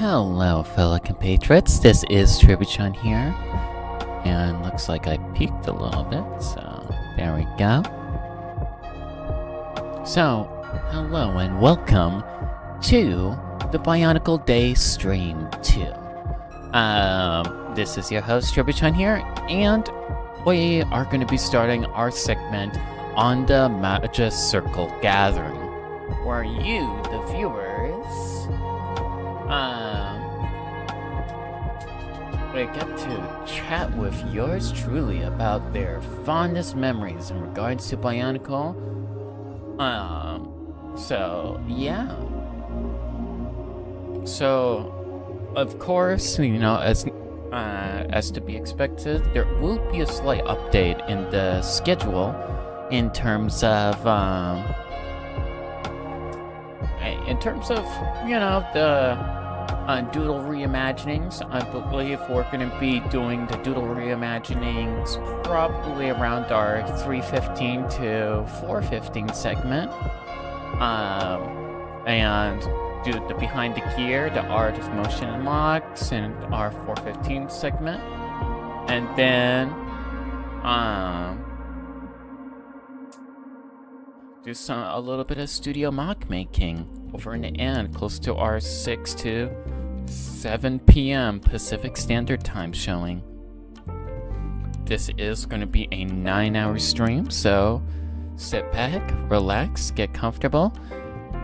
Hello, fellow compatriots. This is Tribuchon here, and looks like I peaked a little bit, so there we go. So, hello and welcome to the Bionicle Day Stream 2. This is your host, Tribuchon here, and we are going to be starting our segment on the Magic Circle Gathering, where you, the viewers, we get to chat with yours truly about their fondest memories in regards to Bionicle. So, yeah. So, of course, you know, as to be expected, there will be a slight update in the schedule in terms of, you know, the Doodle reimaginings. I believe we're going to be doing the Doodle reimaginings probably around our 3:15 to 4:15 segment. And do the behind the gear, the art of motion and mocks, and our 4:15 segment. And then do a little bit of studio mock making over in the end, close to our 6 to 7 p.m. Pacific Standard Time showing. This is going to be a 9-hour stream, so sit back, relax, get comfortable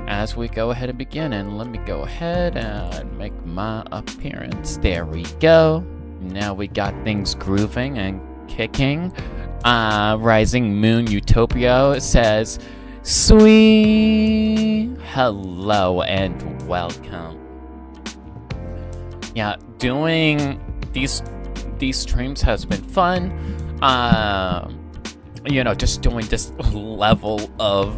as we go ahead and begin. And let me go ahead and make my appearance. There we go. Now we got things grooving and kicking. Rising Moon Utopia says, "Sweet hello and welcome." Yeah, doing these streams has been fun. You know, just doing this level of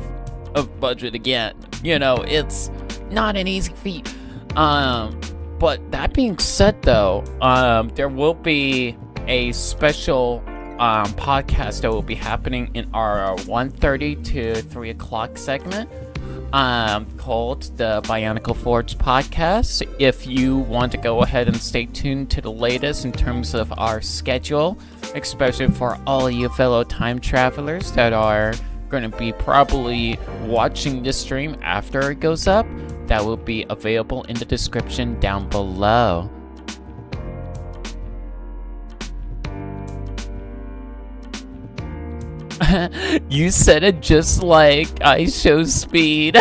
budget again. You know, it's not an easy feat. But that being said, though, there will be a special podcast that will be happening in our 1:30 to 3 o'clock segment, called the Bionicle Forge podcast. If you want to go ahead and stay tuned to the latest in terms of our schedule, especially for all you fellow time travelers that are going to be probably watching this stream after it goes up, that will be available in the description down below. You said it just like I show speed.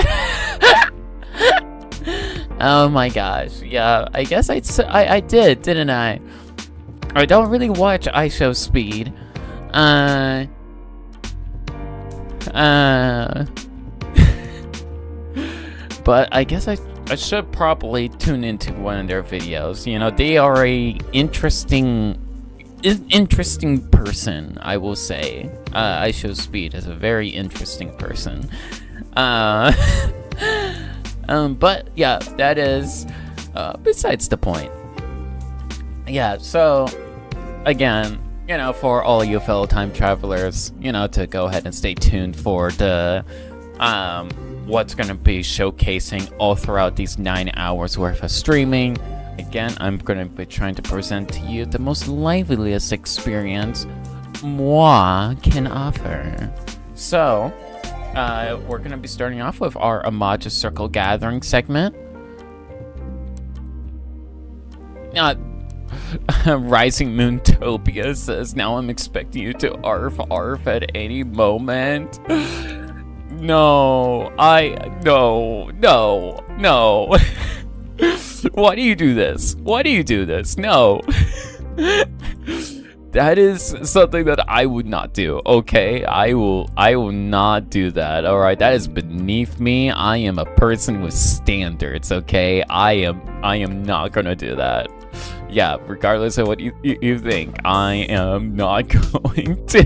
Oh my gosh. Yeah, I guess I did, didn't I? I don't really watch I Show Speed. But I guess I should probably tune into one of their videos. You know, they are a interesting person, I will say. I Show Speed is a very interesting person. But yeah, that is besides the point. Yeah, so again, you know, for all you fellow time travelers, you know, to go ahead and stay tuned for the what's going to be showcasing all throughout these 9 hours worth of streaming. Again, I'm going to be trying to present to you the most liveliest experience moi can offer. So, we're going to be starting off with our Magic Circle Gathering segment. Rising Moon Topia says, "Now I'm expecting you to arf at any moment." No. Why do you do this? No. That is something that I would not do, okay? I will not do that, alright? That is beneath me. I am a person with standards, okay? I am not gonna do that. Yeah, regardless of what you think, I am not going to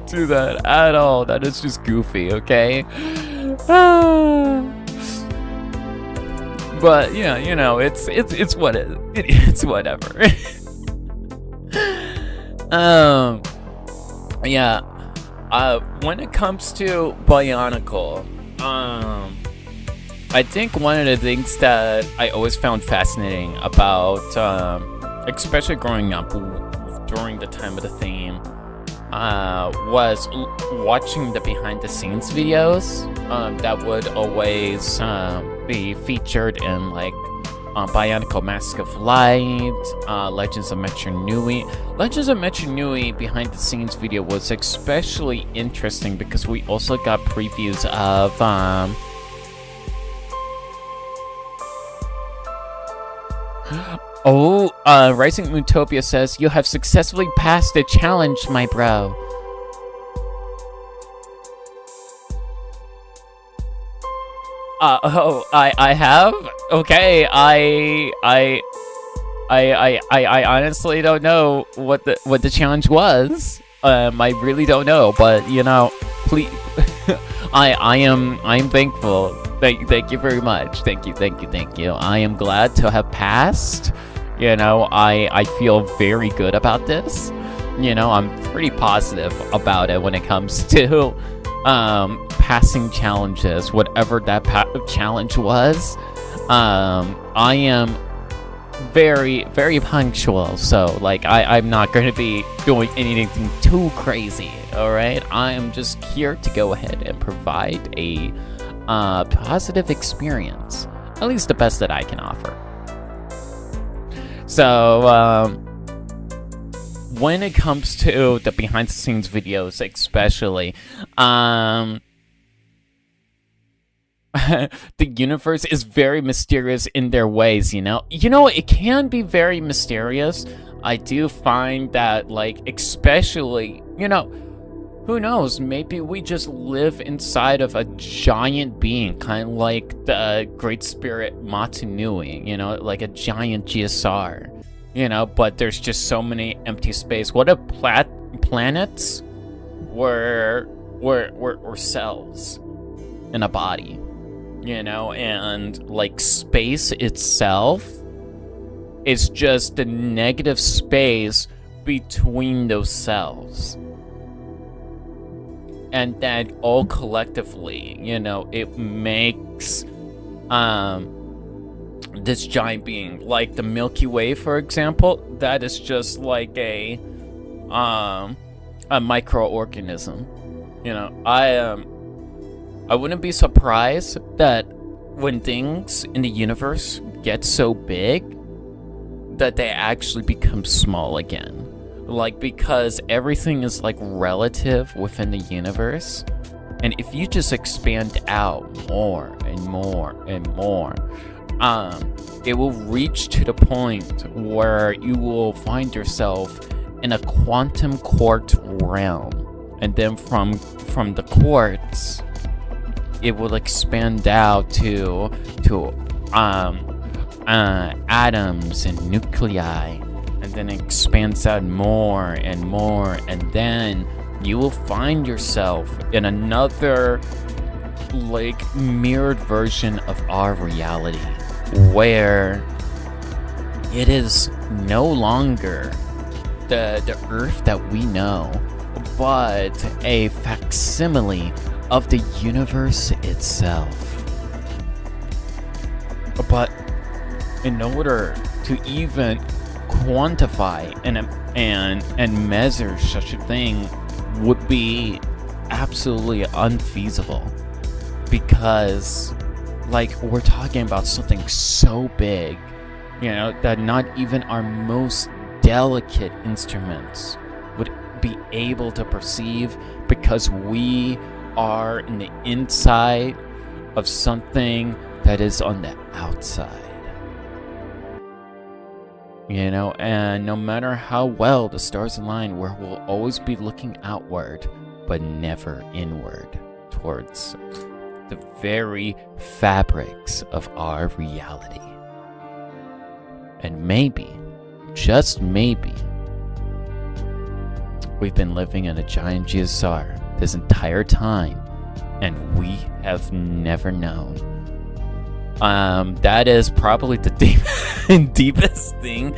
do that at all. That is just goofy, okay? But yeah, you know, it's whatever. Yeah. When it comes to Bionicle, I think one of the things that I always found fascinating about, especially growing up during the time of the theme, was watching the behind-the-scenes videos that would always be featured in like Bionicle Mask of Light, Legends of Metro Nui. Legends of Metro Nui behind-the-scenes video was especially interesting because we also got previews of Rising Mootopia says, "You have successfully passed the challenge, my bro." I have? Okay, I honestly don't know what the challenge was. I really don't know, but you know, please, I'm thankful. Thank you very much. Thank you. I am glad to have passed. You know, I feel very good about this. You know, I'm pretty positive about it when it comes to passing challenges, whatever that challenge was. I am very, very punctual, so like I'm not going to be doing anything too crazy. All right, I am just here to go ahead and provide a positive experience, at least the best that I can offer. So when it comes to the behind the scenes videos, especially, the universe is very mysterious in their ways, you know? It can be very mysterious. I do find that, like, especially, who knows? Maybe we just live inside of a giant being, kind of like the Great Spirit Matanui, like a giant GSR, but there's just so many empty space. What if planets were cells in a body, and like space itself is just the negative space between those cells. And that all collectively, it makes this giant being, like the Milky Way, for example. That is just like a microorganism. I wouldn't be surprised that when things in the universe get so big that they actually become small again. Like, because everything is like relative within the universe, and if you just expand out more and more and more, it will reach to the point where you will find yourself in a quantum quartz realm, and then from the quartz, it will expand out to atoms and nuclei. And then it expands out more and more, and then you will find yourself in another, like, mirrored version of our reality, where it is no longer the Earth that we know, but a facsimile of the universe itself. But in order to even quantify and measure such a thing would be absolutely unfeasible, because, like, we're talking about something so big, that not even our most delicate instruments would be able to perceive, because we are in the inside of something that is on the outside. And no matter how well the stars align, we'll always be looking outward, but never inward, towards the very fabrics of our reality. And maybe, just maybe, we've been living in a giant GSR this entire time, and we have never known. That is probably the deepest thing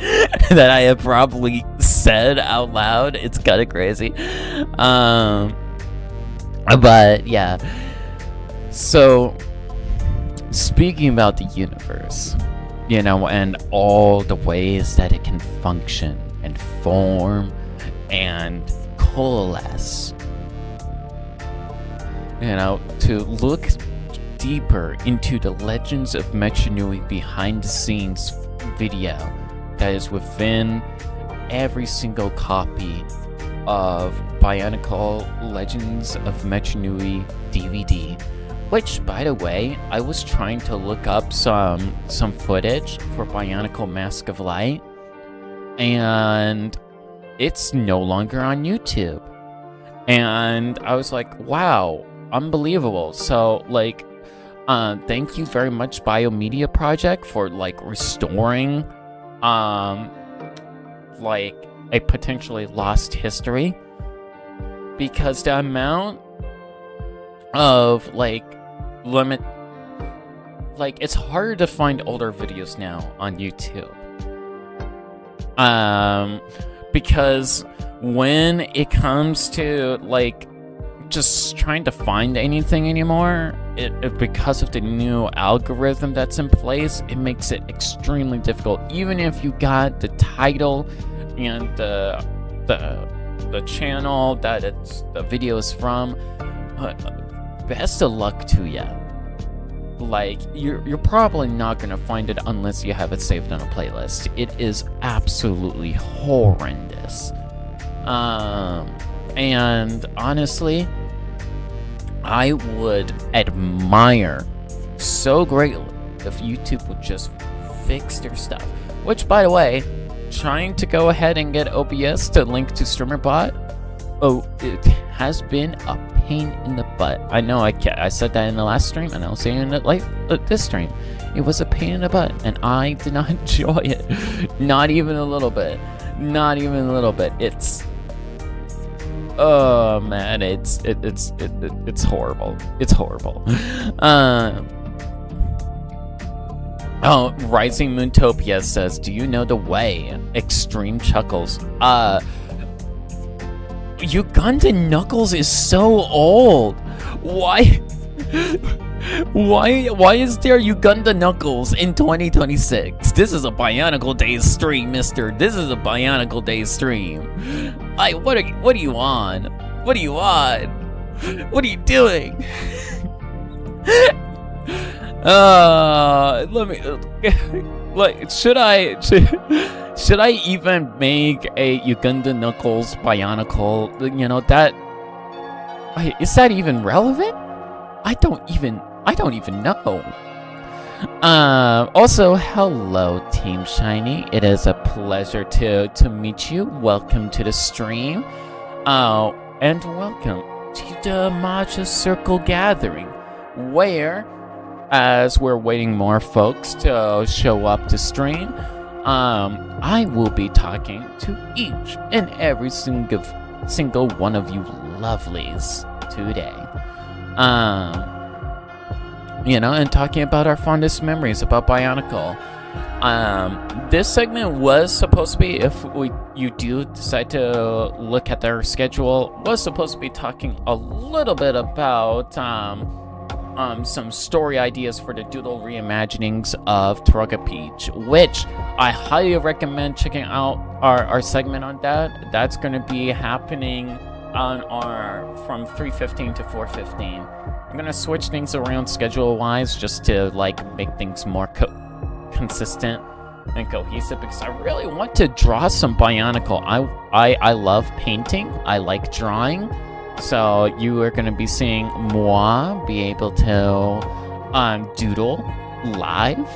that I have probably said out loud. It's kind of crazy. But yeah. So speaking about the universe, you know, and all the ways that it can function and form and coalesce, you know, to look deeper into the Legends of Mechanui behind the scenes video that is within every single copy of Bionicle Legends of Mechanui DVD, which, by the way, I was trying to look up some footage for Bionicle Mask of Light, and it's no longer on YouTube. And I was like, wow, unbelievable. So, like, thank you very much, Biomedia Project, for, like, restoring, like, a potentially lost history, because the amount of, like, it's harder to find older videos now on YouTube, because when it comes to, like, just trying to find anything anymore, it because of the new algorithm that's in place, it makes it extremely difficult. Even if you got the title and the channel that the video is from, best of luck to ya. Like, you're probably not gonna find it unless you have it saved on a playlist. It is absolutely horrendous. And honestly, I would admire so greatly if YouTube would just fix their stuff. Which, by the way, trying to go ahead and get OBS to link to StreamerBot, it has been a pain in the butt. I know I said that in the last stream, and I'll say it in this stream. It was a pain in the butt, and I did not enjoy it. Not even a little bit. Not even a little bit. It's... oh man, it's horrible. It's horrible. Oh, Rising Moontopia says, do you know the way? Extreme chuckles. Uganda Knuckles is so old. Why? Why is there Uganda Knuckles in 2026? This is a Bionicle Days stream, mister. This is a Bionicle Days stream. What are you on? What are you on? What are you doing? Let me, like, should I even make a Uganda Knuckles Bionicle? You know, that, is that even relevant? I don't even know. Also, hello, Team Shiny. It is a pleasure to meet you. Welcome to the stream. And welcome to the Matcha Circle Gathering, where, as we're waiting more folks to show up to stream, I will be talking to each and every single one of you lovelies today. You know, and talking about our fondest memories about Bionicle. This segment was supposed to be, if you do decide to look at their schedule, was supposed to be talking a little bit about some story ideas for the Doodle reimaginings of Taruga Peach, which I highly recommend checking out our segment on that. That's going to be happening on from 3:15 to 4:15. I'm going to switch things around schedule-wise just to, like, make things more consistent and cohesive, because I really want to draw some Bionicle. I love painting. I like drawing. So you are going to be seeing moi be able to doodle live,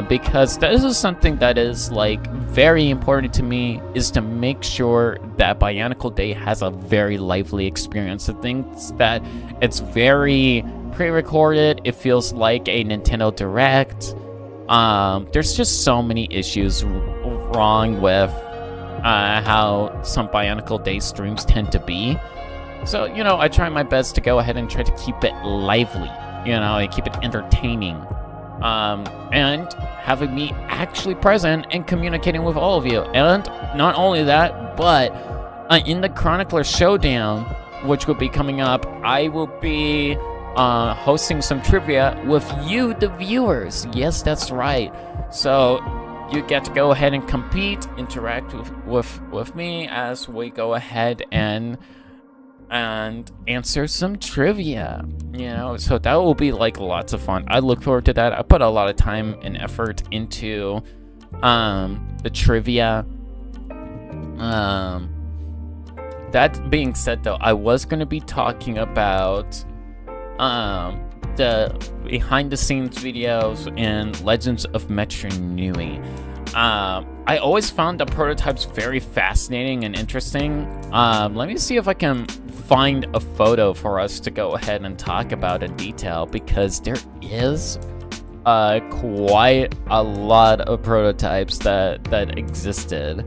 because this is something that is, like, very important to me, is to make sure that Bionicle Day has a very lively experience. I think that it's very pre-recorded. It feels like a Nintendo Direct. There's just so many issues wrong with how some Bionicle Day streams tend to be. So, you know, I try my best to go ahead and try to keep it lively, you know, and keep it entertaining. And having me actually present and communicating with all of you. And not only that, but in the Chronicler Showdown, which will be coming up, I will be hosting some trivia with you, the viewers. Yes, that's right. So you get to go ahead and compete, interact with me as we go ahead and answer some trivia. You know, so that will be like lots of fun. I look forward to that. I put a lot of time and effort into the trivia. That being said, though, I was going to be talking about the behind-the-scenes videos and Legends of Metro Nui. I always found the prototypes very fascinating and interesting. Let me see if I can find a photo for us to go ahead and talk about in detail, because there is quite a lot of prototypes that existed.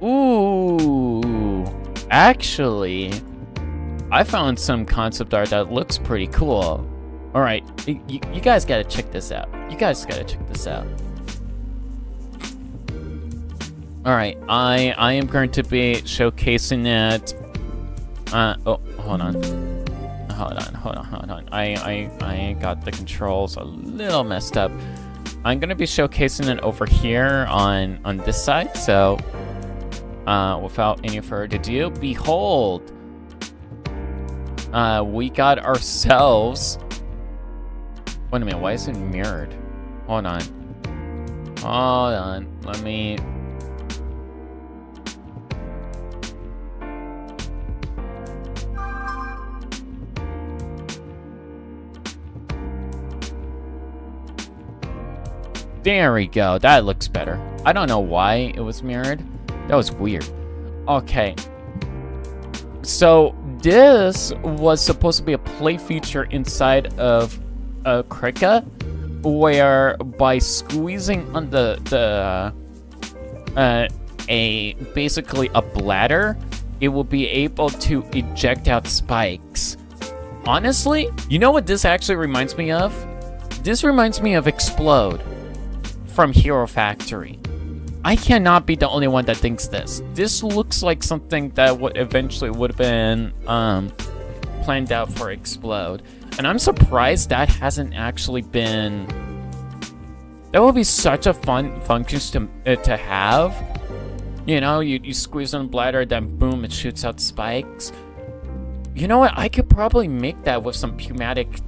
Ooh, actually, I found some concept art that looks pretty cool. All right, you guys gotta check this out. All right, I am going to be showcasing it. Oh, hold on. I got the controls a little messed up. I'm gonna be showcasing it over here on this side. So, without any further ado, behold, we got ourselves. Wait a minute, why is it mirrored? Hold on. Let me. There we go. That looks better. I don't know why it was mirrored. That was weird. Okay. So this was supposed to be a play feature inside of Krika, where by squeezing on basically a bladder, it will be able to eject out spikes. Honestly, you know what this actually reminds me of? This reminds me of Explode from Hero Factory. I cannot be the only one that thinks this. This looks like something that would eventually would have been planned out for Explode. And I'm surprised that hasn't actually been. That would be such a fun function to have. You know, you squeeze on the bladder, then boom, it shoots out spikes. You know what? I could probably make that with some pneumatic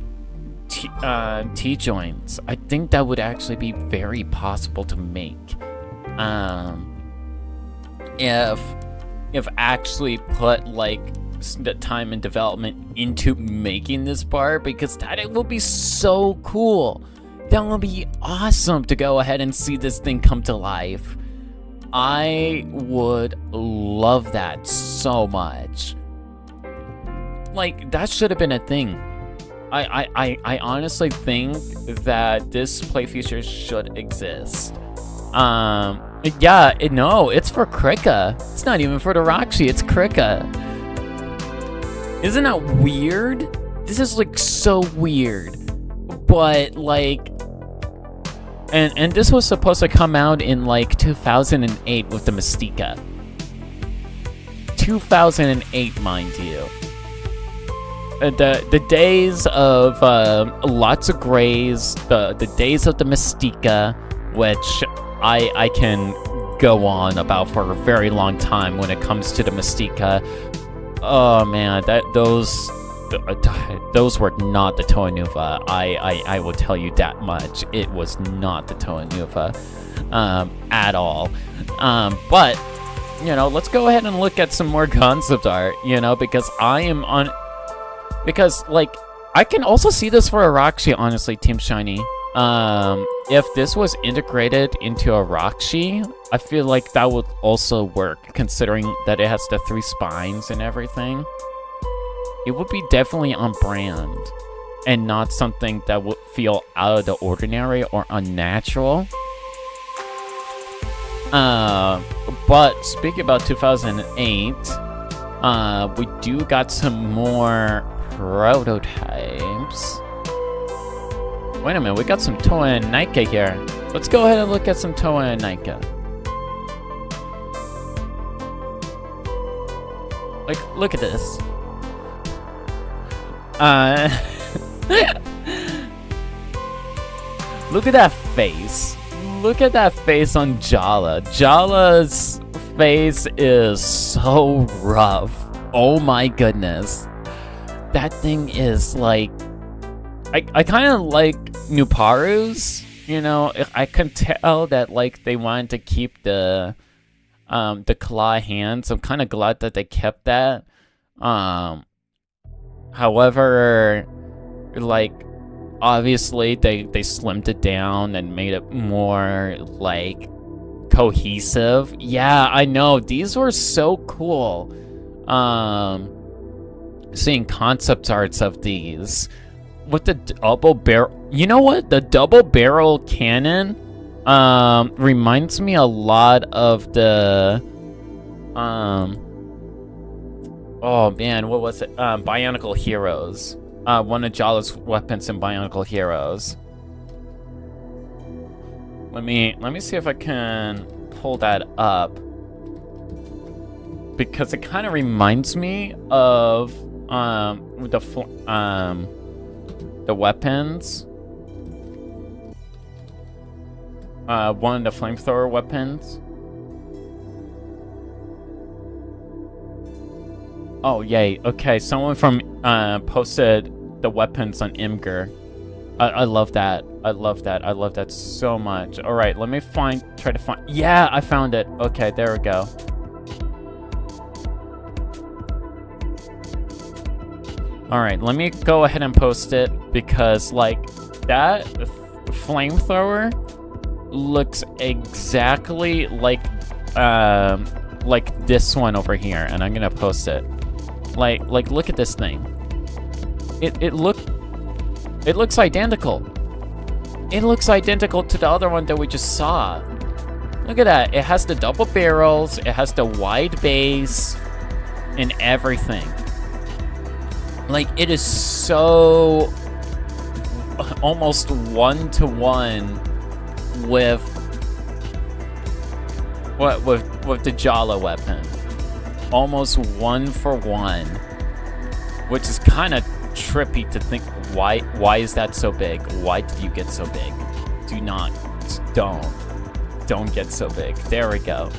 T-joints. I think that would actually be very possible to make. If actually put like the time and development into making this bar, because that will be so cool. That will be awesome to go ahead and see this thing come to life. I would love that so much. Like, that should have been a thing. I honestly think that this play feature should exist. Yeah, no, it's for Krika. It's not even for the Roxy, it's Krika. Isn't that weird? This is like so weird. But like, and this was supposed to come out in like 2008 with the Mystica. 2008, mind you. The days of lots of grays, the days of the Mystica, which I can go on about for a very long time when it comes to the Mystica. Oh man, those were not the Toa Nuva. I will tell you that much. It was not the Toa Nuva at all. But you know, let's go ahead and look at some more concept art. You know, because like I can also see this for Arashi, honestly, Team Shiny. If this was integrated into Arashi, I feel like that would also work, considering that it has the 3 spines and everything. It would be definitely on brand, and not something that would feel out of the ordinary or unnatural. But speaking about 2008, we do got some more prototypes. Wait a minute, we got some Toa and Nika here. Let's go ahead and look at some Toa and Nika. Like, look at this. Look at that face. Look at that face on Jala. Jala's face is so rough. Oh my goodness. That thing is like... I kind of like Nuparu's. You know, I can tell that like they wanted to keep the claw hands. I'm kind of glad that they kept that. However, like obviously they slimmed it down and made it more like cohesive. Yeah, I know. These were so cool. Seeing concept arts of these. With the double barrel, you know what? The double barrel cannon reminds me a lot of the oh man, what was it? Bionicle Heroes. One of Jala's weapons in Bionicle Heroes. Let me see if I can pull that up, because it kind of reminds me of the weapons. One of the flamethrower weapons. Oh, yay. Okay, someone from posted the weapons on Imgur. I love that. I love that. I love that so much. All right, let me try to find... Yeah, I found it. Okay, there we go. All right, let me go ahead and post it, because like that flamethrower looks exactly like this one over here, and I'm gonna post it. Like look at this thing. It looks identical. It looks identical to the other one that we just saw. Look at that. It has the double barrels, it has the wide base, and everything. Like, it is so almost one-to-one with the Jala weapon. Almost one for one, which is kind of trippy to think. Why is that so big? Why did you get so big? Don't get so big. There we go.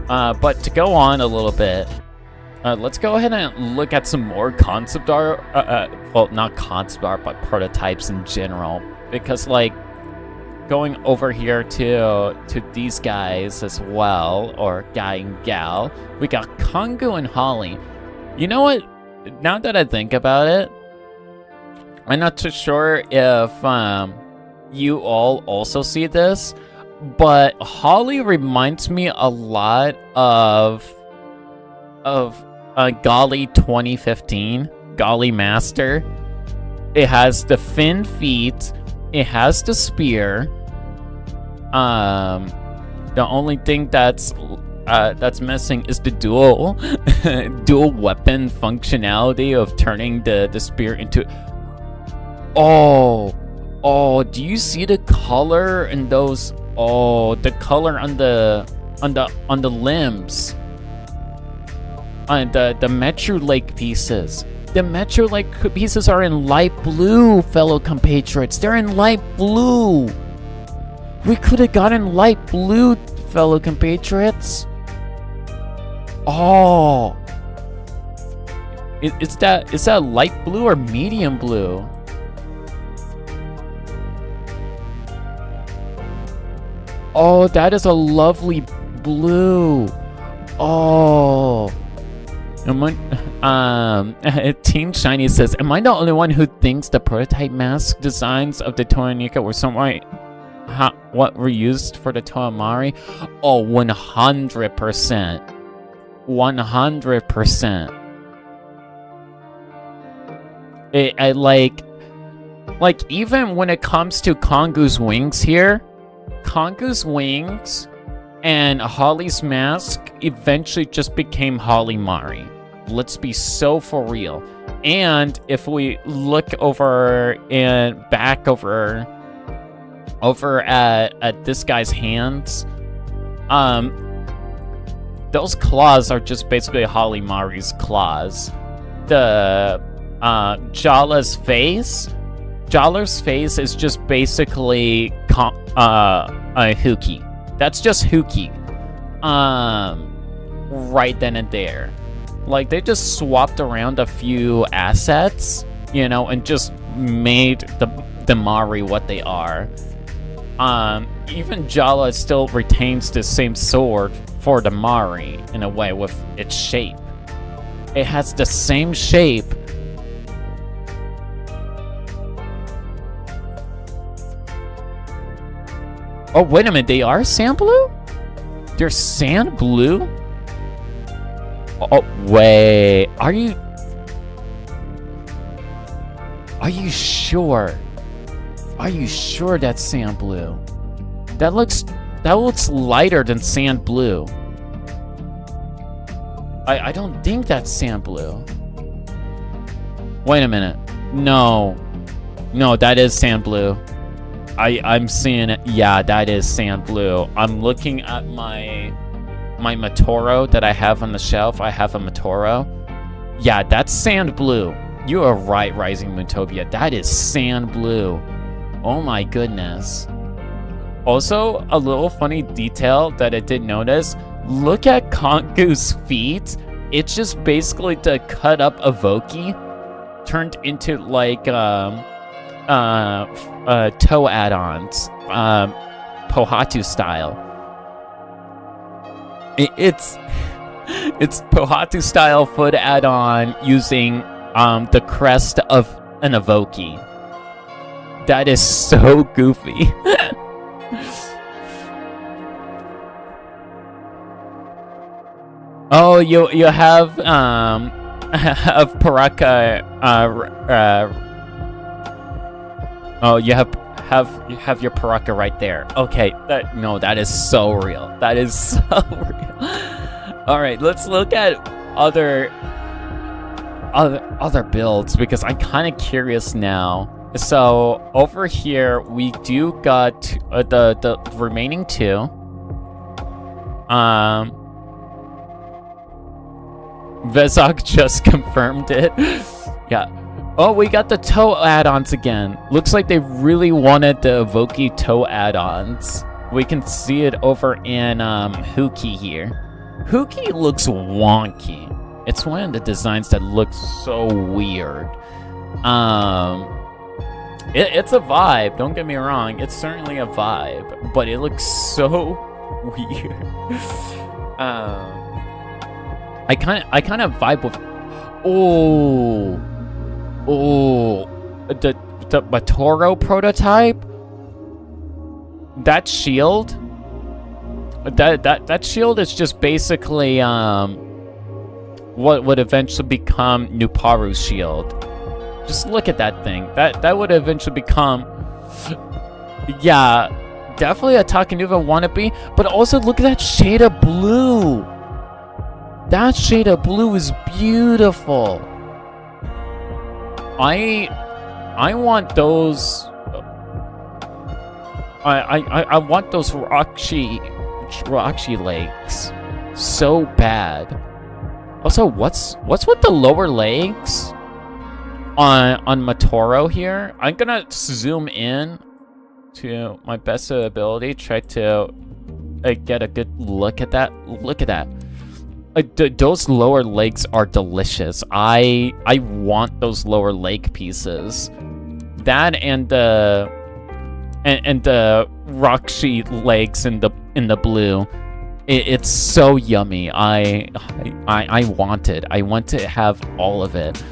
But to go on a little bit, let's go ahead and look at some more concept art. Well, not concept art, but prototypes in general. Because, like, going over here to these guys as well, or guy and gal, we got Kongu and Holly. You know what? Now that I think about it, I'm not too sure if you all also see this, but Holly reminds me a lot of Golly 2015, Golly Master. It has the fin feet, it has the spear. The only thing that's missing is the dual weapon functionality of turning the spear into... Oh, do you see the color in those? Oh, the color on the limbs. The Metro Lake pieces. The Metro Lake pieces are in light blue, fellow compatriots. They're in light blue. We could have gotten light blue, fellow compatriots. Oh, is that light blue or medium blue? Oh, that is a lovely blue. Oh. Team Shiny says, am I the only one who thinks the prototype mask designs of the Toyonika were somewhat what were used for the Toamari? Oh, 100%. 100%. I like even when it comes to Kongu's wings here, Kongu's wings and Holly's mask eventually just became Holly Mari. Let's be so for real. And if we look over and back over at this guy's hands, those claws are just basically Halimari's claws. The Jala's face is just basically Huki. That's just Huki. Right then and there. Like, they just swapped around a few assets, you know, and just made the Mari what they are. Even Jala still retains the same sword for the Mari, in a way, with its shape. It has the same shape. Oh, wait a minute, they are sand blue? They're sand blue? Oh, wait, are you sure? Are you sure that's sand blue? That looks lighter than sand blue. I don't think that's sand blue. Wait a minute. No, that is sand blue. I'm seeing it. Yeah, that is sand blue. I'm looking at my Matoro that I have on the shelf. I have a Matoro. Yeah, that's sand blue. You are right, Rising Mootopia. That is sand blue. Oh my goodness. Also, a little funny detail that I did notice. Look at Konku's feet. It's just basically the cut up Evoki turned into like toe add-ons, Pohatu style. It's Pohatu style foot add-on using the crest of an Evoki. That is so goofy. Oh, you have Paraka. Oh, you have your Paraka right there. Okay, that is so real. That is so real. All right, let's look at other builds because I'm kind of curious now. So over here we do got the remaining two. Vezok just confirmed it. Yeah. Oh, we got the toe add-ons again. Looks like they really wanted the Evoki toe add-ons. We can see it over in Huki here. Huki looks wonky. It's one of the designs that looks so weird. It's a vibe, don't get me wrong. It's certainly a vibe, but it looks so weird. I kind of vibe with the Matoro prototype. That shield. That shield is just basically what would eventually become Nuparu's shield. Just look at that thing. That would eventually become, yeah, definitely a Takanuva wannabe. But also look at that shade of blue. That shade of blue is beautiful. I want those. I want those Roxy legs so bad. Also, what's with the lower legs on Matoro here? I'm gonna zoom in to my best ability, try to get a good look at that. Look at that. Those lower legs are delicious. I want those lower leg pieces. That and the Roxy legs in the blue. It's so yummy. I want it. I want to have all of it.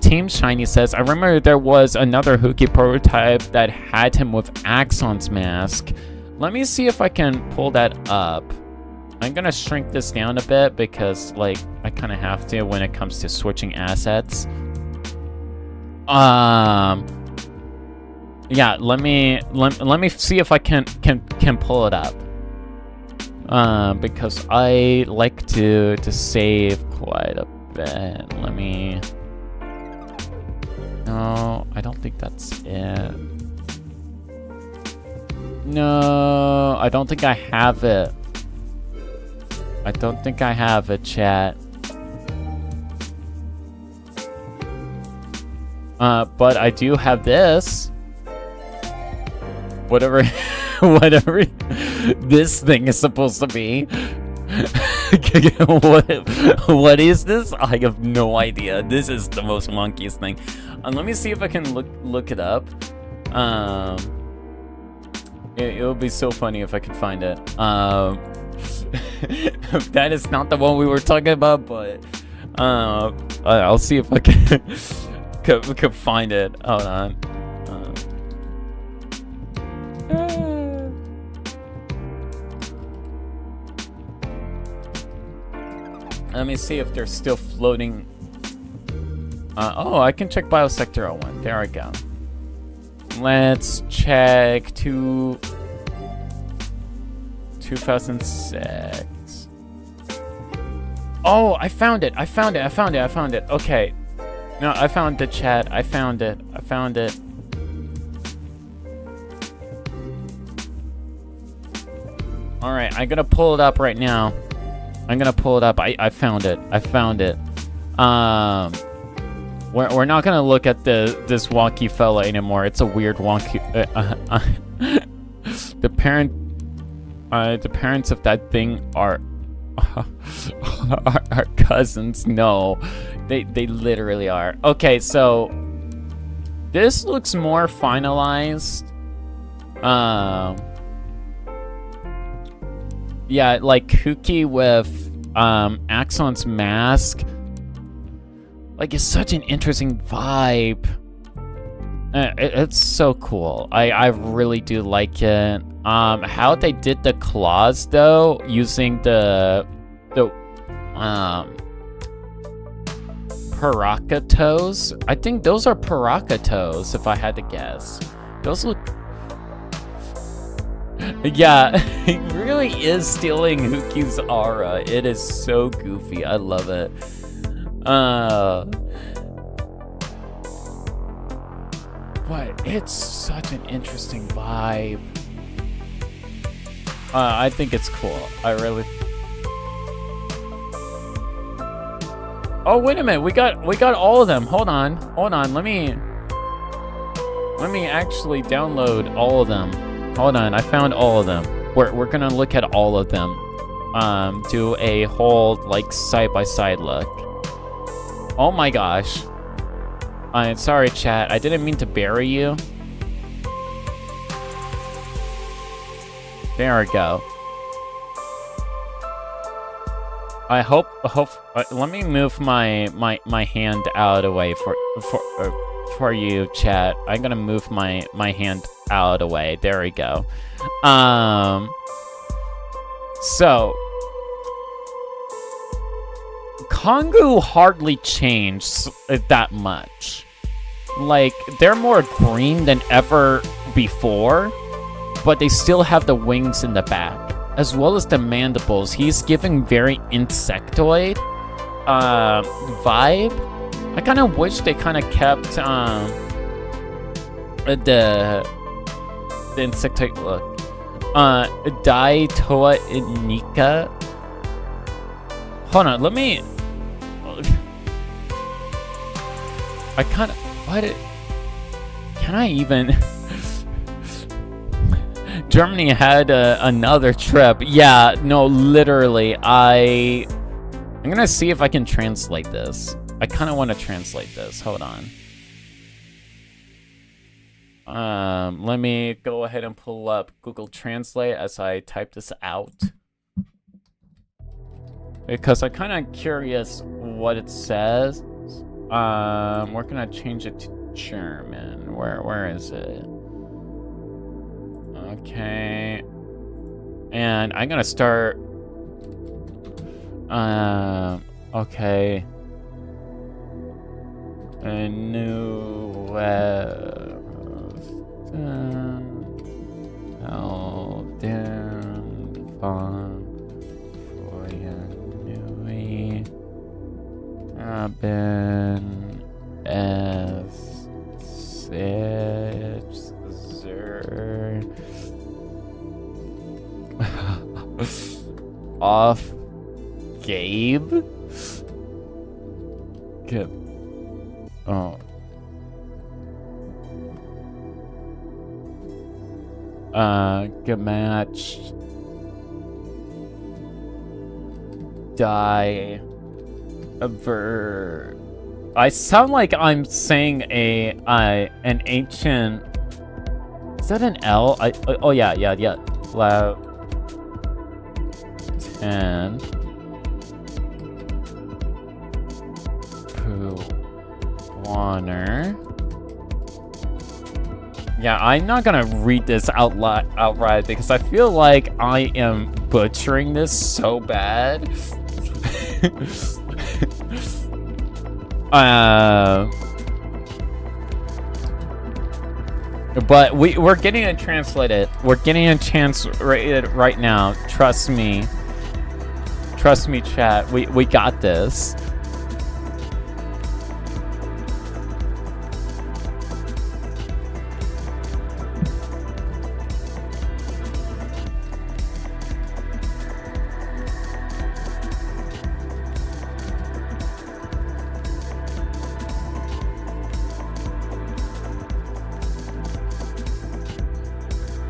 Team Shiny says, I remember there was another Huki prototype that had him with Axon's mask. Let me see if I can pull that up. I'm gonna shrink this down a bit because, like, I kind of have to when it comes to switching assets. Yeah, let me see if I can pull it up. Because I like to save quite a bit. Let me. No, I don't think that's it. No, I don't think I have it. I don't think I have a chat. But I do have this. Whatever, whatever this thing is supposed to be. What is this? I have no idea. This is the most wonkiest thing. Let me see if I can look it up. It would be so funny if I could find it. That is not the one we were talking about, but I'll see if I can could find it. Hold on. Let me see if they're still floating. Oh, I can check Biosector 01. There we go. Let's check 2006. Oh, I found it. Okay. No, I found the chat. I found it. Alright, I'm gonna pull it up right now. I found it. We're not gonna look at this wonky fella anymore. It's a weird wonky. The parents of that thing are our cousins. No, they literally are. Okay, so this looks more finalized. Yeah, like Kooky with Axon's mask. Like, it's such an interesting vibe. It's so cool. I really do like it. How they did the claws though, using the Parakatos. I think those are Parakatos, if I had to guess. Those look. Yeah, it really is stealing Hookie's aura. It is so goofy. I love it. But it's such an interesting vibe. I think it's cool. I really. Oh, wait a minute. We got all of them. Hold on. Let me actually download all of them. Hold on, I found all of them. We're gonna look at all of them. Do a whole like side-by-side look. Oh my gosh. Sorry, chat. I didn't mean to bury you. There we go. I hope. Let me move my hand out of the way for you, chat. I'm gonna move my hand out of the way. There we go. So Kongu hardly changed that much. Like, they're more green than ever before, but they still have the wings in the back, as well as the mandibles. He's giving very insectoid vibe. I kind of wish they kind of kept the insectoid look. Dai Toa Inika. Hold on, let me. I kind of. Can I even? Germany had another trip. Yeah, no, literally. I'm gonna see if I can translate this. I kind of want to translate this. Hold on. Let me go ahead and pull up Google Translate as I type this out. Because I'm kind of curious what it says. We're gonna change it to German. Where is it? Okay. And I'm gonna start. Okay. A new web. Held down font for your new Abin S off Gabe? Gabe. Oh. Good match. Die. Aver. I sound like I'm saying an ancient. Is that an L? Oh yeah. Loud. 10. Poo. Water. Yeah, I'm not gonna read this outright because I feel like I am butchering this so bad. But we're getting it translated. We're getting a chance right now. Trust me. Trust me, chat. We got this.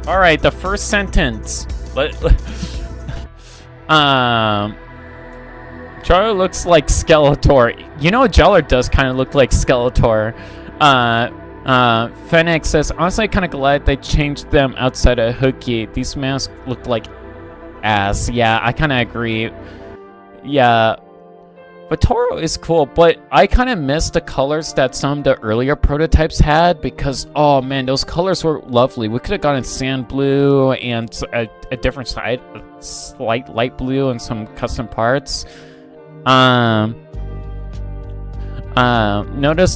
All right, the first sentence. Jar looks like Skeletor. You know, Jeller does kind of look like Skeletor. Fennec says, honestly, kind of glad they changed them outside of Hookie. These masks look like ass. Yeah, I kind of agree. Yeah. But Toro is cool, but I kind of miss the colors that some of the earlier prototypes had because, oh man, those colors were lovely. We could have gotten sand blue and a different side, slight light blue and some custom parts. Notice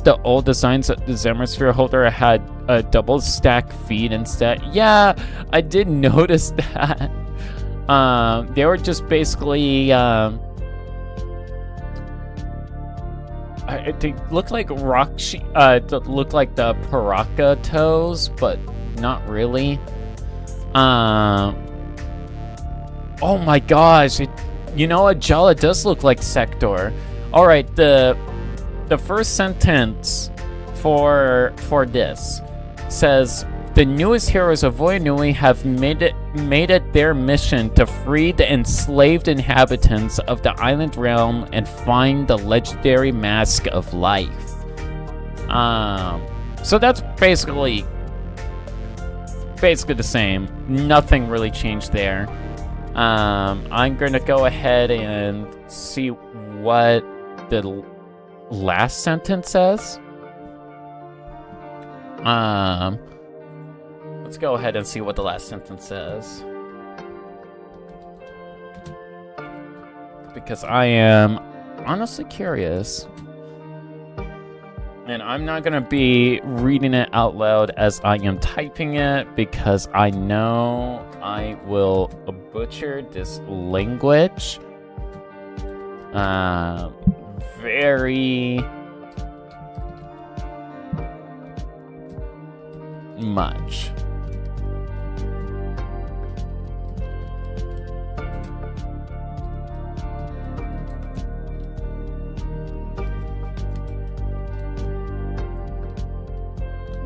the old designs of the Zemmersphere holder had a double stack feet instead. Yeah, I did notice that. They were just basically, they look like look like the Paraka toes, but not really. Oh my gosh! You know what? Jala does look like Sector. All right, the first sentence for this says the newest heroes of Voyanui have made it their mission to free the enslaved inhabitants of the island realm and find the legendary mask of life. So that's basically the same. Nothing really changed there. I'm gonna go ahead and see what the last sentence says. Let's go ahead and see what the last sentence says. Because I am honestly curious. And I'm not going to be reading it out loud as I am typing it because I know I will butcher this language. Very much.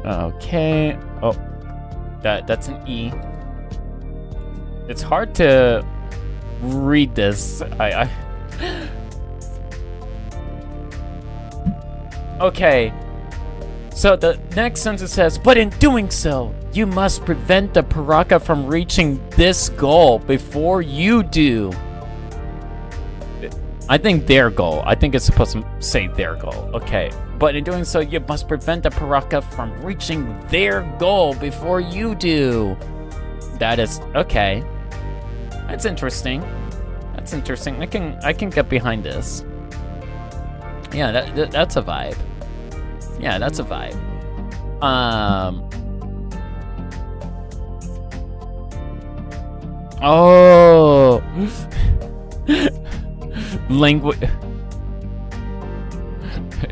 Okay. Oh, that's an E. It's hard to read this. Okay. So the next sentence says, but in doing so, you must prevent the Paraka from reaching this goal before you do. I think their goal. I think it's supposed to say their goal. Okay. But in doing so, you must prevent the Paraka from reaching their goal before you do. That is okay. That's interesting. That's interesting. I can get behind this. Yeah, that's a vibe. Yeah, that's a vibe. Oh. Language.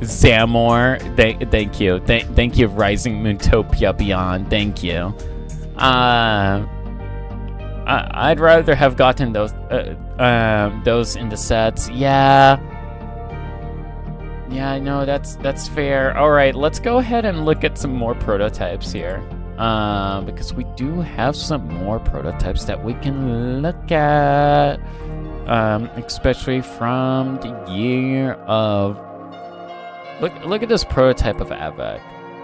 Zamor, thank you. Thank you, Rising Mootopia Beyond. Thank you. I'd rather have gotten those in the sets. Yeah, I know that's fair. All right, let's go ahead and look at some more prototypes here, because we do have some more prototypes that we can look at, especially from the year of. Look at this prototype of Avak.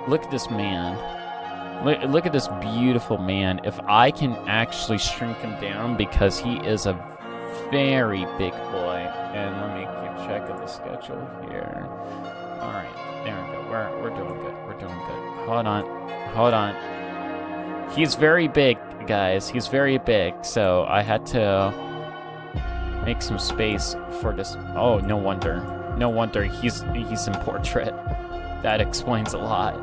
Look at this man. Look at this beautiful man. If I can actually shrink him down, because he is a very big boy. And let me keep track of the schedule here. All right, there we go. We're doing good. We're doing good. Hold on. He's very big, guys. He's very big. So I had to make some space for this. Oh, no wonder. No wonder he's in portrait. That explains a lot.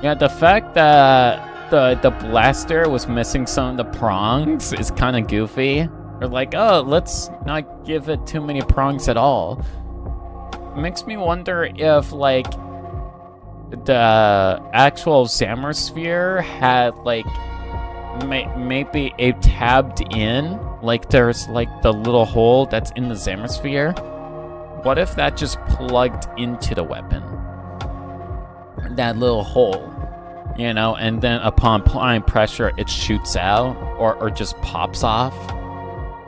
Yeah, the fact that the blaster was missing some of the prongs is kind of goofy. They're like, oh, let's not give it too many prongs at all. It makes me wonder if, like, the actual Zamosphere had, like, maybe a tabbed in. Like, there's, like, the little hole that's in the Zamosphere. What if that just plugged into the weapon? That little hole, you know, and then upon applying pressure it shoots out or just pops off.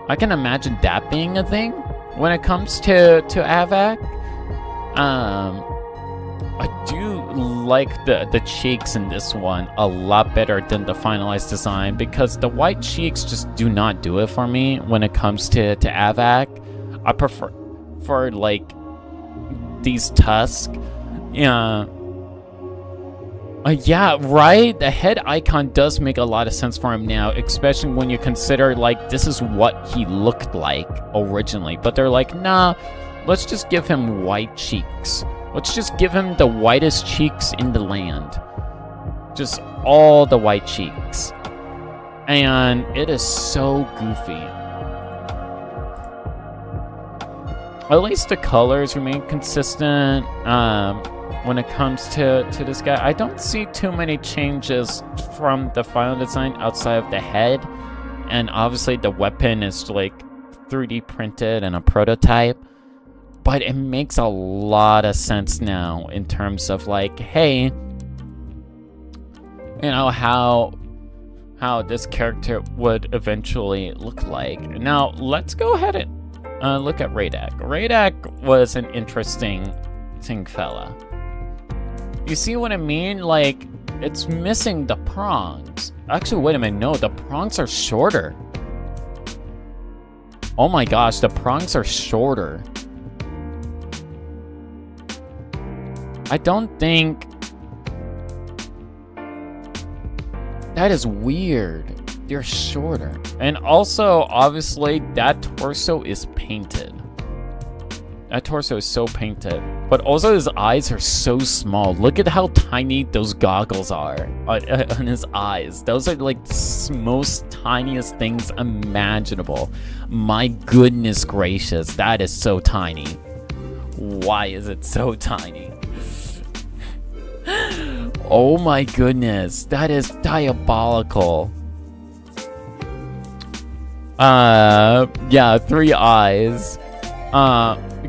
I can imagine that being a thing when it comes to Avak. I do like the cheeks in this one a lot better than the finalized design, because the white cheeks just do not do it for me when it comes to Avak. I prefer like these tusks. Yeah, right? The head icon does make a lot of sense for him now, especially when you consider, like, this is what he looked like originally. But they're like, nah, let's just give him white cheeks. Let's just give him the whitest cheeks in the land. Just all the white cheeks. And it is so goofy. At least the colors remain consistent. When it comes to this guy, I don't see too many changes from the final design outside of the head. And obviously the weapon is like 3D printed and a prototype. But it makes a lot of sense now in terms of, like, hey, you know, how this character would eventually look like. Now, let's go ahead and look at Radak. Radak was an interesting fella. You see what I mean? Like, it's missing the prongs. Actually, wait a minute. No, the prongs are shorter. Oh my gosh, the prongs are shorter. I don't think... That is weird. They're shorter. And also, obviously, that torso is painted. That torso is so painted. But also his eyes are so small. Look at how tiny those goggles are on his eyes. Those are like the most tiniest things imaginable. My goodness gracious, that is so tiny. Why is it so tiny? Oh my goodness, that is diabolical. Yeah, 3 eyes.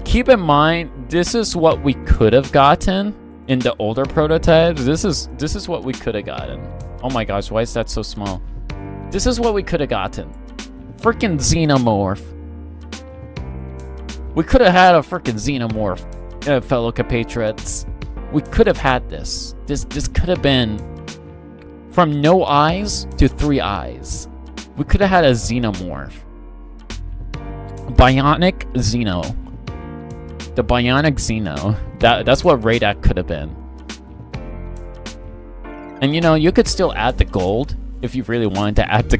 Keep in mind, this is what we could have gotten in the older prototypes. This is what we could have gotten. Oh my gosh, why is that so small? This is what we could have gotten. Freaking xenomorph. We could have had a freaking xenomorph, fellow compatriots. We could have had this. This could have been from no eyes to 3 eyes. We could have had a xenomorph. Bionic Xeno. The Bionic Xeno. That's what Radak could have been. And you know, you could still add the gold if you really wanted to add the...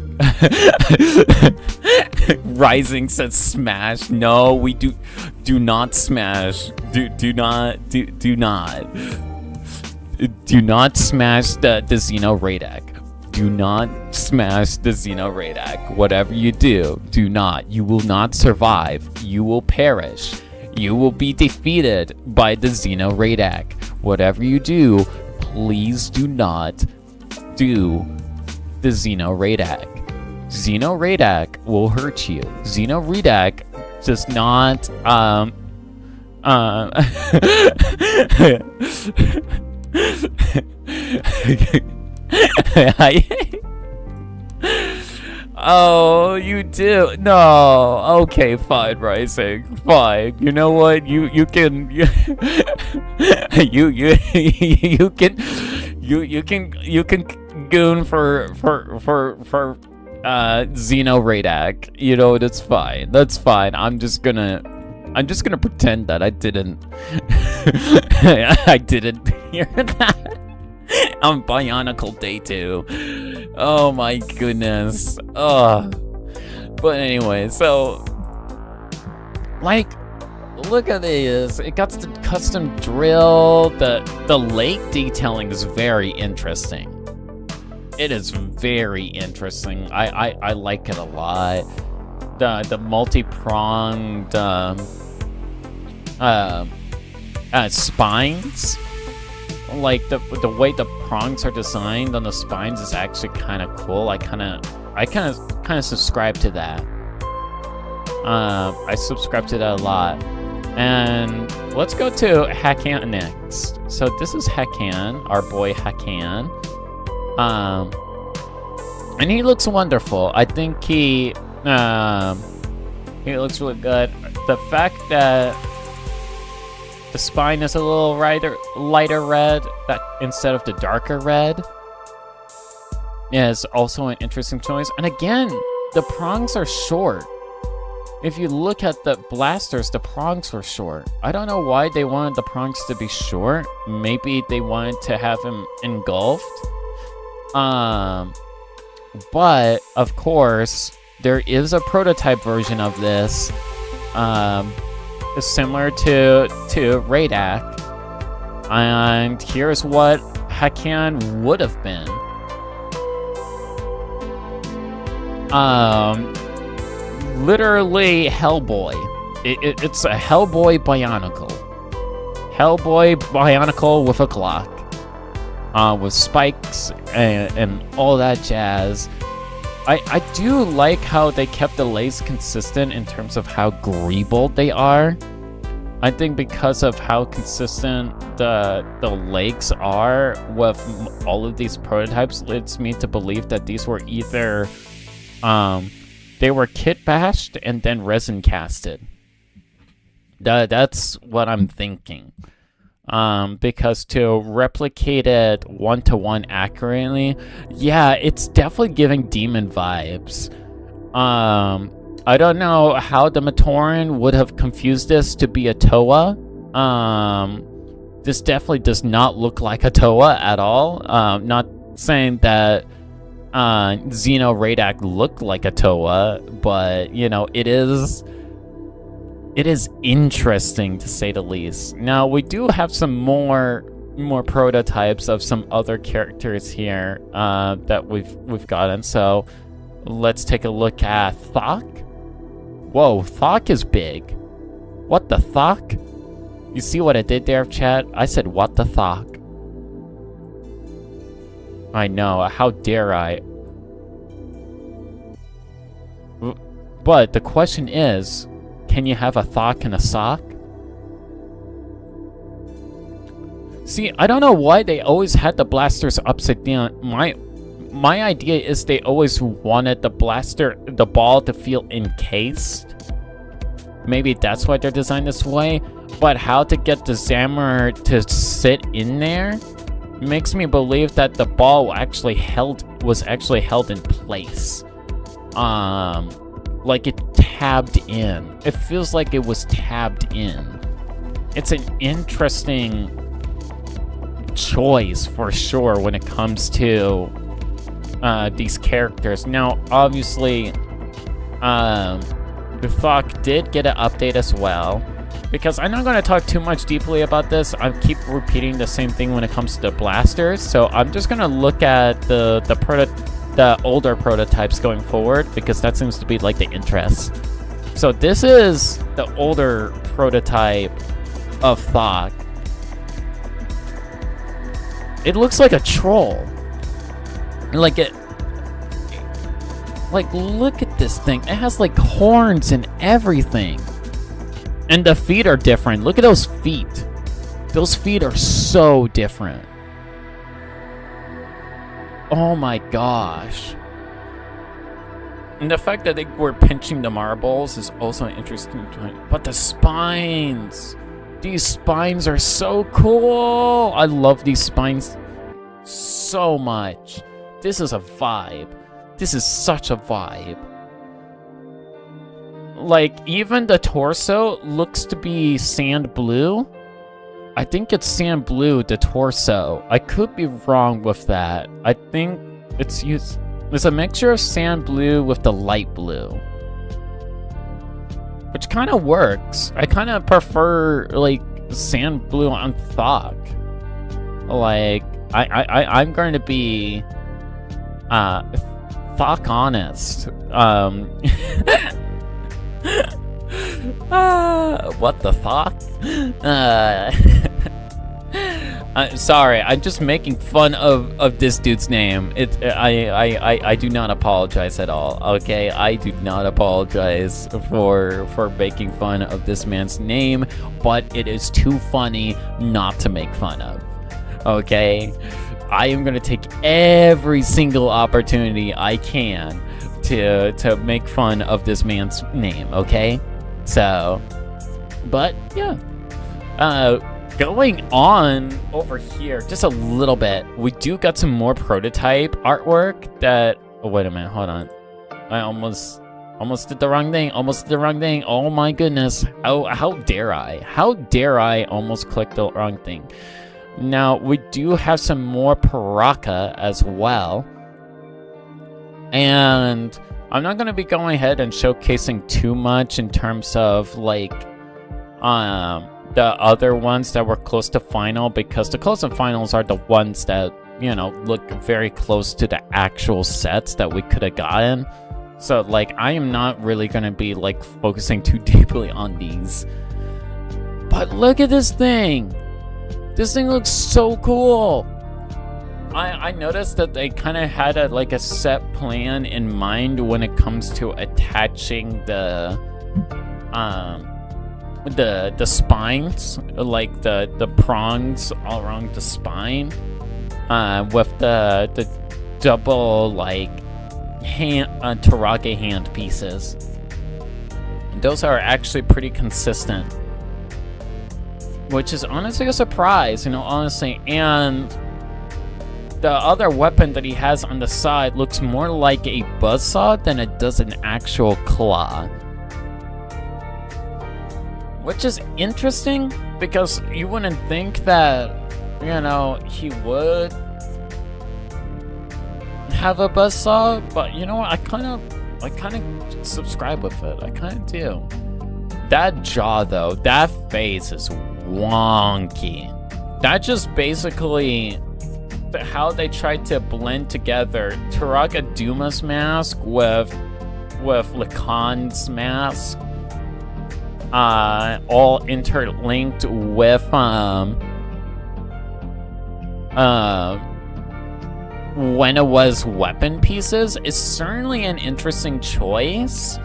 Rising says smash. No, we do not smash. Do not smash the Xeno Radak. Do not smash the Xeno Radak. Whatever you do not. You will not survive. You will perish. You will be defeated by the Xeno Radak. Whatever you do, please do not do the Xenoradak. Xenoradak will hurt you. Xenoradak does not Oh, you do? No. Okay, fine, Rising. Fine. You know what? You can you can goon for Xenoradak. You know, that's fine. That's fine. I'm just gonna pretend that I didn't I didn't hear that on Bionicle Day 2. Oh my goodness. But anyway, so like, look at this. It got the custom drill. The lake detailing is very interesting. It is very interesting. I like it a lot. The multi-pronged spines, like the way the prongs are designed on the spines is actually kind of cool. I kind of subscribe to that. I subscribe to that a lot. And let's go to Hakan next. So this is Hakan, our boy Hakan. And he looks wonderful. I think he looks really good. The fact that the spine is a little lighter red instead of the darker red is also an interesting choice. And again, the prongs are short. If you look at the blasters, the prongs were short. I don't know why they wanted the prongs to be short. Maybe they wanted to have him engulfed. But of course, there is a prototype version of this, similar to Radak, and here's what Hakan would have been. Literally Hellboy. It's a Hellboy Bionicle. Hellboy Bionicle with a Glock, with spikes and all that jazz. I do like how they kept the legs consistent in terms of how greebled they are. I think because of how consistent the legs are with all of these prototypes, leads me to believe that these were either they were kit bashed and then resin casted. That's what I'm thinking. Because to replicate it one-to-one accurately, yeah, it's definitely giving demon vibes. I don't know how the Matoran would have confused this to be a Toa. This definitely does not look like a Toa at all. Not saying that Xenoradak looked like a Toa, but you know, it is interesting to say the least. Now we do have some more prototypes of some other characters here that we've gotten. So let's take a look at Thok. Whoa, Thok is big. What the Thok? You see what I did there, chat? I said what the Thok. I know, how dare I? But the question is, can you have a Thok and a sock? See, I don't know why they always had the blasters upside down. My idea is they always wanted the ball to feel encased. Maybe that's why they're designed this way. But how to get the Zammer to sit in there makes me believe that the ball was actually held in place. Like it tabbed in. It feels like it was tabbed in. It's an interesting choice for sure when it comes to these characters. Now, obviously, the Thok did get an update as well. Because I'm not going to talk too much deeply about this. I keep repeating the same thing when it comes to the blasters. So I'm just going to look at the older prototypes going forward, because that seems to be like the interest. So this is the older prototype of Thok. it looks like a troll. Like it, like look at this thing. It has like horns and everything. And the feet are different. Look at those feet. Those feet are so different. Oh my gosh. And the fact that they were pinching the marbles is also interesting. But the spines. These spines are so cool. I love these spines so much. This is a vibe. This is such a vibe. Like, even the torso looks to be sand blue. I think it's sand blue, the torso. I could be wrong with that. I think it's a mixture of sand blue with the light blue. Which kind of works. I kind of prefer, like, sand blue on Thok. Like, I'm going to be Thok honest. What the fuck? Sorry, I'm just making fun of this dude's name. I do not apologize at all. Okay, I do not apologize for making fun of this man's name, but it is too funny not to make fun of. Okay, I am gonna take every single opportunity I can to make fun of this man's name, okay? So, but yeah. Going on over here just a little bit, we do got some more prototype artwork that, oh wait a minute, hold on. I almost did the wrong thing, oh my goodness. How dare I almost click the wrong thing. Now, we do have some more Paraka as well. And I'm not going to be going ahead and showcasing too much in terms of, like, the other ones that were close to final, because the close to finals are the ones that, you know, look very close to the actual sets that we could have gotten. So, like, I am not really going to be, like, focusing too deeply on these. But look at this thing! This thing looks so cool! I noticed that they kind of had a set plan in mind when it comes to attaching the spines, like the prongs all around the spine, with the double like hand Tarage hand pieces. Those are actually pretty consistent, which is honestly a surprise, you know, honestly. And the other weapon that he has on the side looks more like a buzzsaw than it does an actual claw. Which is interesting, because you wouldn't think that, you know, he would have a buzzsaw, but you know what, I kind of subscribe with it. I kind of do. That jaw, though, that face is wonky. That just basically how they tried to blend together Turaga Duma's mask with Lacan's mask, all interlinked with when it was weapon pieces, is certainly an interesting choice.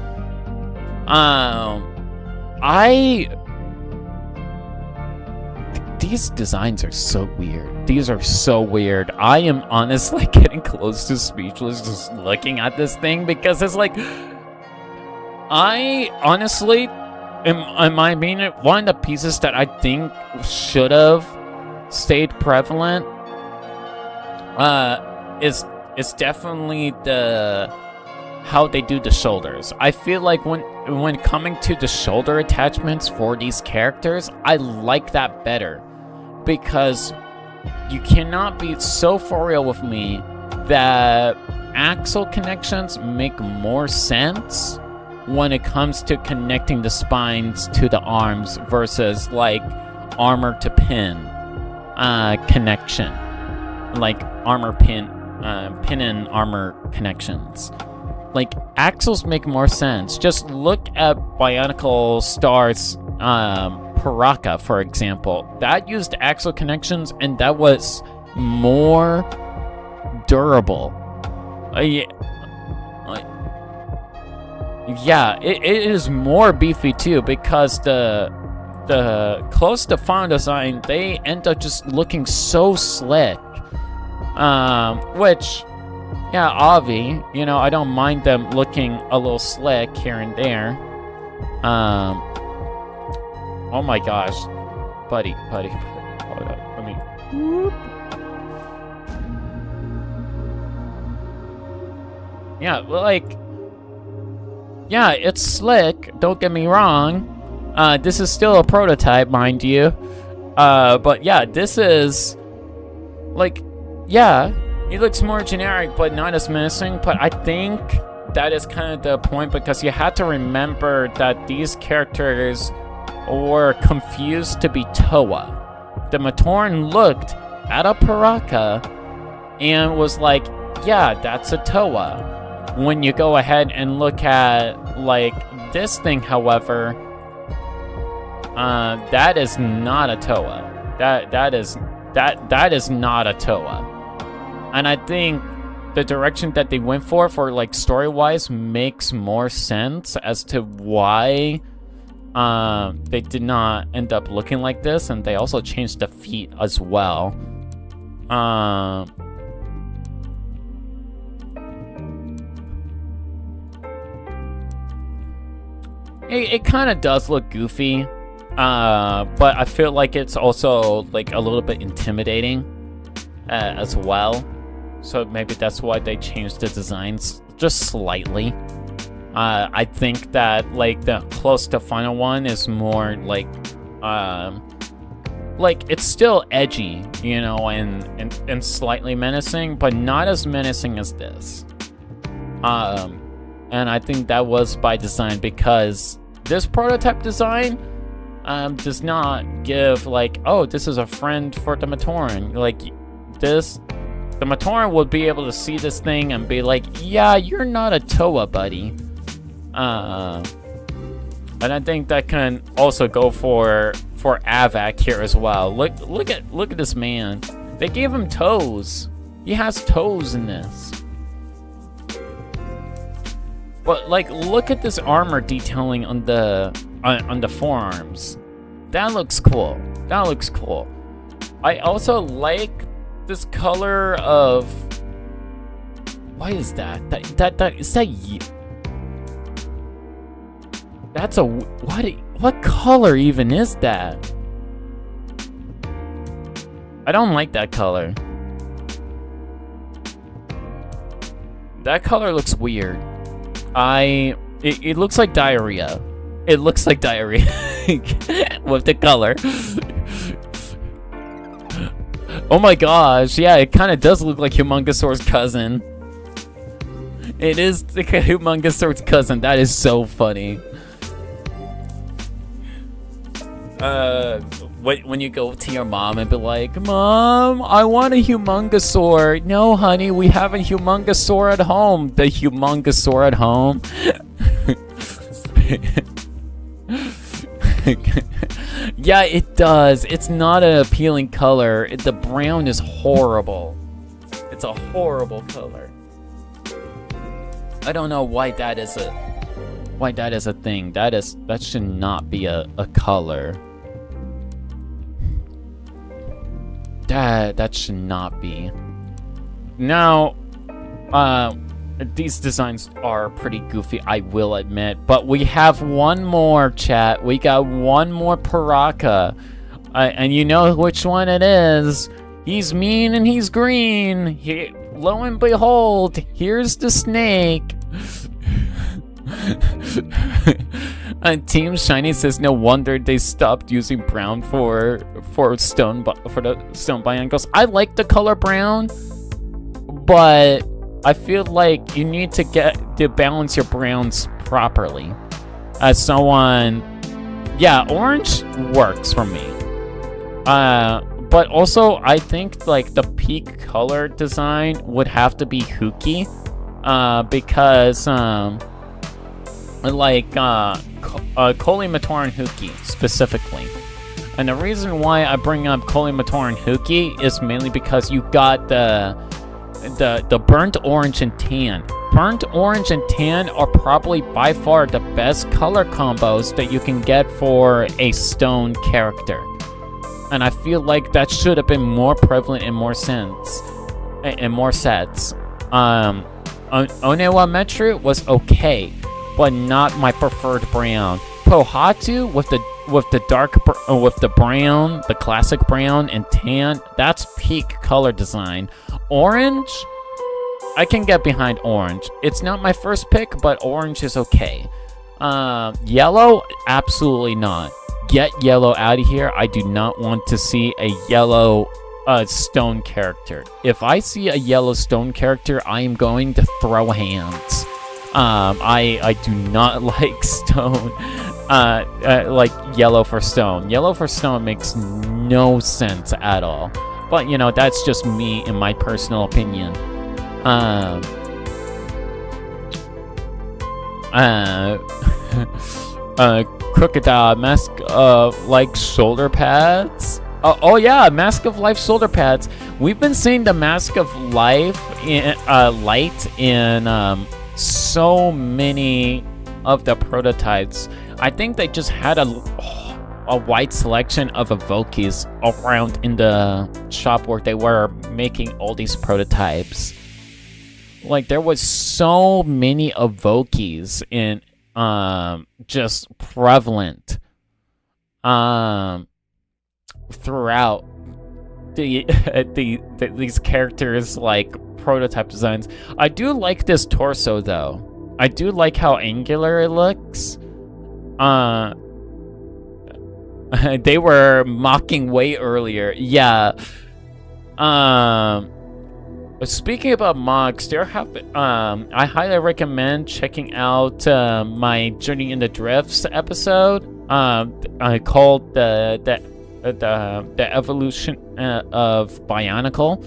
These designs are so weird. These are so weird. I am honestly getting close to speechless just looking at this thing, because it's like, I honestly, in my opinion, one of the pieces that I think should have stayed prevalent is definitely how they do the shoulders. I feel like when coming to the shoulder attachments for these characters, I like that better, because you cannot be so for real with me that axle connections make more sense when it comes to connecting the spines to the arms versus like armor to pin connection, like armor pin and armor connections. Like, axles make more sense. Just look at Bionicle Star's Paraka, for example. That used axle connections, and that was more durable. Yeah, it is more beefy too, because the close to final design, they end up just looking so slick. Which, yeah, Avi, you know, I don't mind them looking a little slick here and there. Oh my gosh, buddy, hold up, let me. Whoop. Yeah, like, yeah, it's slick. Don't get me wrong. This is still a prototype, mind you. But yeah, this is like, yeah, it looks more generic, but not as menacing. But I think that is kind of the point, because you have to remember that these characters were confused to be Toa. The Matoran looked at a Paraka and was like, yeah, that's a Toa. When you go ahead and look at, like, this thing, however, that is not a Toa. That is not a Toa. And I think the direction that they went for like, story-wise, makes more sense as to why they did not end up looking like this, and they also changed the feet as well. It kind of does look goofy, but I feel like it's also like a little bit intimidating as well. So maybe that's why they changed the designs just slightly. I think that like the close to final one is more like it's still edgy, you know, and slightly menacing, but not as menacing as this. And I think that was by design, because this prototype design does not give like, oh, this is a friend for the Matoran. Like this, the Matoran would be able to see this thing and be like, yeah, you're not a Toa, buddy. And I think that can also go for Avak here as well. Look at this man. They gave him toes. He has toes in this. But like, look at this armor detailing on the forearms. That looks cool. That looks cool. I also like this color of, what is that? That's a, what color even is that? I don't like that color. That color looks weird. It looks like diarrhea. It looks like diarrhea with the color. Oh my gosh, yeah, it kind of does look like Humongosaur's cousin. It is the Humongosaur's cousin. That is so funny. When you go to your mom and be like, Mom, I want a Humongosaur. No, honey, we have a Humongosaur at home. The Humongosaur at home. Yeah, it does. It's not an appealing color. The brown is horrible. It's a horrible color. I don't know why that is a thing. That should not be a color. That should not be. Now, these designs are pretty goofy, I will admit. But we have one more, chat. We got one more Paraka. And you know which one it is. He's mean and he's green. Lo and behold, here's the snake. Team Shiny says no wonder they stopped using brown for the stone Bionicles. I like the color brown, but I feel like you need to balance your browns properly. As someone, yeah, orange works for me. But also I think like the peak color design would have to be Huki, because like Koli Matoran Huki specifically. And the reason why I bring up Kolimator and Huki is mainly because you got the burnt orange and tan. Burnt orange and tan are probably by far the best color combos that you can get for a stone character. And I feel like that should have been more prevalent in more sets. Onewa Metru was okay, but not my preferred brown. Pohatu with the brown, the classic brown and tan, that's peak color design. Orange, I can get behind orange. It's not my first pick, but orange is okay. Yellow, absolutely not. Get yellow out of here. I do not want to see a yellow stone character. If I see a yellow stone character, I am going to throw hands. I do not like stone, like yellow for stone. Yellow for stone makes no sense at all. But, you know, that's just me in my personal opinion. Crocodile, Mask of like shoulder pads. Oh yeah, Mask of Life shoulder pads. We've been seeing the Mask of Life in light in so many of the prototypes. I think they just had a wide selection of evokees around in the shop where they were making all these prototypes. Like there was so many evokees in just prevalent throughout these characters, like prototype designs. I do like this torso though. I do like how angular it looks. They were mocking way earlier. Yeah. Speaking about mocks, there have I highly recommend checking out my Journey in the Drifts episode. Called the evolution of Bionicle.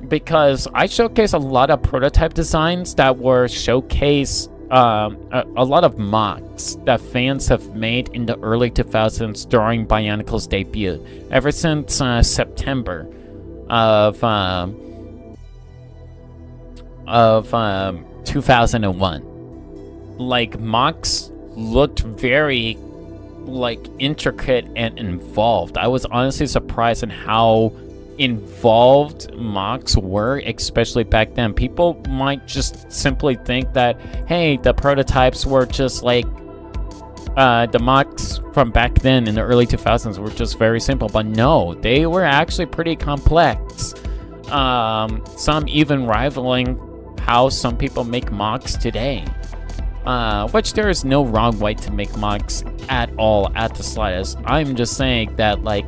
Because I showcase a lot of prototype designs that were showcased, a lot of mocks that fans have made in the early 2000s during Bionicle's debut, ever since September of 2001. Like, mocks looked very, like, intricate and involved. I was honestly surprised in how involved mocks were, especially back then. People might just simply think that, hey, the prototypes were just like the mocks from back then in the early 2000s were just very simple, but no, they were actually pretty complex. Some even rivaling how some people make mocks today. Which there is no wrong way to make mocks at all, at the slightest. I'm just saying that, like,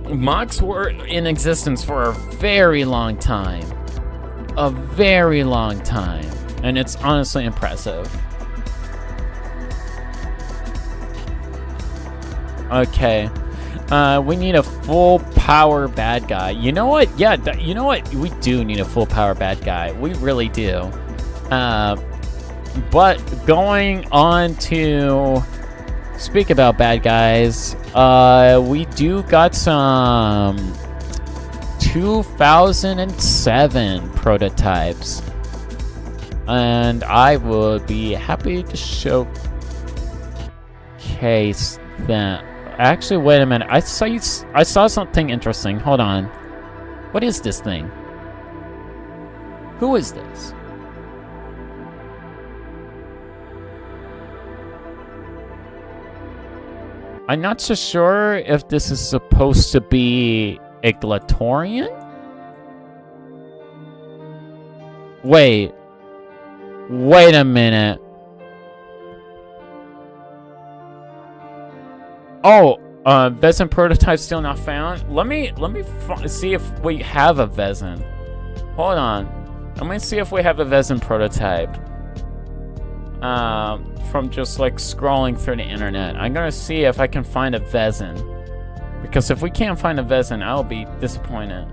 mocks were in existence for a very long time. A very long time. And it's honestly impressive. Okay. We need a full power bad guy. You know what? Yeah, you know what? We do need a full power bad guy. We really do. But going on to speak about bad guys, we do got some 2007 prototypes, and I would be happy to showcase them. Actually, wait a minute. I saw something interesting. Hold on. What is this thing? Who is this? I'm not so sure if this is supposed to be a Glatorian? Wait a minute. Oh, Vezin prototype still not found? Let me see if we have a Vezin. Hold on. Let me see if we have a Vezin prototype. From just like scrolling through the internet. I'm gonna see if I can find a Vezin. Because if we can't find a Vezin, I'll be disappointed.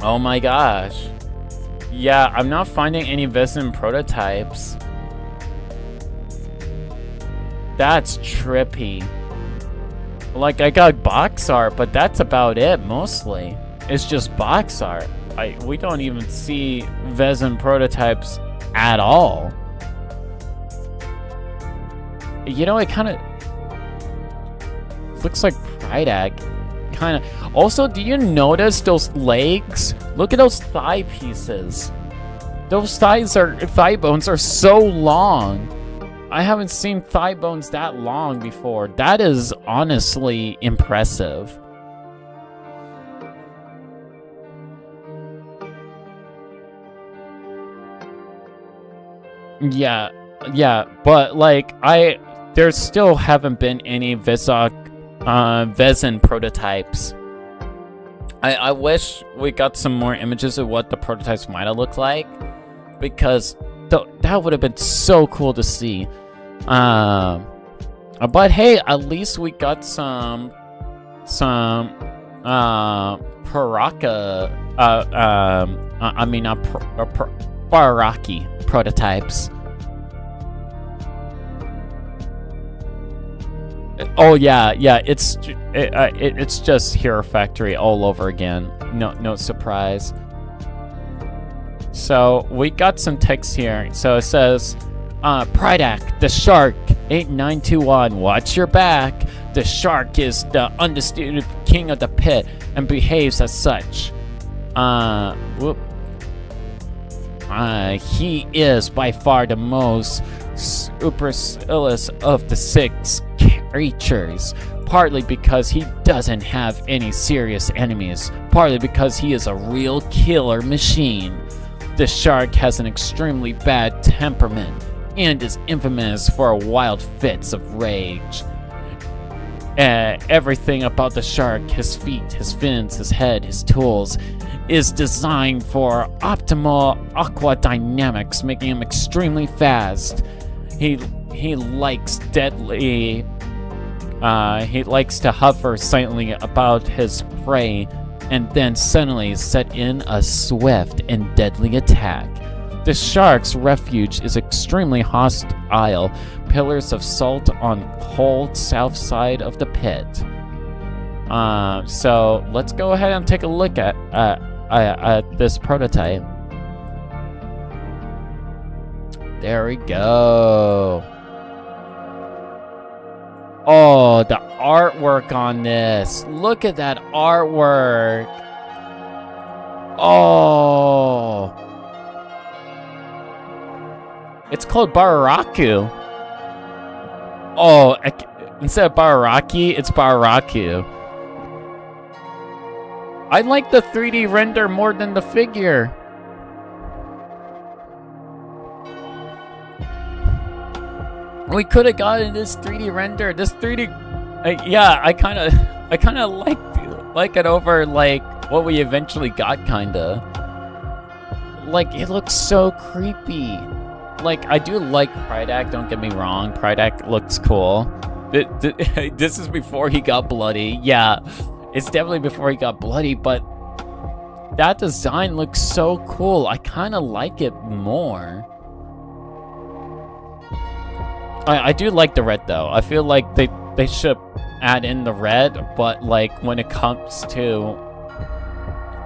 Oh my gosh. Yeah, I'm not finding any Vezin prototypes. That's trippy. Like, I got box art, but that's about it, mostly. It's just box art. We don't even see Vezin prototypes at all. You know, it kind of looks like Prydac. Kind of. Also, do you notice those legs? Look at those thigh pieces. Those thigh bones are so long. I haven't seen thigh bones that long before. That is honestly impressive. Yeah, but like there still haven't been any Vezin prototypes. I wish we got some more images of what the prototypes might have looked like, because that would have been so cool to see. But hey, at least we got some Baraki prototypes. Oh yeah, it's just Hero Factory all over again. No surprise. So we got some text here. So it says, Prydac, the shark, 8921, watch your back. The shark is the undisputed king of the pit and behaves as such. He is by far the most supercilious of the 6 creatures, partly because he doesn't have any serious enemies, partly because he is a real killer machine. The shark has an extremely bad temperament and is infamous for wild fits of rage. Everything about the shark, his feet, his fins, his head, his tools, is designed for optimal aqua dynamics, making him extremely fast. He likes deadly. He likes to hover silently about his prey, and then suddenly set in a swift and deadly attack. The shark's refuge is extremely hostile. Pillars of salt on cold south side of the pit. So let's go ahead and take a look at this prototype. There we go. Oh, the artwork on this. Look at that artwork. Oh. It's called Bararaku. Oh, instead of Bararaki, it's Bararaku. I like the 3D render more than the figure. We could have gotten this 3D render. This 3D, yeah, I kind of like it over like what we eventually got, kinda. Like, it looks so creepy. Like, I do like Prydac, don't get me wrong. Prydac looks cool. This is before he got bloody. Yeah, it's definitely before he got bloody, but that design looks so cool. I kind of like it more. I do like the red, though. I feel like they should add in the red, but like when it comes to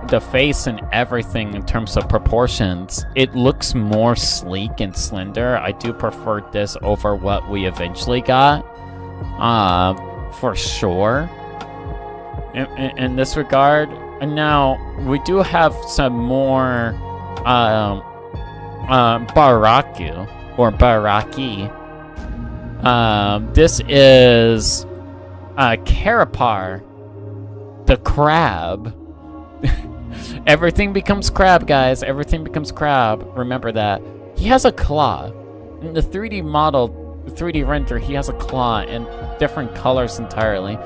the face and everything in terms of proportions, it looks more sleek and slender. I do prefer this over what we eventually got, for sure, in this regard. And now we do have some more Baraku or Baraki. This is Karapar, the crab. Everything becomes crab, guys. Everything becomes crab. Remember that. He has a claw. In the 3D model, 3D render, he has a claw in different colors entirely.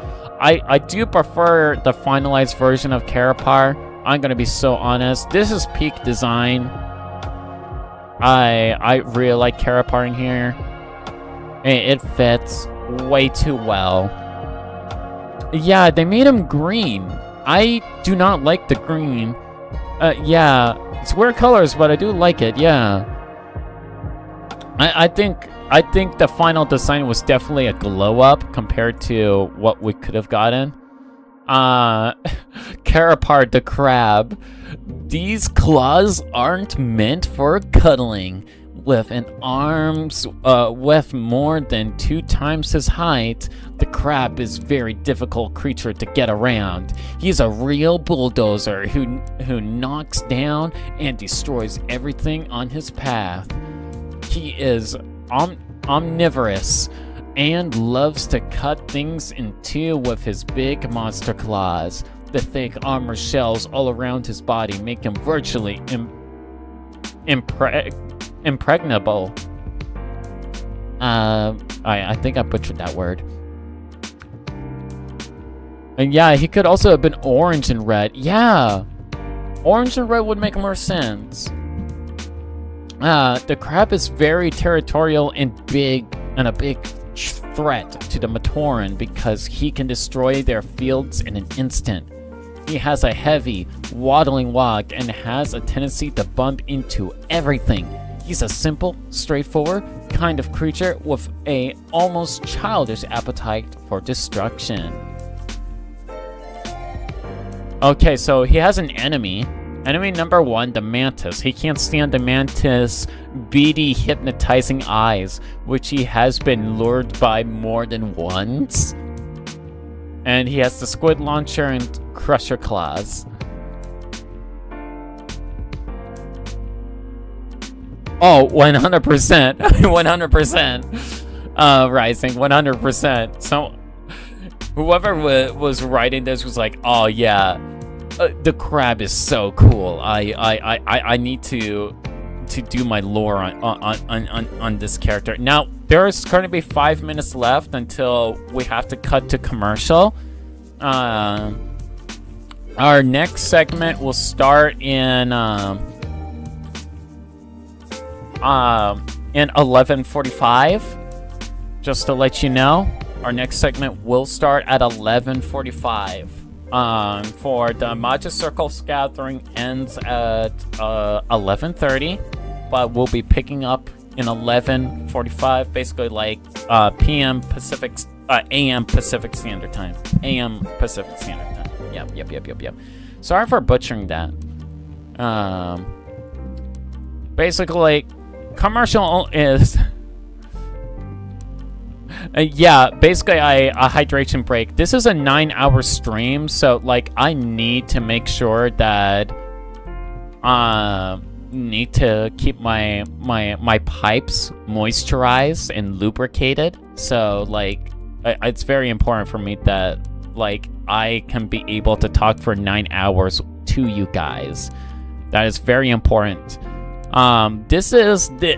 I do prefer the finalized version of Karapar. I'm gonna be so honest. This is peak design. I really like Karapar in here. It fits way too well. Yeah, they made him green. I do not like the green. Yeah, it's weird colors, but I do like it, yeah. I think I think the final design was definitely a glow up compared to what we could have gotten. Carapard the crab. These claws aren't meant for cuddling. With an arms with more than 2 times his height, the crab is a very difficult creature to get around. He's a real bulldozer who knocks down and destroys everything on his path. He is omnivorous and loves to cut things in two with his big monster claws. The thick armor shells all around his body make him virtually impregnable. I think I butchered that word. And yeah, he could also have been orange and red. Yeah, orange and red would make more sense. The crab is very territorial and a big threat to the Matoran because he can destroy their fields in an instant. He has a heavy, waddling walk and has a tendency to bump into everything. He's a simple, straightforward kind of creature with a almost childish appetite for destruction. Okay, so he has an enemy. Enemy number 1, the mantis. He can't stand the mantis' beady, hypnotizing eyes, which he has been lured by more than once. And he has the squid launcher and crusher claws. Oh, 100%. 100%. Rising, 100%. So, whoever was writing this was like, oh yeah, the crab is so cool. I need to do my lore on this character. Now, there's going to be 5 minutes left until we have to cut to commercial. Our next segment will start in 11:45. Just to let you know, our next segment will start at 11:45. For the Maja Circle's gathering ends at 11:30, but we'll be picking up in 11:45, basically like PM Pacific, AM Pacific Standard Time. AM Pacific Standard Time. Yep. Sorry for butchering that. Basically, commercial is basically a hydration break. This is a 9-hour stream, so like I need to make sure that need to keep my pipes moisturized and lubricated. So like it's very important for me that like I can be able to talk for 9 hours to you guys. That is very important. This is the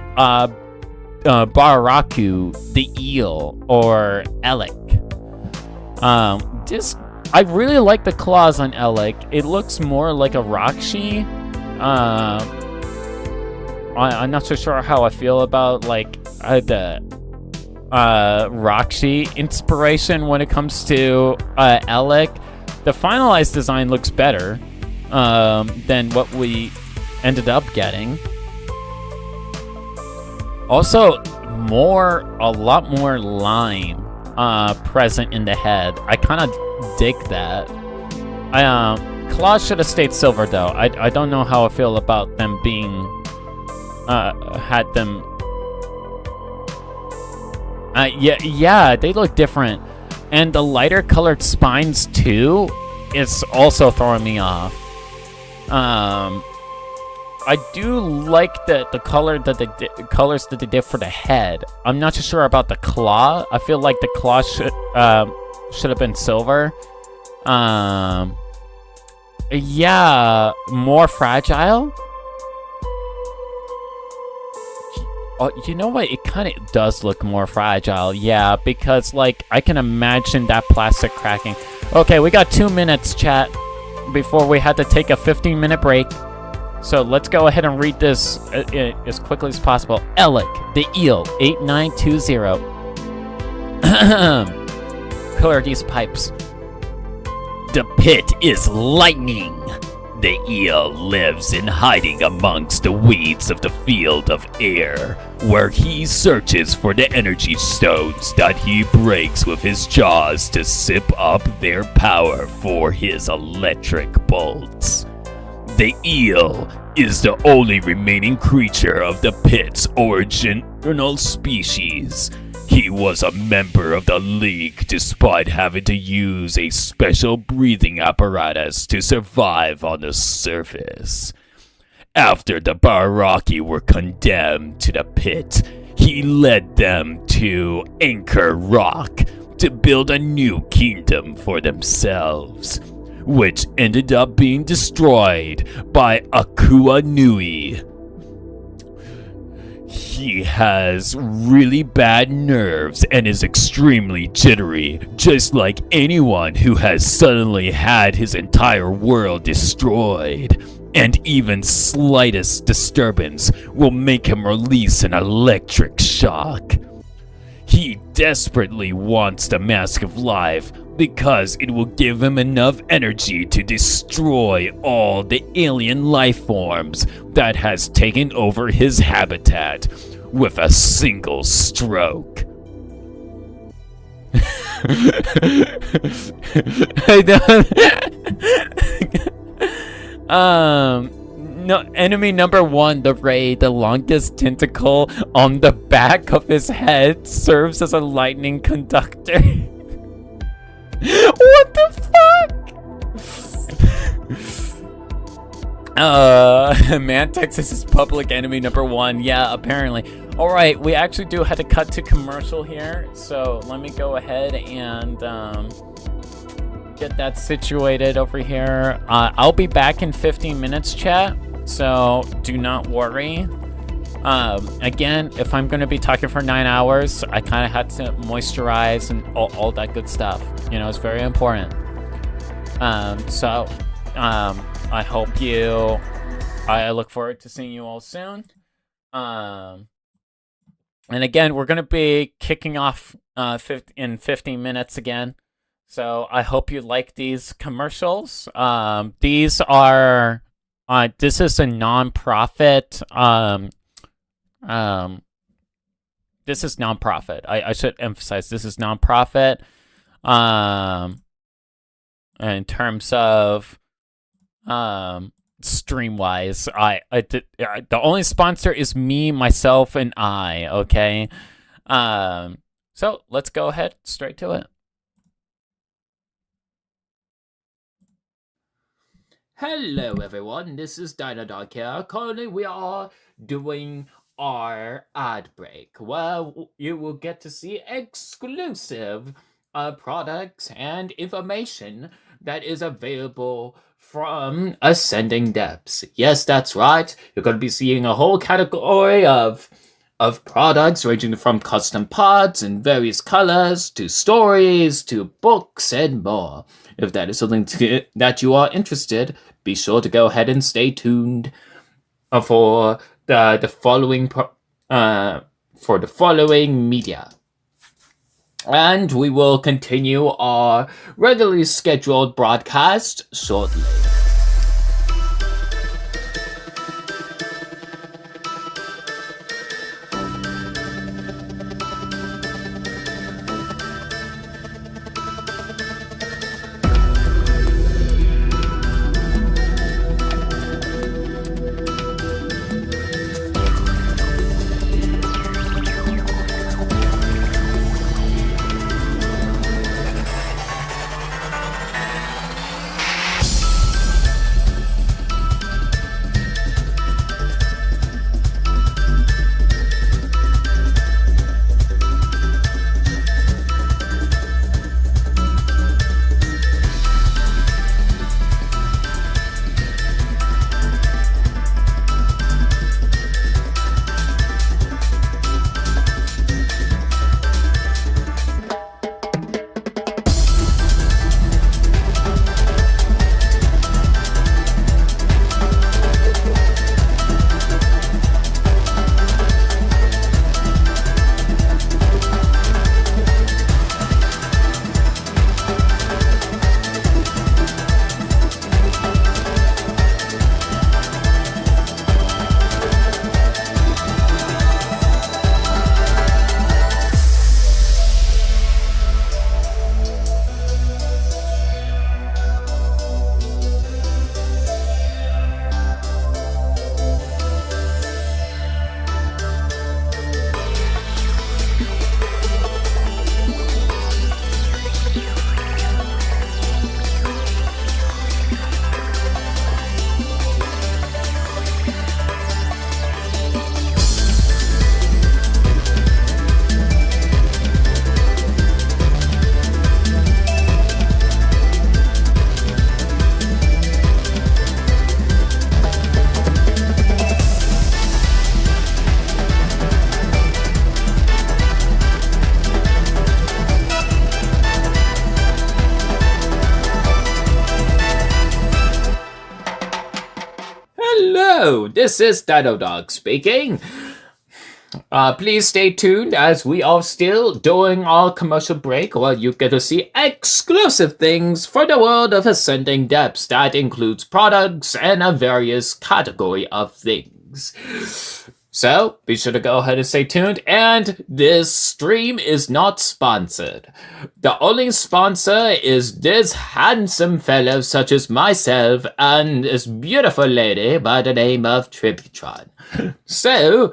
Baraku, the eel, or Elec. I really like the claws on Elec. It looks more like a Rakshi. I'm not so sure how I feel about like the Rakshi inspiration when it comes to Elec. The finalized design looks better than what we ended up getting. Also, a lot more line present in the head. I kind of dig that. Claws should have stayed silver though. I don't know how I feel about them being had them. Yeah, they look different, and the lighter colored spines too is also throwing me off. I do like the colors that they did for the head. I'm not too sure about the claw. I feel like the claw should have been silver. Yeah, more fragile. Oh, you know what? It kind of does look more fragile. Yeah, because like I can imagine that plastic cracking. Okay, we got 2 minutes, chat, before we had to take a 15-minute break. So let's go ahead and read this as quickly as possible. Elec, the eel, 8920. Clear these pipes. The pit is lightning. The eel lives in hiding amongst the weeds of the field of air, where he searches for the energy stones that he breaks with his jaws to sip up their power for his electric bolts. The eel is the only remaining creature of the pit's original species. He was a member of the League despite having to use a special breathing apparatus to survive on the surface. After the Baraki were condemned to the pit, he led them to Anchor Rock to build a new kingdom for themselves, which ended up being destroyed by Akua Nui. He has really bad nerves and is extremely jittery, just like anyone who has suddenly had his entire world destroyed. And even slightest disturbance will make him release an electric shock. He desperately wants the Mask of Life because it will give him enough energy to destroy all the alien life forms that has taken over his habitat with a single stroke. No, enemy number 1, the Ray, the longest tentacle on the back of his head, serves as a lightning conductor. What the fuck? Mantex is his public enemy number 1. Yeah, apparently. Alright, we actually do have to cut to commercial here, so let me go ahead and get that situated over here. I'll be back in 15 minutes, chat, so do not worry. Again, if I'm going to be talking for 9 hours, I kind of had to moisturize and all that good stuff. You know, it's very important. I hope I look forward to seeing you all soon. And again, we're going to be kicking off in 15 minutes again. So I hope you like these commercials. These are, this is a non-profit, this is non-profit. I should emphasize this is non-profit. In terms of, stream-wise, the only sponsor is me, myself, and I, okay? So let's go ahead straight to it. Hello everyone, this is Dynadog here. Currently we are doing our ad break, where you will get to see exclusive products and information that is available from Ascending Depths. Yes, that's right. You're going to be seeing a whole category of products ranging from custom pods in various colors to stories to books and more. If that is something that you are interested, be sure to go ahead and stay tuned for the following media. And we will continue our regularly scheduled broadcast shortly. Hello, this is DinoDog speaking. Please stay tuned as we are still doing our commercial break where you get to see exclusive things for the world of Ascending Depths. That includes products and a various category of things. So, be sure to go ahead and stay tuned, and this stream is not sponsored. The only sponsor is this handsome fellow such as myself and this beautiful lady by the name of Tributron. So,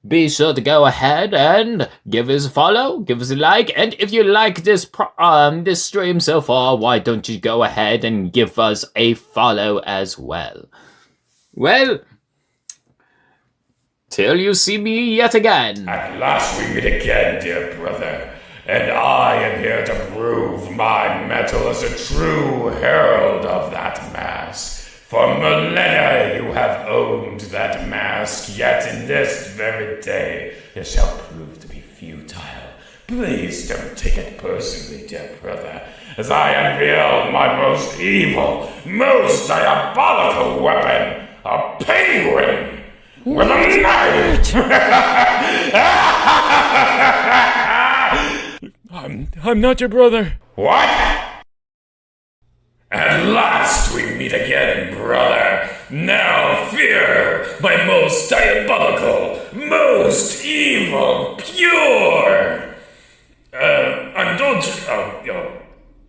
be sure to go ahead and give us a follow, give us a like, and if you like this this stream so far, why don't you go ahead and give us a follow as well? Well, till you see me yet again. At last we meet again, dear brother, and I am here to prove my metal as a true herald of that mask. For millennia you have owned that mask, yet in this very day it shall prove to be futile. Please don't take it personally, dear brother, as I unveil my most evil, most diabolical weapon, a penguin with a knife! I'm not your brother. What? At last we meet again, brother. Now fear my most diabolical, most evil, pure. And don't.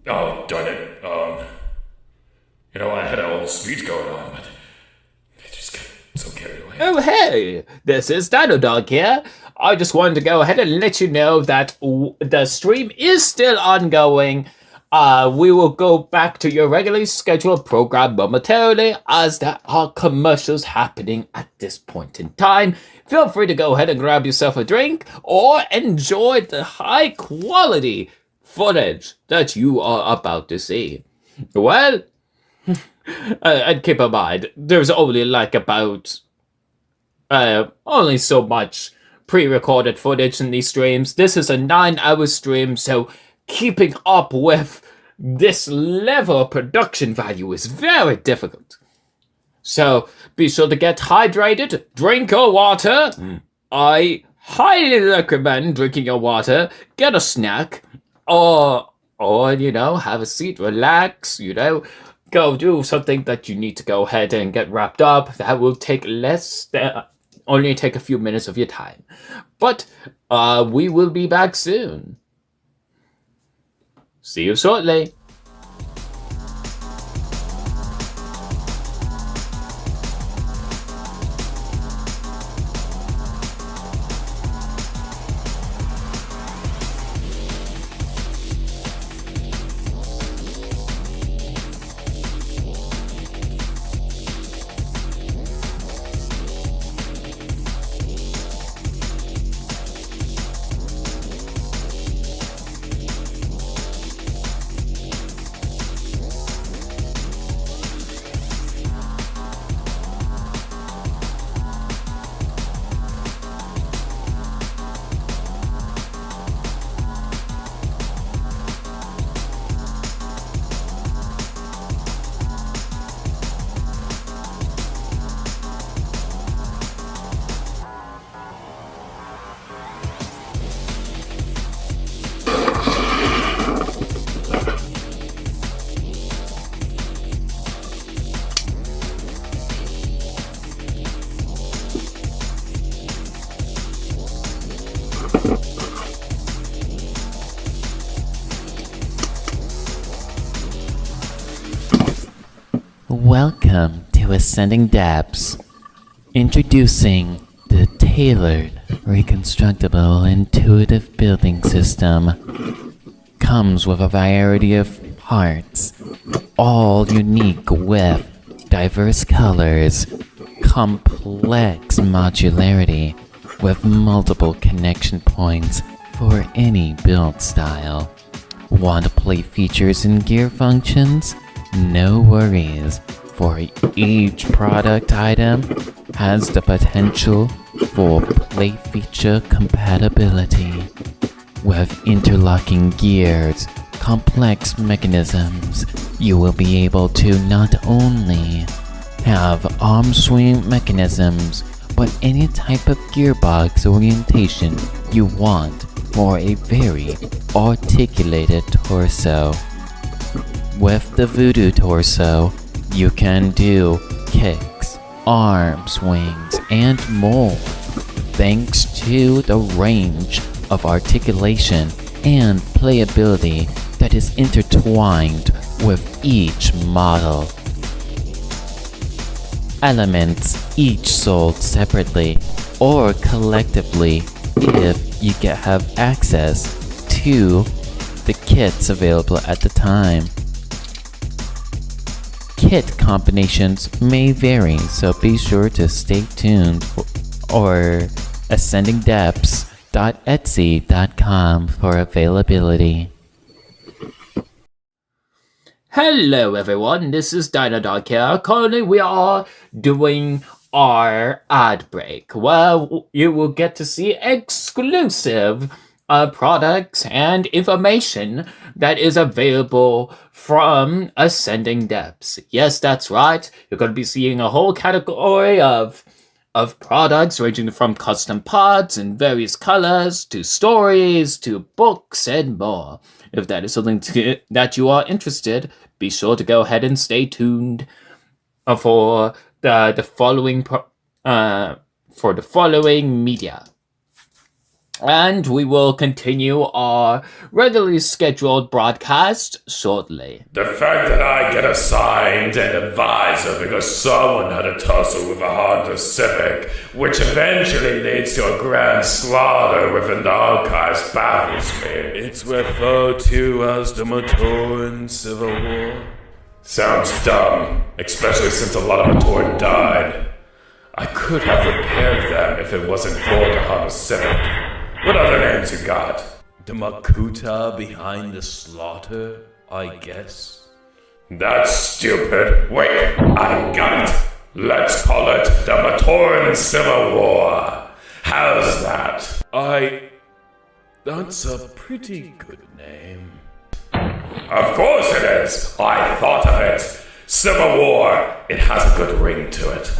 Oh, darn it. I had a whole speech going on, but I just got so carried away. Oh, hey, this is DinoDog here. I just wanted to go ahead and let you know that the stream is still ongoing. We will go back to your regularly scheduled program momentarily as there are commercials happening at this point in time. Feel free to go ahead and grab yourself a drink or enjoy the high quality footage that you are about to see. Well, and keep in mind, there's only about only so much pre-recorded footage in these streams. This is a 9-hour stream, so keeping up with this level of production value is very difficult. So be sure to get hydrated, drink your water. I highly recommend drinking your water, get a snack, or have a seat, relax, go do something that you need to go ahead and get wrapped up. That will take only take a few minutes of your time. But we will be back soon. See you shortly. Welcome to Ascending Depths. Introducing the tailored, reconstructible, intuitive building system. Comes with a variety of parts, all unique with diverse colors, complex modularity, with multiple connection points for any build style. Want to play features and gear functions? No worries, for each product item has the potential for play feature compatibility. With interlocking gears, complex mechanisms, you will be able to not only have arm swing mechanisms, but any type of gearbox orientation you want for a very articulated torso. With the Voodoo torso, you can do kicks, arm swings, and more, thanks to the range of articulation and playability that is intertwined with each model. Elements each sold separately or collectively if you have access to the kits available at the time. Kit combinations may vary, so be sure to stay tuned or ascendingdepths.etsy.com for availability. Hello everyone, this is DinoDog here. Currently we are doing our ad break, where you will get to see exclusive products and information that is available from Ascending Depths. Yes, that's right. You're going to be seeing a whole category of products ranging from custom pods in various colors to stories to books and more. If that is something that you are interested, be sure to go ahead and stay tuned for the following media. And we will continue our regularly scheduled broadcast shortly. The fact that I get assigned an advisor because someone had a tussle with a Honda Civic, which eventually leads to a grand slaughter within the archives, baffles me. It's referred to as the Matoran Civil War. Sounds dumb, especially since a lot of Matoran died. I could have repaired them if it wasn't for the Honda Civic. What other names you got? The Makuta behind the slaughter, I guess. That's stupid. Wait, I got it. Let's call it the Matoran Civil War. How's that? That's a pretty good name. Of course it is. I thought of it. Civil War. It has a good ring to it.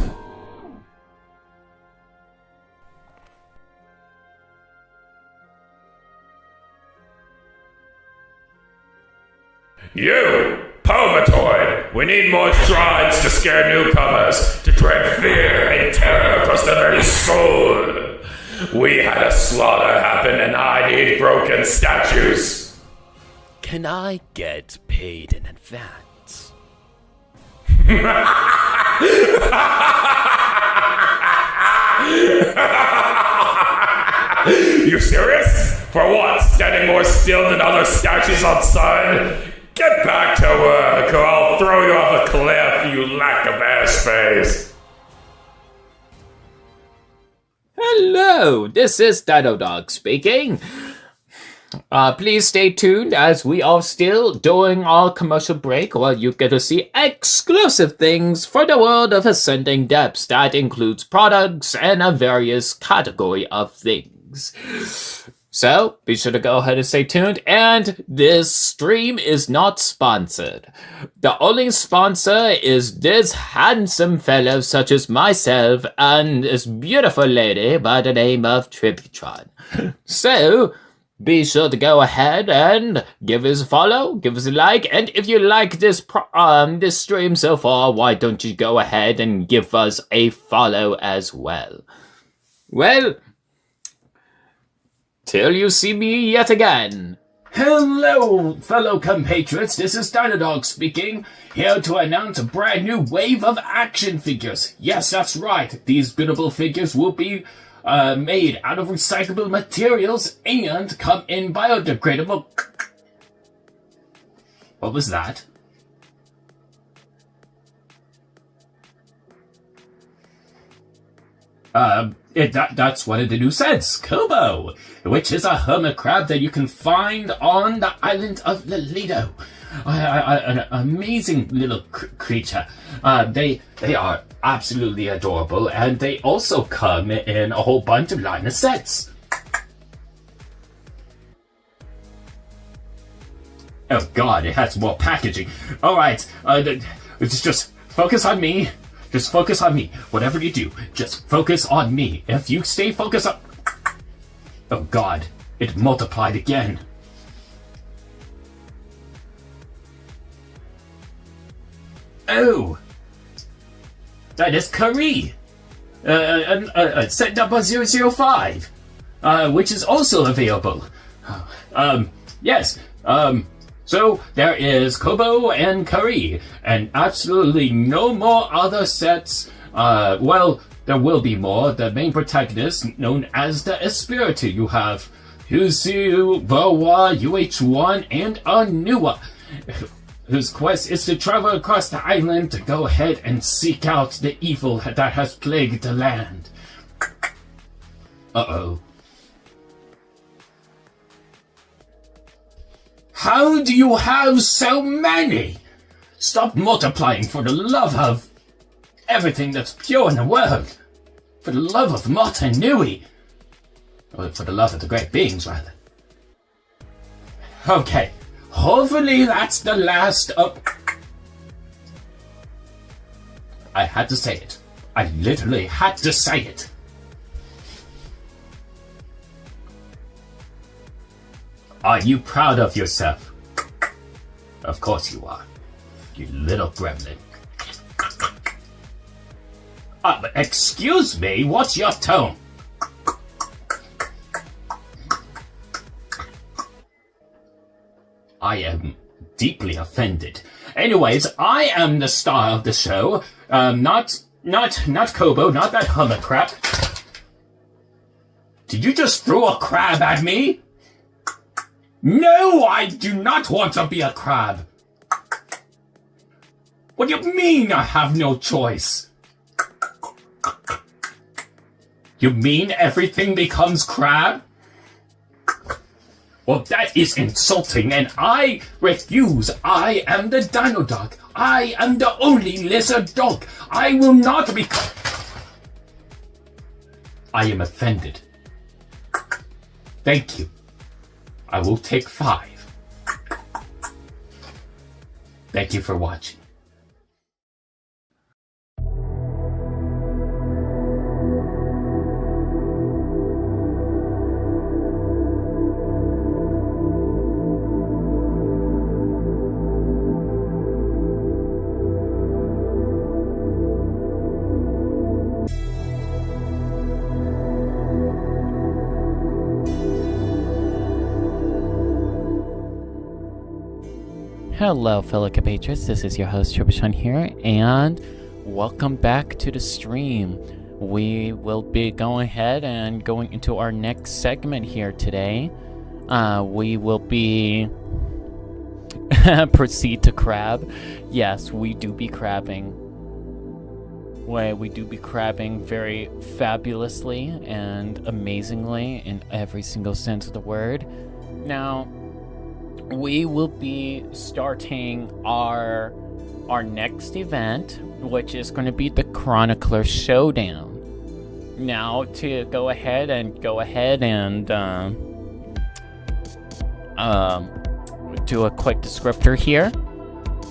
You, Pomatoid, we need more shrines to scare newcomers, to dread fear and terror across the very soul. We had a slaughter happen and I need broken statues. Can I get paid in advance? You serious? For what? Standing more still than other statues outside? Get back to work, or I'll throw you off a cliff, you lack of airspace. Hello, this is DinoDog speaking. Please stay tuned as we are still doing our commercial break where you get to see exclusive things for the world of Ascending Depths. That includes products and a various category of things. So, be sure to go ahead and stay tuned, and this stream is not sponsored. The only sponsor is this handsome fellow such as myself and this beautiful lady by the name of Tributron. So, be sure to go ahead and give us a follow, give us a like, and if you like this this stream so far, why don't you go ahead and give us a follow as well? Well, till you see me yet again. Hello, fellow compatriots, this is DinoDog speaking, here to announce a brand new wave of action figures. Yes, that's right, these biddable figures will be made out of recyclable materials and come in biodegradable... What was that? That's one of the new sets, Kobo, which is a hermit crab that you can find on the island of Lolido. An amazing little creature. They are absolutely adorable, and they also come in a whole bunch of line of sets. Oh god, it has more packaging. Alright, just focus on me. Just focus on me. Whatever you do, just focus on me. If you stay focused on... Oh god, it multiplied again. Oh! That is Kari! Set number 005, which is also available. Yes, so there is Kobo and Kari, and absolutely no more other sets. Well, there will be more. The main protagonist, known as the Espiritu, you have Husu, Vawa, UH1, and Anua, whose quest is to travel across the island to go ahead and seek out the evil that has plagued the land. Uh-oh. How do you have so many? Stop multiplying for the love of everything that's pure in the world. For the love of Mott and Nui. Or for the love of the great beings, rather. Okay. Hopefully that's the last of... I had to say it. I literally had to say it. Are you proud of yourself? Of course you are. You little gremlin. Excuse me, what's your tone? I am deeply offended. Anyways, I am the star of the show. Not Kobo, not that hummer crap. Did you just throw a crab at me? No, I do not want to be a crab. What do you mean I have no choice? You mean everything becomes crab? Well, that is insulting, and I refuse. I am the Dino Dog. I am the only lizard dog. I will not be... I am offended. Thank you. I will take 5. Thank you for watching. Hello, fellow compatriots. This is your host, Chiberus here, and welcome back to the stream. We will be going ahead and going into our next segment here today. We will be proceed to crab. Yes, we do be crabbing. We do be crabbing very fabulously and amazingly in every single sense of the word. Now, we will be starting our next event, which is going to be the Chronicler Showdown. Now, to go ahead and do a quick descriptor here.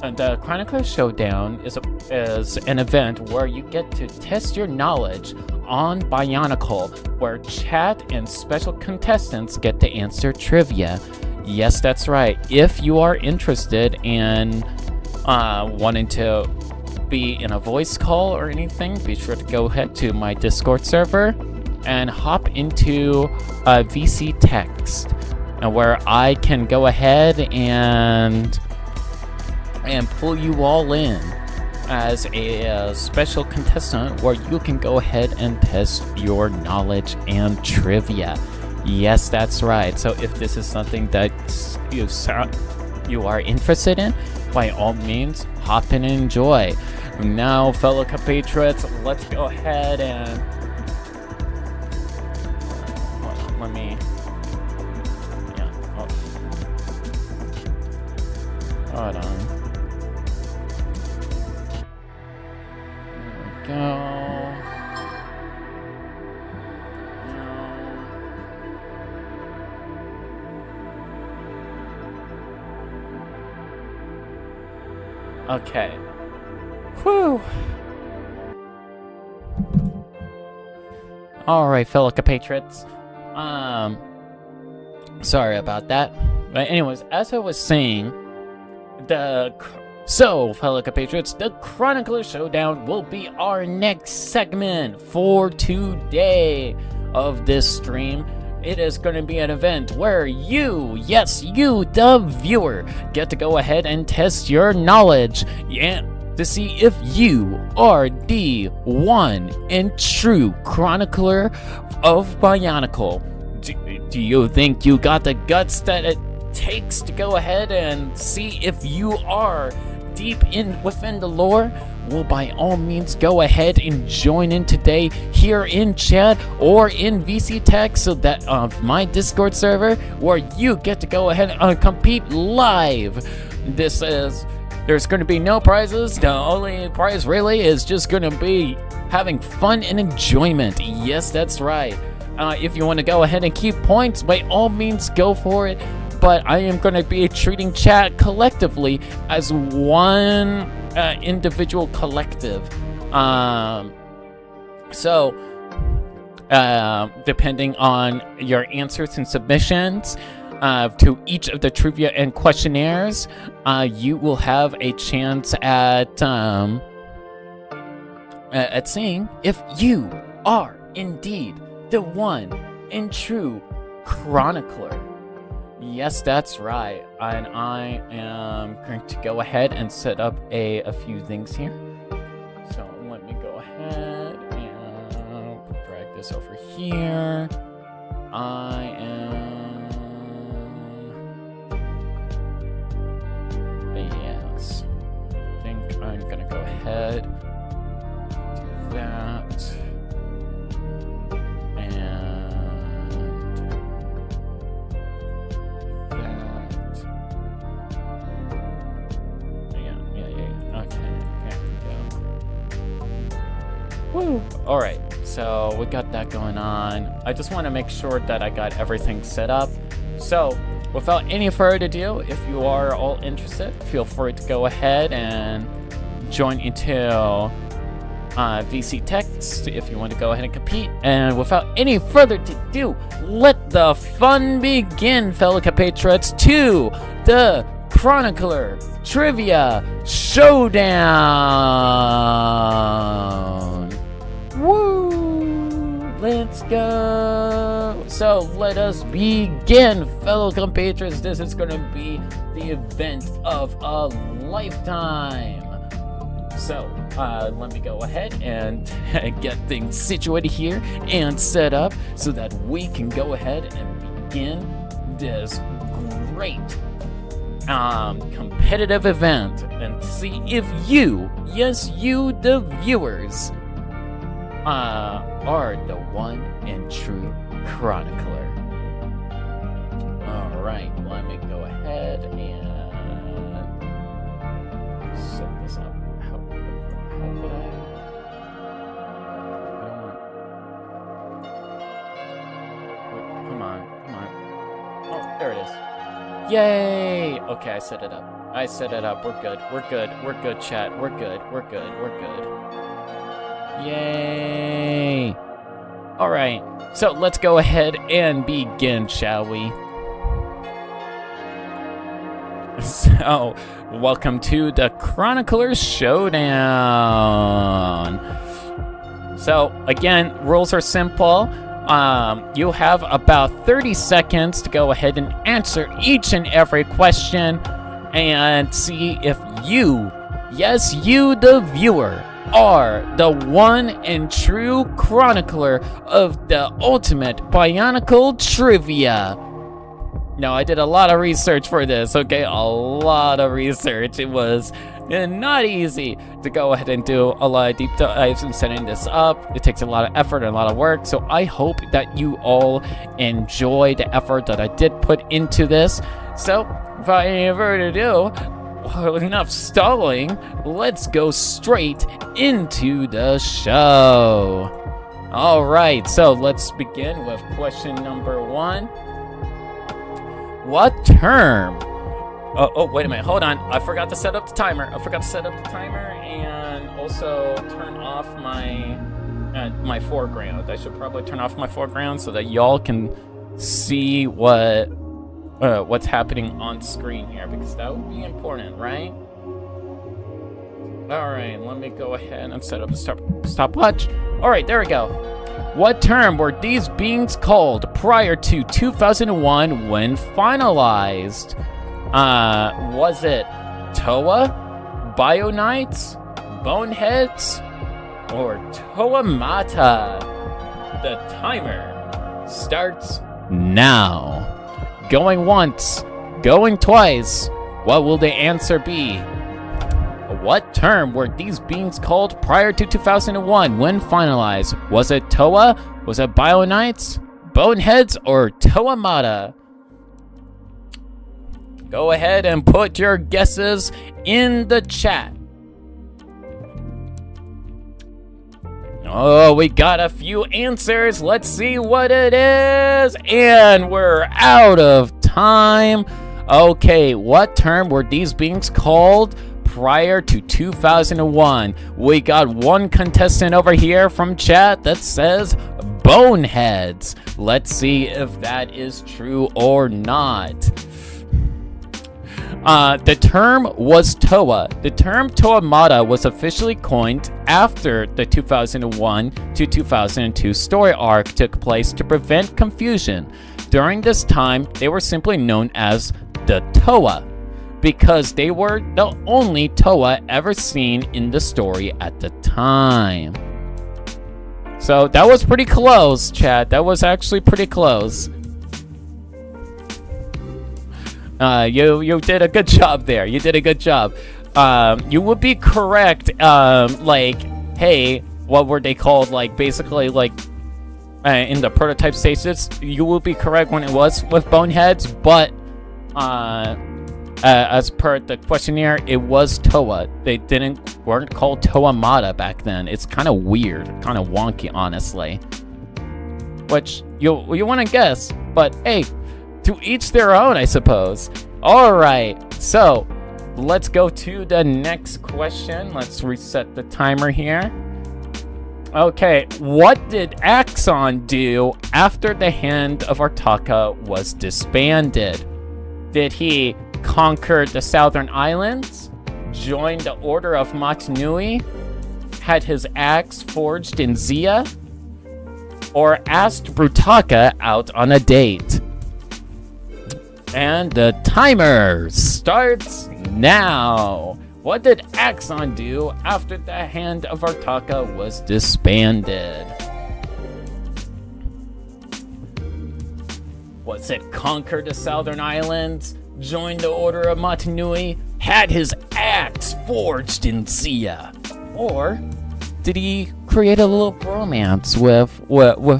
The Chronicler Showdown is an event where you get to test your knowledge on Bionicle, where chat and special contestants get to answer trivia. Yes, that's right. If you are interested in wanting to be in a voice call or anything, be sure to go ahead to my Discord server and hop into VC Text, and where I can go ahead and pull you all in as a special contestant, where you can go ahead and test your knowledge and trivia. Yes, that's right. So if this is something that you are interested in, by all means, hop in and enjoy. Now, fellow compatriots, let's go ahead and... Let me... Yeah. Oh. Hold on. There we go. Okay. Whew. All right, fellow compatriots. Sorry about that. But anyways, as I was saying, fellow compatriots, the Chronicler Showdown will be our next segment for today of this stream. It is going to be an event where you, yes, you, the viewer, get to go ahead and test your knowledge to see if you are the one and true chronicler of Bionicle. Do you think you got the guts that it takes to go ahead and see if you are deep within the lore? Well, by all means, go ahead and join in today here in chat or in VC Tech, so that my Discord server, where you get to go ahead and compete live. There's going to be no prizes. The only prize really is just going to be having fun and enjoyment. Yes, that's right. If you want to go ahead and keep points, by all means, go for it. But I am going to be treating chat collectively as one individual collective. Depending on your answers and submissions to each of the trivia and questionnaires, you will have a chance at seeing if you are indeed the one and true chronicler. Yes, that's right. And I am going to go ahead and set up a few things here. So let me go ahead and drag this over here. Yes. I think I'm going to go ahead, do that. Woo! Alright, so we got that going on. I just want to make sure that I got everything set up. So, without any further ado, if you are all interested, feel free to go ahead and join into VC Text if you want to go ahead and compete. And without any further ado, let the fun begin, fellow compatriots, to the Chronicler Trivia Showdown. Woo! Let's go! So let us begin, fellow compatriots. This is going to be the event of a lifetime. So let me go ahead and get things situated here and set up so that we can go ahead and begin this great competitive event and see if you, yes, you, the viewers, are the one and true chronicler. Alright, let me go ahead and set this up. How did I don't want to... Come on. Oh, there it is. Yay! Okay, I set it up. We're good, chat. We're good. Yay! Alright, so let's go ahead and begin, shall we? So, welcome to the Chronicler Showdown. So, again, rules are simple. You have about 30 seconds to go ahead and answer each and every question and see if you, yes, you, the viewer, are the one and true chronicler of the ultimate Bionicle trivia. Now, I did a lot of research for this, okay? A lot of research. It was not easy to go ahead and do a lot of deep dives in setting this up. It takes a lot of effort and a lot of work, so I hope that you all enjoy the effort that I did put into this. So, without any further ado, enough stalling, let's go straight into the show. Alright, so let's begin with question number 1. What term? Oh, wait a minute, hold on. I forgot to set up the timer. And also turn off my my foreground. I should probably turn off my foreground so that y'all can see what's happening on screen here, because that would be important, right? All right, let me go ahead and set up a stopwatch. All right, there we go. What term were these beings called prior to 2001 when finalized? Was it Toa, Bionites, Boneheads, or Toamata? The timer starts now. Going once, going twice. What will the answer be? What term were these beings called prior to 2001 when finalized? Was it Toa? Was it Bionites, Boneheads, or Toamata? Go ahead and put your guesses in the chat. Oh, we got a few answers. Let's see what it is. And we're out of time. Okay, what term were these beings called prior to 2001? We got one contestant over here from chat that says Boneheads. Let's see if that is true or not. The term was Toa. The term Toamata was officially coined after the 2001 to 2002 story arc took place to prevent confusion. During this time, they were simply known as the Toa, because they were the only Toa ever seen in the story at the time. So that was pretty close, chat. That was actually pretty close. You did a good job there. You did a good job. You would be correct. Like, hey, what were they called? Like, basically, like, in the prototype stages, you would be correct when it was with Boneheads, but as per the questionnaire, it was Toa. They weren't called Toamata back then. It's kind of weird, kind of wonky, honestly. Which you want to guess, but hey, to each their own, I suppose. All right, so let's go to the next question. Let's reset the timer here. Okay, what did Axon do after the Hand of Artaka was disbanded? Did he conquer the Southern Islands, join the Order of Matanui, had his axe forged in Zia, or asked Brutaka out on a date? And the timer starts now. What did Axon do after the Hand of Artaka was disbanded? Was it conquer the Southern Islands, join the Order of Matanui, had his axe forged in Zia? Or did he create a little bromance with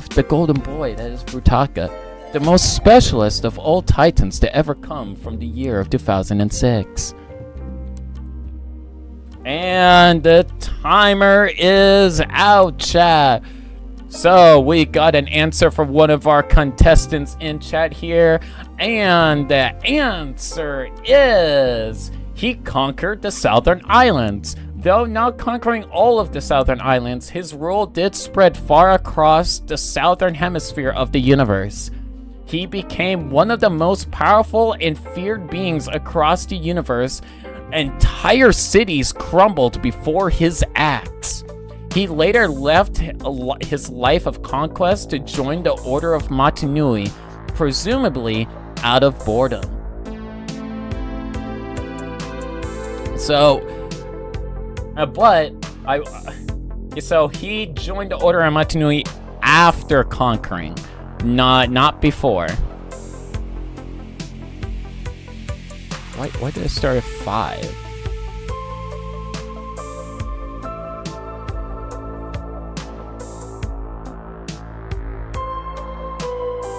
the golden boy that is Brutaka, the most specialist of all titans to ever come from the year of 2006? And the timer is out, chat. So we got an answer from one of our contestants in chat here, and the answer is he conquered the Southern Islands. Though not conquering all of the Southern Islands, his rule did spread far across the southern hemisphere of the universe. He became one of the most powerful and feared beings across the universe. Entire cities crumbled before his axe. He later left his life of conquest to join the Order of Matanui, presumably out of boredom. So he joined the Order of Matanui after conquering, not before. Why did I start at 5?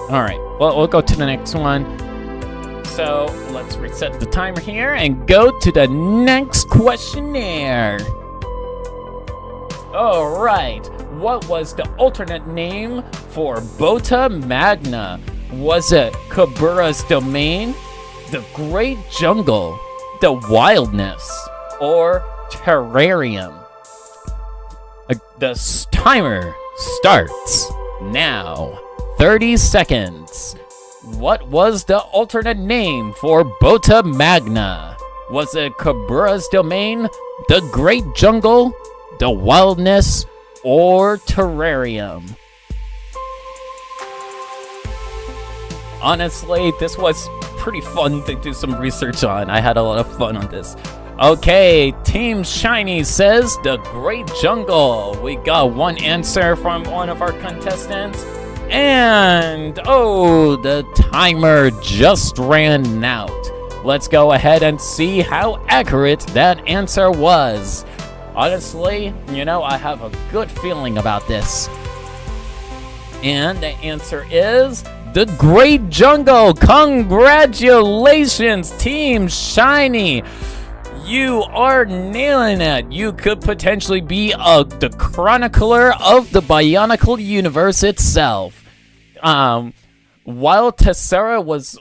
Alright, well, we'll go to the next one. So, let's reset the timer here and go to the next questionnaire. Alright, what was the alternate name for Bota Magna? Was it Chiberus Domain, the Great Jungle, the Wildness, or Terrarium? The timer starts now. 30 seconds. What was the alternate name for Bota Magna? Was it Chiberus Domain, the Great Jungle, the Wilderness, or Terrarium? Honestly, this was pretty fun to do some research on. I had a lot of fun on this. Okay, Team Shiny says the Great Jungle. We got one answer from one of our contestants. And, oh, the timer just ran out. Let's go ahead and see how accurate that answer was. Honestly, I have a good feeling about this. And the answer is the Great Jungle. Congratulations, Team Shiny. You are nailing it. You could potentially be the chronicler of the Bionicle universe itself. While Tessera was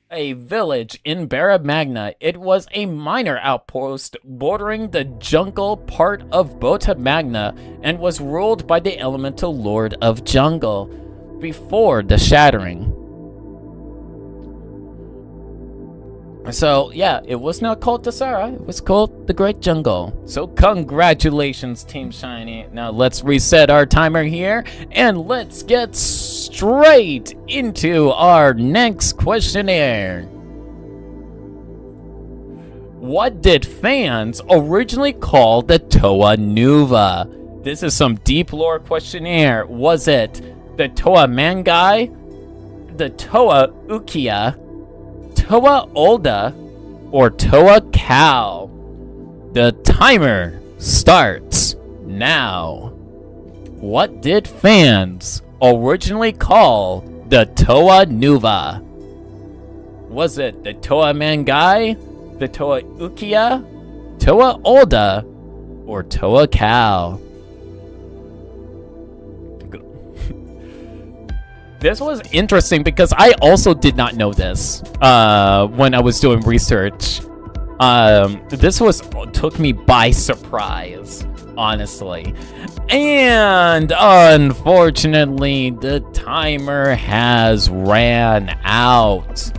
a village in Barra Magna, it was a minor outpost bordering the jungle part of Bota Magna and was ruled by the elemental lord of jungle before the shattering. So, yeah, it was not called Tessera, it was called the Great Jungle. So, congratulations, Team Shiny. Now, let's reset our timer here, and let's get straight into our next questionnaire. What did fans originally call the Toa Nuva? This is some deep lore questionnaire. Was it the Toa Mangai, the Toa Ukiya, Toa Olda, or Toa Cow? The timer starts now. What did fans originally call the Toa Nuva? Was it the Toa Mangai, the Toa Ukiya, Toa Olda, or Toa Cow? This was interesting because I also did not know this when I was doing research. This took me by surprise, honestly. And unfortunately, the timer has ran out.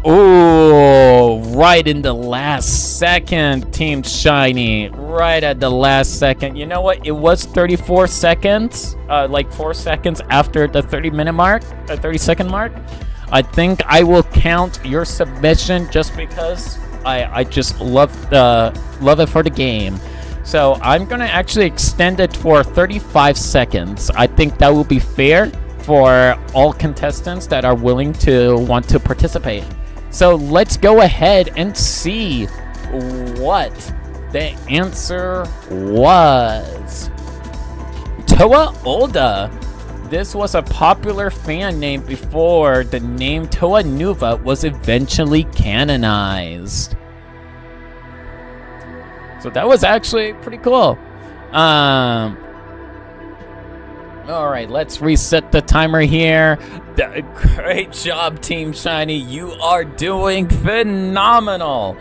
Right in the last second, Team Shiny. Right at the last second. You know what? It was 34 seconds. Like 4 seconds after the 30-minute mark. 30-second mark. I think I will count your submission just because I just love it for the game. So I'm going to actually extend it for 35 seconds. I think that will be fair for all contestants that are willing to want to participate. So let's go ahead and see what the answer was. Toa Olda. This was a popular fan name before the name Toa Nuva was eventually canonized. So that was actually pretty cool. Alright, let's reset the timer here. Great job, Team Shiny. You are doing phenomenal.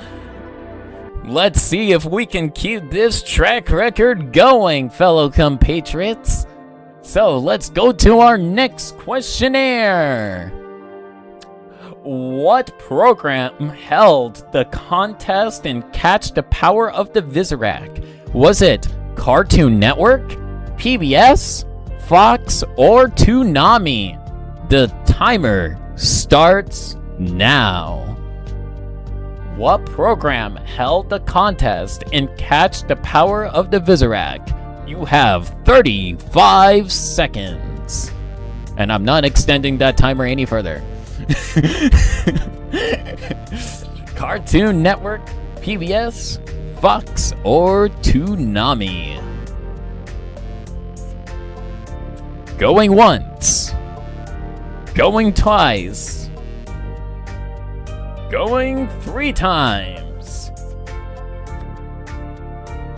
Let's see if we can keep this track record going, fellow compatriots. So let's go to our next questionnaire. What program held the contest and Catch the Power of the Visorak? Was it Cartoon Network, PBS, Fox, or Toonami? The timer starts now. What program held the contest and Catch the Power of the Visorak? You have 35 seconds. And I'm not extending that timer any further. Cartoon Network, PBS, Fox, or Toonami? Going once. Going twice. Going 3 times.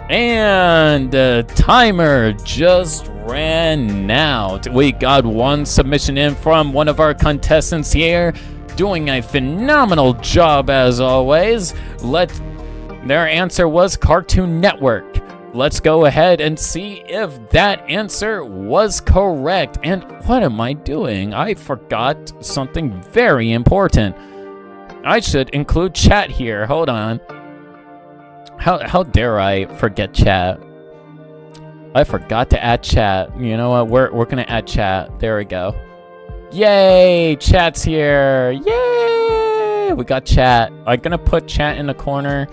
And the timer just ran out. We got one submission in from one of our contestants here, doing a phenomenal job as always. Their answer was Cartoon Network. let's go ahead and see if that answer was correct. And what am I doing? I forgot something very important. I should include chat here. Hold on. How dare I forget chat? I forgot to add chat. You know what? We're gonna add chat. There we go. Yay! Chat's here. Yay! We got chat. I'm gonna put chat in the corner.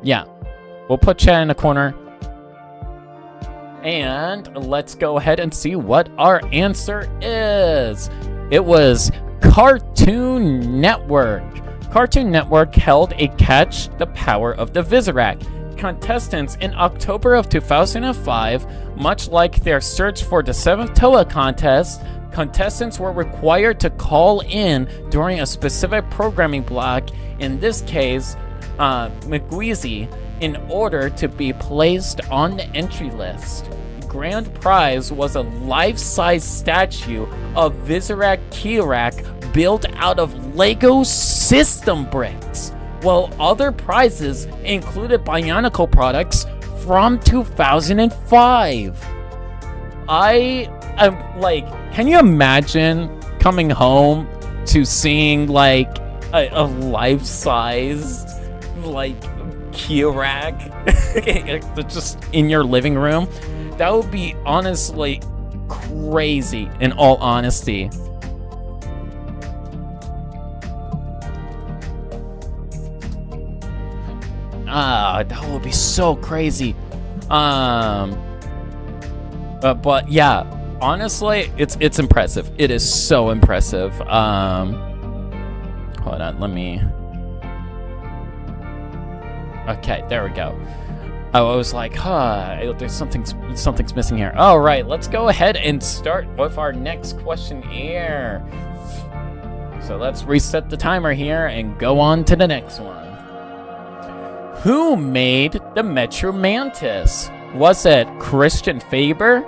Yeah. We'll put chat in the corner. And let's go ahead and see what our answer is. It was Cartoon Network. Cartoon Network held a Catch the Power of the Visorak contestants in October of 2005. Much like their search for the 7th Toa contest, contestants were required to call in during a specific programming block, in this case, McGueezy, in order to be placed on the entry list. Grand prize was a life-size statue of Visorak Kirak built out of Lego system bricks, while other prizes included Bionicle products from 2005. I am like, can you imagine coming home to seeing like a life-size like Kirak just in your living room? That would be honestly crazy, in all honesty. That would be so crazy. But yeah, honestly, it's impressive. It is so impressive. Hold on, let me. Okay, there we go. I was like, there's something's missing here. All right, let's go ahead and start with our next question here. So let's reset the timer here and go on to the next one. Who made the Metro Mantis? Was it Christian Faber,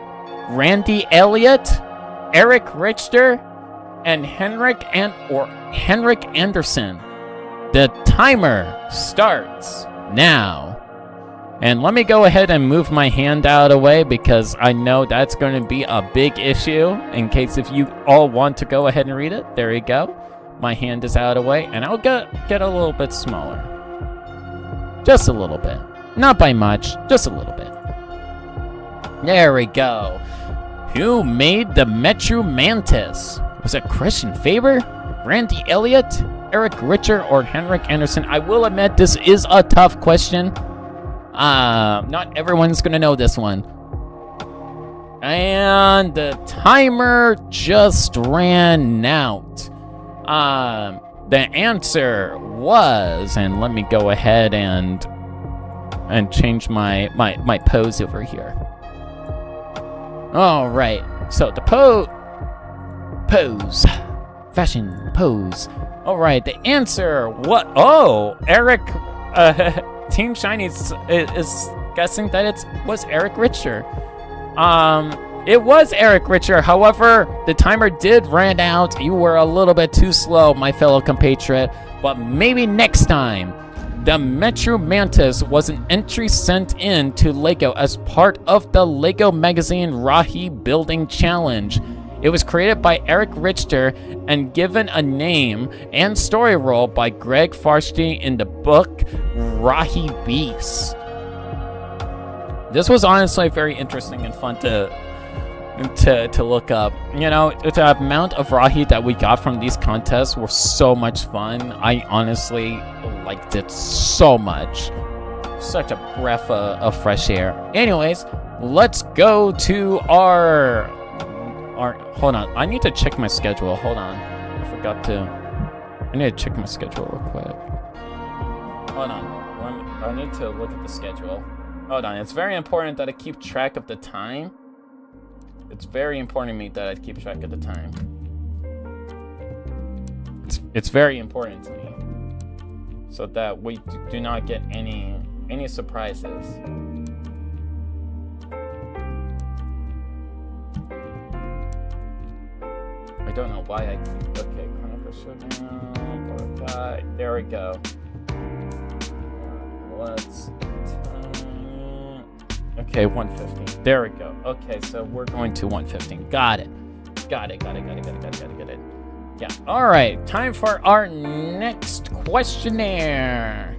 Randy Elliott, Eric Richter, and Henrik Anderson? The timer starts now. And let me go ahead and move my hand out of the way, because I know that's going to be a big issue, in case if you all want to go ahead and read it. There you go. My hand is out of the way, and I'll get a little bit smaller. Just a little bit. Not by much, just a little bit. There we go. Who made the Metro Mantis? Was it Christian Faber, Randy Elliott, Eric Richter, or Henrik Anderson? I will admit this is a tough question. Not everyone's gonna know this one. And the timer just ran out. The answer was, and let me go ahead and change my pose over here. All right, so the pose, fashion pose. All right, the answer, what? Oh, Eric, Team Shiny is guessing that it was Eric Richter. It was Eric Richter. However, the timer did run out. You were a little bit too slow, my fellow compatriot. But maybe next time. The Metro Mantis was an entry sent in to LEGO as part of the LEGO Magazine Rahi Building Challenge. It was created by Eric Richter and given a name and story role by Greg Farshtey in the book Rahi Beast. This was honestly very interesting and fun to look up. You know, the amount of Rahi that we got from these contests were so much fun. I honestly liked it so much. Such a breath of fresh air. Anyways, let's go to our hold on. I need to check my schedule. Hold on. I need to check my schedule real quick. Hold on. I need to look at the schedule. Hold on. It's very important that I keep track of the time. It's very important to me that I keep track of the time. It's very important to me, so that we do not get any surprises. I don't know why I keep. Okay, Chronicle Showdown. There we go. let's... okay, 115. There we go. Okay, so we're going to 115. Got it. Got it. Yeah, alright. Time for our next questionnaire.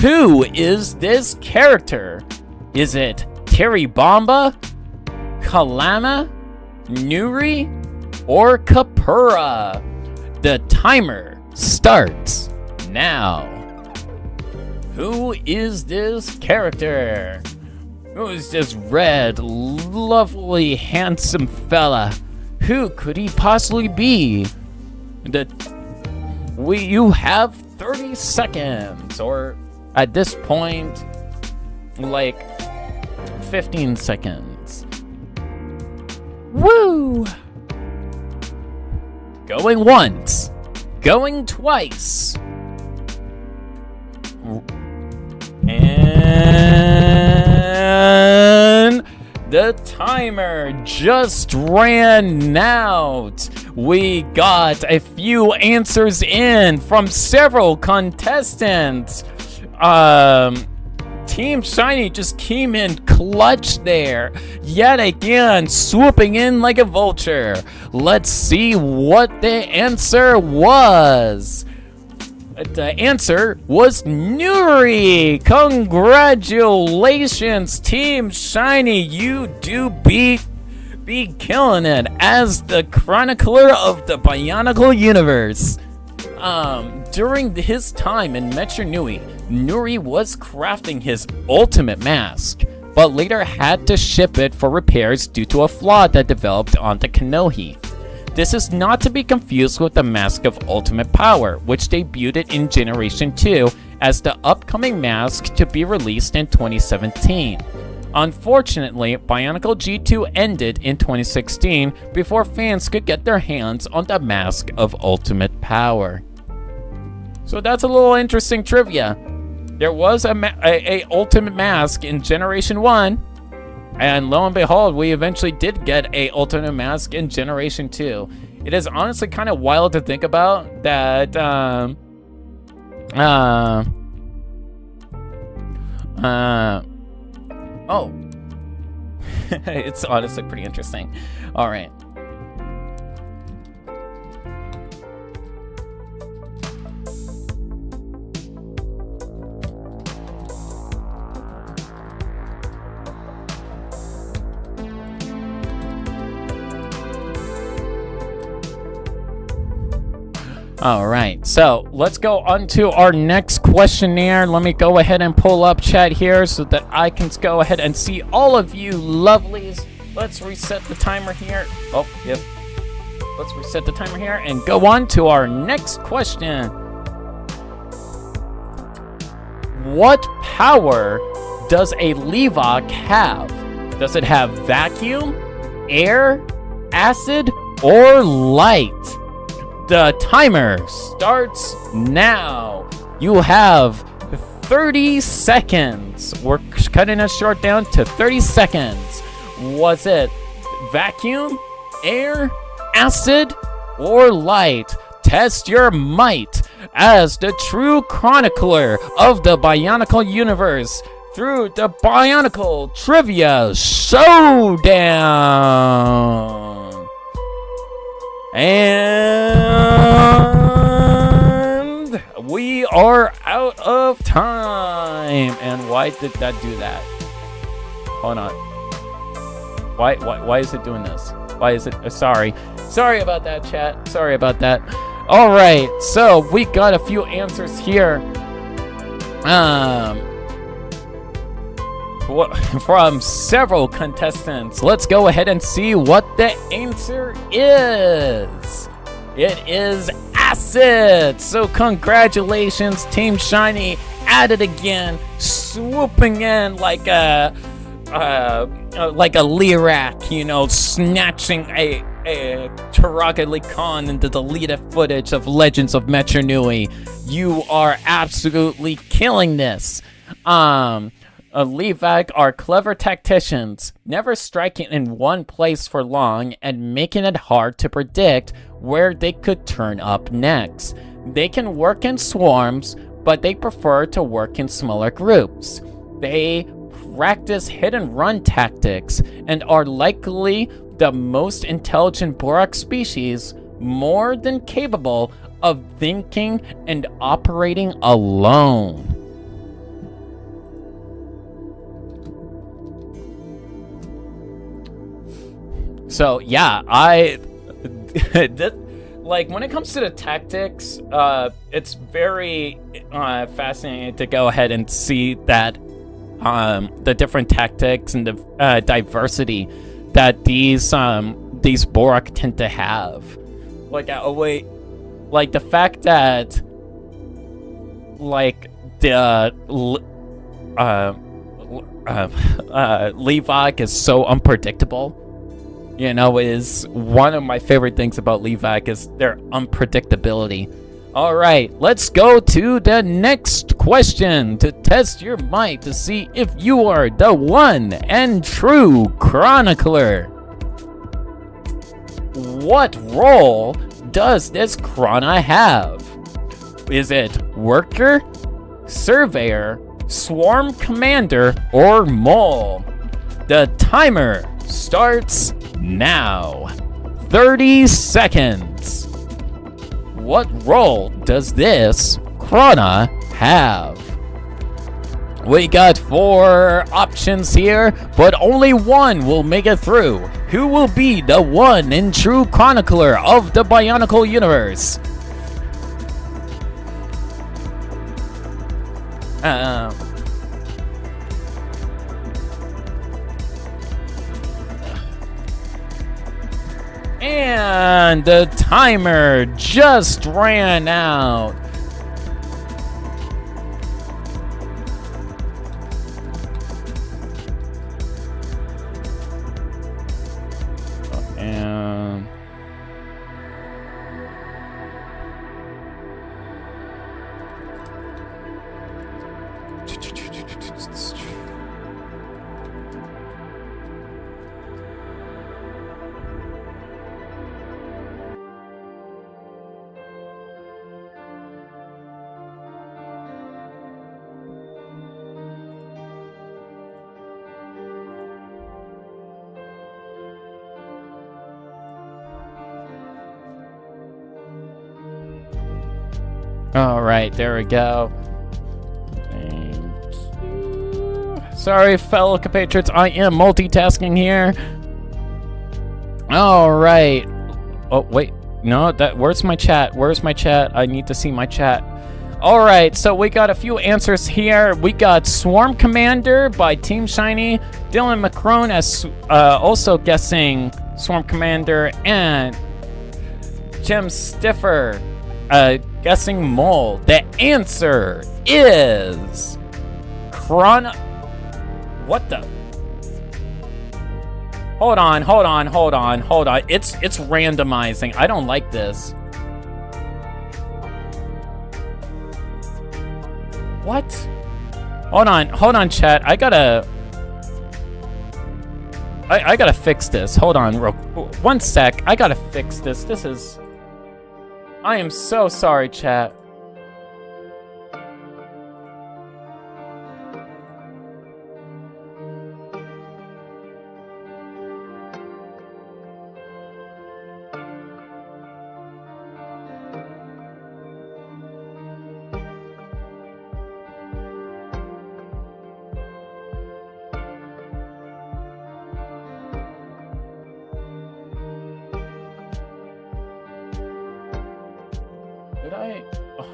Who is this character? Is it Terry Bomba, Kalama, Nuri, or Kapura? The timer starts now. Who is this character? Who is this red, lovely, handsome fella? Who could he possibly be? You have 30 seconds, or at this point, like 15 seconds. Woo! Going once, going twice. And the timer just ran out. We got a few answers in from several contestants. Team Shiny just came in clutch there, yet again swooping in like a vulture. Let's see what the answer was. The answer was Nuri. Congratulations, Team Shiny. You do be killing it as the chronicler of the Bionicle universe. During his time in Metro Nui, Nuri was crafting his ultimate mask, but later had to ship it for repairs due to a flaw that developed onto Kanohi. This is not to be confused with the Mask of Ultimate Power, which debuted in Generation 2 as the upcoming mask to be released in 2017. Unfortunately, Bionicle G2 ended in 2016 before fans could get their hands on the Mask of Ultimate Power. So that's a little interesting trivia. There was a Ultimate Mask in Generation 1, and lo and behold, we eventually did get a Ultimate Mask in Generation 2. It is honestly kind of wild to think about that, oh. It's honestly pretty interesting. Alright. All right, so let's go on to our next questionnaire. Let me go ahead and pull up chat here so that I can go ahead and see all of you lovelies. Let's reset the timer here. Oh, yep. Let's reset the timer here and go on to our next question. What power does a Levoc have? Does it have vacuum, air, acid, or light? The timer starts now. You have 30 seconds. We're cutting it short down to 30 seconds. Was it vacuum, air, acid, or light? Test your might as the true chronicler of the Bionicle universe through the Bionicle Trivia Showdown. And we are out of time. And why did that do that? Hold on. Why is it doing this? Why is it? Sorry about that, chat. Sorry about that. All right. So we got a few answers here. From several contestants. Let's go ahead and see what the answer is. It is acid. So congratulations, Team Shiny, at it again, swooping in like a Lyrak, you know, snatching a Taraka Khan into the deleted footage of Legends of Metro Nui. You are absolutely killing this. Levac are clever tacticians, never striking in one place for long and making it hard to predict where they could turn up next. They can work in swarms, but they prefer to work in smaller groups. They practice hit-and-run tactics and are likely the most intelligent Borak species, more than capable of thinking and operating alone. So yeah, like when it comes to the tactics, it's very fascinating to go ahead and see that the different tactics and the diversity that these Borak tend to have. Like like the fact that like the Levac is so unpredictable. You know, is one of my favorite things about Levac is their unpredictability. All right, let's go to the next question to test your might to see if you are the one and true chronicler. What role does this Chrona have? Is it worker, surveyor, swarm commander, or mole? The timer starts now. 30 seconds. What role does this Chrona have? We got 4 options here, but only one will make it through. Who will be the one and true chronicler of the Bionicle universe? And the timer just ran out. And all right, there we go. Thank you. Sorry, fellow compatriots, I am multitasking here. All right. Oh, wait. No, where's my chat? Where's my chat? I need to see my chat. All right, so we got a few answers here. We got Swarm Commander by Team Shiny. Dylan McCrone as also guessing Swarm Commander, and Jim Stiffer guessing Mole. The answer is What the? Hold on. It's randomizing. I don't like this. What? Hold on, chat. I gotta fix this. Hold on, 1 sec. I gotta fix this. I am so sorry, chat.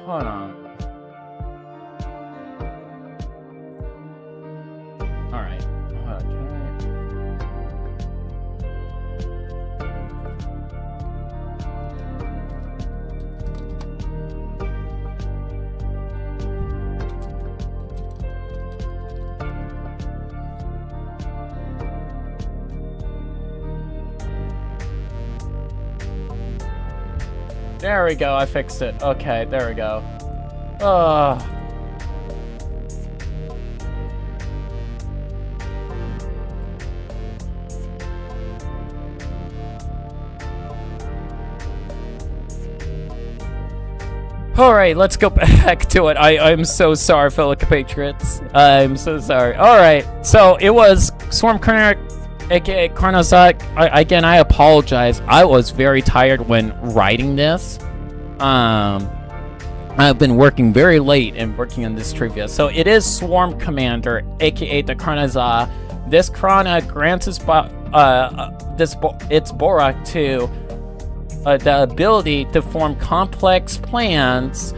Hold on. Alright. There we go, I fixed it. Okay, there we go. All right, let's go back to it. I'm so sorry, fellow compatriots. I'm so sorry. All right, so it was Swarm Commander, aka Carnazak. Again, I apologize. I was very tired when writing this. I've been working very late and working on this trivia. So it is Swarm Commander, aka the Carnazak. This Krana grants its Borak to the ability to form complex plans,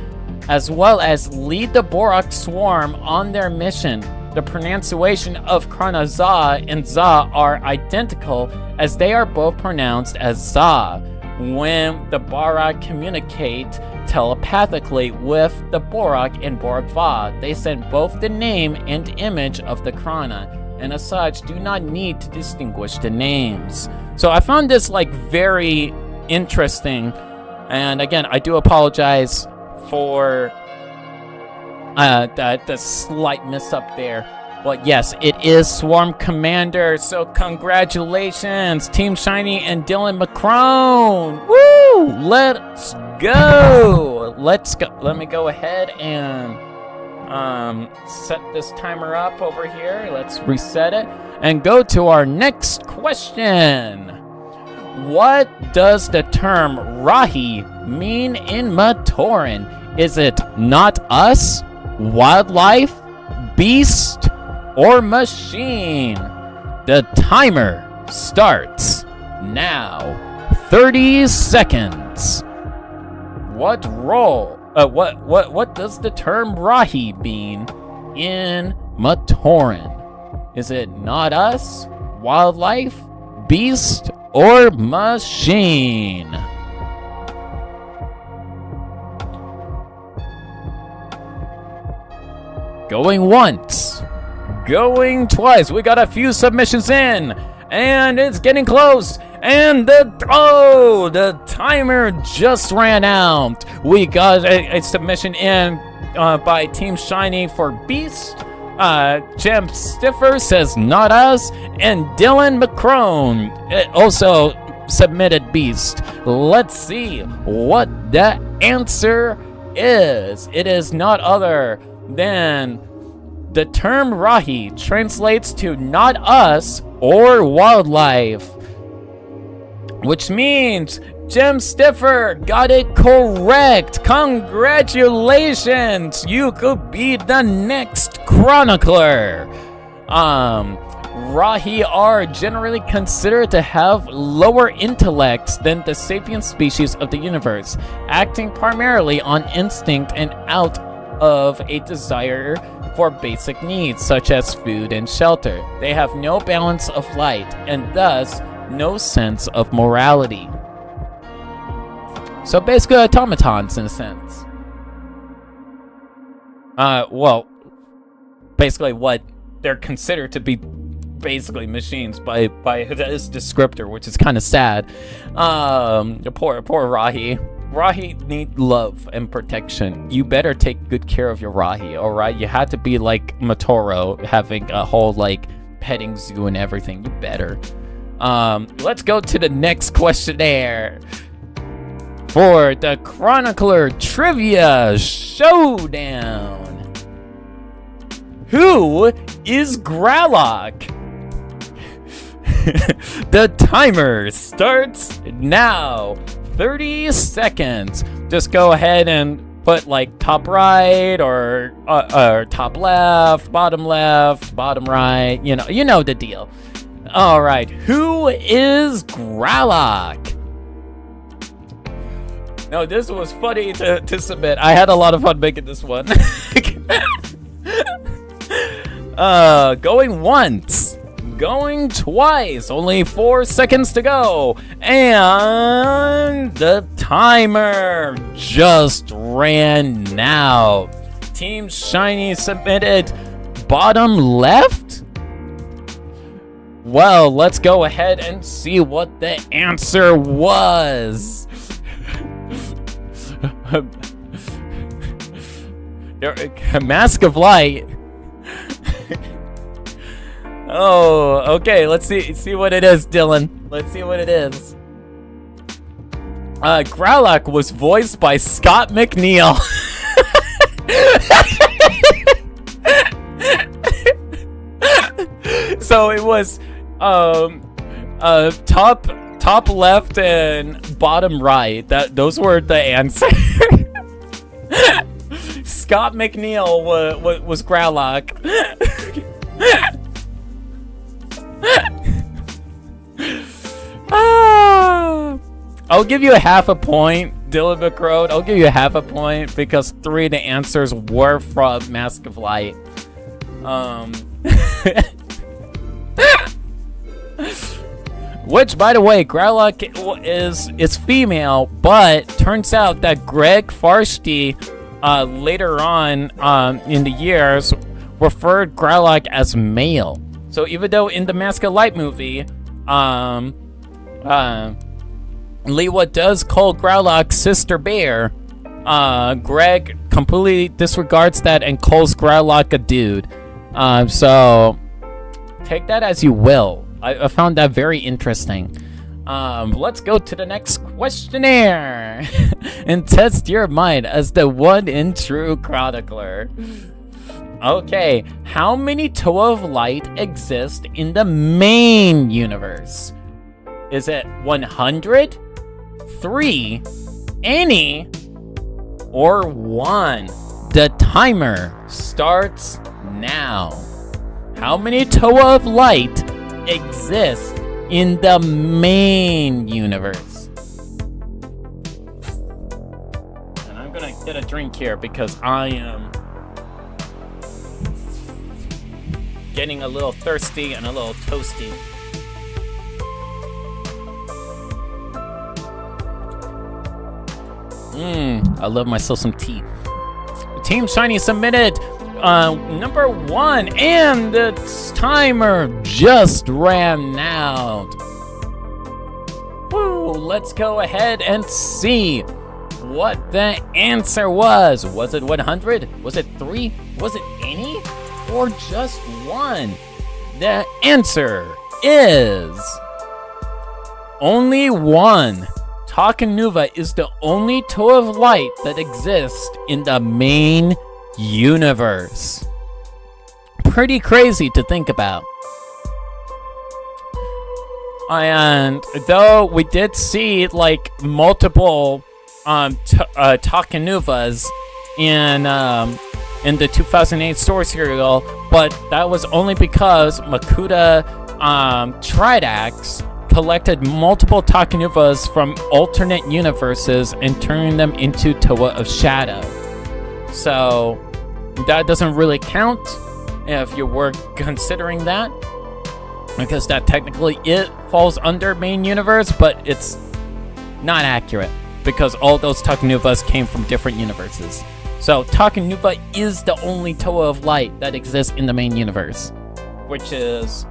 as well as lead the Borak swarm on their mission. The pronunciation of Krana Za and Za are identical, as they are both pronounced as Za. When the Borak communicate telepathically with the Borak and Borak Va, they send both the name and image of the Krana, and as such do not need to distinguish the names. So I found this very interesting, and again, I do apologize for the slight miss up there, but yes, it is Swarm Commander. So congratulations, Team Shiny and Dylan McCrone. Woo! Let's go. Let me go ahead and set this timer up over here. Let's reset it and go to our next question. What does the term Rahi mean in Matoran? Is it not us, wildlife, beast, or machine? The timer starts now. 30 seconds. What does the term Rahi mean in Matoran? Is it not us, wildlife, beast, or machine? Going once, going twice. We got a few submissions in, and it's getting close. And the timer just ran out. We got a submission in by Team Shiny for Beast. Jem Stiffer says not us, and Dylan McCrone also submitted Beast. Let's see what the answer is. It is not other than the term Rahi translates to not us or wildlife, which means Jem Stiffer got it correct. Congratulations! You could be the next chronicler. Rahi are generally considered to have lower intellects than the sapient species of the universe, acting primarily on instinct and out of a desire for basic needs such as food and shelter. They have no balance of light and thus no sense of morality. So basically automatons in a sense. Well, basically what they're considered to be, basically machines by this descriptor, which is kind of sad. Poor Rahi. Rahi need love and protection. You better take good care of your Rahi, alright? You had to be like Matoro, having a whole petting zoo and everything. You better. Let's go to the next questionnaire for the Chronicler Trivia Showdown. Who is Grallock? The timer starts now. 30 seconds. Just go ahead and put top right or top left, bottom right. You know the deal. All right, who is Grallock? No, this was funny to submit. I had a lot of fun making this one. Going once, going twice, only 4 seconds to go, and the timer just ran out. Team Shiny submitted bottom left. Well, let's go ahead and see what the answer was. Mask of Light. Oh, okay. Let's see what it is, Dylan. Let's see what it is. Growlok was voiced by Scott McNeil. So it was top left and bottom right. Those were the answers. Scott McNeil was Growlok. I'll give you a half a point, Dylan McCrode. I'll give you a half a point because 3 of the answers were from Mask of Light. Which, by the way, Growlok is female, but turns out that Greg Farshty later on in the years referred Growlok as male. So even though in the Mask of Light movie, Lewa does call Growlok Sister Bear, Greg completely disregards that and calls Growlok a dude. So take that as you will. I found that very interesting. Let's go to the next questionnaire and test your mind as the one and true chronicler. Okay, how many Toe of Light exist in the main universe? Is it 100, 3, any, or 1? The timer starts now. How many Toe of Light exist in the main universe? And I'm gonna get a drink here because I am getting a little thirsty and a little toasty. I love myself some tea. Team Shiny submitted number 1, and the timer just ran out. Woo, let's go ahead and see what the answer was. Was it 100? Was it 3? Was it any? Or just 1? The answer is only 1. Takanuva is the only Toe of Light that exists in the main universe. Pretty crazy to think about. And though we did see like multiple Takanuvas in the 2008 story serial, but that was only because Makuta Tridax collected multiple Takanuvas from alternate universes and turned them into Toa of Shadow. So that doesn't really count if you were considering that, because that technically it falls under main universe, but it's not accurate because all those Takanuvas came from different universes. So Takanuva is the only Toa of Light that exists in the main universe, which is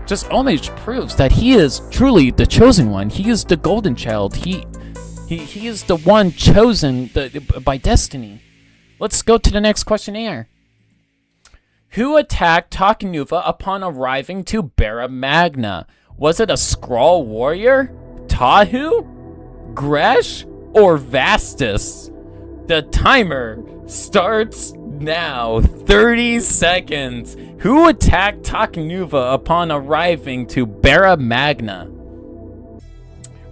just almost proves that he is truly the chosen one. He is the golden child. He is the one chosen by destiny. Let's go to the next questionnaire. Who attacked Takanuva upon arriving to Barra Magna? Was it a Skrull warrior, Tahu, Gresh, or Vastus? The timer starts now. 30 seconds. Who attacked Takanuva upon arriving to Barra Magna?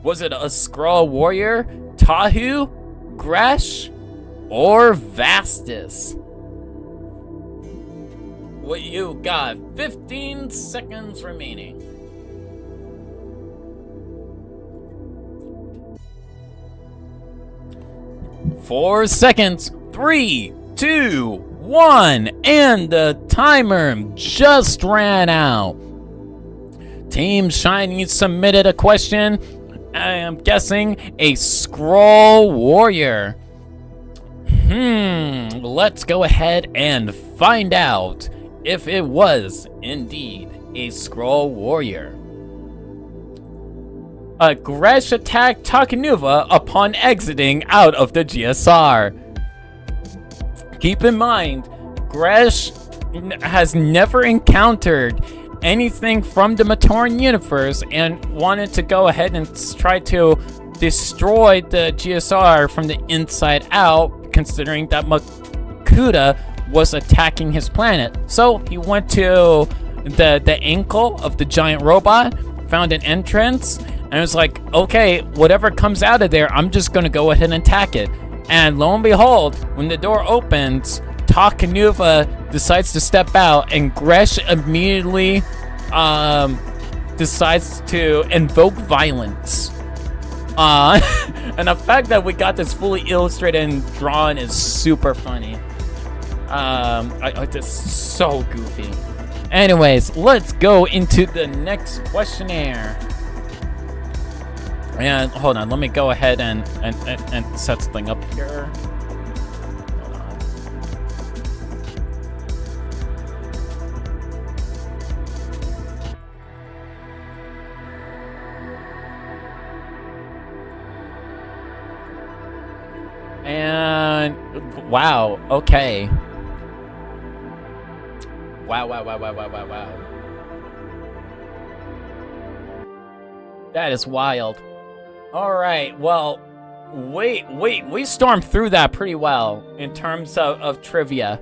Was it a Skrull warrior, Tahu, Gresh, or Vastus? What you got? 15 seconds remaining. Four seconds. 3, 2, 1, and the timer just ran out. Team Shiny submitted a question. I am guessing a Skrull warrior. Let's go ahead and find out if it was indeed a Skrull warrior. Gresh attacked Takanuva upon exiting out of the GSR. Keep in mind, Gresh has never encountered anything from the Matoran universe and wanted to go ahead and try to destroyed the GSR from the inside out, considering that Makuta was attacking his planet. So he went to the ankle of the giant robot, found an entrance, and was like, okay, whatever comes out of there, I'm just gonna go ahead and attack it. And lo and behold, when the door opens, Takanuva decides to step out, and Gresh immediately decides to invoke violence. And the fact that we got this fully illustrated and drawn is super funny. It's so goofy. Anyways, let's go into the next questionnaire. And hold on, let me go ahead and set something up here. Hold on. And wow, okay. Wow. That is wild. Alright, well, we stormed through that pretty well in terms of trivia.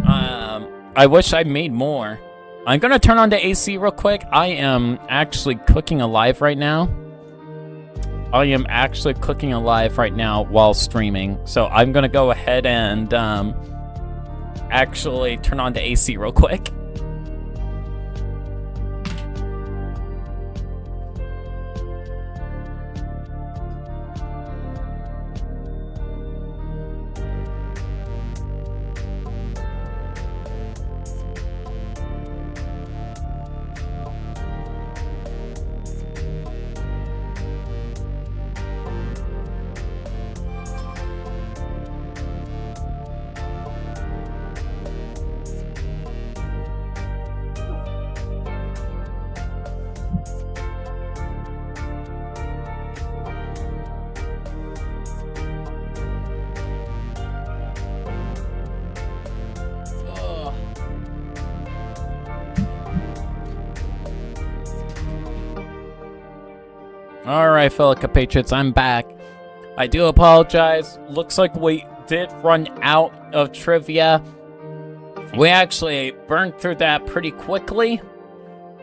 I wish I made more. I'm gonna turn on the AC real quick. I am actually cooking alive right now. While streaming. So I'm gonna go ahead and actually turn on the AC real quick. Alright, fellow compatriots, I'm back. I do apologize. Looks like we did run out of trivia. We actually burned through that pretty quickly.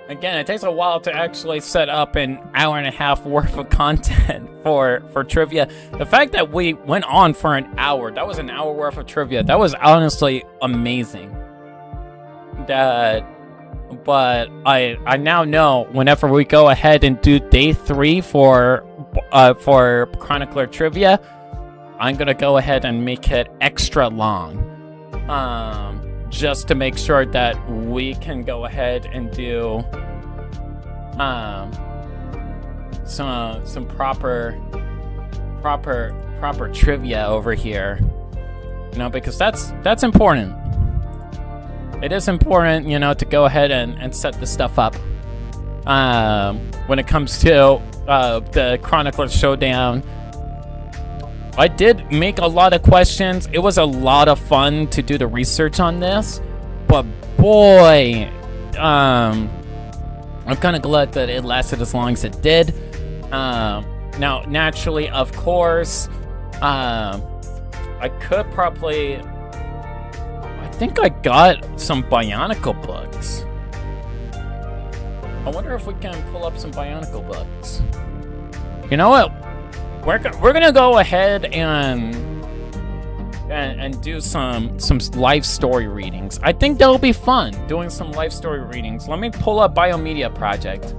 Again, it takes a while to actually set up an hour and a half worth of content for trivia. The fact that we went on for an hour, that was an hour worth of trivia. That was honestly amazing. But I now know whenever we go ahead and do day 3 for Chronicler Trivia, I'm gonna go ahead and make it extra long, just to make sure that we can go ahead and do some proper trivia over here, you know, because that's important. It is important, you know, to go ahead and set this stuff up. When it comes to the Chronicler Showdown, I did make a lot of questions. It was a lot of fun to do the research on this, but boy, I'm kind of glad that it lasted as long as it did. Now, naturally, of course, I could probably... I think I got some Bionicle books. I wonder if we can pull up some Bionicle books. You know what? We're gonna go ahead and do some live story readings. I think that'll be fun, doing some live story readings. Let me pull up Biomedia Project.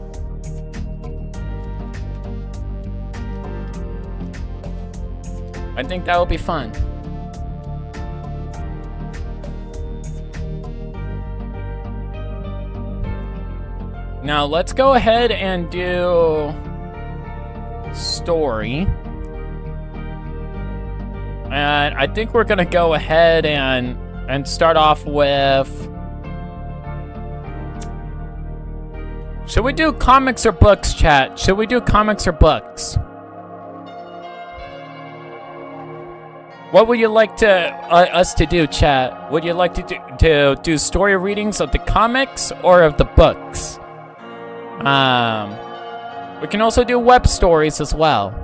I think that will be fun. Now let's go ahead and do story. And I think we're gonna go ahead and start off with... Should we do comics or books, chat? Should we do comics or books? What would you like to us to do, chat? Would you like to do story readings of the comics or of the books? We can also do web stories as well.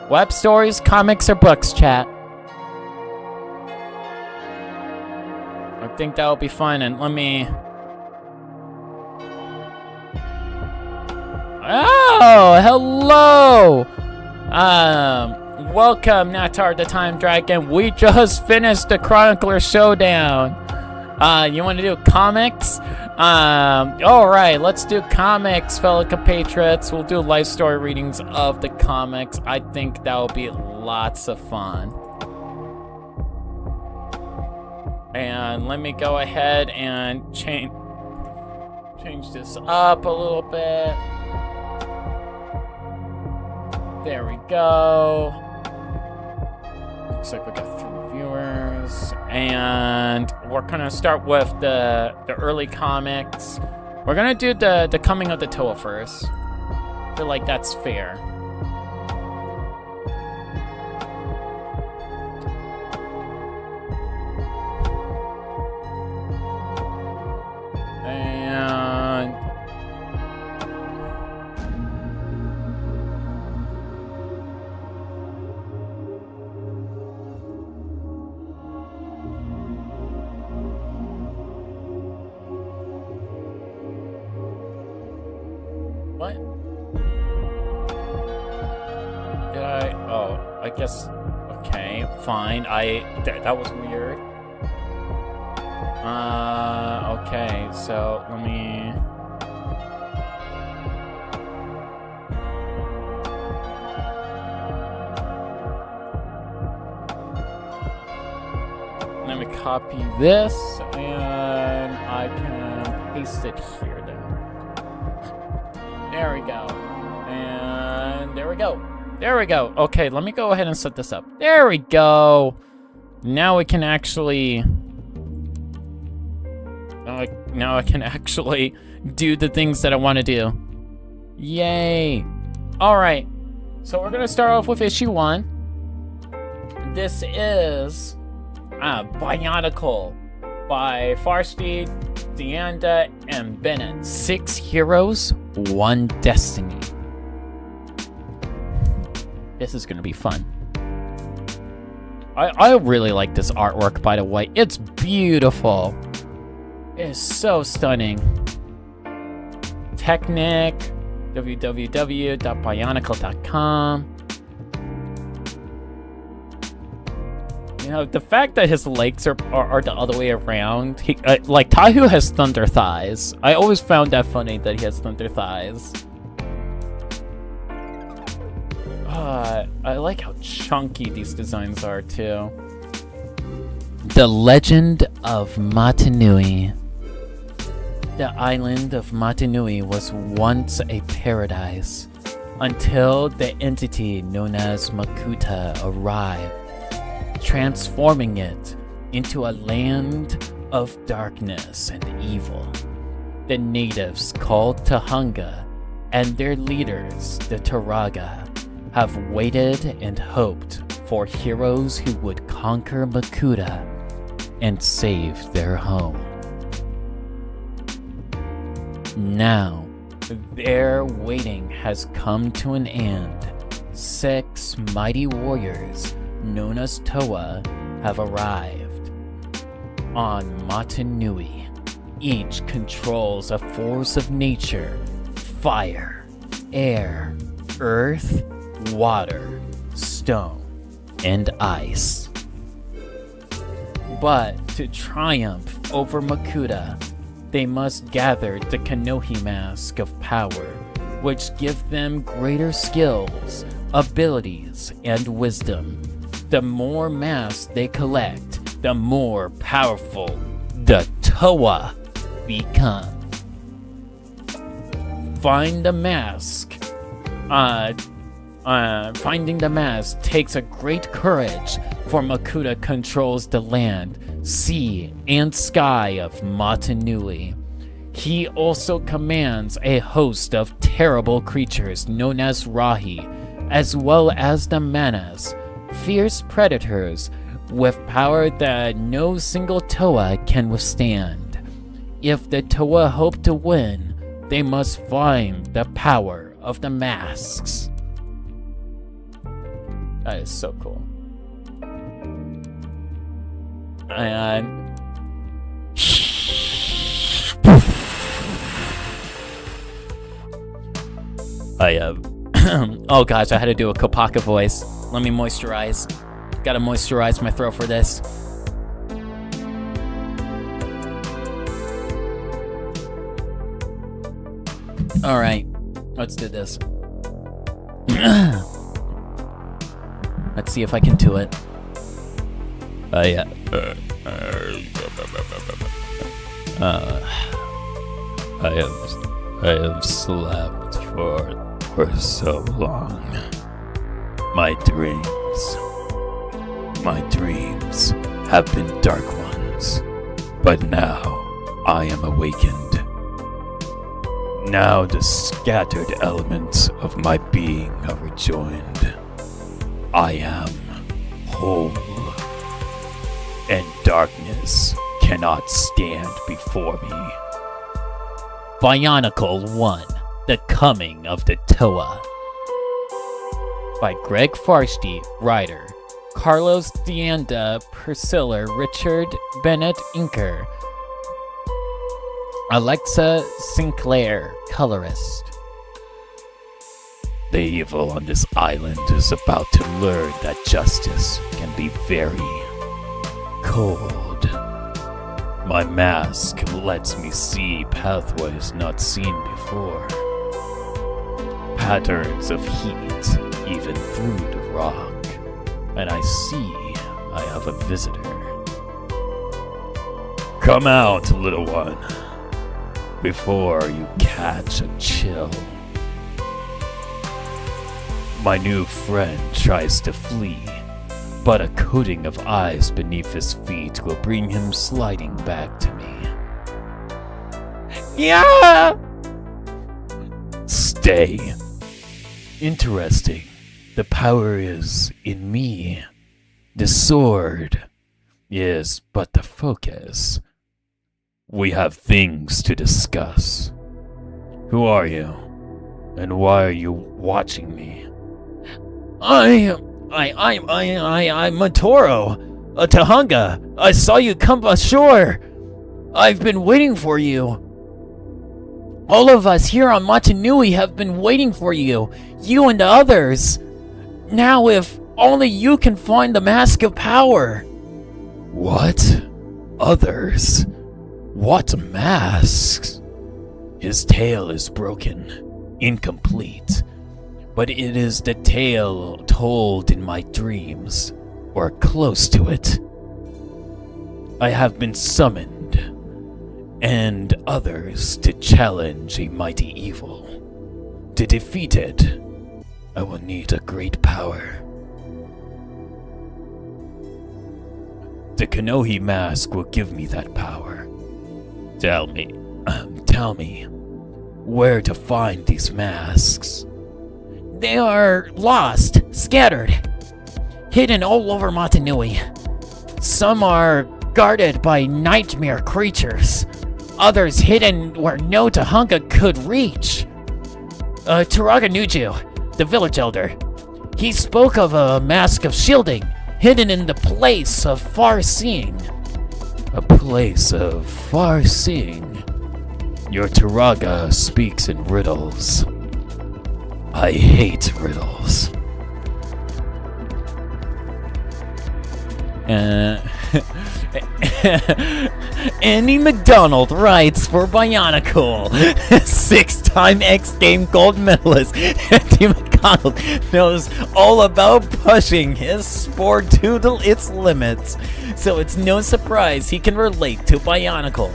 Web stories, comics, or books, chat? I think that'll be fun, and let me... Oh, hello! Welcome, NattarTheTimeDragon. We just finished the Chronicler Showdown. You want to do comics? Alright, let's do comics, fellow compatriots. We'll do life story readings of the comics. I think that will be lots of fun. And let me go ahead and change this up a little bit. There we go. Looks like we got 3 viewers. And we're gonna start with the early comics. We're gonna do the coming of the Toa first. I feel like that's fair. And what? Did I? Oh, I guess. Okay, fine. That was weird. Okay, so let me... Let me copy this, and I can paste it here then. There we go. And there we go. There we go. Okay, let me go ahead and set this up. There we go. Now we can actually... Now I can actually do the things that I want to do. Yay. Alright. So we're going to start off with issue 1. This is Bionicle by Farspeed, Deanda, and Bennett. 6 heroes, 1 destiny. This is going to be fun. I really like this artwork, by the way. It's beautiful. It is so stunning. Technic, www.bionicle.com. You know, the fact that his legs are the other way around. Like, Tahu has thunder thighs. I always found that funny that he has thunder thighs. I like how chunky these designs are, too. The Legend of Matanui. The island of Matanui was once a paradise, until the entity known as Makuta arrived, transforming it into a land of darkness and evil. The natives called Tahunga and their leaders, the Turaga, have waited and hoped for heroes who would conquer Makuta and save their home. Now, their waiting has come to an end. 6 mighty warriors, known as Toa, have arrived on Matanui. Each controls a force of nature: fire, air, earth, water, stone, and ice. But to triumph over Makuta, they must gather the Kanohi Mask of Power, which give them greater skills, abilities, and wisdom. The more masks they collect, the more powerful the Toa become. Find the mask. Finding the mask takes a great courage, for Makuta controls the land, sea, and sky of Matanui. He also commands a host of terrible creatures known as Rahi, as well as the Manas, fierce predators with power that no single Toa can withstand. If the Toa hope to win, they must find the power of the masks. That is so cool. And I have oh gosh, I had to do a Kopaka voice. Let me moisturize. Gotta moisturize my throat for this. Alright, let's do this. Let's see if I can do it. I have slept for so long. My dreams have been dark ones, but now I am awakened. Now the scattered elements of my being are rejoined. I am whole, and darkness cannot stand before me. Bionicle 1, The Coming of the Toa. By Greg Farsty, writer. Carlos Deanda, Priscilla, Richard Bennett, inker. Alexa Sinclair, colorist. The evil on this island is about to learn that justice can be very cold. My mask lets me see pathways not seen before. Patterns of heat even through the rock. And I see I have a visitor. Come out, little one, before you catch a chill. My new friend tries to flee, but a coating of ice beneath his feet will bring him sliding back to me. Yeah! Stay. Interesting. The power is in me. The sword is but the focus. We have things to discuss. Who are you? And why are you watching me? I'm Matoro, a Tahunga. I saw you come ashore. I've been waiting for you. All of us here on Motunui have been waiting for you. You and the others. Now if only you can find the Mask of Power. What? Others? What masks? His tale is broken, incomplete, but it is the tale told in my dreams, or close to it. I have been summoned, and others to challenge a mighty evil. To defeat it, I will need a great power. The Kanohi mask will give me that power. Tell me, where to find these masks? They are lost, scattered, hidden all over Motunui. Some are guarded by nightmare creatures, others hidden where no Tahunga could reach. Turaga Nuju, the village elder, he spoke of a mask of shielding hidden in the place of far seeing. A place of far seeing? Your Turaga speaks in riddles. I hate riddles. Andy McDonald writes for Bionicle. 6-time X Game gold medalist Andy McDonald knows all about pushing his sport to its limits, so it's no surprise he can relate to Bionicle.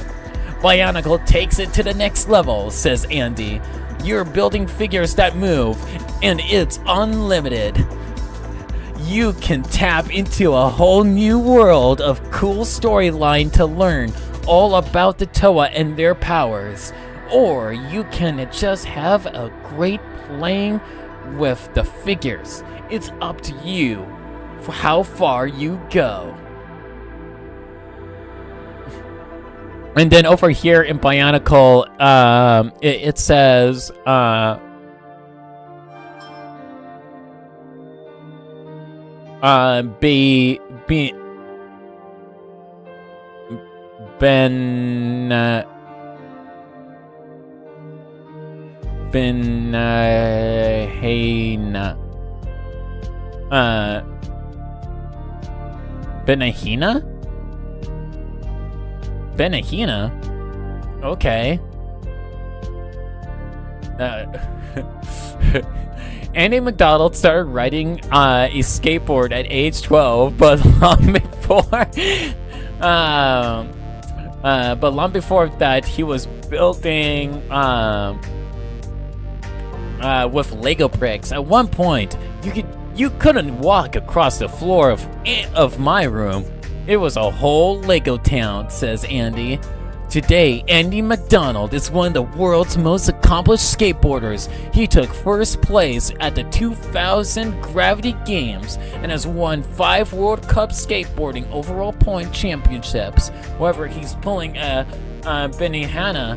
Bionicle takes it to the next level, says Andy. You're building figures that move, and it's unlimited. You can tap into a whole new world of cool storyline to learn all about the Toa and their powers. Or you can just have a great playing with the figures. It's up to you for how far you go. And then over here in Bionicle, it says, Benahina? Okay. Andy McDonald started riding a skateboard at age 12, but long before that, he was building with Lego bricks. At one point, you couldn't walk across the floor of my room. It was a whole Lego town, says Andy. Today, Andy McDonald is one of the world's most accomplished skateboarders. He took first place at the 2000 Gravity Games and has won 5 World Cup skateboarding overall point championships. However, he's pulling a Benihana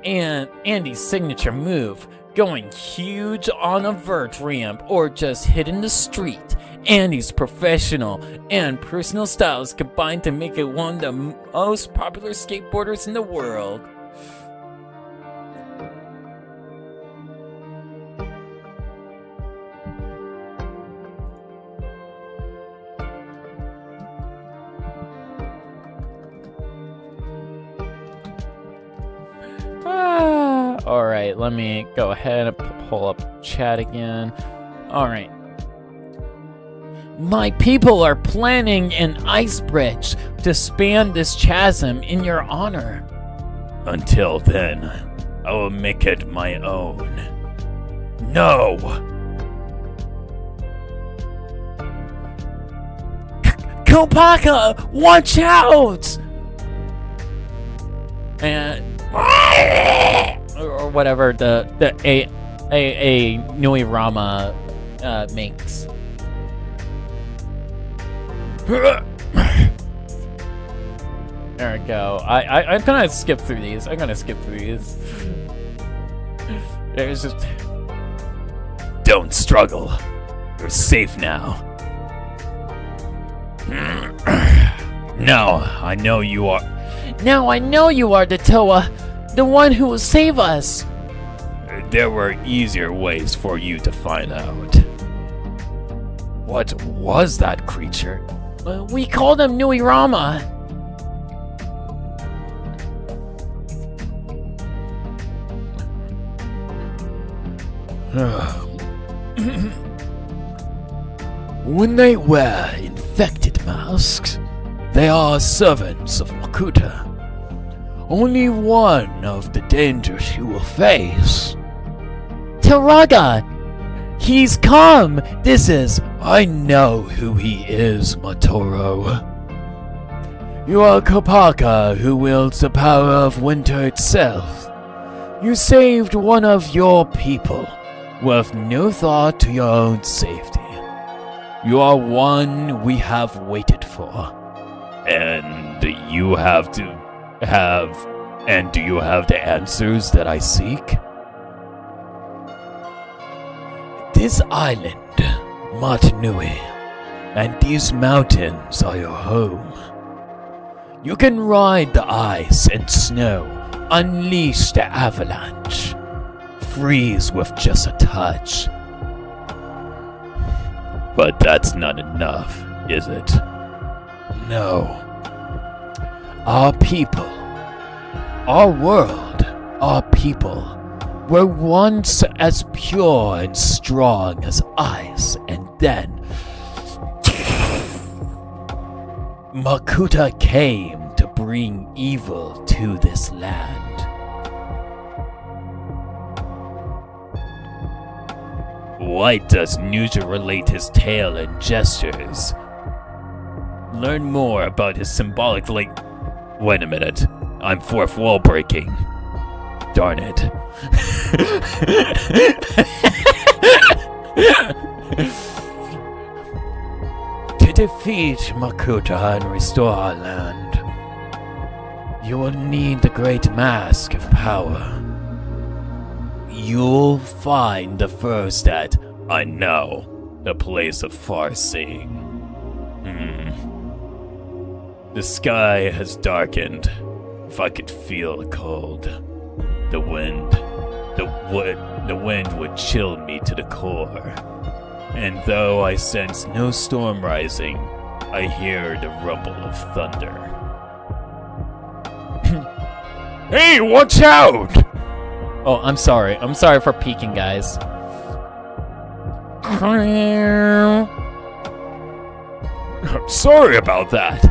and Andy's signature move, going huge on a vert ramp or just hitting the street. Andy's professional and personal styles combined to make it one of the most popular skateboarders in the world. Alright, let me go ahead and pull up chat again. Alright. My people are planning an ice bridge to span this chasm in your honor. Until then, I will make it my own. No! Kopaka, watch out! And or whatever the a Nui Rama makes. There we go. I'm gonna skip through these. There's just... Don't struggle. You're safe now. Now I know you are the Toa, the one who will save us. There were easier ways for you to find out. What was that creature? We called him Nui Rama. When they wear infected masks, they are servants of Makuta. Only one of the dangers you will face. Taraga! He's come! I know who he is, Matoro. You are Kopaka, who wields the power of winter itself. You saved one of your people, with no thought to your own safety. You are one we have waited for. And do you have the answers that I seek? This island, Matnui, and these mountains are your home. You can ride the ice and snow, unleash the avalanche, freeze with just a touch. But that's not enough, is it? No. Our people, our world, our people were once as pure and strong as ice, and then Makuta came to bring evil to this land. Why does Nuja relate his tale and gestures? Learn more about his symbolic Wait a minute. I'm fourth wall breaking. Darn it. To defeat Makuta and restore our land, you will need the great mask of power. You'll find the first at... I know. The place of far seeing. The sky has darkened. If I could feel the cold, the wind would chill me to the core. And though I sense no storm rising, I hear the rumble of thunder. Hey, watch out! Oh, I'm sorry. I'm sorry for peeking, guys. I'm sorry about that.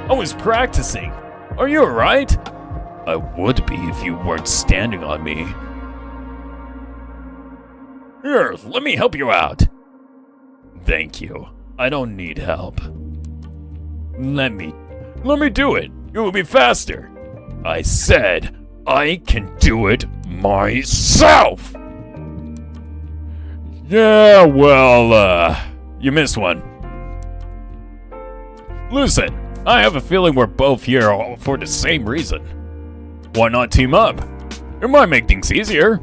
I was practicing. Are you alright? I would be if you weren't standing on me. Here, let me help you out. Thank you. I don't need help. Let me do it. It will be faster. I said I can do it myself. Yeah, well, you missed one. Listen, I have a feeling we're both here for the same reason. Why not team up? It might make things easier.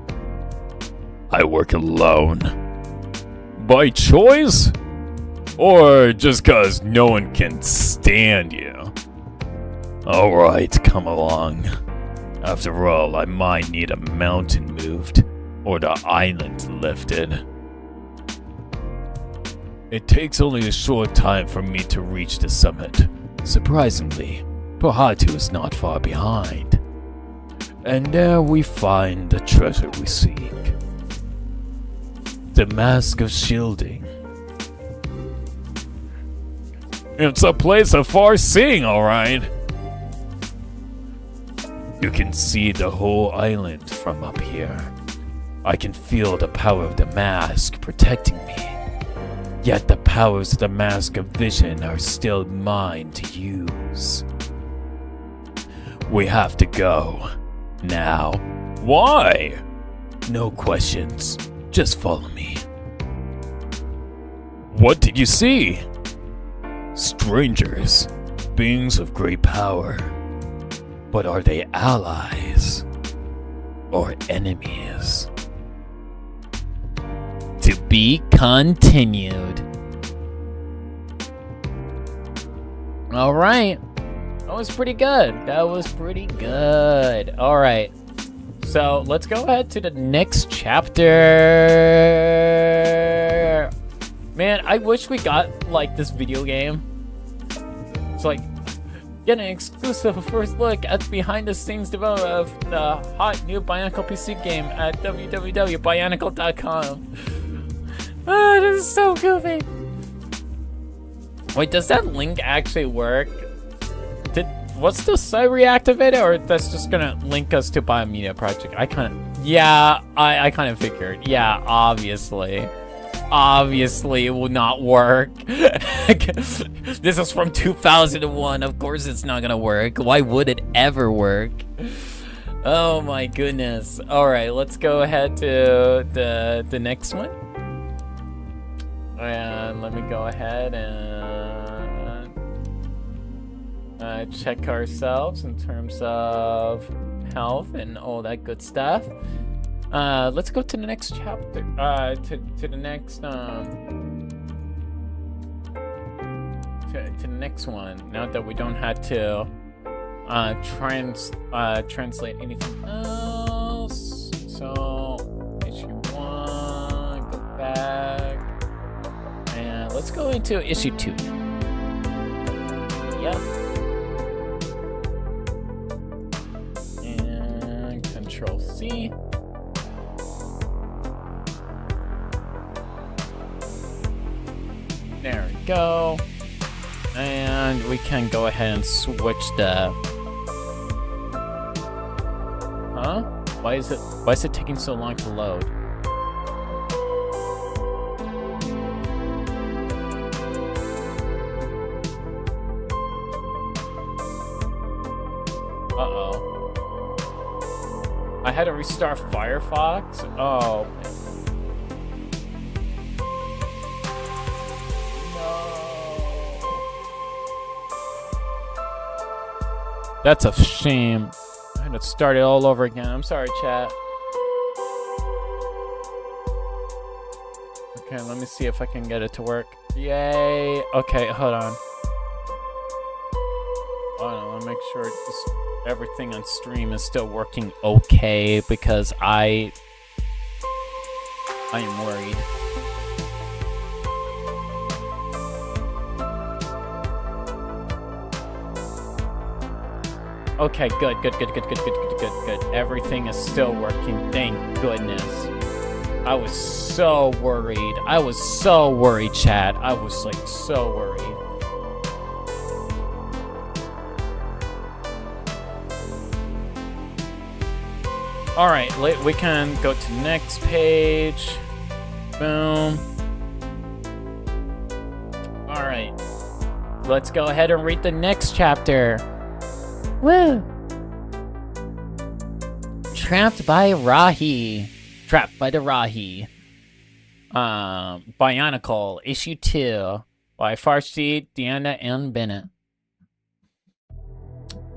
I work alone. By choice? Or just 'cause no one can stand you? Alright, come along. After all, I might need a mountain moved, or the island lifted. It takes only a short time for me to reach the summit. Surprisingly, Pohatu is not far behind. And there we find the treasure we seek. The Mask of Shielding. It's a place of far seeing, alright. You can see the whole island from up here. I can feel the power of the mask protecting me. Yet the powers of the Mask of Vision are still mine to use. We have to go. Now. Why? No questions. Just follow me. What did you see? Strangers. Beings of great power. But are they allies? Or enemies? To be continued. Alright. That was pretty good. Alright. So, let's go ahead to the next chapter. Man, I wish we got, like, this video game. It's like, get an exclusive first look at behind-the-scenes development of the hot new Bionicle PC game at www.bionicle.com. Oh, this is so goofy. Wait, does that link actually work? What's the site reactivated, or that's just gonna link us to Biomedia Project? I kind of figured. Yeah, obviously it will not work. This is from 2001. Of course it's not gonna work. Why would it ever work? Oh my goodness. All right, let's go ahead to the next one. And let me go ahead and check ourselves in terms of health and all that good stuff. Let's go to the next chapter. To the next to the next one. Now that we don't have to translate anything else. So issue 1, go back, and let's go into issue 2. Yep. And Control C. There we go. And we can go ahead and switch the... Huh? Why is it taking so long to load? Uh-oh. I had to restart Firefox? Oh. That's a shame. I had to start it all over again. I'm sorry, chat. Okay, let me see if I can get it to work. Yay! Okay, hold on. Hold on, let me make sure everything on stream is still working okay, because I am worried. Okay, good. Everything is still working, thank goodness. I was so worried. Chat. I was like so worried. Alright, we can go to next page. Boom. Alright. Let's go ahead and read the next chapter. Woo! Trapped by the Rahi. Bionicle, issue 2 by Farsi, Deanna, and Bennett.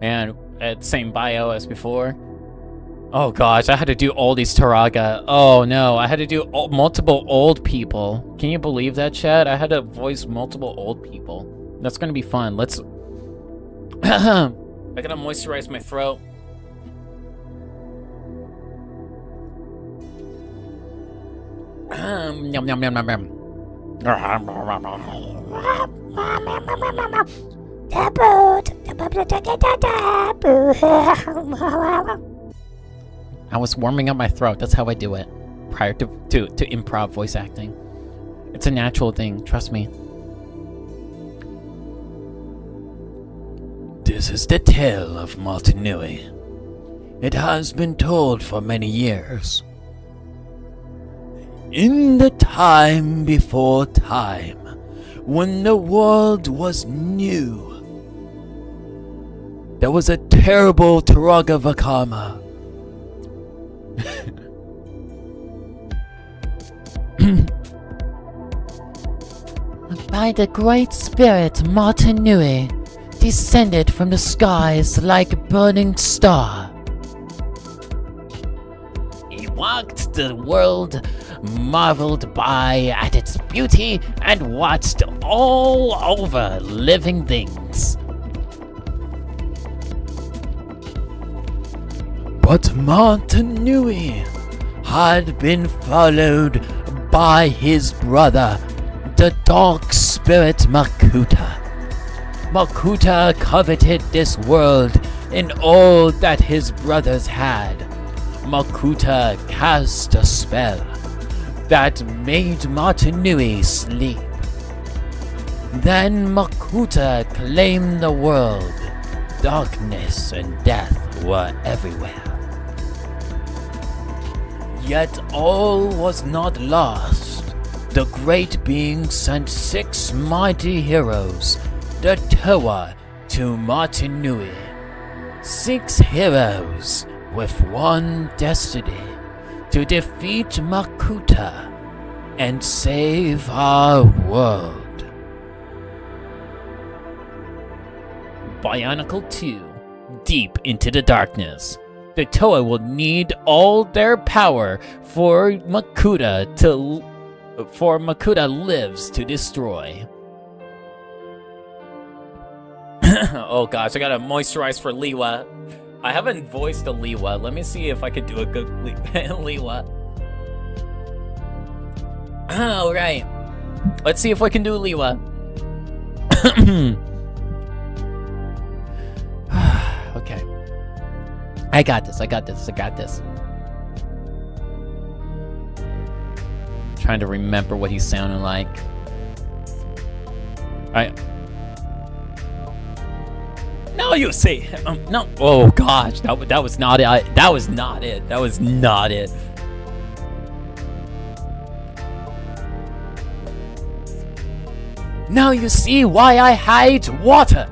And same bio as before. Oh gosh, I had to do all these Taraga. Oh no, I had to do multiple old people. Can you believe that, chat? I had to voice multiple old people. That's gonna be fun. Let's... I gotta moisturize my throat. Yum yum yum yum yum. I was warming up my throat. That's how I do it. Prior to improv voice acting. It's a natural thing, trust me. This is the tale of Motunui. It has been told for many years. In the time before time, when the world was new, there was a terrible Taraga Vakama. By the great spirit Motunui, descended from the skies like a burning star. He walked the world, marveled by at its beauty, and watched all over living things. But Motunui had been followed by his brother, the dark spirit Makuta. Makuta coveted this world and all that his brothers had. Makuta cast a spell that made Motunui sleep. Then Makuta claimed the world. Darkness and death were everywhere. Yet all was not lost. The great being sent 6 mighty heroes, the Toa, to Motunui. 6 heroes with one destiny: to defeat Makuta and save our world. Bionicle 2, deep into the darkness. The Toa will need all their power for Makuta lives to destroy. Oh gosh, I gotta moisturize for Liwa. I haven't voiced a Liwa. Let me see if I could do a good Liwa. Alright. Let's see if I can do Liwa. Okay. I got this. Trying to remember what he's sounding like. No, you see. No. Oh gosh, that was not it. That was not it. Now you see why I hide water.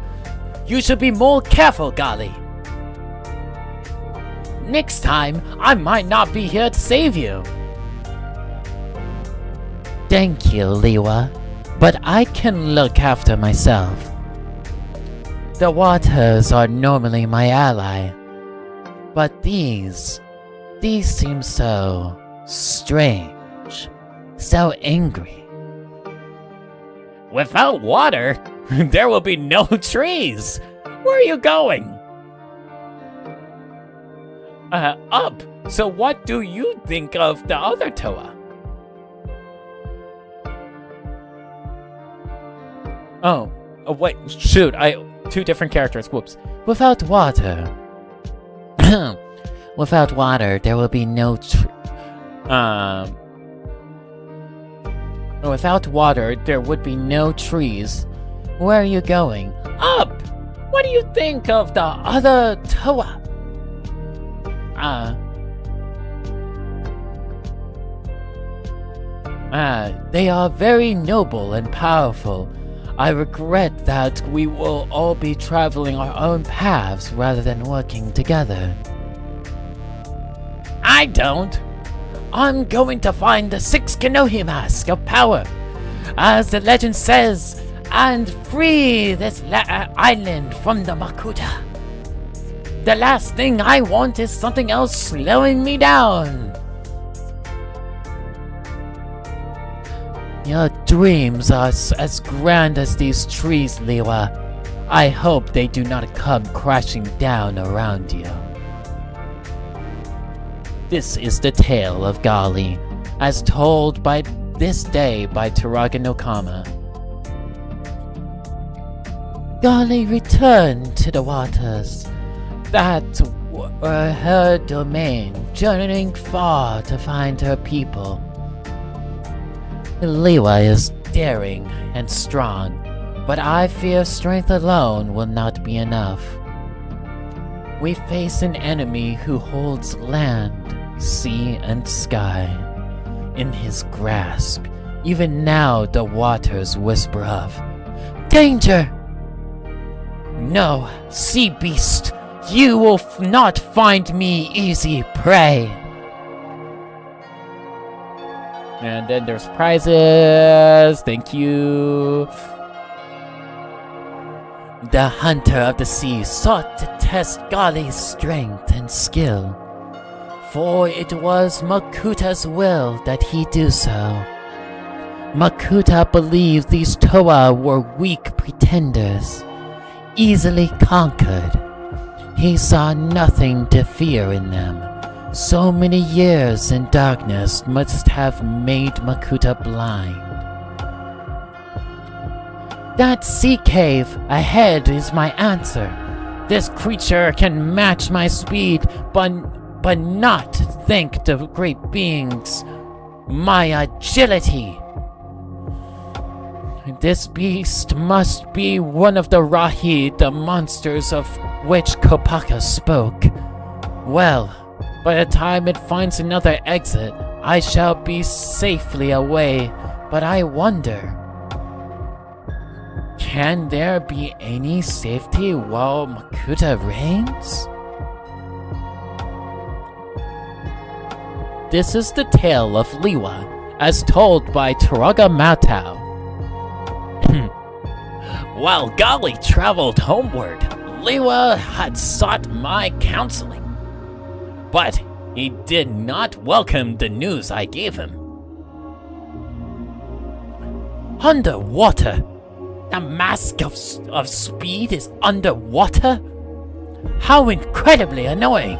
You should be more careful, Gali. Next time, I might not be here to save you. Thank you, Liwa, but I can look after myself. The waters are normally my ally, but these seem so strange. so angry? Without water, there will be no trees. Where are you going? Up. So what do you think of the other Toa? Oh, wait, shoot, two different characters, whoops. Without water. Without water, there will be no Without water, there would be no trees. Where are you going? Up! What do you think of the other Toa? They are very noble and powerful. I regret that we will all be traveling our own paths rather than working together. I don't. I'm going to find the 6 Kanohi Mask of Power, as the legend says, and free this island from the Makuta. The last thing I want is something else slowing me down. Your dreams are as grand as these trees, Liwa. I hope they do not come crashing down around you. This is the tale of Gali, as told by this day by Turaga no Kama. Gali returned to the waters that were her domain, journeying far to find her people. Liwa is daring and strong, but I fear strength alone will not be enough. We face an enemy who holds land, sea, and sky in his grasp. Even now the waters whisper of danger! No, sea beast, you will not find me easy prey. And then there's prizes. Thank you. The hunter of the sea sought to test Gali's strength and skill, for it was Makuta's will that he do so. Makuta believed these Toa were weak pretenders, easily conquered. He saw nothing to fear in them. So many years in darkness must have made Makuta blind. That sea cave ahead is my answer. This creature can match my speed, but not think the great beings my agility. This beast must be one of the Rahi, the monsters of which Kopaka spoke. Well, by the time it finds another exit, I shall be safely away, but I wonder, can there be any safety while Makuta reigns? This is the tale of Liwa, as told by Turaga Matau. While Gali traveled homeward, Liwa had sought my counseling. But he did not welcome the news I gave him. Underwater? The mask of speed is underwater? How incredibly annoying!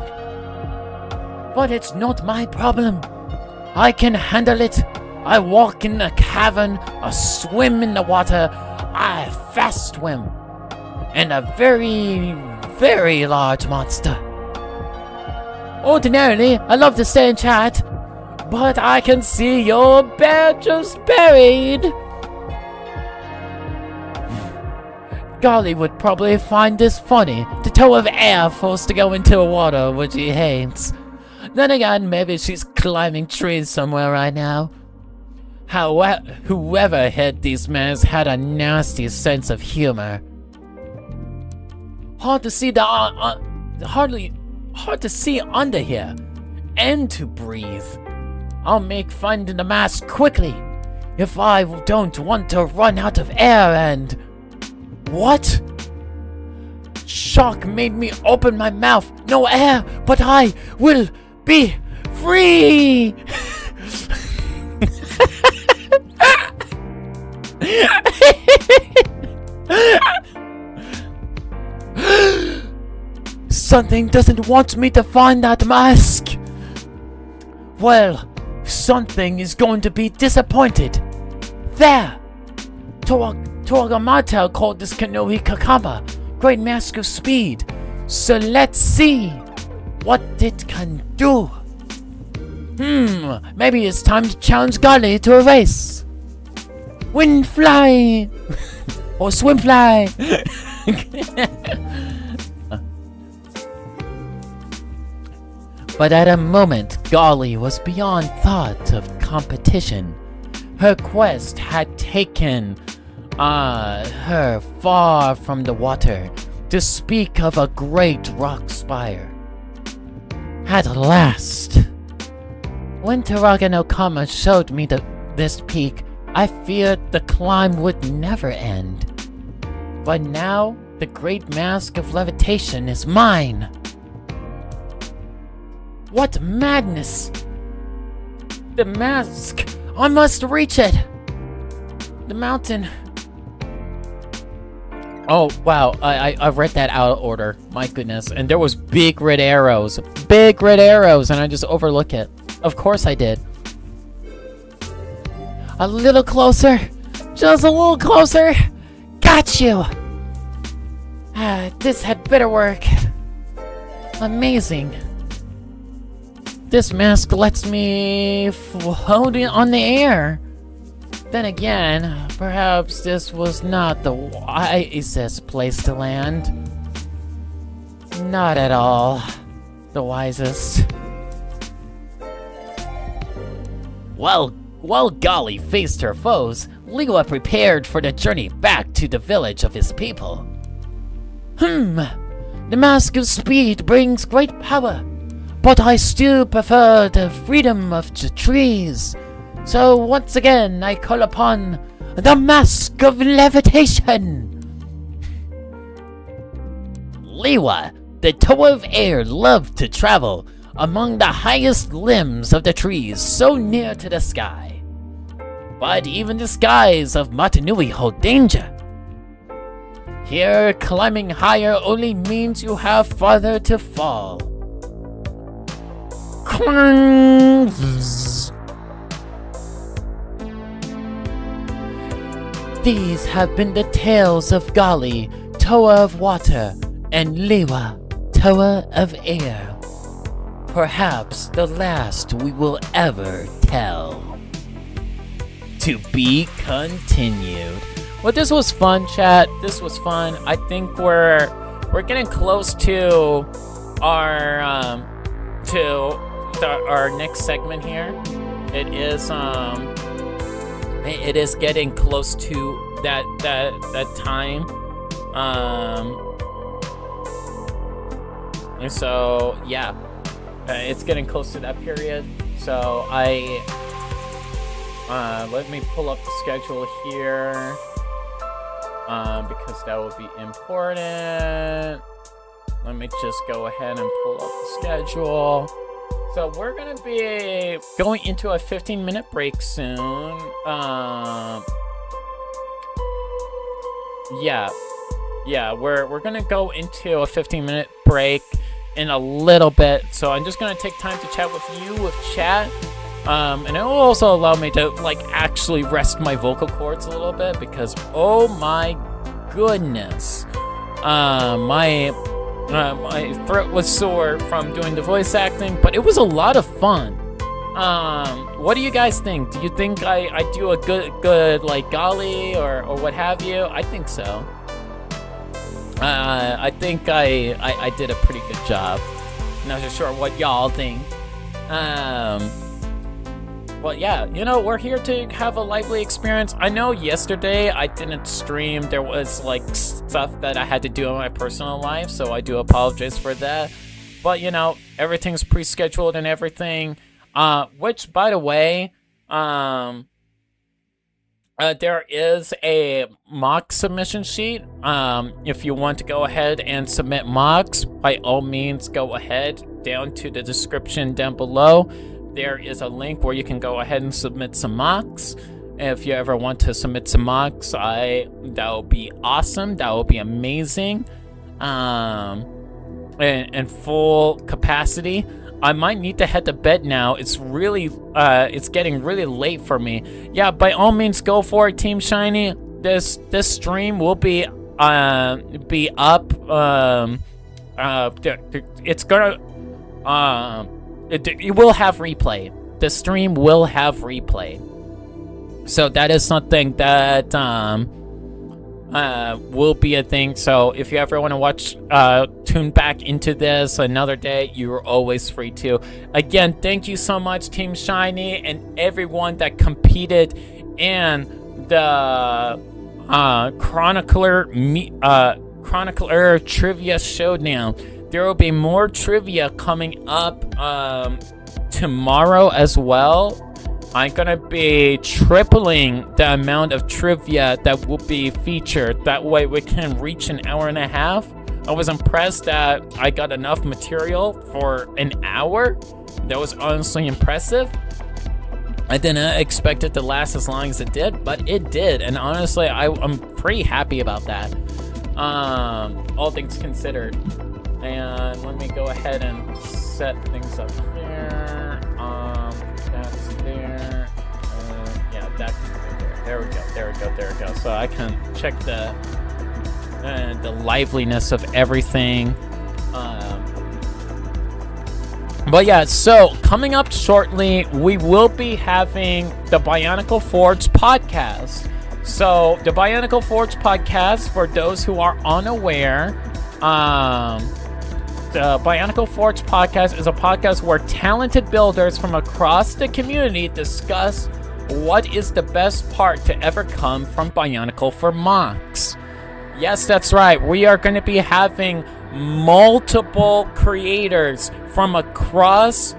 But it's not my problem. I can handle it. I walk in a cavern, I swim in the water, I fast swim, and a very, very large monster. Ordinarily, I love to stay and chat, but I can see your bear just buried. Gali would probably find this funny, the toe of air forced to go into the water, which he hates. Then again, maybe she's climbing trees somewhere right now. However, whoever hit these men had a nasty sense of humor. Hard to see hard to see under here, and to breathe. I'll make finding the mask quickly, if I don't want to run out of air and... What? Shock made me open my mouth. No air, but I will be free! Something doesn't want me to find that mask. Well, something is going to be disappointed. There! Torgamatel called this Kanohi Kakama, Great Mask of Speed. So let's see what it can do. Maybe it's time to challenge Golly to a race. Wind fly! Or swim fly! But at a moment, Golly was beyond thought of competition. Her quest had taken her far from the water to speak of a great rock spire. At last! When Taraga no Kama showed me this peak, I feared the climb would never end. But now, the great mask of levitation is mine! What madness! The mask! I must reach it! The mountain... Oh, wow, I read that out of order. My goodness. And there was big red arrows. Big red arrows, and I just overlook it. Of course I did. A little closer. Just a little closer. Got you! This had better work. Amazing. This mask lets me float on the air. Then again, perhaps this was not the wisest place to land. Not at all the wisest. While Golly faced her foes, Liwa prepared for the journey back to the village of his people. The Mask of Speed brings great power, but I still prefer the freedom of the trees. So once again, I call upon the Mask of Levitation. Liwa, the toe of air, loved to travel among the highest limbs of the trees so near to the sky. But even the skies of Matanui hold danger. Here, climbing higher only means you have farther to fall. These have been the tales of Golly, Toa of Water, and Liwa, Toa of Air. Perhaps the last we will ever tell. To be continued. Well, this was fun, chat. This was fun. I think we're getting close to our next segment here. It is getting close to that time. And so yeah, it's getting close to that period. So let me pull up the schedule here, because that would be important. Let me just go ahead and pull up the schedule. So we're gonna be going into a 15-minute break soon. Yeah, we're gonna go into a 15-minute break in a little bit. So I'm just gonna take time to chat with you with chat. And it will also allow me to actually rest my vocal cords a little bit, because oh my goodness, my throat was sore from doing the voice acting, but it was a lot of fun. What do you guys think? Do you think I do a good like Golly or what have you? I think so. I think I did a pretty good job. Not so sure what y'all think. Well, yeah, we're here to have a lively experience. I know yesterday I didn't stream. There was stuff that I had to do in my personal life, so I do apologize for that. But everything's pre-scheduled and everything. Which, by the way, there is a MOC submission sheet. If you want to go ahead and submit MOCs, by all means, go ahead down to the description down below. There is a link where you can go ahead and submit some MOCs. If you ever want to submit some MOCs, that would be awesome. That would be amazing. in full capacity. I might need to head to bed now. It's getting really late for me. Yeah, by all means, go for it, Team Shiny. This stream will be up. It's gonna it will have replay. The stream will have replay. So that is something that will be a thing. So if you ever want to watch, tune back into this another day, you're always free to. Again, thank you so much, Team Shiny, and everyone that competed in the Chronicler Trivia Showdown. There will be more trivia coming up tomorrow as well. I'm gonna be tripling the amount of trivia that will be featured. That way we can reach an hour and a half. I was impressed that I got enough material for an hour. That was honestly impressive. I didn't expect it to last as long as it did, but it did. And honestly, I'm pretty happy about that. All things considered. And let me go ahead and set things up here. That's there. Yeah, that can go there. There we go. So I can check the liveliness of everything. But yeah, so coming up shortly, we will be having the Bionicle Forge podcast. So the Bionicle Forge podcast, for those who are unaware, the Bionicle Forge podcast is a podcast where talented builders from across the community discuss what is the best part to ever come from Bionicle for MOCs. Yes, that's right. We are going to be having multiple creators from across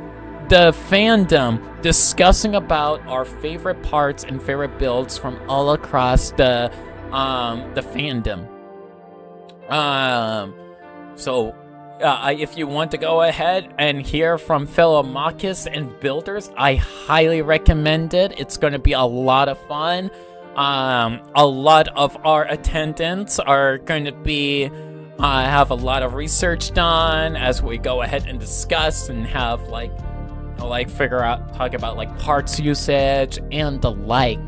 the fandom discussing about our favorite parts and favorite builds from all across the fandom. So if you want to go ahead and hear from fellow Machis and builders, I highly recommend it. It's going to be a lot of fun. A lot of our attendants are going to be have a lot of research done as we go ahead and discuss and have talk about like parts usage and the like.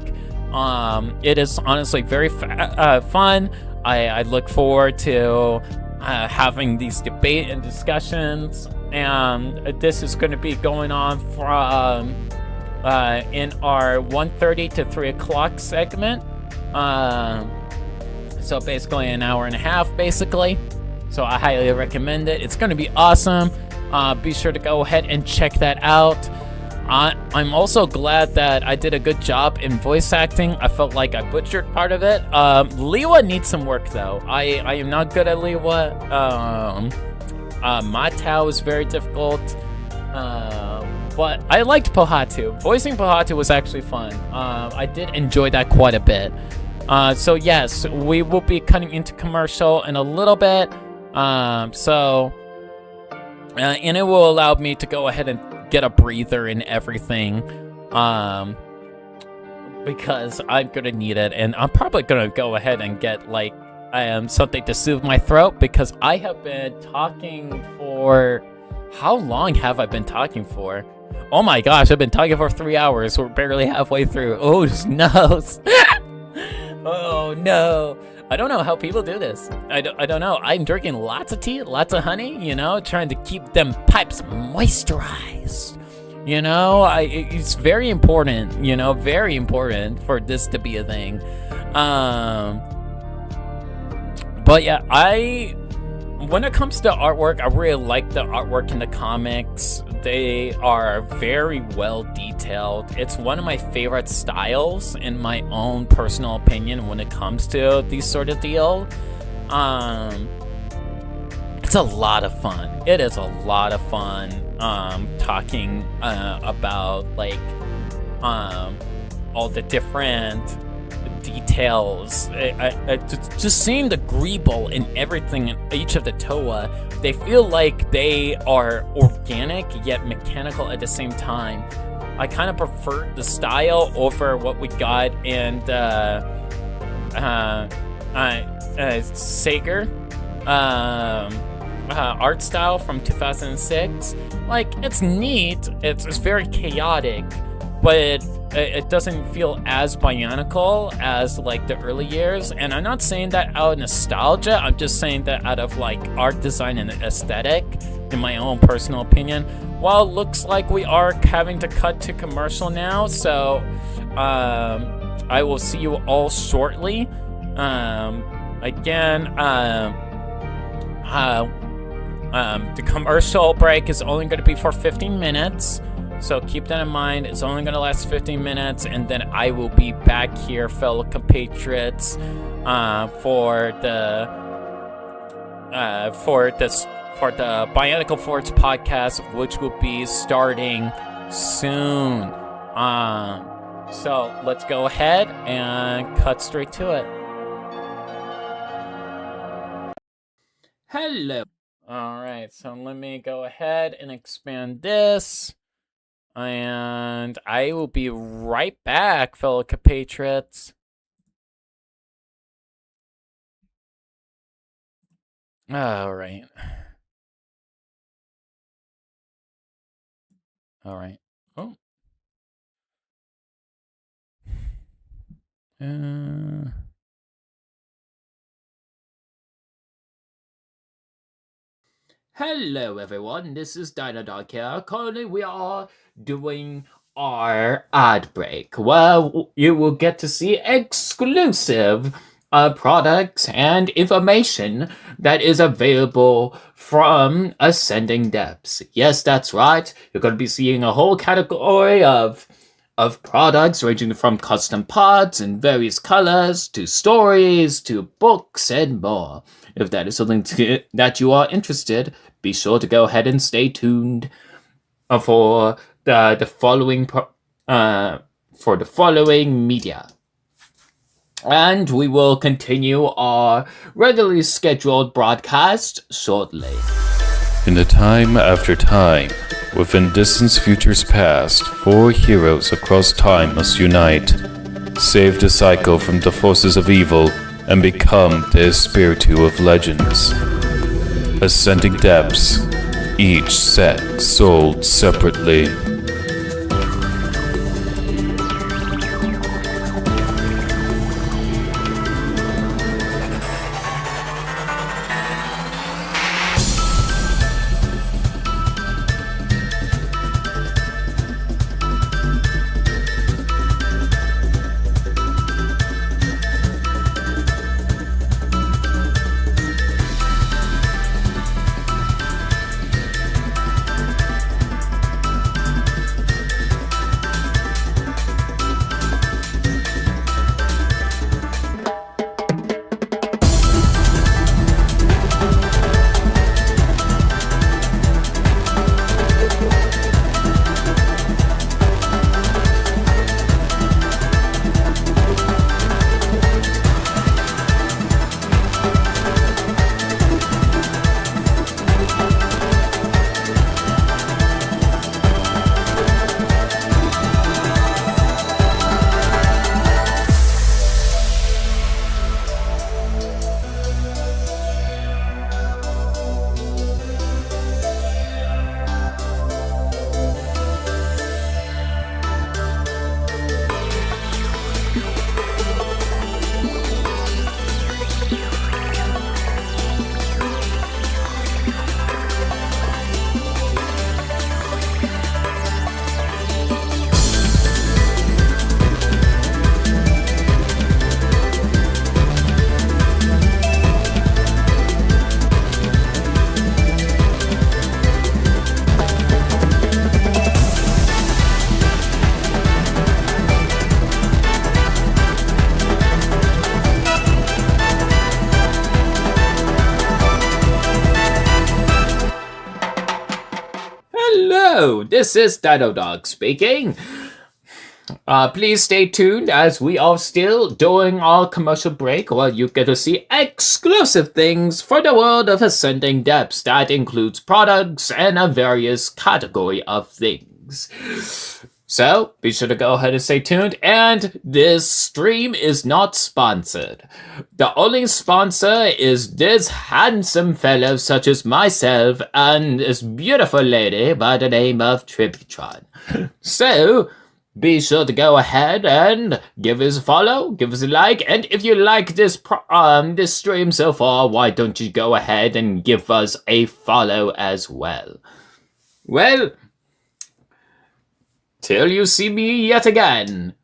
It is honestly very fun. I look forward to having these debate and discussions, and this is going to be going on from in our 1:30 to 3 o'clock segment. So basically an hour and a half, basically. So I highly recommend it. It's going to be awesome. Be sure to go ahead and check that out. I'm also glad that I did a good job in voice acting. I felt like I butchered part of it. Liwa needs some work, though. I am not good at Liwa. Matao is very difficult. But I liked Pohatu. Voicing Pohatu was actually fun. I did enjoy that quite a bit. So yes, we will be cutting into commercial in a little bit. And it will allow me to go ahead and get a breather and everything, because I'm gonna need it, and I'm probably gonna go ahead and get something to soothe my throat, because I have been talking for... How long have I been talking for? Oh my gosh, I've been talking for 3 hours. We're barely halfway through. Oh no. Oh no. I don't know how people do this. I don't know. I'm drinking lots of tea, lots of honey, trying to keep them pipes moisturized. It's very important, very important for this to be a thing. But yeah, when it comes to artwork, I really like the artwork in the comics. They are very well detailed. It's one of my favorite styles, in my own personal opinion, when it comes to these sort of deals. It's a lot of fun. It is a lot of fun talking about all the different details. Just seeing the greeble in everything in each of the Toa, they feel like they are organic yet mechanical at the same time. I kind of prefer the style over what we got in Sager. art style from 2006. Like, it's neat. It's very chaotic, but it doesn't feel as Bionicle as like the early years. And I'm not saying that out of nostalgia. I'm just saying that out of like art design and aesthetic, in my own personal opinion. Well, looks like we are having to cut to commercial now, so I will see you all shortly. The commercial break is only going to be for 15 minutes, so keep that in mind. It's only going to last 15 minutes, and then I will be back here, fellow compatriots, for the Bionicle Forge podcast, which will be starting soon. So let's go ahead and cut straight to it. Hello. All right, so let me go ahead and expand this, and I will be right back, fellow compatriots. All right. Oh. Hello everyone, this is DinoDog here. Currently we are doing our ad break, where you will get to see exclusive products and information that is available from Ascending Depths. Yes, that's right. You're going to be seeing a whole category of products ranging from custom pods in various colors to stories to books and more. If that is something that you are interested, be sure to go ahead and stay tuned for the following media. And we will continue our regularly scheduled broadcast shortly. In the time after time, within distant futures past, 4 heroes across time must unite, save the cycle from the forces of evil, and become the Espiritu of Legends. Ascending Depths, each set sold separately. Hello, this is DinoDog speaking. Please stay tuned as we are still doing our commercial break where you get to see exclusive things for the world of Ascending Depths. That includes products and a various category of things. So be sure to go ahead and stay tuned. And this stream is not sponsored. The only sponsor is this handsome fellow such as myself and this beautiful lady by the name of Tributron. So be sure to go ahead and give us a follow, give us a like, and if you like this this stream so far, why don't you go ahead and give us a follow as well? Well, till you see me yet again.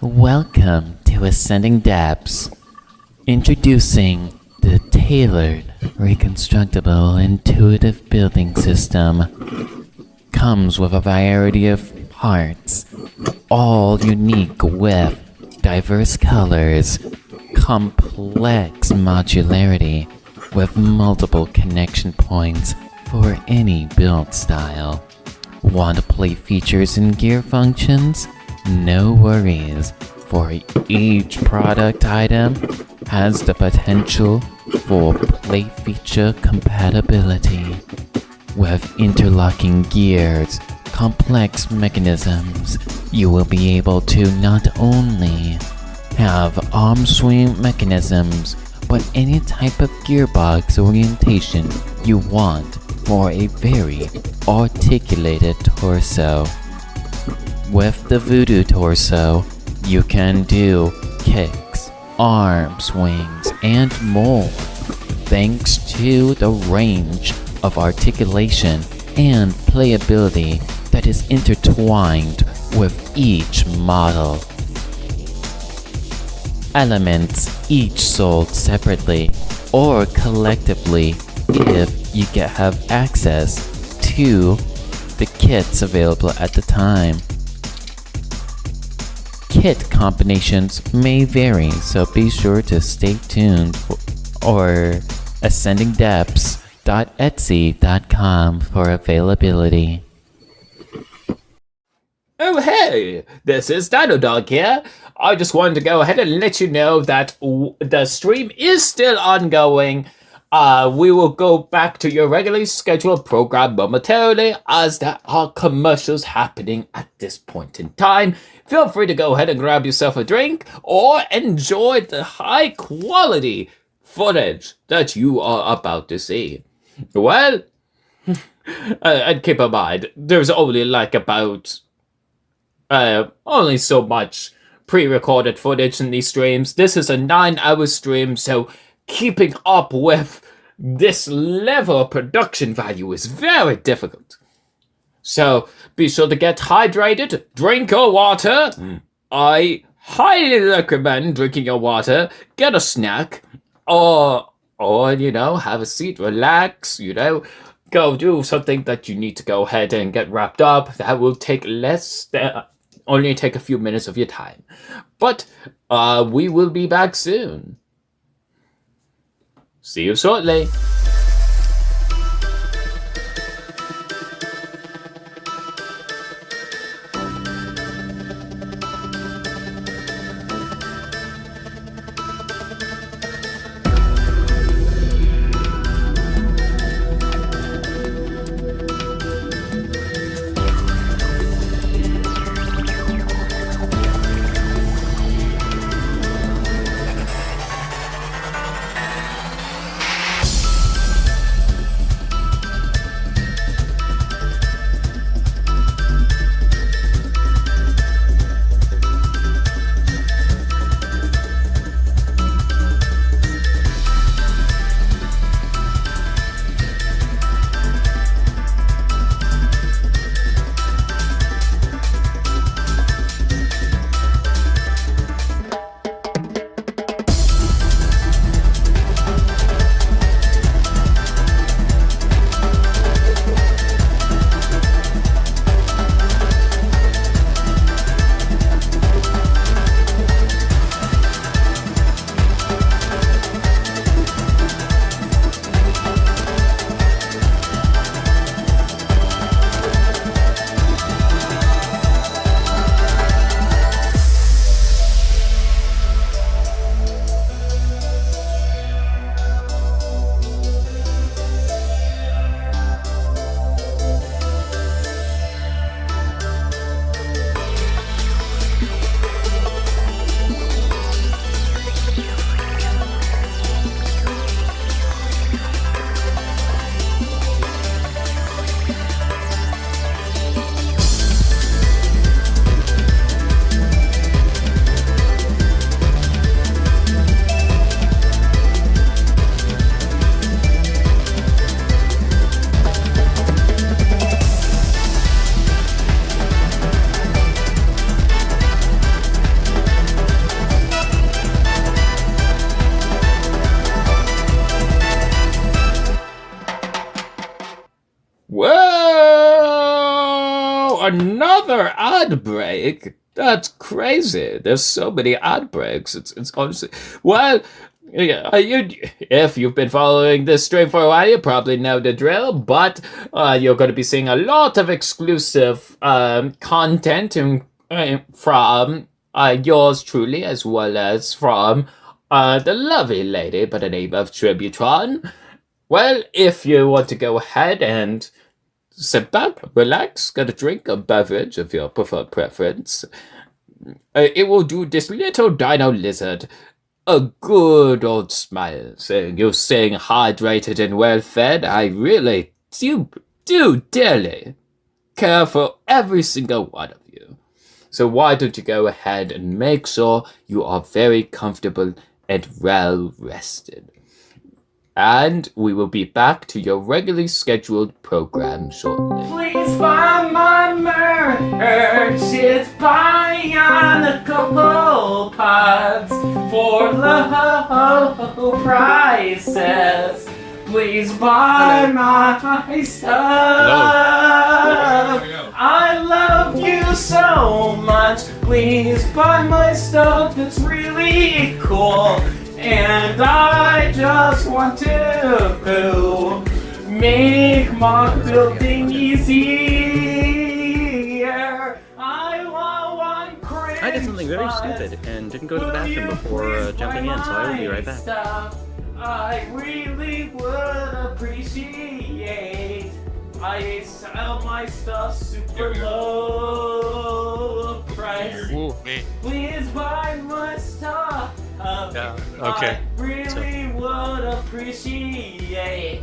Welcome to Ascending Depths. Introducing the tailored, reconstructible, intuitive building system. Comes with a variety of parts, all unique with diverse colors, complex modularity, with multiple connection points for any build style. Want to play features and gear functions? No worries, for each product item has the potential for play feature compatibility. With interlocking gears, complex mechanisms, you will be able to not only have arm swing mechanisms, but any type of gearbox orientation you want for a very articulated torso. With the Voodoo torso, you can do kicks, arm swings, and more, thanks to the range of articulation and playability that is intertwined with each model. Elements each sold separately or collectively if you have access to the kits available at the time. Kit combinations may vary, so be sure to stay tuned or ascendingdepths.etsy.com for availability. Oh hey, this is DinoDog here. I just wanted to go ahead and let you know that the stream is still ongoing. We will go back to your regularly scheduled program momentarily as there are commercials happening at this point in time. Feel free to go ahead and grab yourself a drink or enjoy the high quality footage that you are about to see. Well, and keep in mind, there's only only so much pre-recorded footage in these streams. This is a 9-hour stream, so keeping up with this level of production value is very difficult. So be sure to get hydrated, drink your water. I highly recommend drinking your water, get a snack, or have a seat, relax, go do something that you need to go ahead and get wrapped up. That will take only take a few minutes of your time. But we will be back soon. See you shortly. another ad break? That's crazy. There's so many ad breaks. It's honestly... Well, yeah, if you've been following this stream for a while, you probably know the drill, but you're going to be seeing a lot of exclusive content from yours truly, as well as from the lovely lady by the name of Tributron. Well, if you want to go ahead and sit back, relax, get a drink, a beverage of your preferred preference, it will do this little dino lizard a good old smile, saying you're staying hydrated and well fed. I really do dearly care for every single one of you. So why don't you go ahead and make sure you are very comfortable and well rested. And we will be back to your regularly scheduled program shortly. Please find my merch. It's Bionicle pods for low prices. Please buy my stuff. I love you so much. Please buy my stuff. It's really cool. And I just want to make mock building easier. I want one crazy. I did something very stupid and didn't go to the bathroom before jumping in, so I will be right back. I really would appreciate. I sell my stuff super low price. Ooh, me. Please buy my stuff. Yeah, okay. I really would appreciate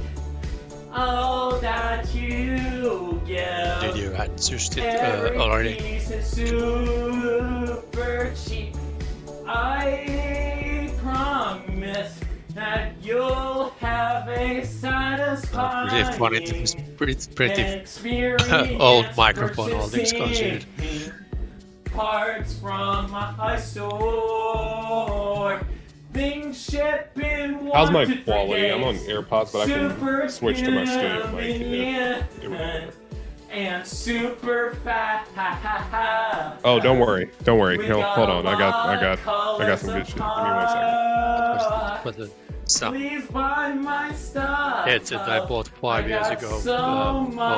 all that you give. Did you had searched it Every already? piece is super cheap. I promise that you'll have a satisfying Really funny. It's pretty old microphone, all things considered. Parts from my store. Things shipping. How's my quality? I'm on AirPods, but I can switch to my studio mic. And super fast. Oh, don't worry. Hold on. I got some good shit. Give me 1 second. What's the sound? Please buy my stuff. Headset I bought 5 years ago.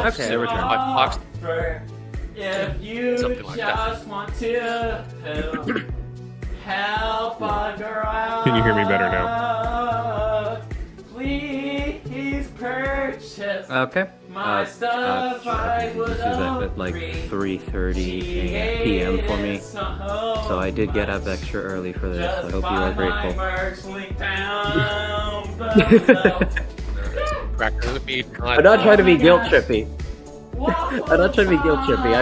Okay, they return. $5. If you Something like that. just want to help a girl out, Can you hear me better now? please purchase Okay. my stuff. I would This is at like 3:30 p.m. for me, so I did get up extra early for this. I hope you are grateful. Cracker the meat. I'm not trying to be guilt trippy. I'm not trying to be guilt trippy.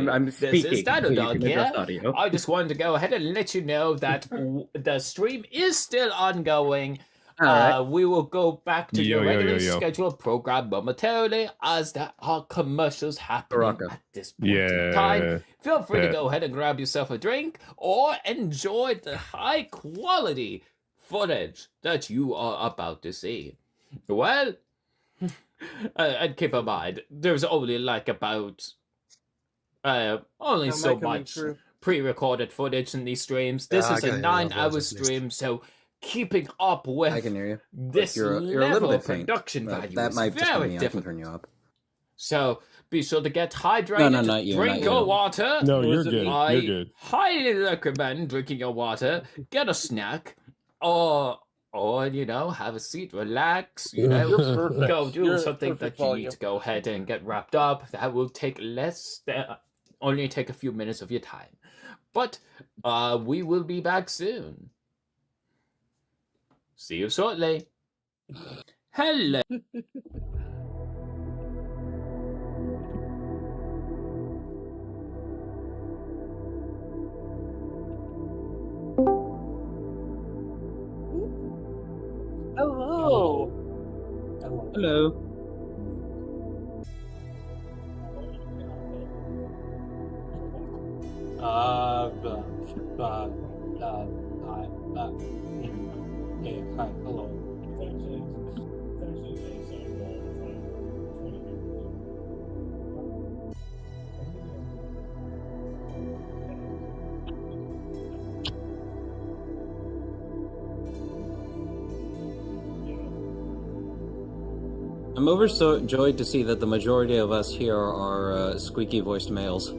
I'm speaking. This is Dino Dog here. Audio. I just wanted to go ahead and let you know that the stream is still ongoing. Alright. We will go back to your Yo. regularly scheduled program momentarily as there are commercials happening Baraka. at this point in time. Feel free to go ahead and grab yourself a drink or enjoy the high quality footage that you are about to see. Well, and keep in mind, there's only like about only so much pre-recorded footage in these streams. This is a 9-hour stream, so keeping up with I can hear you. this You're a level little bit of faint. production value That is might just be very me. I can difficult. turn you up. So be sure to get hydrated, No, not you, drink not your you. water. No, you're good. I You're good. highly recommend drinking your water, get a snack, or you know, have a seat, relax, you know, go do something that you need to go ahead and get wrapped up. That will take only take a few minutes of your time. But we will be back soon. See you shortly. Hello. Hello. Hello. Hi, hello. I'm overjoyed to see that the majority of us here are squeaky-voiced males.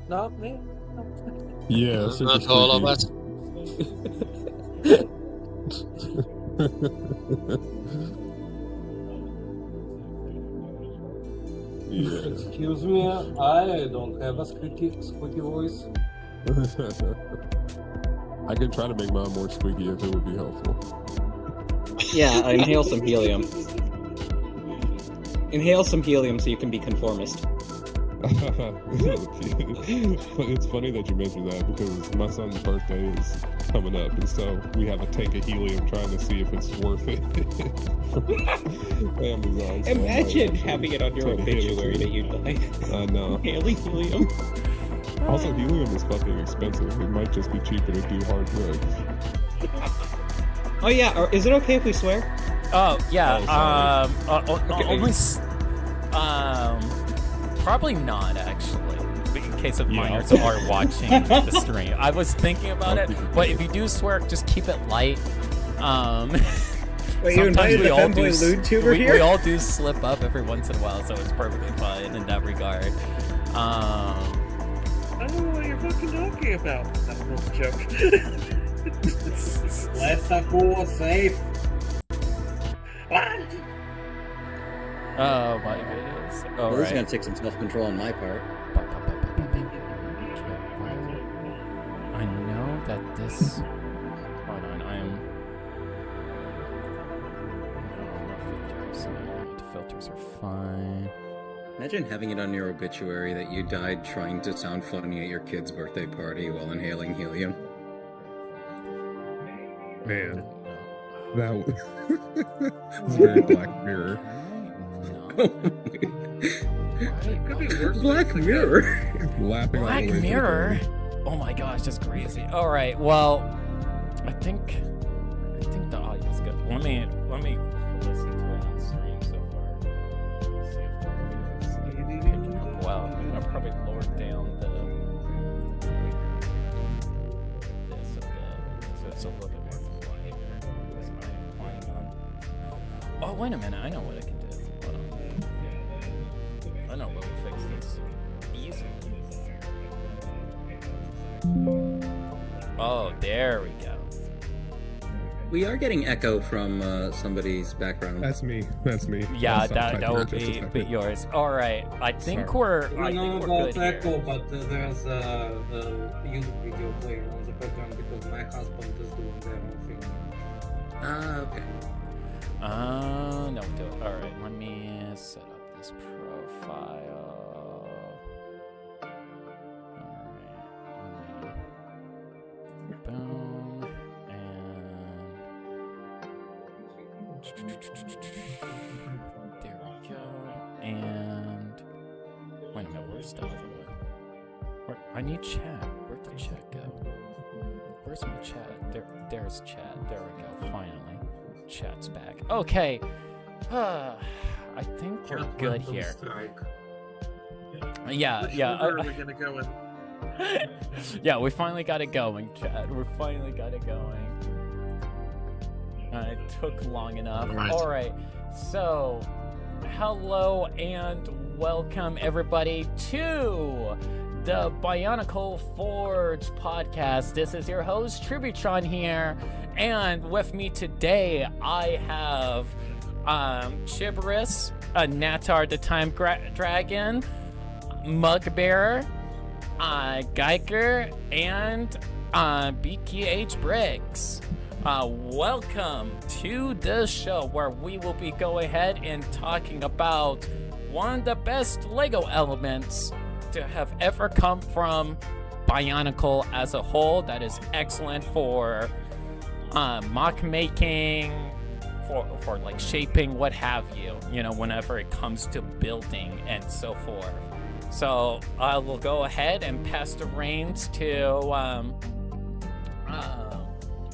Not me. Yeah, Not all of us. Yeah. Excuse me, I don't have a squeaky voice. I could try to make mine more squeaky if it would be helpful. Yeah, inhale some helium. Inhale some helium so you can be conformist. It's funny that you mentioned that because my son's birthday is coming up, and so we have a tank of helium trying to see if it's worth it. Amazon. So Imagine having it on your obituary that you died. I know. Inhaling helium. Also, helium is fucking expensive. It might just be cheaper to do hard drugs. Oh yeah, or is it okay if we swear? Oh yeah. Probably not actually. In case of minors are watching the stream, I was thinking about it, but if you do swear, just keep it light. Wait, you invited a fanboy lewd tuber here? We all do slip up every once in a while, so it's perfectly fine in that regard. I don't know what you're fucking talking about. That's no joke. Let's go safe. Oh my goodness. Well, this is gonna take some self-control on my part. I know that this... Hold on, I am... No filters are fine. Imagine having it on your obituary that you died trying to sound funny at your kid's birthday party while inhaling helium. Man, that was very Black Mirror. Black Mirror. Laughing all the Black way Mirror. Oh my gosh, that's crazy. All right, well, I think the audio's good. Let me listen to it on stream so far. See if it's picking up well. I'm gonna probably lower down this a bit so it's a little bit more quieter. Because I'm playing on. Oh wait a minute, I know what I can do. Hold on. I know what will fix this easily. Oh, there we go. We are getting echo from somebody's background. That's me. That's me. Yeah, I'll that will be yours. All right, I think Sorry. we're about good echo, here. but there's a YouTube video playing on the background because my husband is doing their own thing. Ah, okay. No, do it. All right, let me set up this profile. Boom, and there we go. And wait a minute, where's the other one? I need chat. Where'd the chat go? Where's my chat? There's chat. There we go. Finally, chat's back. Okay. I think we're good here. Yeah. We're gonna go in. Yeah, we finally got it going, Chad. We finally got it going. It took long enough. All right. So, hello and welcome everybody to the Bionicle Forge podcast. This is your host Tributron here, and with me today I have Chiberus, NattarTheTimeDragon, MugBearer, Giikei, and BKH Bricks. Welcome to the show where we will be going ahead and talking about one of the best Lego elements to have ever come from Bionicle as a whole. That is excellent for mock making, for like shaping, what have you, whenever it comes to building and so forth. So I will go ahead and pass the reins to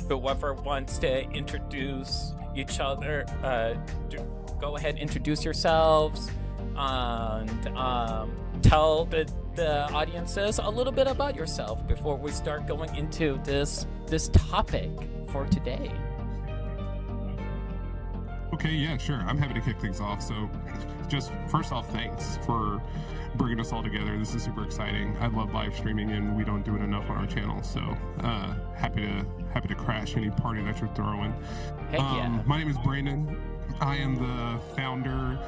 whoever wants to introduce each other. Go ahead, introduce yourselves, and tell the audiences a little bit about yourself before we start going into this topic for today. Okay, yeah, sure. I'm happy to kick things off. So, just first off, thanks for bringing us all together. This is super exciting. I love live streaming, and we don't do it enough on our channel. So, happy to crash any party that you're throwing. Heck yeah. My name is Brandon. I am the founder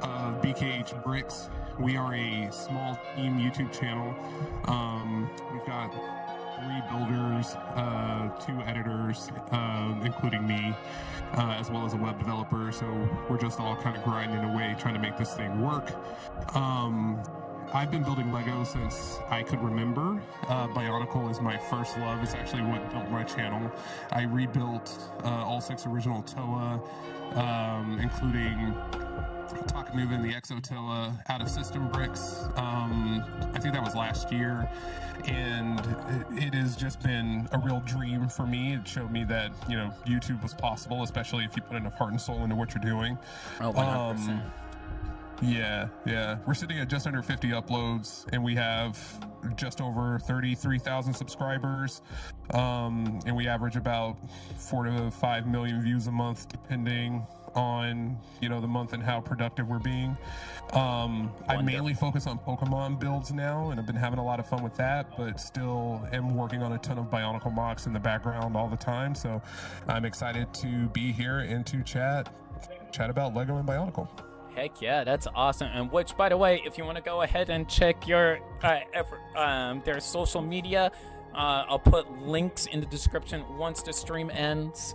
of BKH Bricks. We are a small team YouTube channel. We've got 3 builders, 2 editors, including me, as well as a web developer. So we're just all kind of grinding away, trying to make this thing work. I've been building Lego since I could remember. Bionicle is my first love. It's actually what built my channel. I rebuilt all 6 original TOA, including Takanuva and the Exotilla out of system bricks. I think that was last year, and it has just been a real dream for me. It showed me that, you know, YouTube was possible, especially if you put enough heart and soul into what you're doing. Oh, 100%. Yeah. We're sitting at just under 50 uploads, and we have just over 33,000 subscribers. And we average about 4 to 5 million views a month, depending on, you know, the month and how productive we're being. I mainly focus on Pokemon builds now, and I've been having a lot of fun with that, but still am working on a ton of Bionicle mocks in the background all the time. So I'm excited to be here and to chat about Lego and Bionicle. Heck yeah, that's awesome. And which, by the way, if you want to go ahead and check your their social media, I'll put links in the description once the stream ends.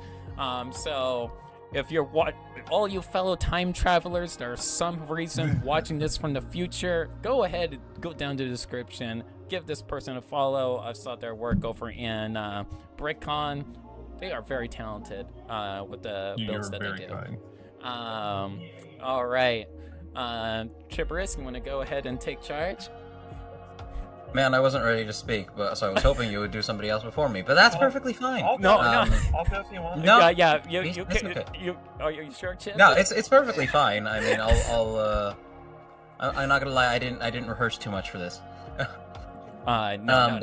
So if you're all you fellow time travelers, there's some reason watching this from the future, go ahead and go down to the description, give this person a follow. I've saw their work over in BrickCon. They are very talented with the builds that they do. Kind. All right. Chiberus, you want to go ahead and take charge? Man, I wasn't ready to speak, but so I was hoping you would do somebody else before me. But that's perfectly fine. I'll go if you want. No, yeah. You okay. Are you sure, Chip? No, it's perfectly fine. I mean, I'm not gonna lie. I didn't rehearse too much for this. No.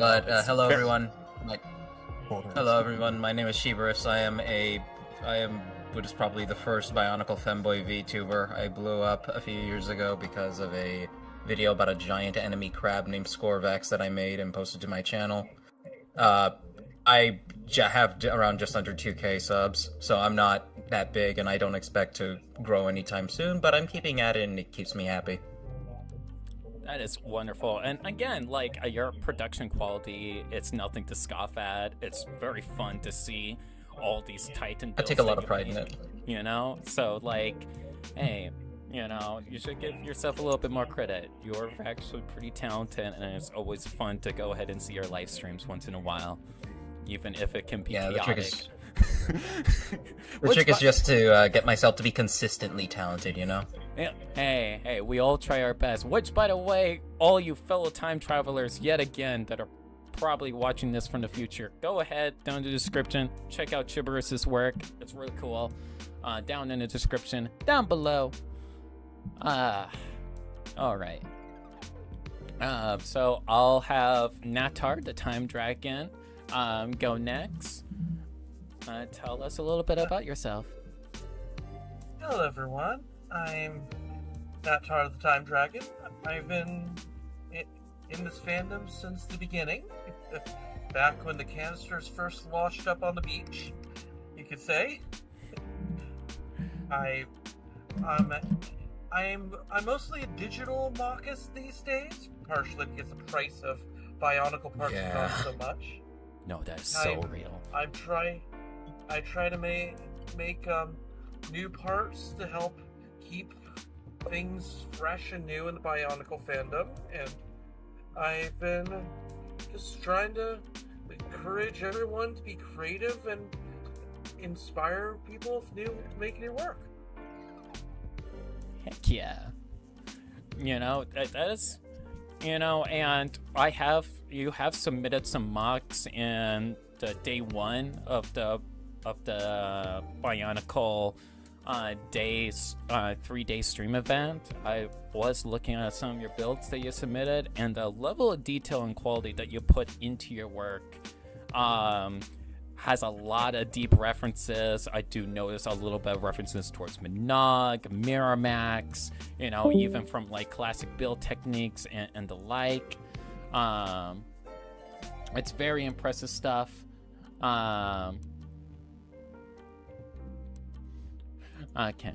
Hello everyone. Hello everyone. My name is Chiberus. I am what is probably the first Bionicle femboy VTuber. I blew up a few years ago because of a video about a giant enemy crab named Scorvax that I made and posted to my channel. I have around just under 2K subs, so I'm not that big, and I don't expect to grow anytime soon, but I'm keeping at it, and it keeps me happy. That is wonderful. And again, like, your production quality, it's nothing to scoff at. It's very fun to see all these Titan builds. I take a lot of pride in it. You know? So, like, hey, you know, you should give yourself a little bit more credit. You're actually pretty talented, and it's always fun to go ahead and see your live streams once in a while, even if it can be chaotic. The trick is just to get myself to be consistently talented, you know? Hey, we all try our best. Which, by the way, all you fellow time travelers, yet again, that are probably watching this from the future, go ahead, down in the description, check out Chiberus's work. It's really cool. Down in the description, down below. Alright. So I'll have NattarTheTimeDragon go next. Tell us a little bit about yourself. Hello everyone, I'm NattarTheTimeDragon. I've been in this fandom since the beginning, back when the canisters first washed up on the beach, you could say. I'm mostly a digital mockist these days, partially because the price of Bionicle parts costs so much. No, that's so real. I try to make new parts to help keep things fresh and new in the Bionicle fandom, and I've been just trying to encourage everyone to be creative and inspire people to make new work. Heck yeah. You know, that is, you know, and you have submitted some mocks in the day 1 of the Bionicle days 3-day stream event. I was looking at some of your builds that you submitted, and the level of detail and quality that you put into your work has a lot of deep references. I do notice a little bit of references towards Monog, Miramax, you know, even from like classic build techniques and the like. It's very impressive stuff. Okay.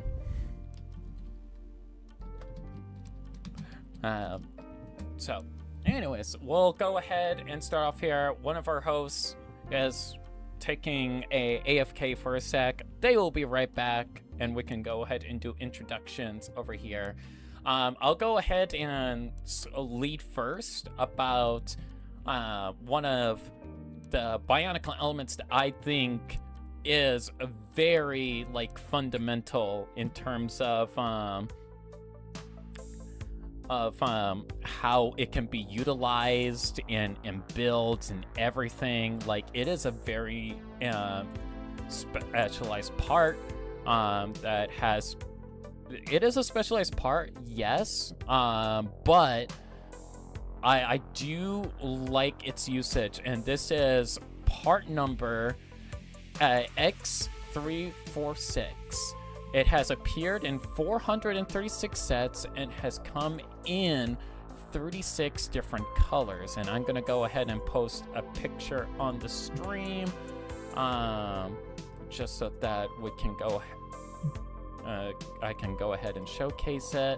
So, anyways, we'll go ahead and start off here. One of our hosts is taking a AFK for a sec. They will be right back, and we can go ahead and do introductions over here. I'll go ahead and lead first about one of the Bionicle elements that I think is a very like fundamental in terms of how it can be utilized in builds and everything. Like, it is a very specialized part that has. It is a specialized part, yes, but I do like its usage, and this is part number X346. It has appeared in 436 sets and has come in 36 different colors. And I'm going to go ahead and post a picture on the stream just so that we can go I can go ahead and showcase it.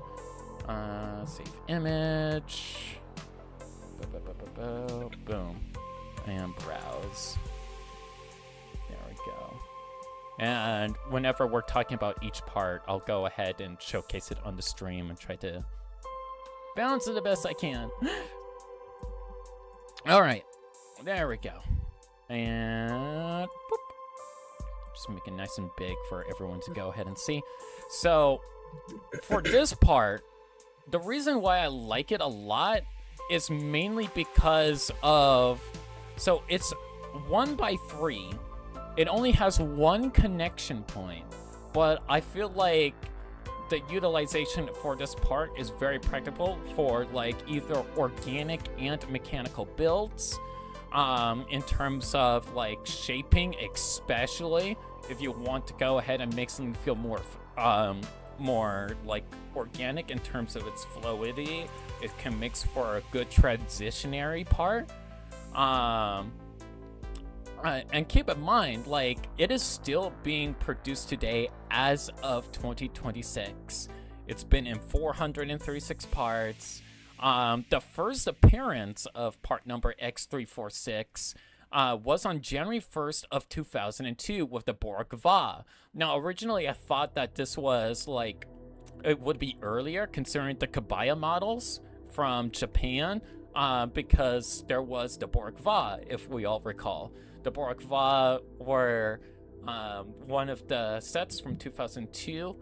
Save image. Boom. And browse. There we go. And whenever we're talking about each part, I'll go ahead and showcase it on the stream and try to balance it the best I can. All right. There we go. And boop. Just make it nice and big for everyone to go ahead and see. So for this part, the reason why I like it a lot is mainly because of, so it's 1x3. It only has one connection point, but I feel like the utilization for this part is very practical for like either organic and mechanical builds. In terms of like shaping, especially if you want to go ahead and make something feel more like organic in terms of its fluidity, it can mix for a good transitionary part. And keep in mind, like, it is still being produced today as of 2026. It's been in 436 parts. The first appearance of part number X346 was on January 1st of 2002 with the Borg Va. Now, originally I thought that this was like, it would be earlier considering the Kabaya models from Japan, because there was the Borg Va, if we all recall. The Borg Va were one of the sets from 2002.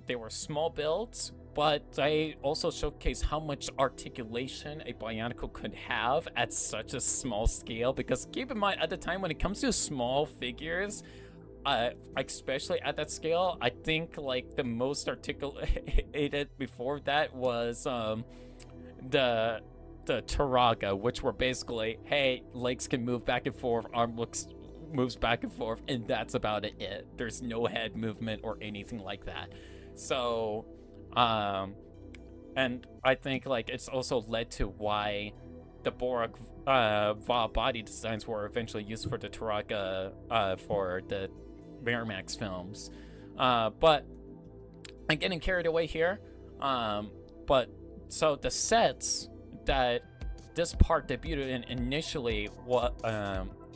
They were small builds, but they also showcase how much articulation a Bionicle could have at such a small scale, because keep in mind, at the time when it comes to small figures, especially at that scale, I think like the most articulated before that was the Taraga, which were basically, hey, legs can move back and forth, arm moves back and forth, and that's about it. There's no head movement or anything like that. So, and I think like it's also led to why the Borg Va body designs were eventually used for the Taraga for the Miramax films. But I'm getting carried away here. But so the sets that this part debuted in initially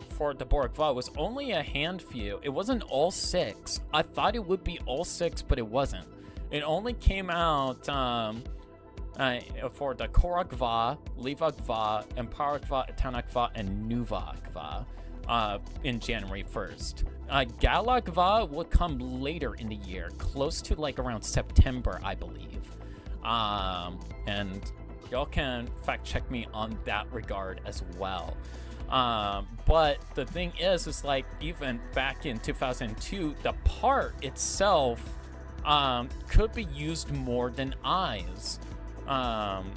for the Borg Va was only a handful. It wasn't all 6. I thought it would be all 6, but it wasn't. It only came out for the Korok Va, Levok Va, Empowered Va, Etanak Va, and Nuvok Va in January 1st. Galak Va would come later in the year, close to like around September, I believe. And y'all can fact check me on that regard as well. But the thing is like even back in 2002, the part itself could be used more than eyes.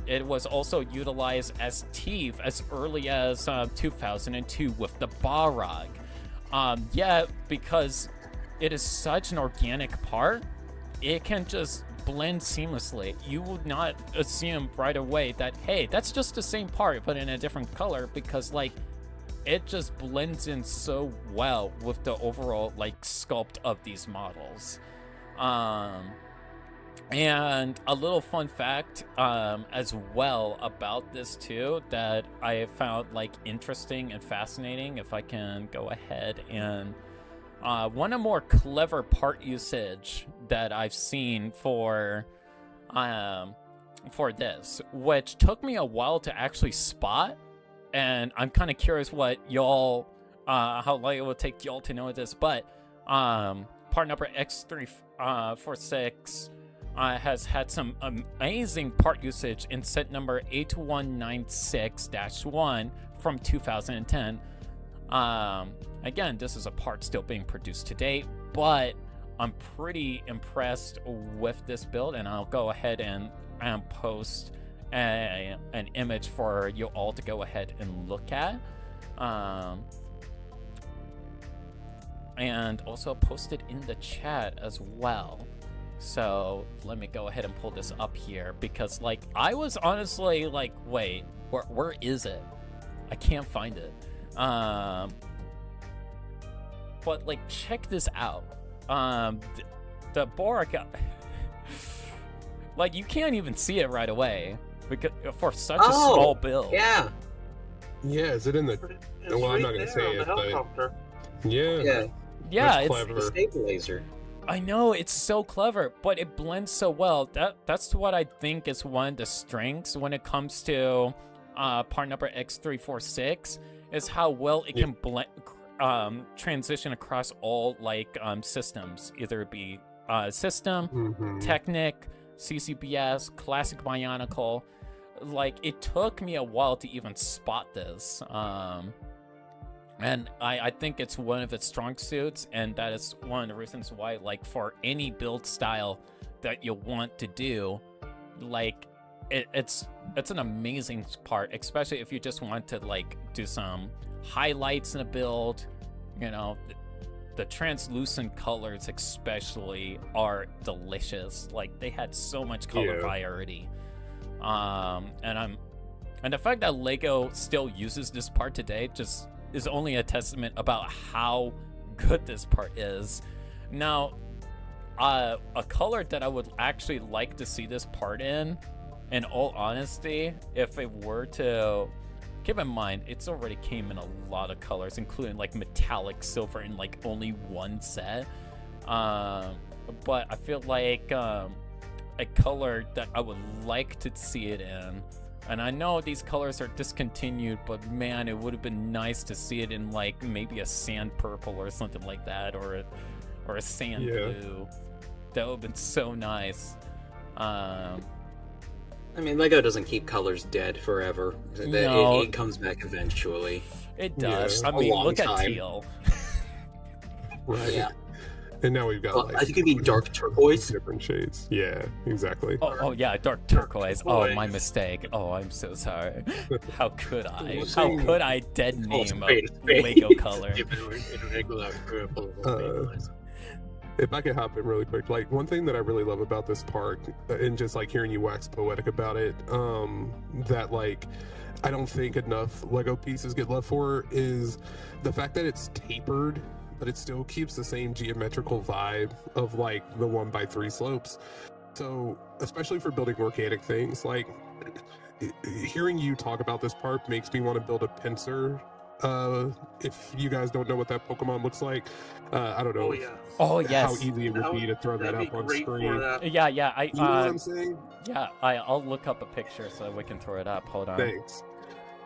It was also utilized as teeth as early as 2002 with the Barag. Yeah, because it is such an organic part, it can just blend seamlessly. You would not assume right away that, hey, that's just the same part but in a different color, because like it just blends in so well with the overall like sculpt of these models. And a little fun fact as well about this too that I found like interesting and fascinating, if I can go ahead and one of more clever part usage that I've seen for this, which took me a while to actually spot, and I'm kind of curious what y'all, how long it will take y'all to know this, but part number X346 has had some amazing part usage in set number 8196-1 from 2010. Again, this is a part still being produced today, but I'm pretty impressed with this build, and I'll go ahead and post an image for you all to go ahead and look at. And also post it in the chat as well. So let me go ahead and pull this up here, because like I was honestly like, wait, where is it? I can't find it. But like, check this out. The Borak, like you can't even see it right away because for such a small build. Yeah. Yeah, is it in the? Well, I'm not gonna say it, but yeah. Yeah, it's clever. The stabilizer. I know, it's so clever, but it blends so well. That's what I think is one of the strengths when it comes to part number X346, is how well it can blend, transition across all like systems, either it be system, Technic, CCBS, classic Bionicle. Like, it took me a while to even spot this. And I think it's one of its strong suits, and that is one of the reasons why, like, for any build style that you want to do, like, it's an amazing part, especially if you just want to, like, do some highlights in a build. You know, the translucent colors especially are delicious. Like, they had so much color variety. And the fact that LEGO still uses this part today just is only a testament about how good this part is. Now, a color that I would actually like to see this part in all honesty, if it were to, keep in mind, it's already came in a lot of colors, including like metallic silver in like only one set. But I feel like a color that I would like to see it in, and I know these colors are discontinued, but man, it would have been nice to see it in like maybe a sand purple or something like that, or a sand blue. That would have been so nice. I mean, LEGO doesn't keep colors dead forever. No. It comes back eventually. It does. Yeah. I mean, look time. at teal. Right. Yeah. And now we've got like, I think it'd be dark turquoise. Different shades. Yeah, exactly. Oh yeah, dark turquoise. Oh, my mistake. Oh, I'm so sorry. How could I? How could I dead name a LEGO color? If I could hop in really quick, like one thing that I really love about this part, and just like hearing you wax poetic about it, that like I don't think enough LEGO pieces get love for, is the fact that it's tapered, but it still keeps the same geometrical vibe of like the 1x3 slopes. So especially for building organic things, like hearing you talk about this part makes me want to build a pincer. If you guys don't know what that Pokemon looks like, I don't know Oh yes. how easy it would be to throw that up on screen. Yeah. You know what I'm saying? Yeah, I'll look up a picture so we can throw it up. Hold on. Thanks.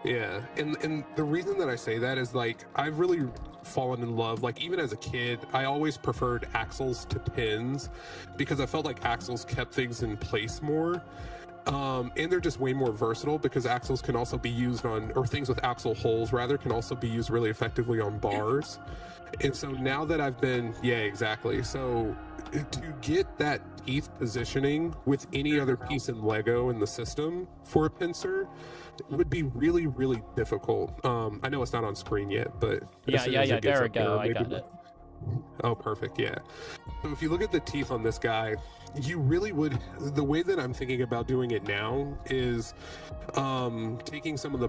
Yeah, and the reason that I say that is like I've really fallen in love, like even as a kid, I always preferred axles to pins because I felt like axles kept things in place more. And they're just way more versatile because axles can also be used on, or things with axle holes rather, can also be used really effectively on bars. And so now that I've been, yeah, exactly. So to get that teeth positioning with any other piece in Lego in the system for a pincer would be really, really difficult. I know it's not on screen yet, but Yeah, there we go. I got it. Oh, perfect. Yeah. So if you look at the teeth on this guy, you really would. The way that I'm thinking about doing it now is taking some of the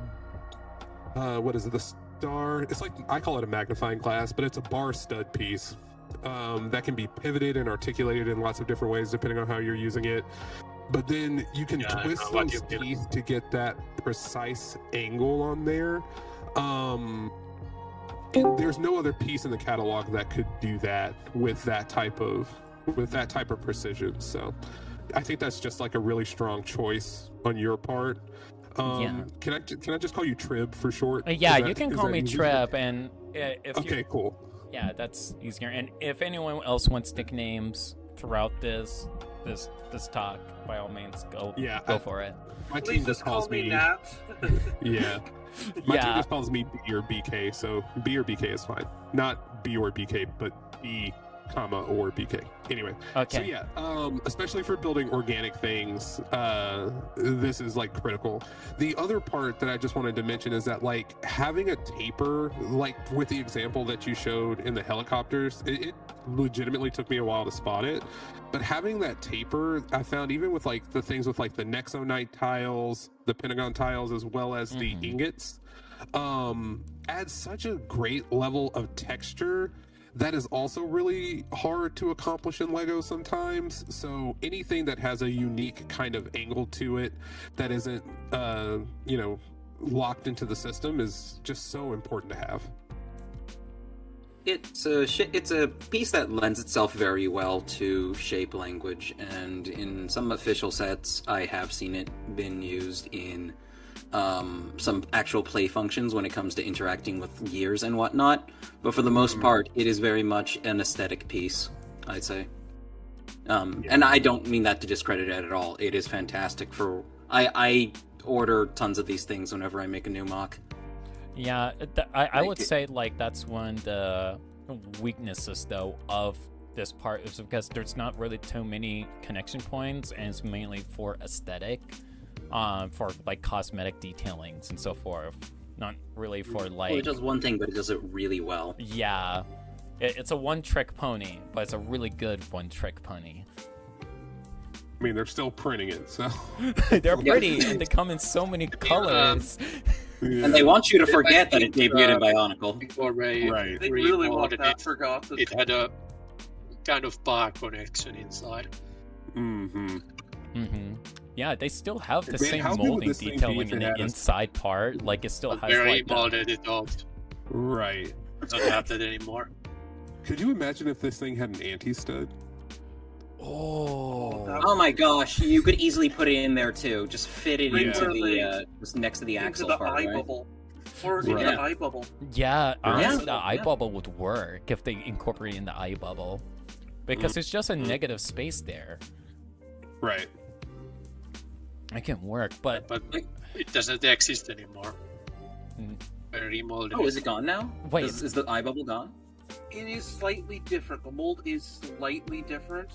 what is it? The star. It's like, I call it a magnifying glass, but it's a bar stud piece that can be pivoted and articulated in lots of different ways depending on how you're using it. But then you can twist those teeth to get that precise angle on there. And there's no other piece in the catalog that could do that with that type of precision. So I think that's just like a really strong choice on your part. Can I just call you Trib for short? Yeah, you can call me Trib, and if okay, cool. Yeah, that's easier. And if anyone else wants nicknames throughout this talk, by all means, go for it. My team just calls me Nat. Yeah. My team just calls me B or BK, so B or BK is fine. Not B or BK, but B, comma, or BK. Anyway. Okay. So yeah, especially for building organic things, this is like critical. The other part that I just wanted to mention is that like having a taper, like with the example that you showed in the helicopters, it legitimately took me a while to spot it. But having that taper, I found even with like the things with like the Nexonite tiles, the Pentagon tiles, as well as the ingots, adds such a great level of texture that is also really hard to accomplish in Lego sometimes. So anything that has a unique kind of angle to it that isn't, locked into the system is just so important to have. It's a piece that lends itself very well to shape language, and in some official sets, I have seen it been used in some actual play functions when it comes to interacting with gears and whatnot. But for the most part, it is very much an aesthetic piece, I'd say. And I don't mean that to discredit it at all. It is fantastic. I order tons of these things whenever I make a new MOC. Yeah, I would say like that's one of the weaknesses though of this part is because there's not really too many connection points, and it's mainly for aesthetic, for like cosmetic detailings and so forth. Not really for like. Well, it does one thing, but it does it really well. Yeah, it's a one-trick pony, but it's a really good one-trick pony. I mean, they're still printing it, so they're pretty, and they come in so many colors. And they want you to forget that it debuted in Bionicle. Before Ray They really want that it, forgotten. it had a kind of bar connection inside. Yeah, they still have the Man, same how good would molding this thing be detailing if in it the had a- inside part. Like it still has Very like that. molded it out. Right. Don't have that anymore. Could you imagine if this thing had an anti-stud? Oh my gosh, you could easily put it in there too. Just fit it into the just next to the axle the part, eye right? bubble. Or into the eye bubble. Yeah, honestly, the Yeah. eye bubble would work if they incorporate in the eye bubble, because it's just a negative space there. Right. It can work, but it doesn't exist anymore. I remolded Oh, is it gone now? Wait. Is the eye bubble gone? It is slightly different. The mold is slightly different.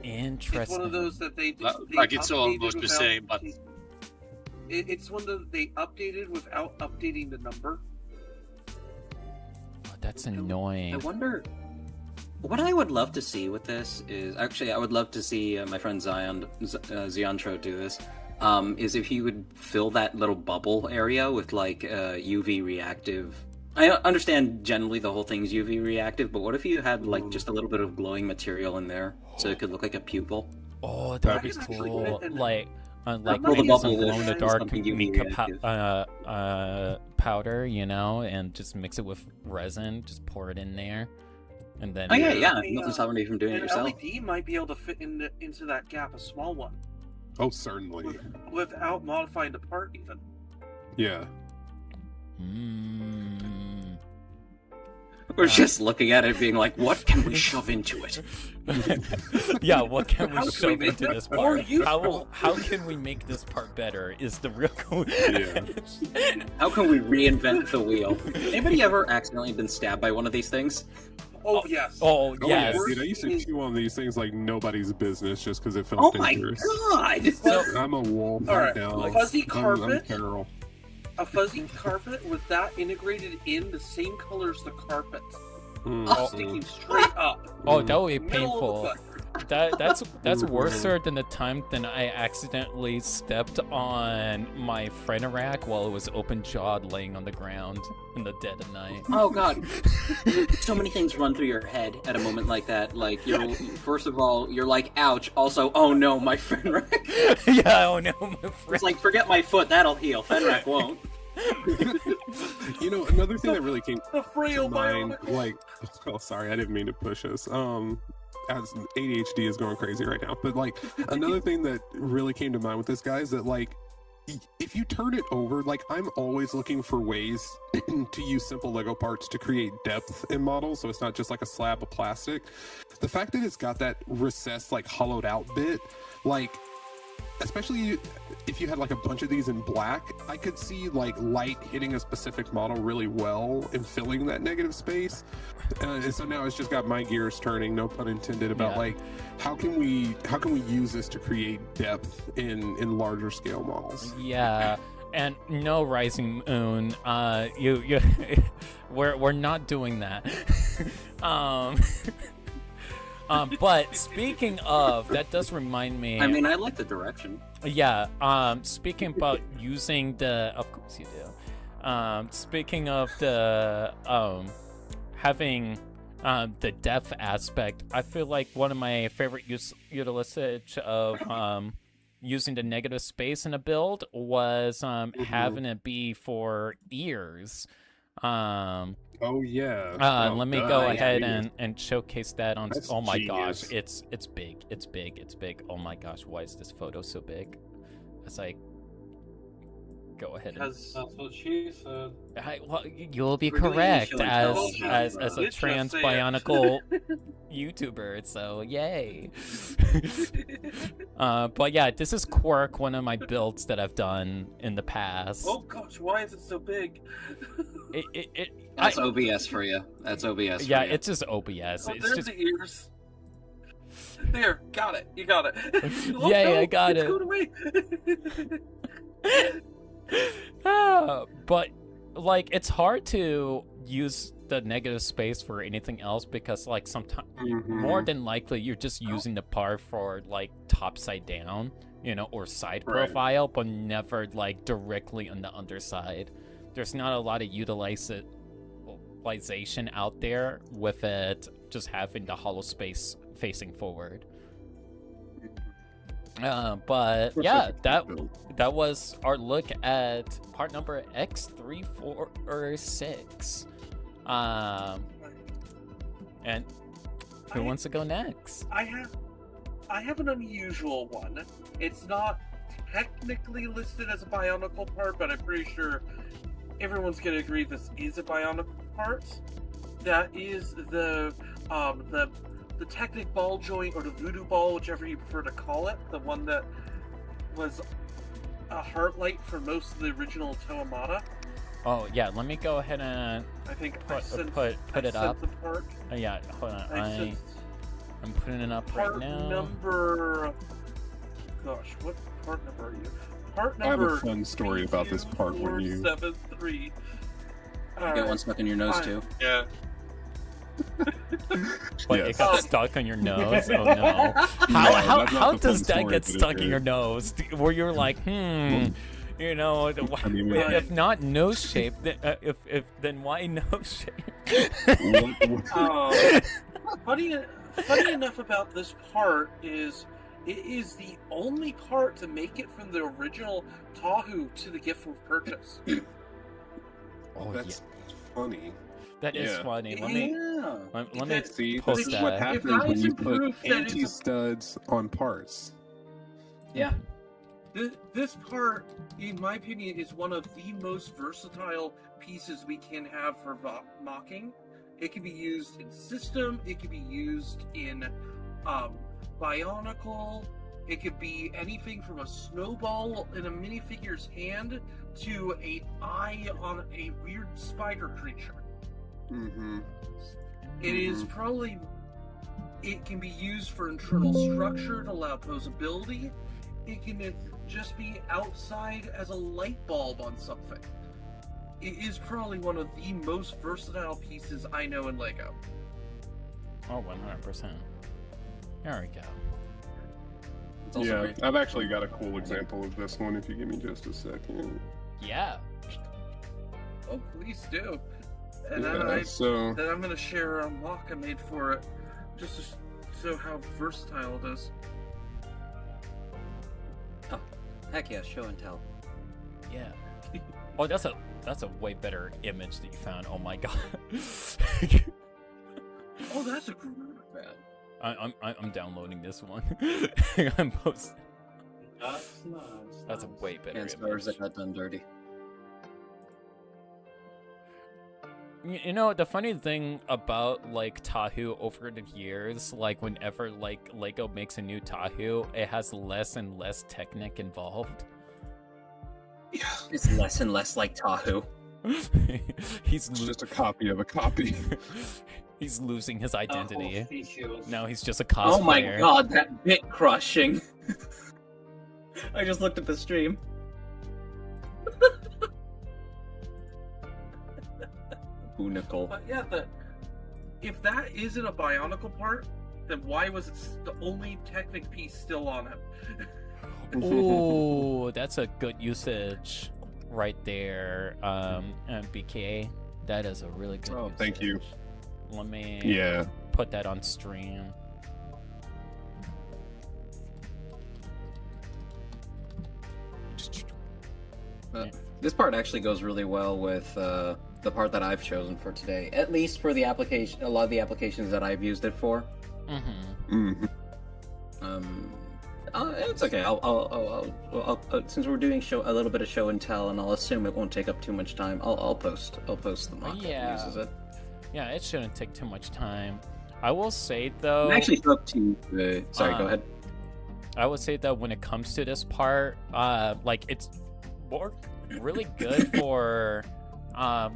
Interesting. It's one of those that they Like it's updated almost the without- same, but It's one that they updated without updating the number. Oh, that's annoying. I wonder. What I would love to see with this is actually I would love to see my friend Ziontro do this. Is if you would fill that little bubble area with like UV reactive. I understand generally the whole thing's UV reactive, but what if you had like just a little bit of glowing material in there so it could look like a pupil? Oh, that'd be cool. Like Well, the making some bubble glow in the is dark something UV mica reactive. powder, you know, and just mix it with resin. Just pour it in there, and then. Oh yeah. Nothing's stopping you from doing it An yourself. LED might be able to fit into that gap, a small one, Oh, certainly. without modifying the part even. Yeah. We're just looking at it being like, what can we shove into it? Yeah, what can we How can shove we make into that this more part? useful? How can we make this part better is the real How can we reinvent the wheel? Anybody ever accidentally been stabbed by one of these things? Oh, yes. Oh, Yeah, yes. dude, I used to chew on these things like nobody's business just because it felt Oh my dangerous. god! I'm a wolf. All right, now. fuzzy I'm carpet. feral. A fuzzy carpet with that integrated in the same color as the carpet. Sticking straight up. Oh, that would be Middle of the painful. That's worse than the time that I accidentally stepped on my Frenerac while it was open jawed laying on the ground in the dead of night. Oh god. So many things run through your head at a moment like that. Like, first of all, you're like, ouch. Also, oh no, my Fenrac. Yeah, oh no, my friend. It's like, forget my foot, that'll heal. Fenrac won't. You know, another thing that really came The frail to mind, Bionicle. like, oh, sorry, I didn't mean to push us. As ADHD is going crazy right now, but like another thing that really came to mind with this guy is that like, if you turn it over, like I'm always looking for ways to use simple Lego parts to create depth in models, so it's not just like a slab of plastic. The fact that it's got that recessed, like hollowed out bit, like. Especially if you had like a bunch of these in black, I could see like light hitting a specific model really well and filling that negative space. And so now it's just got my gears turning, no pun intended, about like how can we use this to create depth in larger scale models? Yeah. And no Rising Moon, we're not doing that. But speaking of, that does remind me. I mean, I like the direction. Yeah. Speaking about using the, of course you do. Speaking of the having the depth aspect, I feel like one of my favorite utilization of using the negative space in a build was having it be for ears. Oh yeah. Let me go ahead and showcase that on. That's oh my genius. gosh, it's big, it's big, it's big. Oh my gosh, why is this photo so big? As I go ahead and. Because that's what she said. Well, you'll be We're doing correct initial as intelligence, a Let's trans just say it. Bionicle YouTuber. So yay. But yeah, this is Quirk, one of my builds that I've done in the past. Oh gosh, why is it so big? That's OBS for you. That's OBS. Yeah, for you. it's just OBS. Oh, It's there's just the ears. There, got it. You got it. Yay, I got it's it. going away. But like it's hard to use the negative space for anything else because like sometimes more than likely you're just using the part for like top side down, or side Right. profile, but never like directly on the underside. There's not a lot of utilization out there with it just having the hollow space facing forward. But yeah, that was our look at part number X346. And who wants to go next? I have an unusual one. It's not technically listed as a Bionicle part, but I'm pretty sure everyone's gonna agree this is a Bionicle part. That is the Technic ball joint, or the voodoo ball, whichever you prefer to call it. The one that was a heart light for most of the original Toamata. Oh yeah, let me go ahead and I think put I it up. sent the part. Yeah, hold on. I I'm putting it up right Part now. number. Gosh, what part number are you? Part I have number. a fun story about this part when you. 473. You get one stuck in your nose too. Yeah. But it got stuck on your nose. Oh no! How does that get stuck in your nose? Where you're like, if not nose shape, then, then why nose shape? Funny enough about this part is it is the only part to make it from the original Tahu to the gift of purchase. Oh, That's funny. That is funny. Let me See, post this is that. what happens when you put anti-studs on parts. Yeah. This part, in my opinion, is one of the most versatile pieces we can have for mocking, It can be used in system. It can be used in Bionicle. It could be anything from a snowball in a minifigure's hand to an eye on a weird spider creature. It is probably... It can be used for internal structure to allow posability. It can just be outside as a light bulb on something. It is probably one of the most versatile pieces I know in LEGO. Oh, 100%. There we go. Yeah, I've actually got a cool example of this one if you give me just a second. Yeah. Oh, please do. And Yeah, then I'm going to share a mock I made for it, just to show how versatile it is. Oh, heck yeah, show and tell. Yeah. Oh, that's a way better image that you found. Oh my god. Oh, that's a great man. I'm downloading this one. I'm posting. That's a way better And image. stars that got done dirty. You know, the funny thing about, like, Tahu over the years, like, whenever, like, LEGO makes a new Tahu, it has less and less Technic involved. Yeah. It's less and less like Tahu. He's just a copy of a copy. He's losing his identity. Now he's just a cosplayer. Oh my god, that bit crushing. I just looked at the stream. Bionicle. But yeah, if that isn't a Bionicle part, then why was it the only Technic piece still on him? Ooh, that's a good usage right there. BK, that is a really good usage. Thank you. Let me put that on stream. This part actually goes really well with the part that I've chosen for today, at least for the application. A lot of the applications that I've used it for. It's okay. I'll since we're doing a little bit of show and tell, and I'll assume it won't take up too much time. I'll post the mock that uses it. Yeah, it shouldn't take too much time. I will say though. I actually spoke to. Sorry, go ahead. I would say that when it comes to this part, like it's really good for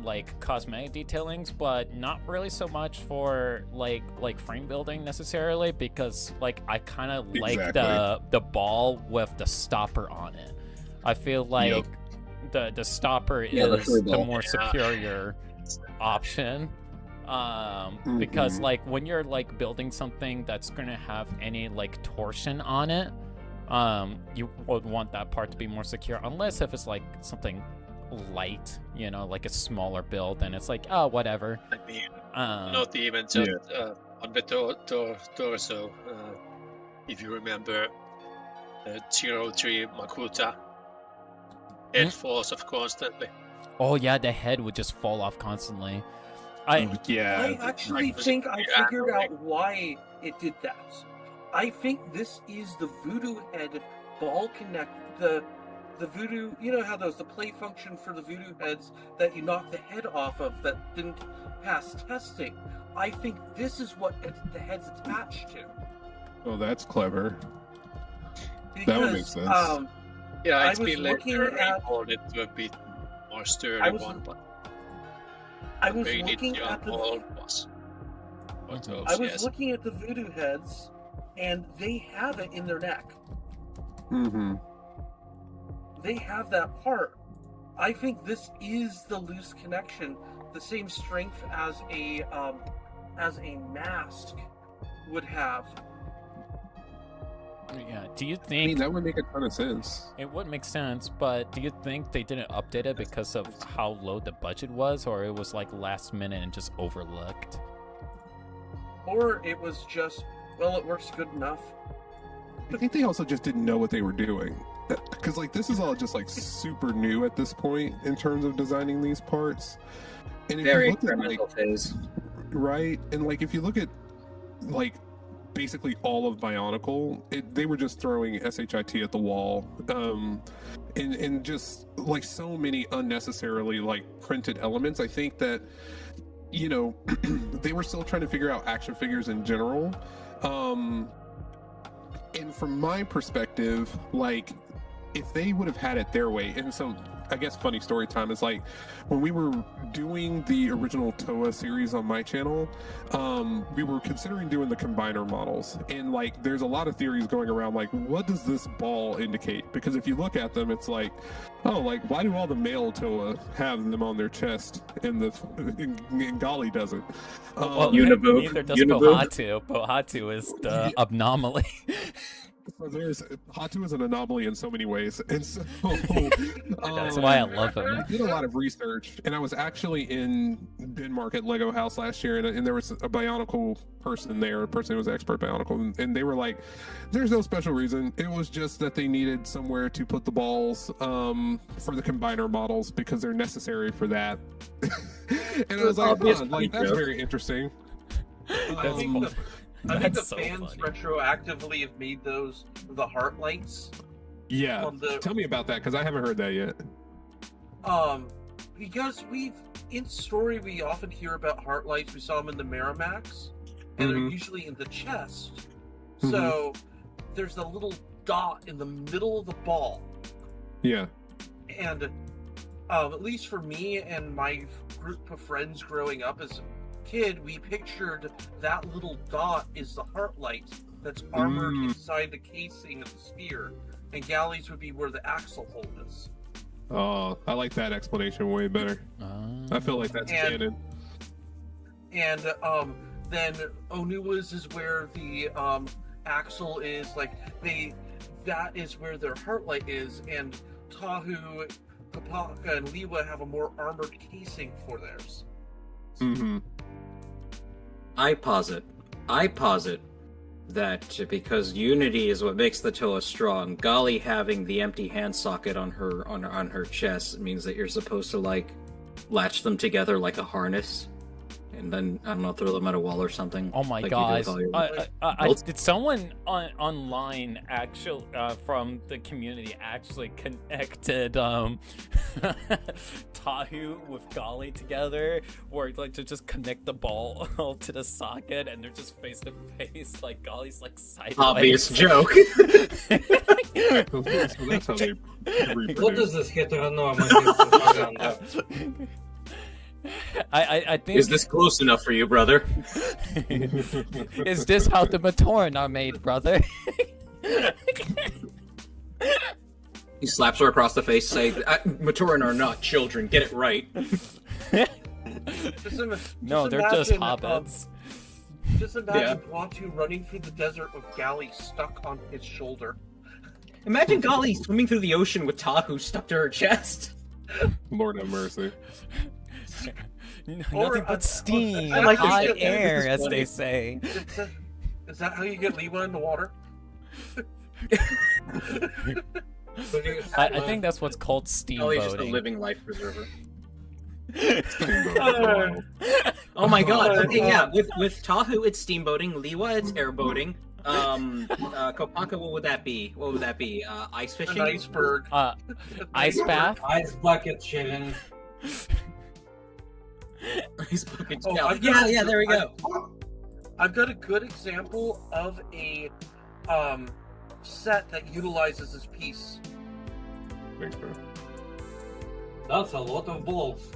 like cosmetic detailings, but not really so much for like frame building necessarily, because like I kind of like the ball with the stopper on it. I feel like the stopper is the more superior option. Because like when you're like building something that's gonna have any like torsion on it, you would want that part to be more secure, unless if it's like something light, you know, like a smaller build, and it's like, oh, whatever. I mean, not even just on the torso. If you remember, 03 Makuta, it falls off constantly. Oh yeah, the head would just fall off constantly. I actually think I figured out why it did that. I think this is the Voodoo head ball connect, the Voodoo, you know how there's the play function for the Voodoo heads that you knock the head off of that didn't pass testing. I think this is what the head's attached to. Oh, that's clever. Because, that would make sense. Yeah, it's I was been like looking at it to a bit more sturdy one, but I was very looking neat at the old boss. I was looking at the Voodoo heads, and they have it in their neck. They have that part. I think this is the loose connection, the same strength as a mask would have. Yeah, do you think... I mean, that would make a ton of sense. It would make sense, but do you think they didn't update it because of how low the budget was, or it was like last minute and just overlooked? Or it was just, well, it works good enough. I think they also just didn't know what they were doing. Because, like, this is all just, like, super new at this point in terms of designing these parts. And if Very you look at, experimental phase. Right? And, like, if you look at, like, basically all of Bionicle, they were just throwing SHIT at the wall. And just, like, so many unnecessarily, like, printed elements. I think that you know, they were still trying to figure out action figures in general. And from my perspective, like, if they would have had it their way, and so I guess funny story time is like when we were doing the original Toa series on my channel, we were considering doing the combiner models, and like there's a lot of theories going around like, what does this ball indicate? Because if you look at them, it's like, oh, like why do all the male Toa have them on their chest and and Gali doesn't? Well, neither does Pohatu. Pohatu is the anomaly. So Hatu is an anomaly in so many ways, and so that's why I love him. I did a lot of research, and I was actually in Denmark at Lego House last year, and there was a Bionicle person there, a person who was expert Bionicle, and they were like, "There's no special reason. It was just that they needed somewhere to put the balls for the combiner models because they're necessary for that." And I was like, "That's very interesting." I think the fans retroactively have made those the heart lights. Yeah, tell me about that because I haven't heard that yet. Because in story we often hear about heart lights. We saw them in the Merrimax, and they're usually in the chest. So there's a little dot in the middle of the ball. Yeah. And at least for me and my group of friends growing up as kid, we pictured that little dot is the heart light that's armored inside the casing of the sphere, and Galleys would be where the axle hole is. Oh, I like that explanation way better. I feel like that's canon. And then Onua's is where the axle is, like that is where their heart light is, and Tahu, Kapaka, and Liwa have a more armored casing for theirs. I posit that because unity is what makes the Toa strong, Gali having the empty hand socket on her chest means that you're supposed to like latch them together like a harness, and then I don't know, throw them at a wall or something. Oh my god! Did someone online actually from the community actually connected Tahu with Gali together, where like to just connect the ball to the socket and they're just face to face, like Gali's like sideways. Obvious joke. So that's how they What does this heteronormative? I think. Is this close enough for you, brother? Is this how the Matoran are made, brother? He slaps her across the face, saying, "Matoran are not children. Get it right." No, they're just hobbits. Just imagine Watu running through the desert with Gali stuck on his shoulder. Imagine Gali swimming through the ocean with Tahu stuck to her chest. Lord have mercy. Nothing but steam, hot air, as they say. Is that how you get Liwa in the water? I think that's what's called steamboating. Just a living life preserver. Oh my god! Okay, yeah, with Tahu it's steamboating, Liwa it's airboating. Kopaka, what would that be? Ice fishing? An iceberg. Ice bath? Ice bucket chilling. Ice bucket chilling. Yeah, there we go. I've got a good example of a set that utilizes this piece. Thanks, bro. That's a lot of balls.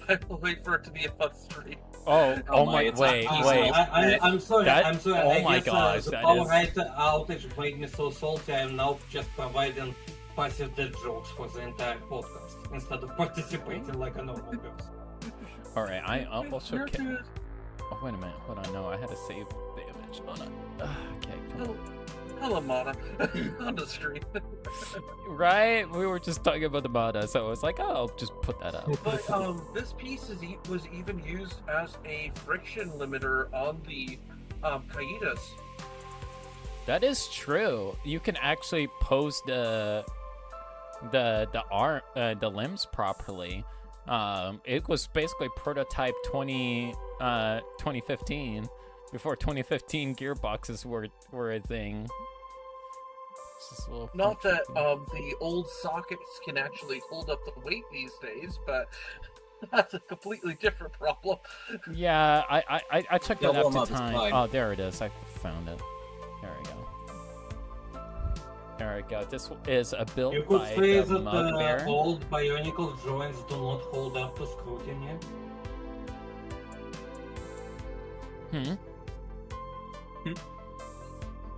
I will wait for it to be a fun stream. Oh my, wait. I'm sorry, I'm sorry. Oh my gosh, gosh, the power outage made me so salty, I'm now just providing passive dead jokes for the entire podcast, instead of participating like a normal person. Alright, I'll also... Oh, wait a minute, hold on, no, I had to save the image. Hold on. Okay, come on. Hello, Mana. On the screen. Right? We were just talking about the Mana, so I was like, oh, I'll just put that up. But this piece was even used as a friction limiter on the Kaitas. That is true. You can actually pose the limbs properly. It was basically prototype 2015. Before 2015 gearboxes were a thing. Not that the old sockets can actually hold up the weight these days, but That's a completely different problem. Yeah, I checked Yeah, it warm after up is time. fine. Oh, there it is. I found it. There we go. There we go. This is a build You could by say the that MugBearer. old Bionicle joints do not hold up to scrutiny.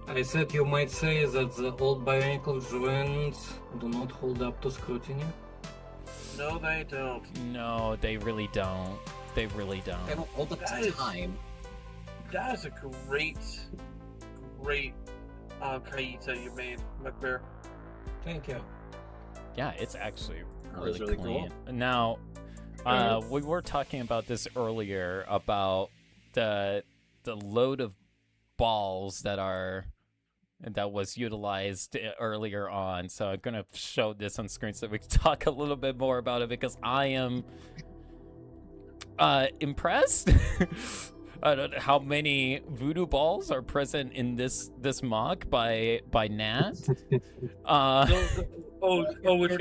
I said you might say that the old Bionicle joints do not hold up to scrutiny. No, they don't. No, they really don't. They really don't. They don't hold up That to is- time. That is a great Kaita you made, MugBearer. Thank you. Yeah, it's actually That was really, really clean. Now, we were talking about this earlier about the load of balls that was utilized earlier on. So I'm gonna show this on screen so we can talk a little bit more about it because I am impressed. I don't know how many voodoo balls are present in this mock by Nat. Which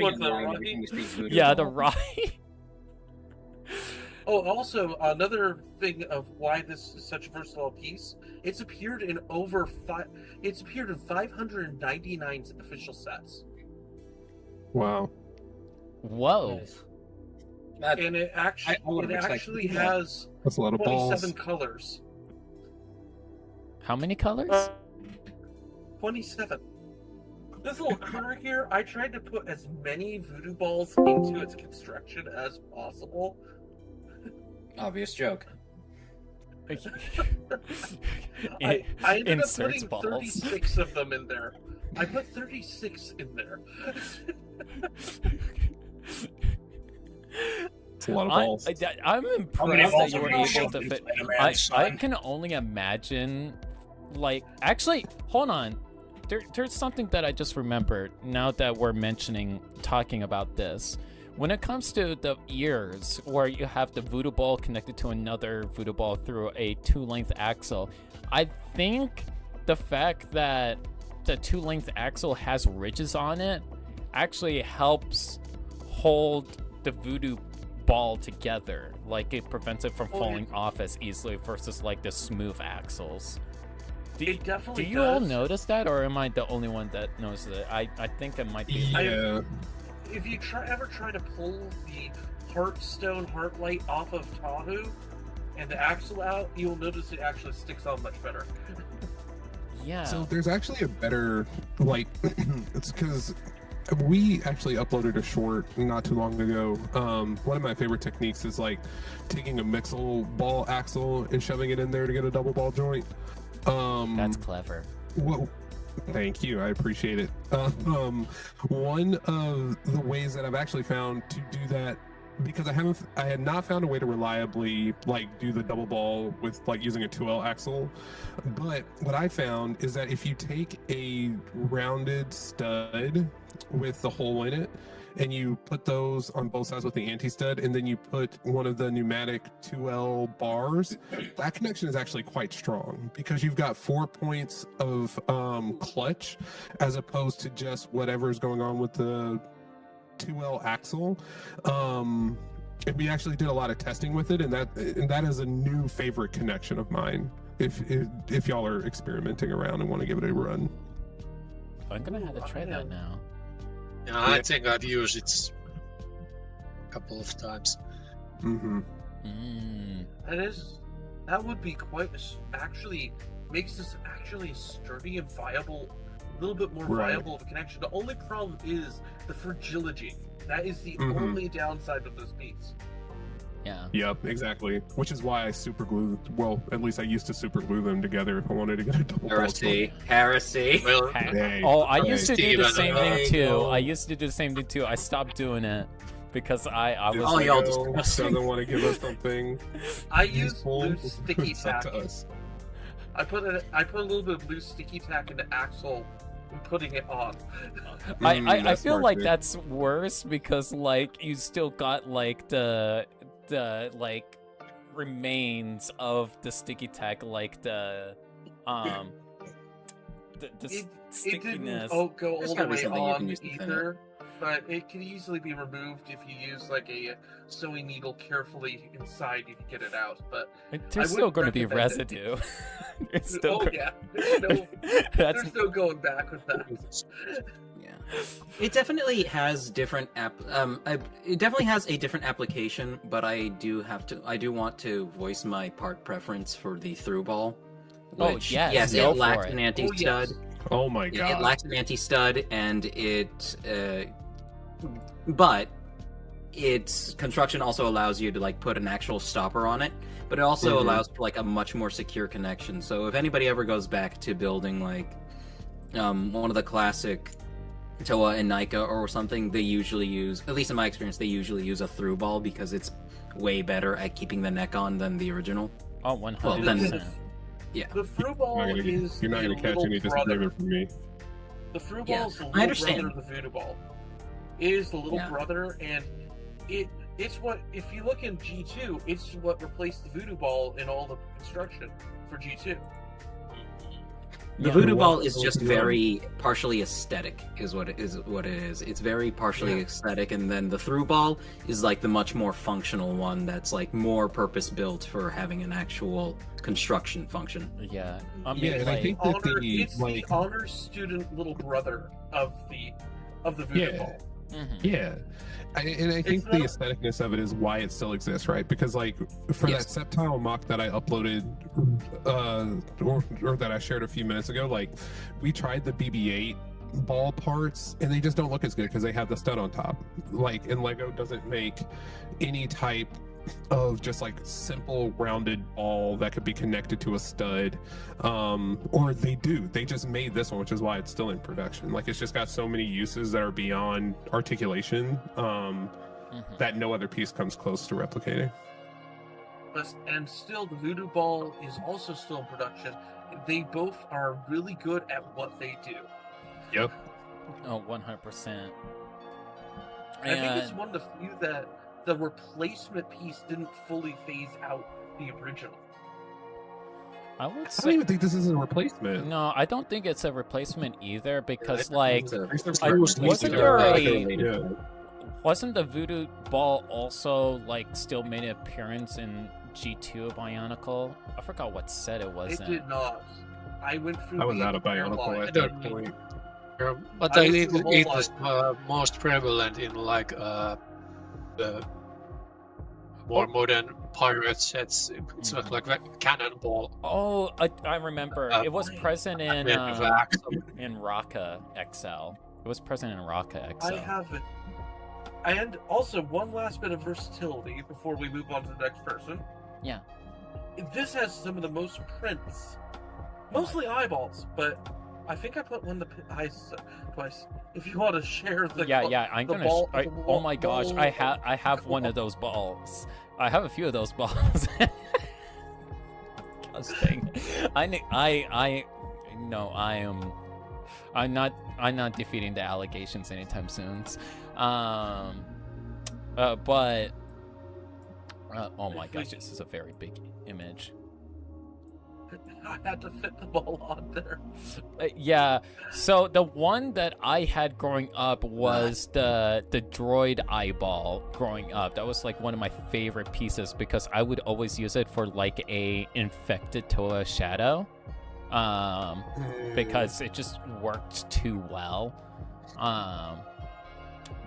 one? The Rocky? Yeah, the Rocky. Oh, also another thing of why this is such a versatile piece. It's appeared in 599 official sets. Wow. Whoa. And it actually has That's a lot of 27 balls. colors. How many colors? 27. This little critter here, I tried to put as many voodoo balls into its construction as possible. Obvious joke. I ended up Inserts putting balls. 36 of them in there. I put 36 in there. It's a lot of balls. I'm many impressed that balls you are were in a able shell to piece fit. by a man's I son? can only imagine, like, actually, hold on. There's something that I just remembered now that we're talking about this. When it comes to the ears, where you have the voodoo ball connected to another voodoo ball through a 2-length axle, I think the fact that the 2-length axle has ridges on it actually helps hold the voodoo ball together. Like, it prevents it from falling off as easily versus like the smooth axles. It definitely Do you all does. notice that, or am I the only one that notices it? I think it might be. Yeah. If you ever try to pull the Heartstone Heartlight off of Tahu and the axle out, you'll notice it actually sticks on much better. Yeah. So there's actually a better, like, it's because we actually uploaded a short not too long ago. One of my favorite techniques is like taking a mixel ball axle and shoving it in there to get a double ball joint. That's clever. Well, thank you. I appreciate it. One of the ways that I've actually found to do that, because I had not found a way to reliably like do the double ball with like using a 2L axle, but what I found is that if you take a rounded stud with the hole in it and you put those on both sides with the anti-stud, and then you put one of the pneumatic 2L bars, that connection is actually quite strong because you've got 4 points of clutch as opposed to just whatever's going on with the 2L axle. And we actually did a lot of testing with it, and that is a new favorite connection of mine. If y'all are experimenting around and want to give it a run, I'm gonna have to try that now. Yeah, I think I've used it a couple of times. Mm-hmm. That would be quite actually makes this actually a sturdy and viable, a little bit more Right. viable of a connection. The only problem is the fragility. That is the Mhm. only downside of this piece. Yeah. Yep, exactly. Which is why I super glue. Well, at least I used to super glue them together if I wanted to get a double ball Heresy. joint. Heresy. Well, Hey, Oh, I used to do the Steven, same thing too. no. I used to do the same thing too. I stopped doing it because I was. Oh, y'all Disco disgusting. doesn't want to give us something. I use useful. loose sticky It's up tack. to us. I put a little bit of loose sticky tack in the axle and putting it on. I That's feel smart, like dude. that's worse because like you still got like the like remains of the sticky tack, like the It stickiness. didn't go There's all the gotta be way something you can on use to thin either. but it can easily be removed if you use like a sewing needle carefully inside. You can get it out, but there's still going to be residue. It's still there's no going back with that. It definitely has different it definitely has a different application, but I do want to voice my part preference for the through ball. Which, yes, it lacks an anti-stud. Oh my god! It lacks an anti-stud, and but its construction also allows you to like put an actual stopper on it, but it also allows for like a much more secure connection. So if anybody ever goes back to building like one of the classic Toa and Nika or something, they usually use, at least in my experience, they usually use a through ball because it's way better at keeping the neck on than the original. Oh, 100%. Yeah. The through ball is you're not going to catch any disagreement from me. The through ball is the little brother of the voodoo ball. It is the little brother, and it's what, if you look in G2, it's what replaced the voodoo ball in all the construction for G2. The voodoo ball is just very partially aesthetic, is what it is. It's very partially aesthetic, and then the through ball is like the much more functional one that's like more purpose built for having an actual construction function. Yeah, and I think that it's the honor student little brother of the voodoo ball. Yeah, and I think the aestheticness of it is why it still exists, right? Because like for that Septile mock that I uploaded, or that I shared a few minutes ago, like we tried the BB-8 ball parts, and they just don't look as good because they have the stud on top. Like, and Lego doesn't make any type of just like simple rounded ball that could be connected to a stud, or they just made this one, which is why it's still in production. Like, it's just got so many uses that are beyond articulation, that no other piece comes close to replicating. And still, the voodoo ball is also still in production. They both are really good at what they do. Yep. Oh, 100%. I think it's one of the few that the replacement piece didn't fully phase out the original. I would I say don't even think this is a replacement. no. I don't think it's a replacement either because, like, wasn't the voodoo ball also like still made an appearance in G2 of Bionicle? I forgot what set it was. It did not. I went through. I was out of Bionicle at that point. But I think it was most prevalent in like the more modern pirate sets. It's like Cannonball. Oh, I remember. It was present in Raka XL. It was present in Raka XL. I have it. And also, one last bit of versatility before we move on to the next person. Yeah. This has some of the most prints. Mostly eyeballs, but I think I put one of the eyes twice. If you want to share the I'm gonna. Oh my gosh, I have one of those balls. I have a few of those balls. Disgusting. I'm not defeating the allegations anytime soon. But oh my gosh, this is a very big image. I had to fit the ball on there. Yeah, so the one that I had growing up was the droid eyeball growing up. That was like one of my favorite pieces because I would always use it for like a infected Toa shadow. Because it just worked too well.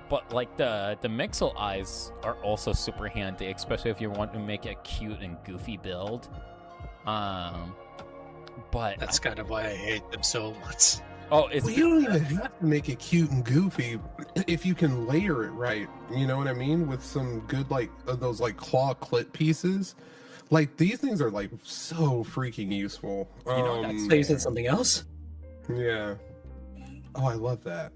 But like the Mixel eyes are also super handy, especially if you want to make a cute and goofy build. But that's kind of why I hate them so much. Oh, it's you don't even have to make it cute and goofy if you can layer it right. You know what I mean? With some good like those like claw clip pieces. Like these things are like so freaking useful. So you said something else? Yeah. Oh, I love that.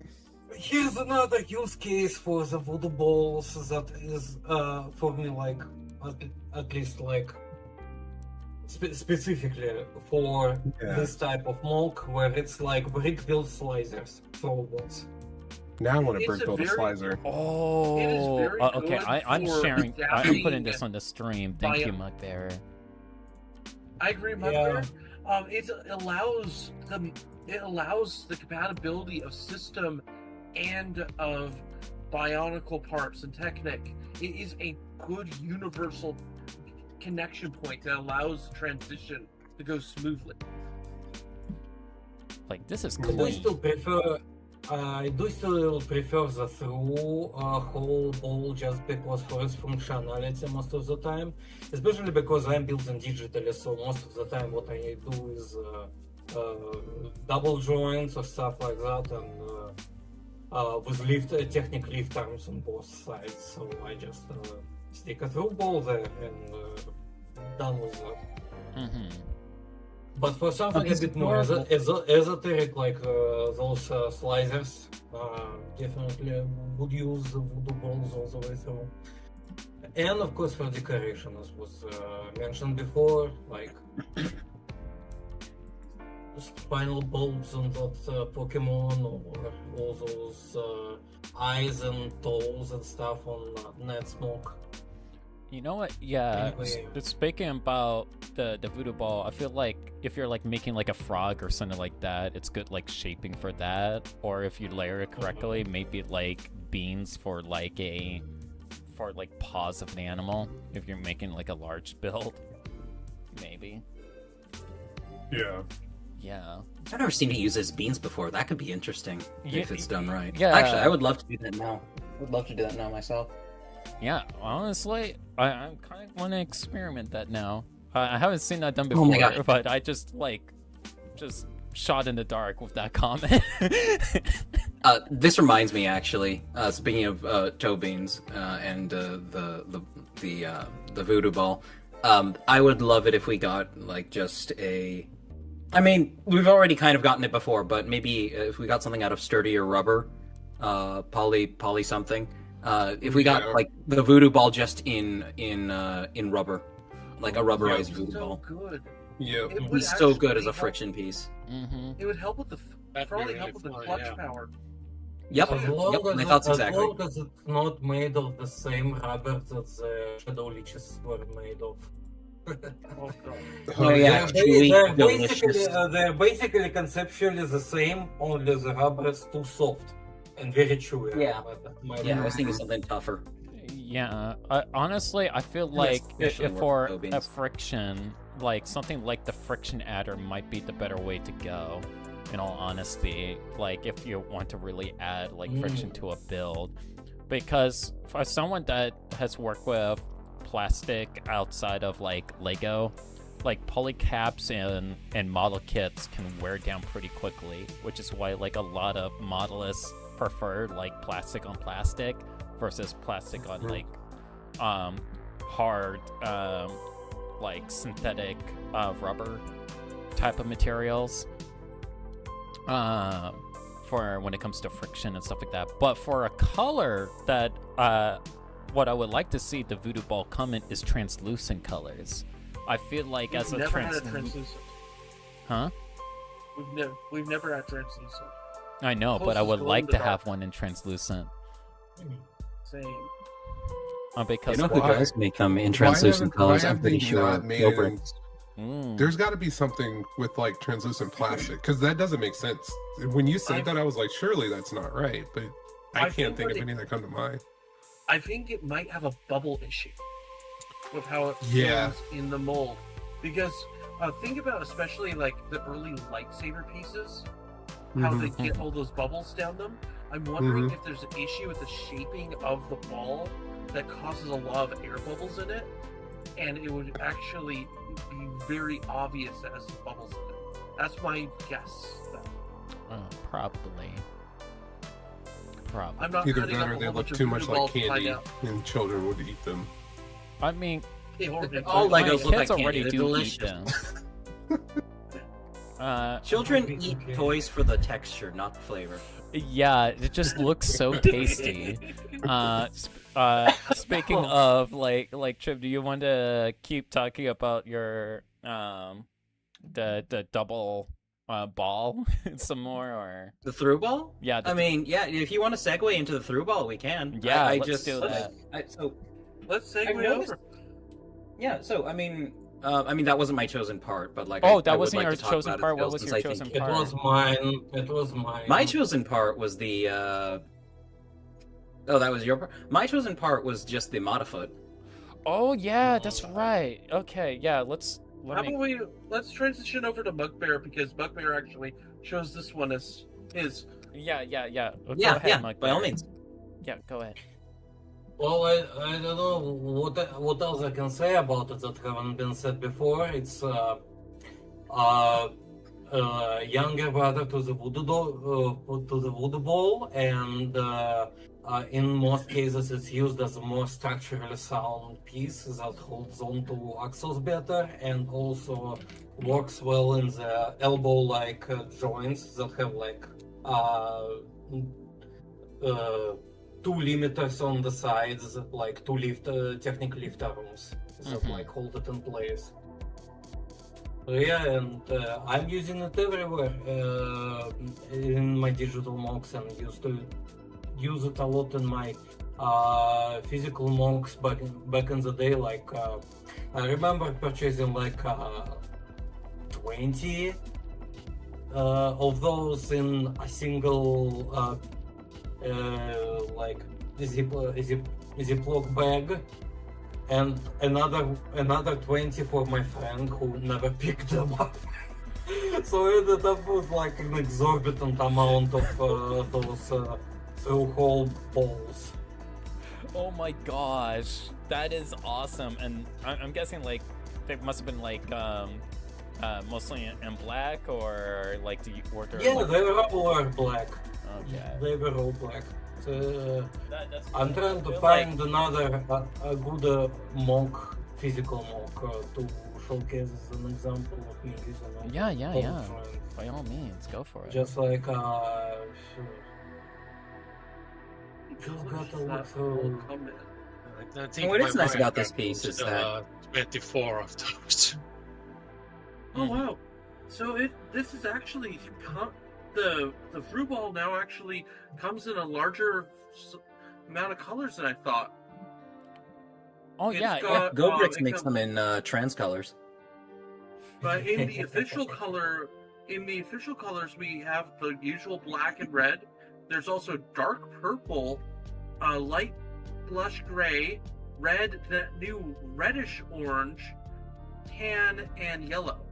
Here's another use case for the voodoo balls that is for me like at least like specifically for this type of MOC where it's like brick build slicers throw balls. Now I want to brick build a slicer. Oh, okay. I'm sharing. I'm putting this on the stream. Thank you, MugBearer. I agree, MugBearer. It allows the compatibility of system and of Bionicle parts and Technic. It is a good universal connection point that allows transition to go smoothly. Like, this is I clean. still prefer the through whole ball just because for its functionality most of the time, especially because I'm building digitally, so most of the time what I do is double joints or stuff like that, and with technic lift arms on both sides, so I just stick a through ball there and done with that. Mm-hmm. But for something a bit more esoteric, like those slicers, definitely would use the voodoo balls all the way through. And of course for decoration, as was mentioned before, like spinal bulbs on that Pokemon, or all those eyes and toes and stuff on NetSmoke. You know what? Yeah. Anyway. Speaking about the voodoo ball, I feel like if you're like making like a frog or something like that, it's good like shaping for that. Or if you layer it correctly, maybe like beans for like paws of an animal. If you're making like a large build, maybe. Yeah. Yeah. I've never seen it use as beans before. That could be interesting if it's done right. Yeah. Actually, I would love to do that now. I would love to do that now myself. Yeah, honestly, I kind of want to experiment that now. I haven't seen that done Oh my before, God. but I just shot in the dark with that comment. This reminds me, actually. Speaking of toe beans and the voodoo ball, I would love it if we got like just a. I mean, we've already kind of gotten it before, but maybe if we got something out of sturdier rubber, poly something. If we got like the voodoo ball just in rubber, like a rubberized voodoo ball. Good. Yeah, It'd be so good as a friction piece. Mm-hmm. It would help with the probably help with the clutch power. Yep. As long as my thoughts exactly. As long as it's not made of the same rubber that the Shadow Leeches were made of. Oh yeah, chewy, they're basically conceptually the same, only the rubber is too soft and very chewy. Yeah, I was thinking something tougher. Yeah, honestly, I feel like if for a friction, like something like the friction adder might be the better way to go. In all honesty, like if you want to really add like friction to a build, because for someone that has worked with plastic outside of like Lego, like polycaps and model kits can wear down pretty quickly, which is why like a lot of modelists prefer like plastic on plastic versus plastic on like hard like synthetic rubber type of materials for when it comes to friction and stuff like that. But for a color that what I would like to see the voodoo ball come in is translucent colors. I feel like We've as a never had a translucent. Huh? We've never had translucent. I know, but I would like to have one in translucent. Same. You Because know who does make them in translucent colors? I'm pretty sure. There's got to be something with like translucent plastic, because that doesn't make sense. When you said that, I was like, surely that's not right, but I can't think of any that come to mind. I think it might have a bubble issue with how it Yeah. feels in the mold, because think about especially like the early lightsaber pieces, how they get all those bubbles down them. I'm wondering if there's an issue with the shaping of the ball that causes a lot of air bubbles in it, and it would actually be very obvious that has bubbles in it. That's my guess. Probably. I'm not Either cutting that up or a they whole look bunch of too much voodoo like balls to find candy, out. and children would eat them. I mean, All my Legos look kids like already candy. do They're eat them. Children eat toys for the texture, not the flavor. Yeah, it just looks so tasty. Speaking of like Chip, do you want to keep talking about your the double ball some more, or the through ball? Yeah, I mean, yeah. If you want to segue into the through ball, we can. Yeah, I let's just do that. Let's I've segue noticed- over. Yeah. So I mean, I mean, that wasn't my chosen part, but like. Oh, I that would wasn't like your to talk chosen about part? it What still, was since your I chosen think- part? It was mine. It was mine. My chosen part was the. Oh, that was your part. My chosen part was just the Modifoot. Oh yeah, that's right. Okay, yeah. How about let's transition over to MugBearer, because MugBearer actually chose this one as his. Yeah. Go Yeah, ahead, Mike. by all means. Yeah, go ahead. Well, I don't know what else I can say about it that haven't been said before. It's younger brother to the voodoo ball, and in most cases it's used as a more structurally sound piece that holds on to axles better, and also works well in the elbow-like joints that have like 2 limiters on the sides, like 2 technical lift arms that like hold it in place. Yeah, and I'm using it everywhere in my digital MOCs, and used to use it a lot in my physical MOCs back in the day. Like I remember purchasing like 20 of those in a single like Ziploc bag, and another 20 for my friend who never picked them up. So it ended up with like an exorbitant amount of those through-hole balls. Oh my gosh, that is awesome. And I'm guessing like they must have been like mostly in black, or like were there? Yeah, like... they were all black. Okay. They were all black. That's I'm trying to find another a good mock, physical mock to showcase as an example of me using it. Yeah. By all means, go for it. Just like just gotta look through. And what is nice about this piece is that 24 of those. Oh wow! So this is actually the fruit ball now actually comes in a larger amount of colors than I thought. Oh yeah, GoBricks makes them in trans colors. But in the official colors, we have the usual black and red. There's also dark purple, light blush gray, red, that new reddish orange, tan, and yellow.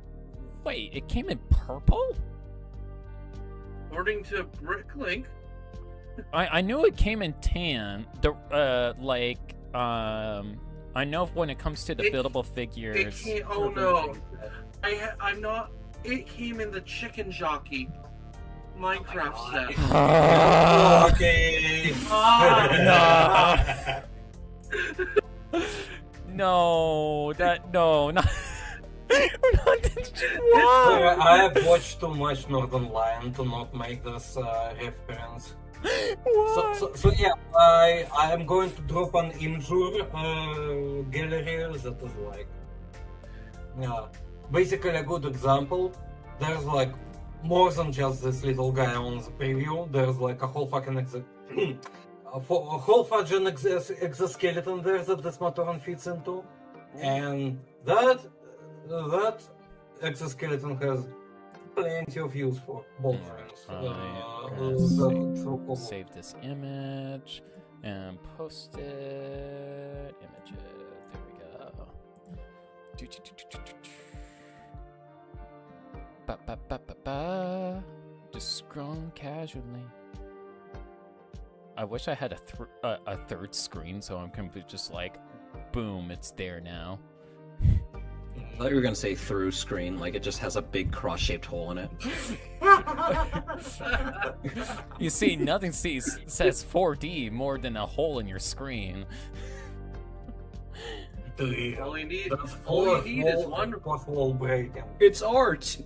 Wait, it came in purple? According to Bricklink. I knew it came in tan. I know when it comes to the buildable figures. Oh no, I'm not. It came in the chicken jockey Minecraft set. Okay. No, not. I have watched too much Northern Lion to not make this reference. So yeah, I am going to drop an injure gallery that is like, basically a good example. There's like more than just this little guy on the preview. There's like a whole fucking exoskeleton there that this Matoran fits into, and that exoskeleton has plenty of use for ball frames. Save this image and post it. Images. There we go. Just scrolling casually. I wish I had a third screen so I'm just like, boom, it's there now. I thought you were gonna say through screen, like it just has a big cross-shaped hole in it. You see, nothing says 4D more than a hole in your screen. All you need is one wall breaking. It's art.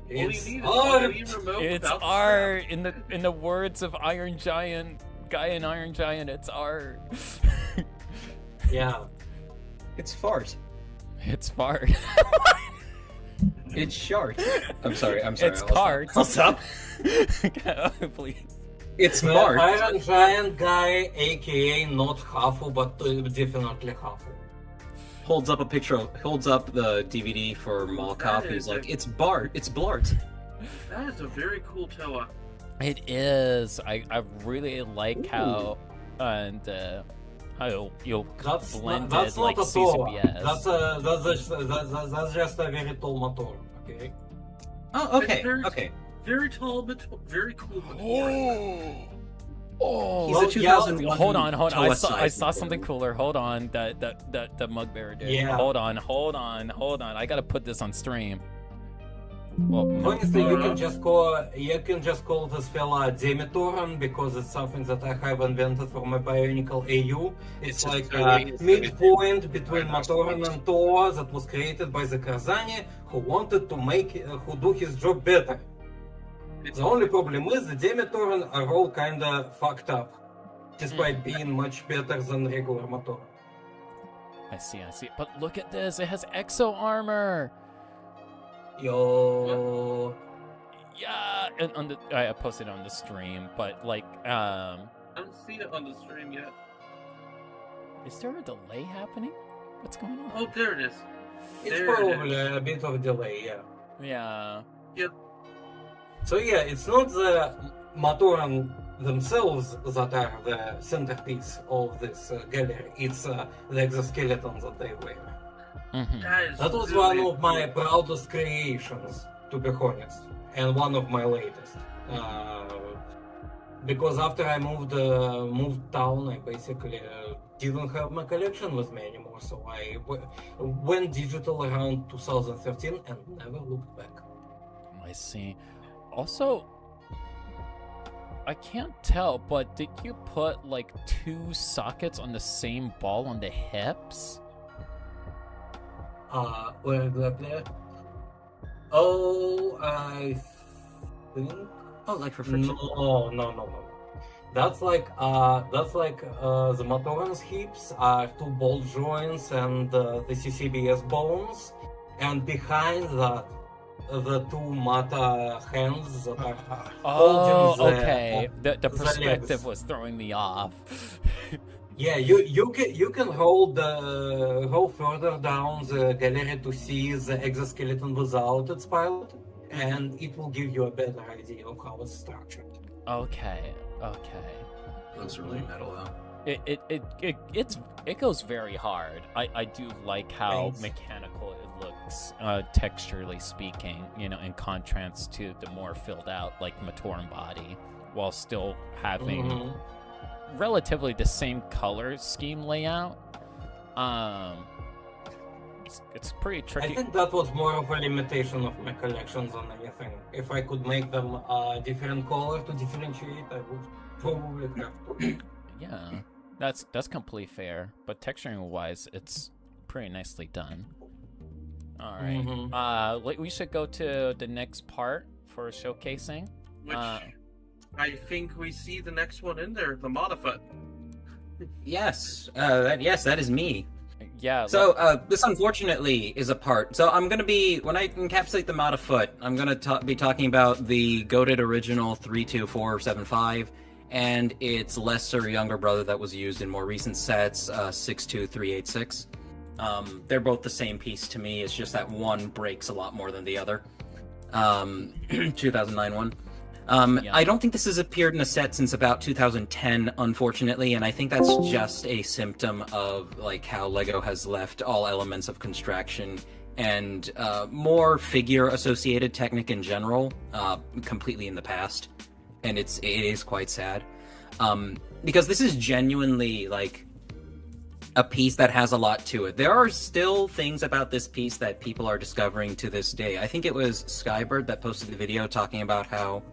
It's art. It's art. In the words of Iron Giant, Guy in Iron Giant, it's art. Yeah. It's fart. It's fart. It's shart. I'm sorry. It's cart. What's up? Please. It's the Mark. Iron Giant guy, aka not Hafu, but definitely Hafu. holds up the DVD for Mall Cop. He's like, it's Bart, it's Blart. That is a very cool Toa. It is. I really like how and how you'll blend That's it like not a Toa. CCBS. That's just a very tall motor. Okay. Oh, It's very tall, but very cool. Oh, he's a 2001. Hold on. I Toa saw something cooler. Hold on. That MugBearer did. Yeah. Hold on. I gotta put this on stream. Well, Honestly, you can just call this fella Demitoran because it's something that I have invented for my Bionicle AU. It's like a midpoint between Matoran and Toa that was created by the Karzani who wanted to who do his job better. The only problem is the Demitoran are all kinda fucked up, despite being much better than regular Matoran. I see. But look at this. It has exo armor. Yo. Yeah, and I posted it on the stream, but like, I don't see it on the stream yet. Is there a delay happening? What's going on? Oh, there it is. It's probably a bit of a delay, yeah. Yeah. Yep. So yeah, it's not the Matoran themselves that are the centerpiece of this gallery. It's the exoskeleton that they wear. That was one of my proudest creations, to be honest, and one of my latest. Because after I moved town, I basically didn't have my collection with me anymore. So I went digital around 2013 and never looked back. I see. Also, I can't tell, but did you put like 2 sockets on the same ball on the hips? Where exactly? Oh, I think. Oh, like for friction? No. That's like the Matoran's hips are 2 ball joints and the CCBS bones, and behind that, the 2 Mata hands that are holding okay. The perspective legs. was throwing me off. Yeah, you can roll further down the gallery to see the exoskeleton without its pilot, and it will give you a better idea of how it's structured. Okay. Looks really metal though. It goes very hard. I do like how mechanical it looks, texturally speaking. You know, in contrast to the more filled out like Matoran body, while still having relatively the same color scheme layout. It's pretty tricky. I think that was more of a limitation of my collections than anything. If I could make them a different color to differentiate, I would probably have to. Yeah, that's completely fair. But texturing wise, it's pretty nicely done. All right. We should go to the next part for showcasing. Which I think we see the next one in there, the Modifoot. Yes, that is me. Yeah. So this unfortunately is a part. So I'm gonna be, when I encapsulate the Modifoot, I'm gonna be talking about the goated original 32475 and its lesser younger brother that was used in more recent sets, 62386. They're both the same piece to me. It's just that one breaks a lot more than the other. 2009 one. I don't think this has appeared in a set since about 2010, unfortunately, and I think that's just a symptom of like how LEGO has left all elements of construction and more figure-associated technique in general completely in the past, and it is quite sad because this is genuinely like a piece that has a lot to it. There are still things about this piece that people are discovering to this day. I think it was Skybird that posted the video talking about how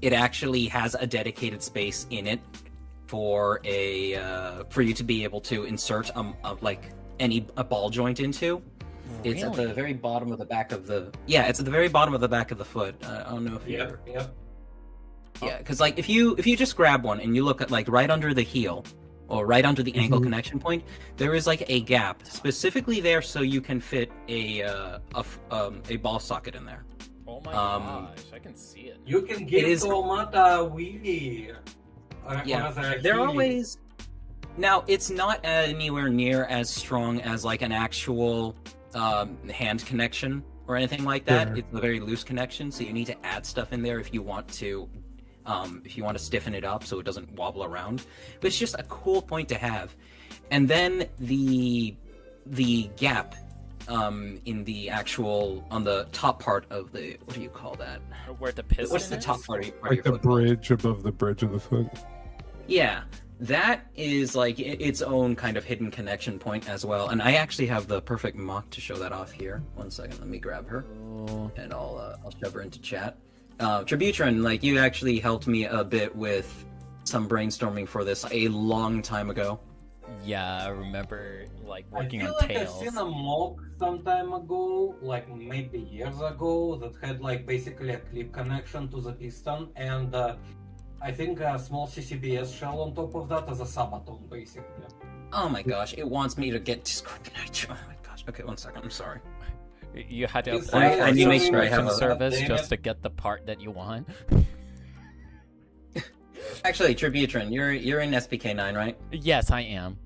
it actually has a dedicated space in it for you to be able to insert a ball joint into. It's at the very bottom of the back of the it's at the very bottom of the back of the foot. I don't know if you because like if you just grab one and you look at like right under the heel or right under the ankle connection point, there is like a gap specifically there so you can fit a ball socket in there. Oh my gosh, I can see it. You can give Tomata Wheelie. There are ways. Now, it's not anywhere near as strong as like an actual hand connection or anything like that. Sure. It's a very loose connection, so you need to add stuff in there if you want to stiffen it up so it doesn't wobble around. But it's just a cool point to have. And then the gap in the actual on the top part of the, what do you call that? Where the piston What's the top is? part? Like the bridge above the bridge of the foot. Yeah, that is like its own kind of hidden connection point as well. And I actually have the perfect mock to show that off here. One second, let me grab her, and I'll shove her into chat. Tributron, like you actually helped me a bit with some brainstorming for this a long time ago. Yeah, I remember like I working feel on like tails. I've seen a mock some time ago, like maybe years ago, that had like basically a clip connection to the piston, and I think a small CCBS shell on top of that as a sabaton, basically. Oh my gosh, it wants me to get Discord connection. Oh my gosh. Okay, one second. I'm sorry. You had to It's apply like- for I a need to make sure I subscription have a- service damn just it. to get the part that you want. Actually, Tributron, you're in SPK9, right? Yes, I am.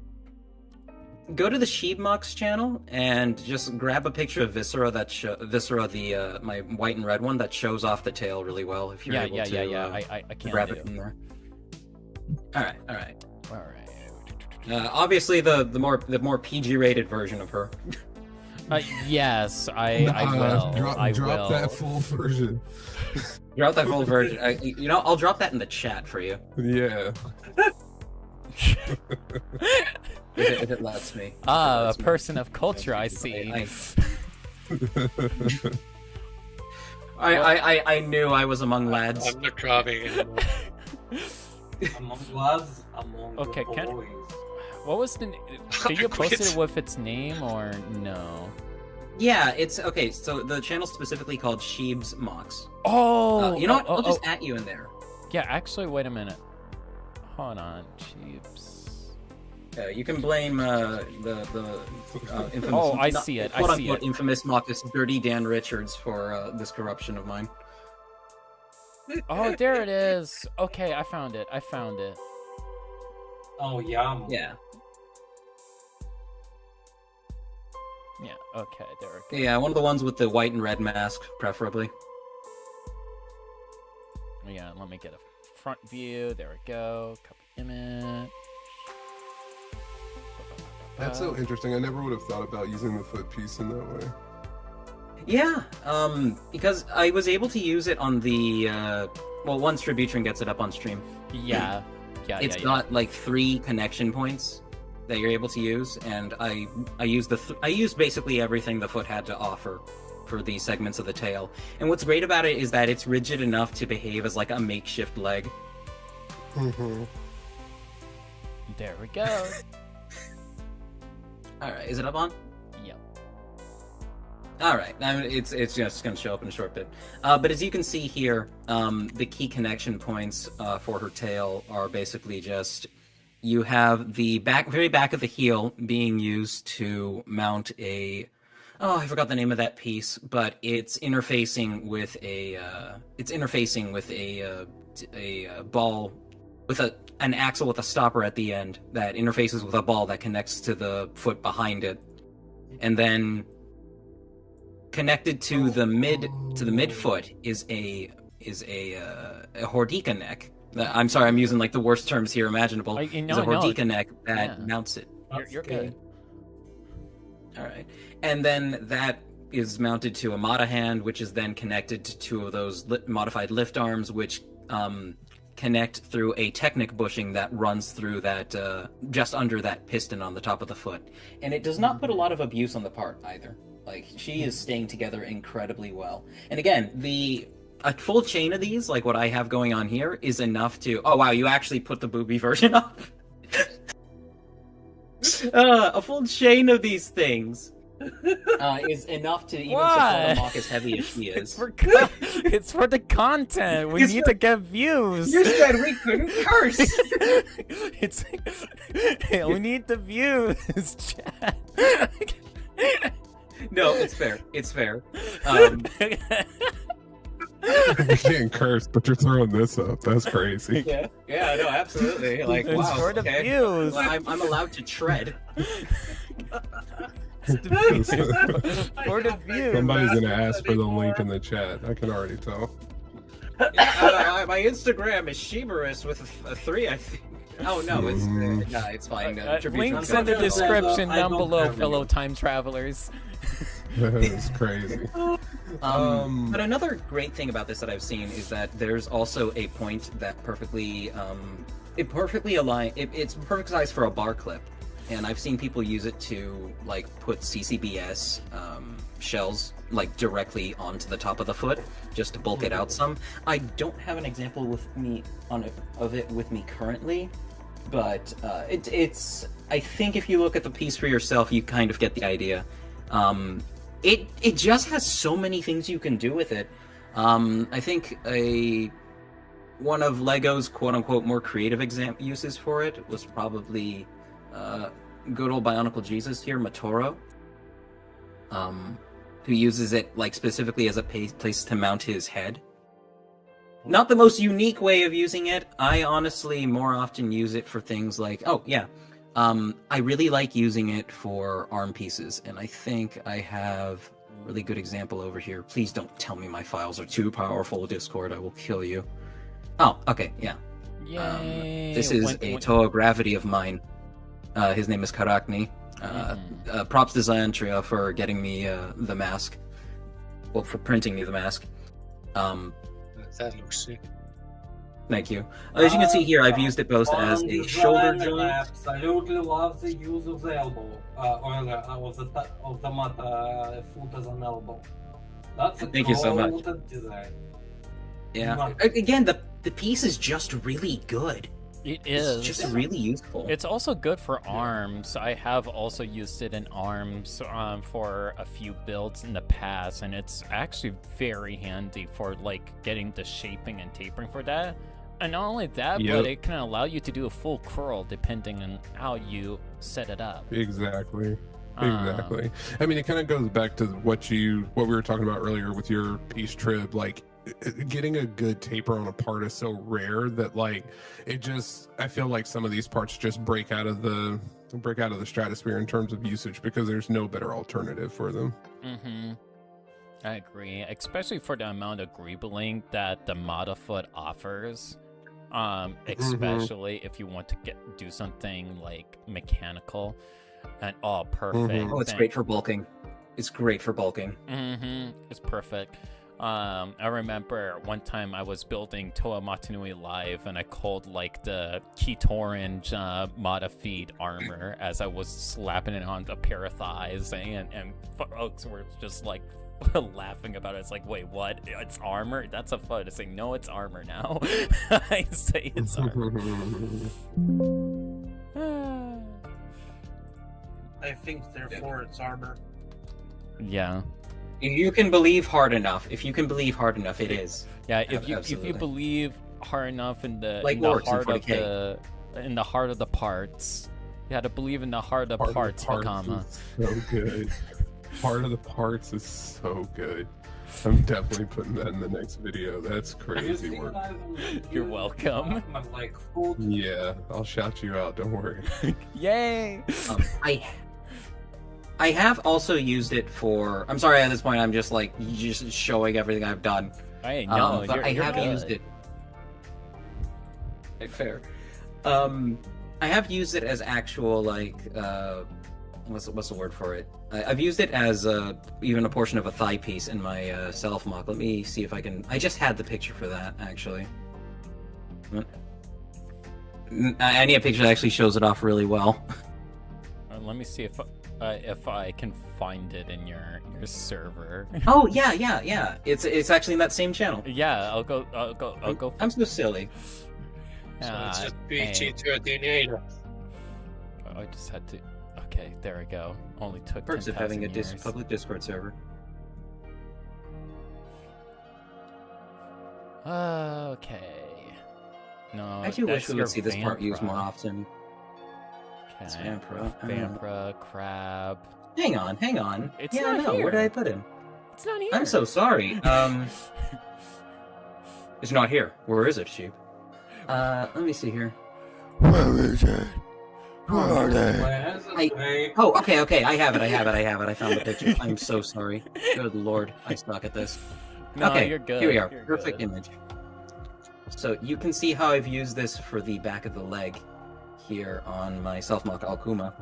Go to the Sheebmox channel and just grab a picture of Viscera the my white and red one that shows off the tail really well. If you're Yeah, able yeah, to, yeah, yeah. I can grab do. it from there. All right. All right. Obviously, the more PG rated version of her. Yes, I will. I Drop will. that full version. Drop that full version. I'll drop that in the chat for you. Yeah. If it lets me. Ah, a person of culture, I see. I knew I was among lads. I'm not grabbing anymore. Among lads, among Okay, the can boys. what was the? Did you post it with its name or no? Yeah, it's okay. So the channel's specifically called Sheeb's Mox. Oh, you know what? I'll just at you in there. Yeah, actually, wait a minute. Hold on, Jeeps. You can blame the infamous. Oh, I see it. I quote see unquote it. infamous Marcus Dirty Dan Richards for this corruption of mine. Oh, there it is. Okay, I found it. I found it. Oh, yum. Yeah. Yeah. Okay, there we go. Yeah, one of the ones with the white and red mask, preferably. Yeah, let me get a front view. There we go. Copy image. That's so interesting. I never would have thought about using the foot piece in that way. Yeah, because I was able to use it on the well, once Tributron gets it up on stream. Yeah, yeah, It's yeah, got like 3 connection points that you're able to use, and I used I used basically everything the foot had to offer for these segments of the tail. And what's great about it is that it's rigid enough to behave as like a makeshift leg. Mm-hmm. There we go. All right, is it up on? Yep. All right, it's just going to show up in a short bit. But as you can see here, the key connection points for her tail are basically just you have the very back of the heel being used to mount a. Oh, I forgot the name of that piece, but it's interfacing with a ball with an axle with a stopper at the end that interfaces with a ball that connects to the foot behind it, and then connected to the midfoot is a Hordika neck. I'm sorry, I'm using like the worst terms here imaginable. It's a Hordika neck that mounts it. You're good. All right, and then that is mounted to a Mata hand, which is then connected to 2 of those modified lift arms, which connect through a Technic bushing that runs through that just under that piston on the top of the foot. And it does not put a lot of abuse on the part either. Like, she is staying together incredibly well. And again, a full chain of these, like what I have going on here, is enough to... Oh wow, you actually put the booby version up? A full chain of these things is enough to even support a mock as heavy as she is. It's for the content. We need to get views. You said we couldn't curse. We need the views, chat. No, it's fair. It's fair. We're getting cursed, but you're throwing this up. That's crazy. Yeah, no, absolutely. Like, It's wow. for the okay. views. Well, I'm allowed to tread. For the views. Somebody's gonna ask for the link in the chat. I can already tell. Yeah, my Instagram is Chiberus with a 3, I think. Oh no, it's fine. Links in the description down below, fellow time travelers. That's crazy. But another great thing about this that I've seen is that there's also a point that perfectly, it's perfect size for a bar clip, and I've seen people use it to like put CCBS shells like directly onto the top of the foot just to bulk it out some. I don't have an example with me of it with me currently, but it's. I think if you look at the piece for yourself, you kind of get the idea. It just has so many things you can do with it. I think one of Lego's quote-unquote more creative uses for it was probably good old Bionicle Jesus here, Matoro, who uses it like specifically as a place to mount his head. Not the most unique way of using it. I honestly more often use it for things like, I really like using it for arm pieces, and I think I have a really good example over here. Please don't tell me my files are too powerful, Discord. I will kill you. Oh, okay, yeah. Yay. This is a Toa Gravity of mine. His name is Karakni. Props to Zantria for getting me the mask. Well, for printing me the mask. That looks sick. Thank you. As you can see here, I've used it both as a shoulder joint. I absolutely love the use of the elbow, of the mat foot as an elbow. That's a Thank you so much. design. Yeah. Again, the piece is just really good. It is. It's just really useful. It's also good for arms. I have also used it in arms for a few builds in the past, and it's actually very handy for like getting the shaping and tapering for that. And not only that, but it can allow you to do a full curl depending on how you set it up. Exactly. I mean, it kind of goes back to what we were talking about earlier with your piece trib. Like, getting a good taper on a part is so rare that like I feel like some of these parts just break out of the stratosphere in terms of usage because there's no better alternative for them. I agree, especially for the amount of greebling that the Matafoot offers. Especially if you want to do something like mechanical, and perfect. Oh, it's great for bulking. It's great for bulking. It's perfect. I remember one time I was building Toa Matanui Live, and I called like the Keytorange Mata Feed armor as I was slapping it on a pair of thighs, and folks were just like laughing about it. It's like, wait, what? It's armor? That's a fun. It's like, no, it's armor now. I say it's armor. I think, therefore, it's armor. Yeah. If you can believe hard enough, it is. Yeah, if you believe hard enough in the heart of the parts, you had to believe in the heart of the parts, Fakama. So good. Heart of the parts is so good. I'm definitely putting that in the next video. That's crazy work. You're welcome. Yeah, I'll shout you out. Don't worry. Yay! I have also used it for. I'm sorry. At this point, I'm just showing everything I've done. I know. But I have used it. Fair. I have used it as actual what's the word for it? I've used it as even a portion of a thigh piece in my self mock. Let me see if I can. I just had the picture for that actually. I need a picture that actually shows it off really well. Let me see if I can find it in your server. Oh yeah. It's actually in that same channel. Yeah, I'll go. I'm so silly. So it's just PG-13A. I just had to. Okay, there we go. Only took Perks of having a years. public Discord server. Okay. No, I do wish we would see this part used more often. Okay. Vampra, Crab. Hang on. It's yeah, not no. here. Where did I put him? It's not here. I'm so sorry. It's not here. Where is it, Sheep? Let me see here. Where is it? Where are they? Okay. I have it. I found the picture. I'm so sorry. Good lord, I suck at this. No, okay, you're good. Here we are. You're Perfect good. image. So you can see how I've used this for the back of the leg here on my self-mock Alkuma.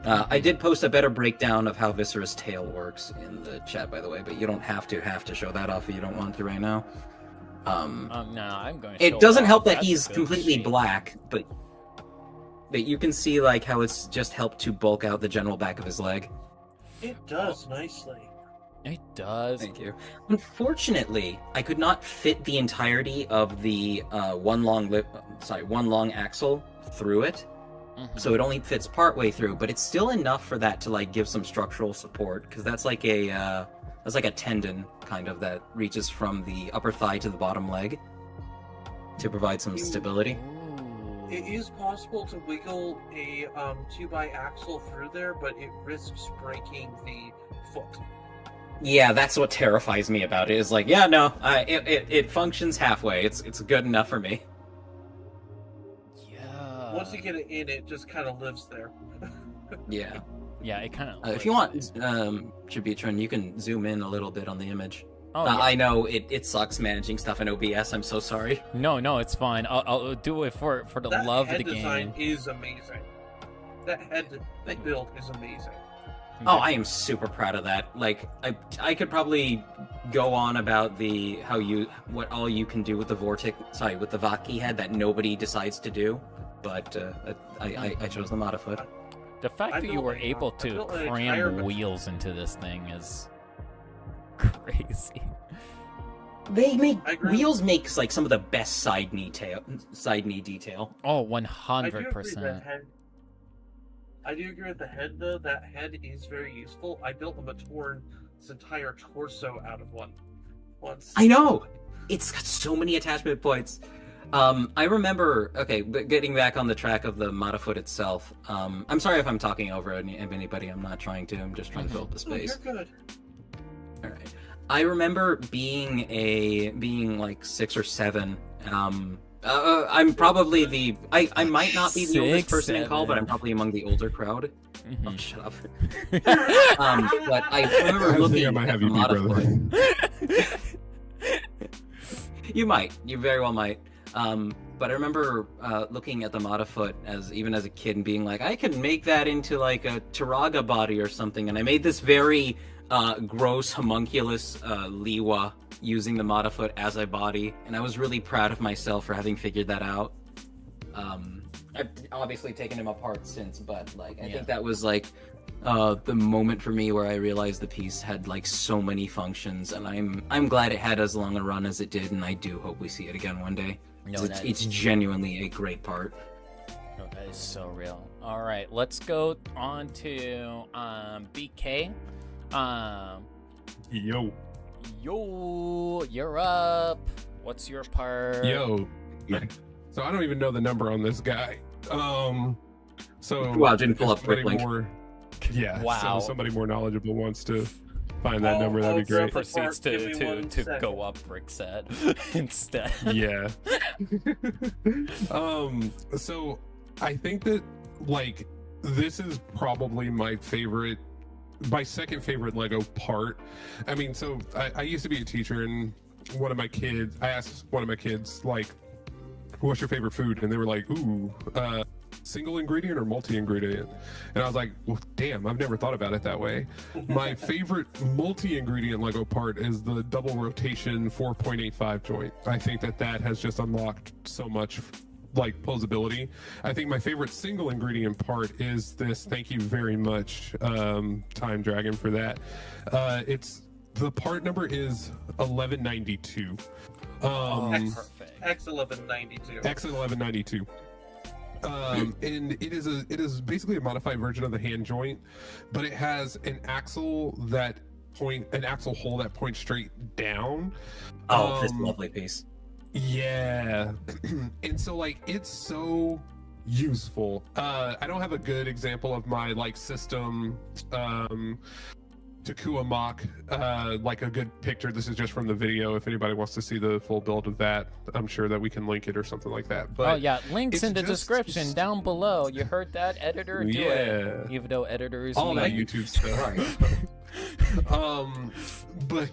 I did post a better breakdown of how Viscera's tail works in the chat, by the way, but you don't have to show that off if you don't want to right now. No, I'm going to It show doesn't off. help that That's he's good completely shape. black, but you can see like how it's just helped to bulk out the general back of his leg. It does nicely. It does. Thank you. Unfortunately, I could not fit the entirety of the one long axle through it, so it only fits part way through. But it's still enough for that to like give some structural support, because that's like a tendon kind of that reaches from the upper thigh to the bottom leg to provide some stability. It is possible to wiggle a 2x-axle through there, but it risks breaking the foot. Yeah, that's what terrifies me about it. Is like, yeah, no, it functions halfway. It's good enough for me. Yeah. Once you get it in, it just kind of lives there. Yeah. Yeah, it kind of. If you want, Chibitron, you can zoom in a little bit on the image. Oh, yeah. I know it sucks managing stuff in OBS. I'm so sorry. No, it's fine. I'll do it for the That love of head the design game. is amazing. That head build is amazing. Oh, I am super proud of that. Like, I could probably go on about what all you can do with the with the Vaki head that nobody decides to do, but I chose the Matafoot. The fact that you were able to built an cram entire- wheels into this thing is crazy. Wheels makes like some of the best side knee detail. Oh, I do agree 100%. I do agree with the head, though. That head is very useful. I built a Matoran's entire torso out of one once. I know! It's got so many attachment points. I remember, but getting back on the track of the Matafoot itself, I'm sorry if I'm talking over anybody, I'm not trying to, I'm just trying to fill up the space. You're good. Alright. I remember being like 6 or 7, I'm probably I might not be the oldest 6, person in call, but 7. I'm probably among the older crowd. Mhm. Oh, shut up. But I remember looking I might at have the you beat, brother. Matafoot. You very well might. But I remember looking at the Matafoot even as a kid and being like, I could make that into like a Taraga body or something. And I made this very gross, homunculus Liwa using the Matafoot as a body. And I was really proud of myself for having figured that out. I've obviously taken him apart since, but like I think that was like the moment for me where I realized the piece had like so many functions, and I'm glad it had as long a run as it did, and I do hope we see it again one day. No, It's genuinely a great part. No, that is so real. All right, let's go on to BK. Yo. You're up. What's your part? Yo. So I don't even know the number on this guy. So Wow, didn't pull if up somebody Bricklink. more, yeah. Wow. So somebody more knowledgeable wants to find that number, that'd be great. Proceeds Give me to 1 second. go up brick set instead. Yeah. So I think that like this is probably my second favorite Lego part. I mean, so I used to be a teacher, and I asked one of my kids like, what's your favorite food? And they were like, ooh, single ingredient or multi-ingredient? And I was like, well, damn, I've never thought about it that way. My favorite multi-ingredient Lego part is the double rotation 4.85 joint. I think that has just unlocked so much like posability. I think my favorite single ingredient part is this. Thank you very much, Time Dragon, for that. The part number is 1192. Perfect. X1192. X1192. And it is basically a modified version of the hand joint, but it has an axle hole that points straight down. Oh, this lovely piece. Yeah. And so like it's so useful. I don't have a good example of my like system Takua MOC, like a good picture. This is just from the video. If anybody wants to see the full build of that, I'm sure that we can link it or something like that. But oh yeah, links in the description down below. You heard that, editor? Do it. Even though editor is all me. that YouTube stuff. But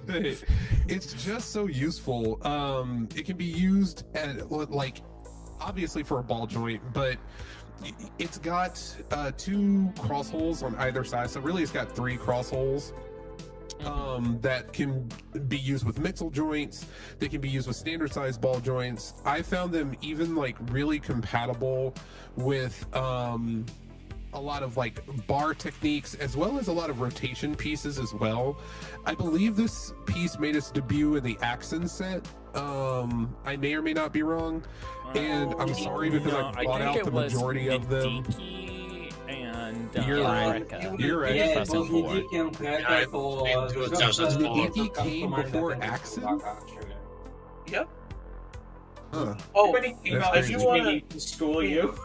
it's just so useful. It can be used at, like, obviously for a ball joint, but it's got 2 cross holes on either side, so really it's got 3 cross holes that can be used with mixel joints. They can be used with standard size ball joints. I found them even like really compatible with a lot of like bar techniques, as well as a lot of rotation pieces as well. I believe this piece made its debut in the Axon set. I may or may not be wrong, and I'm sorry because I bought out the majority of them. And you're right. You're right. Yeah, Professor both Ford. Giikei and Kreka for Giikei came before Axon? Yep. Huh. Oh, if you want to school you,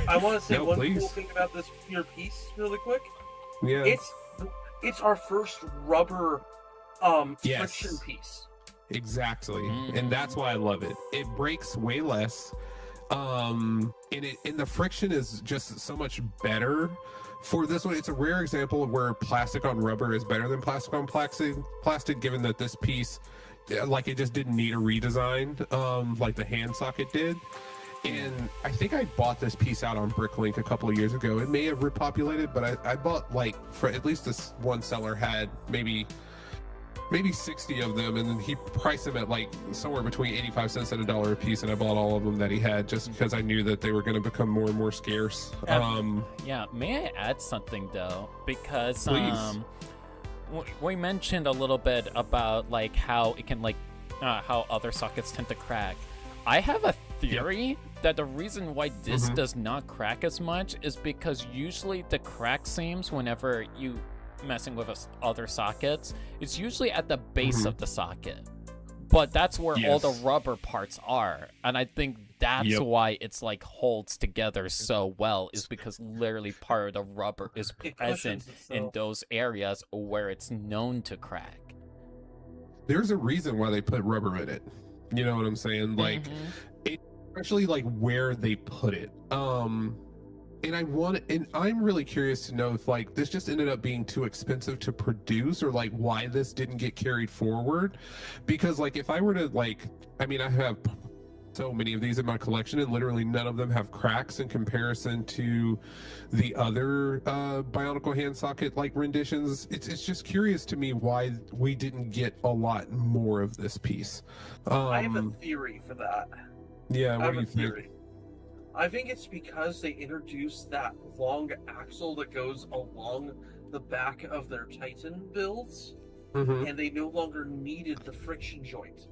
I want to say No, one please. cool thing about this your piece, really quick. Yeah. It's our first rubber Yes. friction piece. Exactly, and that's why I love it. It breaks way less, and the friction is just so much better. For this one, it's a rare example of where plastic on rubber is better than plastic on plastic, given that this piece, like, it just didn't need a redesign, like the hand socket did. And I think I bought this piece out on Bricklink a couple of years ago. It may have repopulated, but I bought, like, for at least this one seller had maybe 60 of them, and then he priced them at like somewhere between 85 cents and $1 a piece, and I bought all of them that he had just because I knew that they were going to become more and more scarce. Yeah, may I add something though? Because Please. We mentioned a little bit about like how it can like how other sockets tend to crack. I have a theory that the reason why this does not crack as much is because usually the crack seams whenever you messing with other sockets, it's usually at the base of the socket, but that's where all the rubber parts are, and I think that's why it's like holds together so well, is because literally part of the rubber is present in those areas where it's known to crack. There's a reason why they put rubber in it. You know what I'm saying? Like, especially like where they put it. And I'm really curious to know if like this just ended up being too expensive to produce, or like why this didn't get carried forward. Because like if I were to like, I mean, I have so many of these in my collection, and literally none of them have cracks in comparison to the other Bionicle hand socket like renditions. It's just curious to me why we didn't get a lot more of this piece. I have a theory for that. Yeah, I what have do you a think? theory. I think it's because they introduced that long axle that goes along the back of their Titan builds, and they no longer needed the friction joint.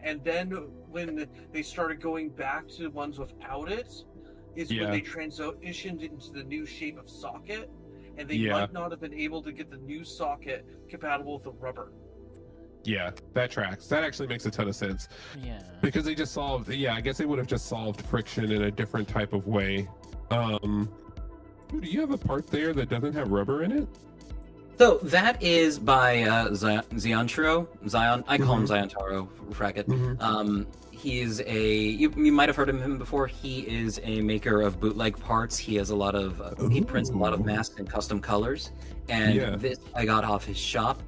And then when they started going back to ones without it, is when they transitioned into the new shape of socket, and they might not have been able to get the new socket compatible with the rubber. Yeah, that tracks. That actually makes a ton of sense. Yeah. Because they just solved, I guess they would have just solved friction in a different type of way. Do you have a part there that doesn't have rubber in it? So that is by Zion. I call him Zion Taro, Fracket. He's you might have heard of him before. He is a maker of bootleg parts. He has a lot of, he prints a lot of masks in custom colors. And this I got off his shop.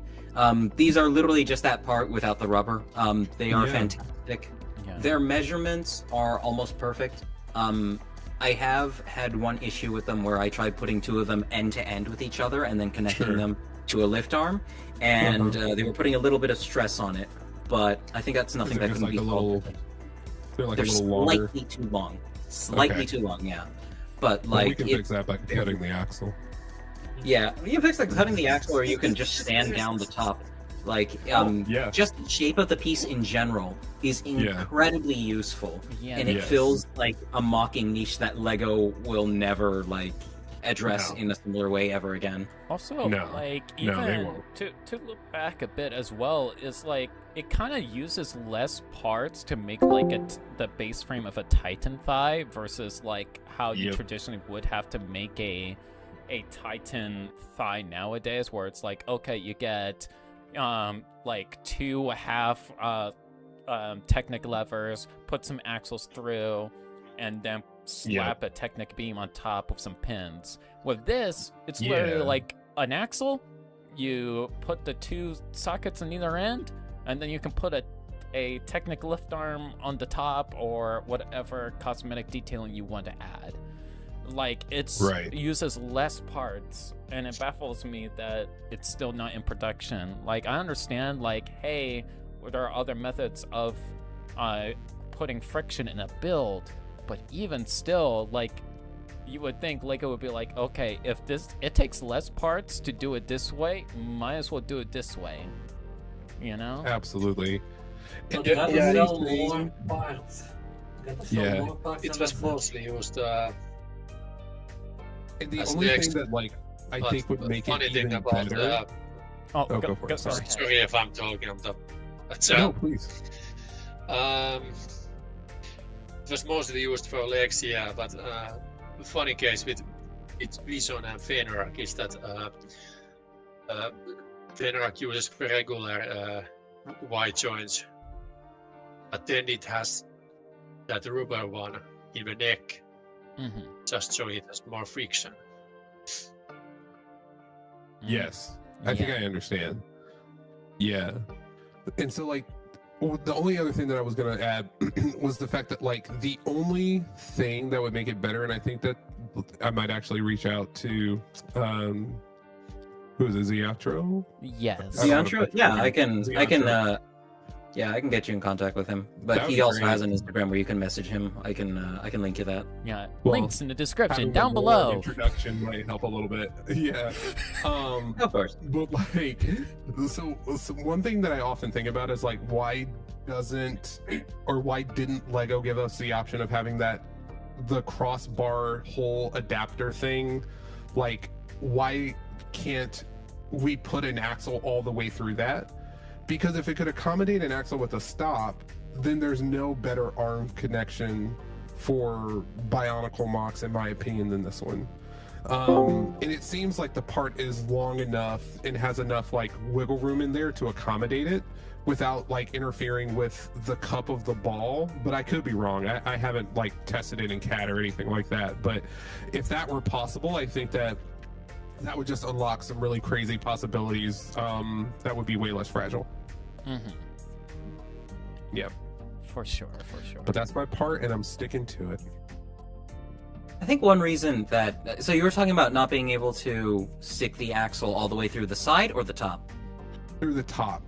These are literally just that part without the rubber. They are fantastic. Their measurements are almost perfect. I have had one issue with them where I tried putting 2 of them end to end with each other and then connecting them to a lift arm, and they were putting a little bit of stress on it. But I think that's nothing that can be solved. They're slightly too long. Slightly too long, yeah. But like, we can fix that by cutting the axle. Yeah, you can fix like cutting the axle, or you can just stand down the top. Like, just the shape of the piece in general is incredibly useful, and it fills like a mocking niche that Lego will never like address in a similar way ever again. Also, like, even to look back a bit as well, is like it kind of uses less parts to make like the base frame of a Titan thigh versus like how you traditionally would have to make a a Titan thigh nowadays, where it's like, okay, you get like 2 half Technic levers, put some axles through, and then slap a Technic beam on top with some pins. With this, it's literally like an axle. You put the 2 sockets on either end, and then you can put a Technic lift arm on the top, or whatever cosmetic detailing you want to add. Like, it uses less parts, and it baffles me that it's still not in production. Like, I understand, like, hey, there are other methods of putting friction in a build, but even still, like, you would think Lego would be like, okay, if it takes less parts to do it this way, might as well do it this way, you know? Absolutely. It was mostly used. And the only thing that, like, I think would make it even better. Go for it. Sorry if I'm talking. No, please. It was mostly used for legs, yeah, but the funny case with Bison and Fenrak is that Fenrak uses regular wide joints, but then it has that rubber one in the neck, just so it has more friction. Yes, I think I understand. Yeah, and so, like, the only other thing that I was going to add was the fact that, like, the only thing that would make it better, and I think that I might actually reach out to who is it, Ziatro? Yes. Ziatro? Yeah, I can get you in contact with him. But he also has an Instagram where you can message him. I can link you that. Yeah, links in the description down below. Introduction might help a little bit. Yeah. Of course. But, like, so one thing that I often think about is, like, why didn't Lego give us the option of having the crossbar hole adapter thing? Like, why can't we put an axle all the way through that? Because if it could accommodate an axle with a stop, then there's no better arm connection for Bionicle MOCs, in my opinion, than this one. And it seems like the part is long enough and has enough, like, wiggle room in there to accommodate it without, like, interfering with the cup of the ball. But I could be wrong. I haven't, like, tested it in CAD or anything like that. But if that were possible, I think that would just unlock some really crazy possibilities that would be way less fragile. Yeah. For sure. But that's my part, and I'm sticking to it. I think one reason so you were talking about not being able to stick the axle all the way through the side or the top? Through the top.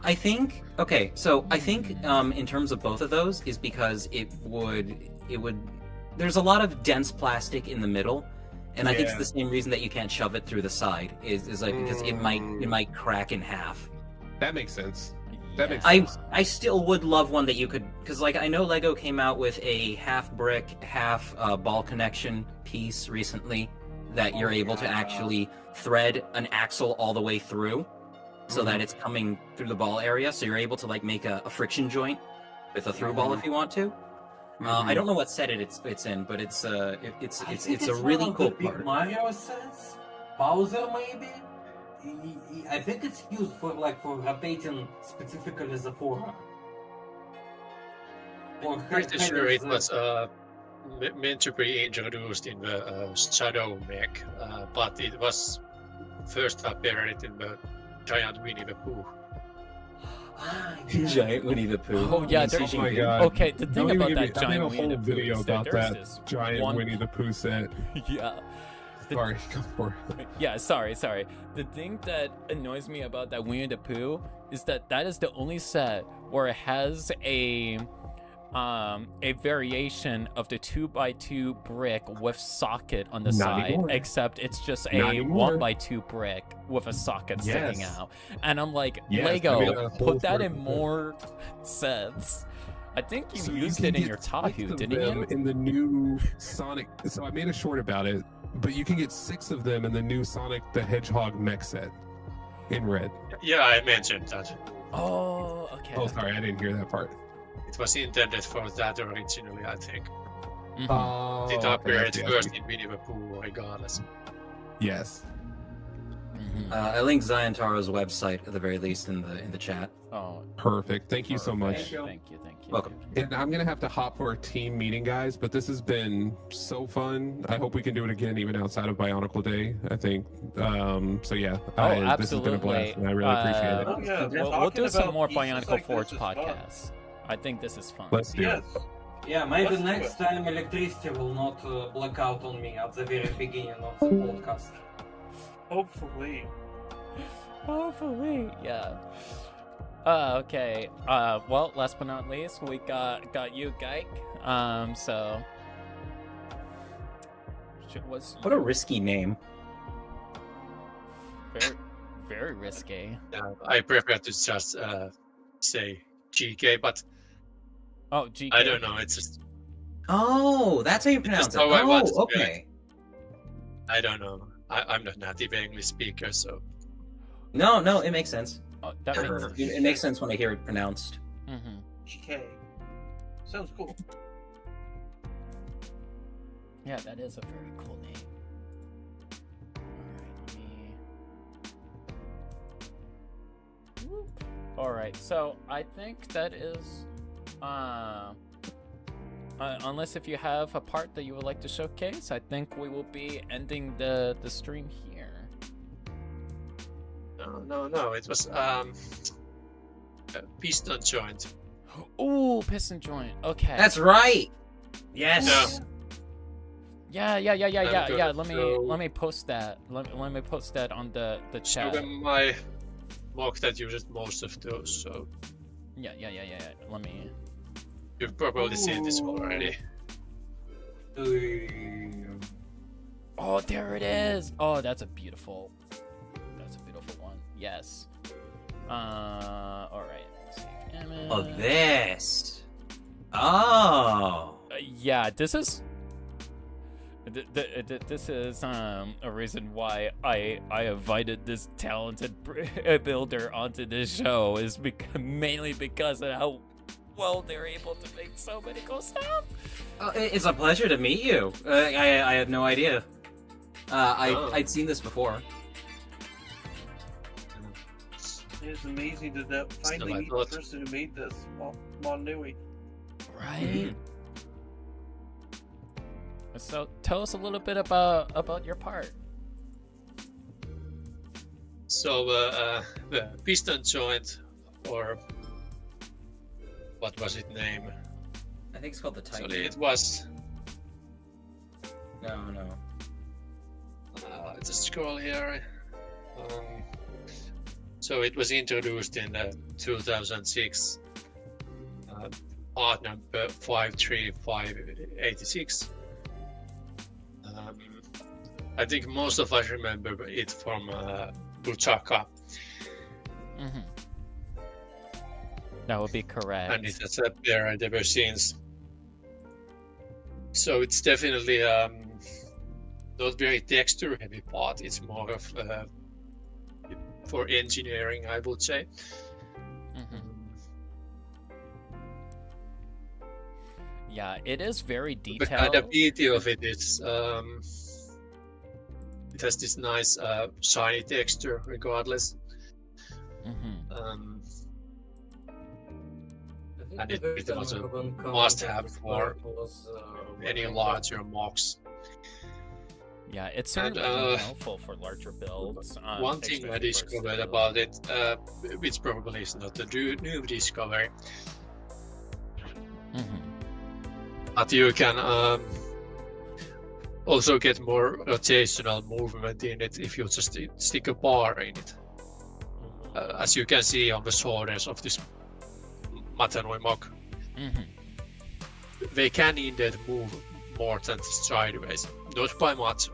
I think in terms of both of those is because it would there's a lot of dense plastic in the middle. And I think it's the same reason that you can't shove it through the side is like because it might crack in half. That makes sense. I still would love one that you could, because, like, I know Lego came out with a half brick, half ball connection piece recently that you're able to actually thread an axle all the way through, so that it's coming through the ball area. So you're able to, like, make a friction joint with a through ball if you want to. I don't know what set it's in, but it's a really cool part. Mario sets, Bowser maybe. I think it's used for rotating specifically the forearm. I'm pretty sure it was meant to be introduced in the Shadow mech, but it was first appeared in the Giant Winnie the Pooh. Giant Winnie the Pooh. Oh yeah, oh my God. Okay, the thing about that Giant Winnie the Pooh video is that about there's that this Giant Winnie the Pooh set. Yeah. Sorry, go for it. Yeah, sorry. The thing that annoys me about that Winnie the Pooh is that is the only set where it has a variation of the 2x2 brick with socket on the side, anymore. Except it's just a 1x2 brick with a socket sticking out. And I'm like, Lego, put that in more sets. I think you used it in your Tahu, didn't you? In the new Sonic. So I made a short about it, but you can get 6 of them in the new Sonic the Hedgehog mech set in red. Yeah, I mentioned that. Oh, okay. Oh, sorry, I didn't hear that part. It was intended for that originally, I think. Oh, It okay, appeared I see. first in Winnie the Pooh, regardless. Yes. I linked Ziontaro's website at the very least in the chat. Oh, Perfect. Thank you so much. Thank you. Welcome. And I'm gonna have to hop for a team meeting, guys. But this has been so fun. I hope we can do it again, even outside of Bionicle Day. I think. So yeah. Oh, This has been a blast, absolutely. and I really appreciate it. Oh, yeah, We'll do some talking more about Bionicle pieces like Forge this is fun. podcasts. I think this is fun. Let's do Yes. it. Yeah, maybe Let's do next time electricity will not black out on me at the very beginning of the podcast. Hopefully. Hopefully, yeah. Okay. Well, last but not least, we got you, Giike. So. What a risky name. Very, very risky. I prefer to just say Giikei, but Oh, Giikei. I don't know. It's just Oh, that's how you pronounce it. how I want to Oh, do it. okay. I don't know. I'm not native English speaker, so No, it makes sense. Oh, that makes It makes sense when I hear it pronounced. Mm-hmm. Giikei. Sounds cool. Yeah, that is a very cool name. Alright, so I think that is unless if you have a part that you would like to showcase, I think we will be ending the stream here. no. It was a piston joint. Ooh, piston joint. Okay. That's right. Yes. Yeah. Yeah. good. Let me post that. Let me post that on the So chat. my mock that uses most of those, so Yeah. Let me. you've probably seen this already. Oh, there it is. Oh, that's a beautiful one. Yes. All right. Save image. Oh, this. Oh. Yeah, this is. This is a reason why I invited this talented builder onto this show is mainly because of how well they're able to make so many cool stuff. It's a pleasure to meet you. I had no idea. I'd seen this before. It's amazing to finally meet the person who made this, Monui. Right. So tell us a little bit about your part. So the piston joint, or what was it named? I think it's called the Titan. So it was. No. Just scroll here. So it was introduced in 2006. Part number 53586. I think most of us remember it from Buchaka. Mm-hmm. That would be correct. And it has appeared ever since. So it's definitely not very texture heavy part. It's more of for engineering, I would say. Yeah, it is very The detailed. kind of beauty of it is it has this nice shiny texture regardless. And it pretty much a must-have for any larger mocks. Yeah, it's And, certainly helpful for larger builds. One thing I discovered about it, which probably is not a new discovery, but you can also get more rotational movement in it if you just stick a bar in it. As you can see on the shoulders of this Matanoi mock, they can indeed move more than sideways. Not by much,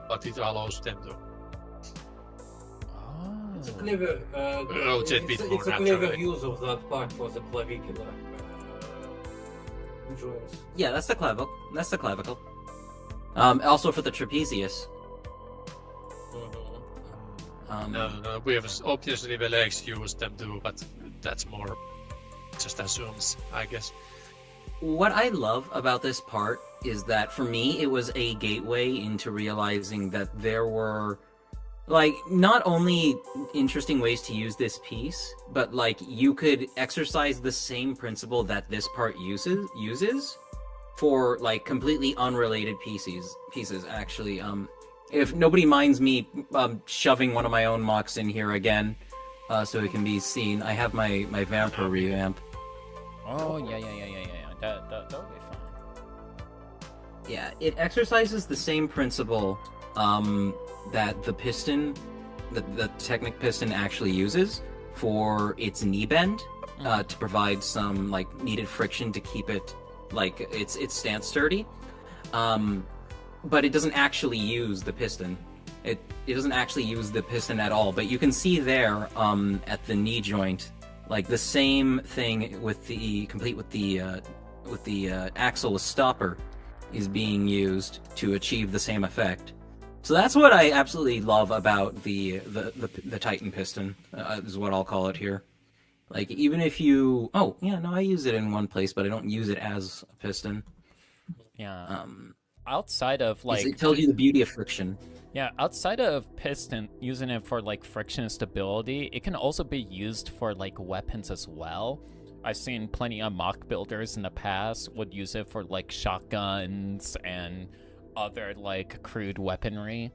but it allows them to. It's a clever, Rotate bit more it's a clever naturally. use of that part for the clavicular joints. Yeah, that's the clavicle. That's the clavicle. Also for the trapezius. No, we have obviously the legs use them too, but that's more just assumes, I guess. What I love about this part is that for me, it was a gateway into realizing that there were, like, not only interesting ways to use this piece, but like you could exercise the same principle that this part uses for like completely unrelated pieces actually. If nobody minds me shoving one of my own MOCs in here again, so it can be seen, I have my vampire revamp. Oh yeah. That'll be fun. Yeah, it exercises the same principle that the piston, the Technic piston actually uses for its knee bend, to provide some like needed friction to keep it like its stance sturdy. But it doesn't actually use the piston. It doesn't actually use the piston at all. But you can see there at the knee joint, like the same thing with the axle stopper is being used to achieve the same effect. So that's what I absolutely love about the Titan piston, is what I'll call it here. Like, even if you... Oh, yeah, no, I use it in one place, but I don't use it as a piston. Yeah. Outside of, like... It tells you the beauty of friction. Yeah, outside of piston, using it for, like, friction and stability, it can also be used for, like, weapons as well. I've seen plenty of mock builders in the past would use it for, like, shotguns and other, like, crude weaponry,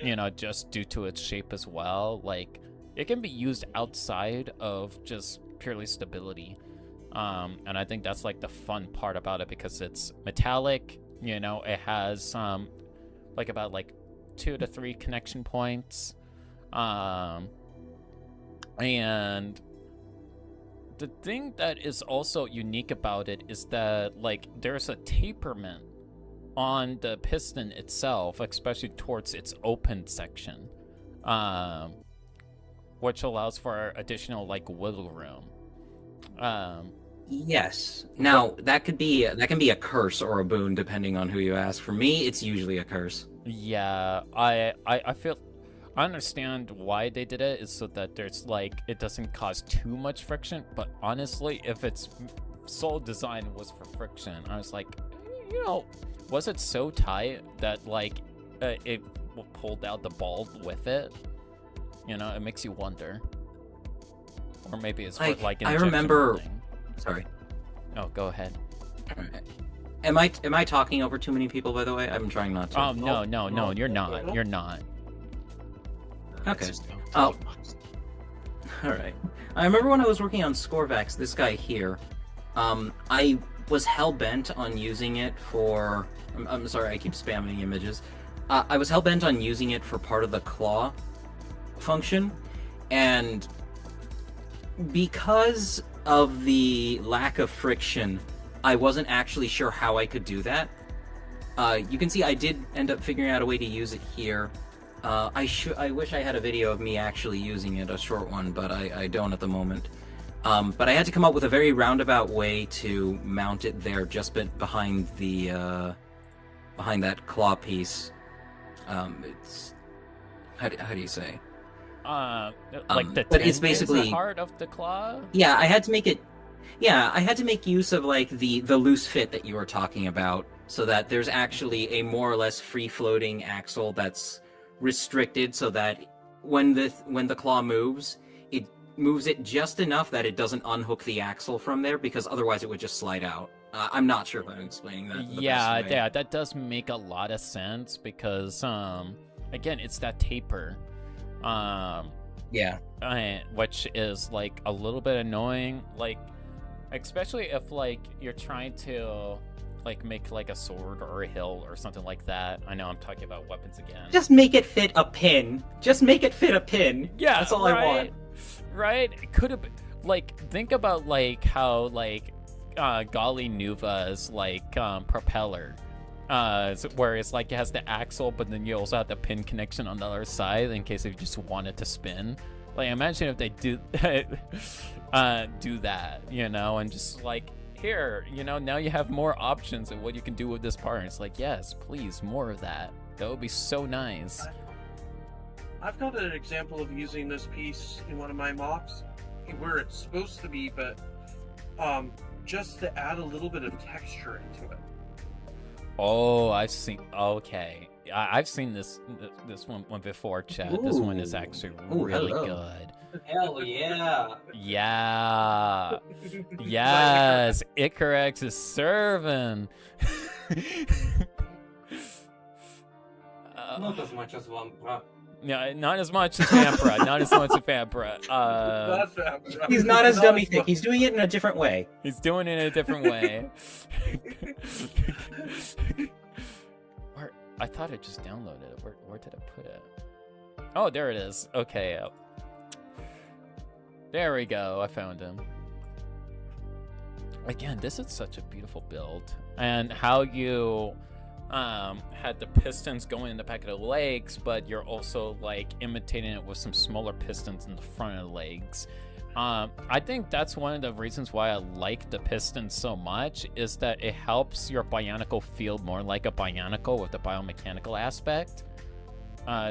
you know, just due to its shape as well. Like, it can be used outside of just purely stability. And I think that's, like, the fun part about it, because it's metallic, you know, it has, like, about, like, 2 to 3 connection points. And the thing that is also unique about it is that, like, there's a taperment on the piston itself, especially towards its open section, which allows for additional, like, wiggle room. Yes. Now, that can be a curse or a boon, depending on who you ask. For me, it's usually a curse. Yeah, I feel... I understand why they did it, is so that there's, like, it doesn't cause too much friction, but honestly, if its sole design was for friction, I was like, you know, was it so tight that, like, it pulled out the ball with it? You know, it makes you wonder. Or maybe it's for, like, I remember... molding. Sorry. Oh, go ahead. Alright. Am I talking over too many people, by the way? I'm trying not to. Oh, no, you're not. You're not. Okay. Oh. Alright. I remember when I was working on Scorvax, this guy here, I was hell-bent on using it for... I'm sorry, I keep spamming images. I was hell-bent on using it for part of the claw function, and because of the lack of friction, I wasn't actually sure how I could do that. You can see I did end up figuring out a way to use it here. I wish I had a video of me actually using it, a short one, but I don't at the moment. But I had to come up with a very roundabout way to mount it there, just behind the behind that claw piece. It's how do you say? Like the but it's basically part of the claw. Yeah, I had to make it. Yeah, I had to make use of like the loose fit that you were talking about, so that there's actually a more or less free-floating axle that's restricted, so that when the claw moves, it moves it just enough that it doesn't unhook the axle from there, because otherwise it would just slide out. I'm not sure if I'm explaining that the best way. Yeah, that does make a lot of sense, because again, it's that taper. Yeah. Which is like a little bit annoying, like especially if like you're trying to like make like a sword or a hilt or something like that. I know I'm talking about weapons again. Just make it fit a pin. Just make it fit a pin. Yeah, that's all I want. Right? It could have been like, think about like how like Gali Nuva's like propeller. Where it's like it has the axle, but then you also have the pin connection on the other side in case if you just wanted to spin. Like, imagine if they do do that, you know, and just like, here, you know, now you have more options of what you can do with this part. And it's like, yes, please, more of that. That would be so nice. I've got an example of using this piece in one of my MOCs, where it's supposed to be, but just to add a little bit of texture into it. Oh, I've seen. Okay, I've seen this one before, chat. This one is actually really good. Hell yeah! Yeah. Yes, Icarex is serving. Not as much as Vampra. Yeah, not as much as Vampra. Not as much as Vampra. He's not as dummy thick. He's doing it in a different way. He's doing it in a different way. Where? I thought I just downloaded it. Where did I put it? Oh, there it is. Okay. There we go. I found him. Again, this is such a beautiful build. And how you had the pistons going in the back of the legs, but you're also like imitating it with some smaller pistons in the front of the legs. I think that's one of the reasons why I like the pistons so much, is that it helps your Bionicle feel more like a Bionicle with the biomechanical aspect.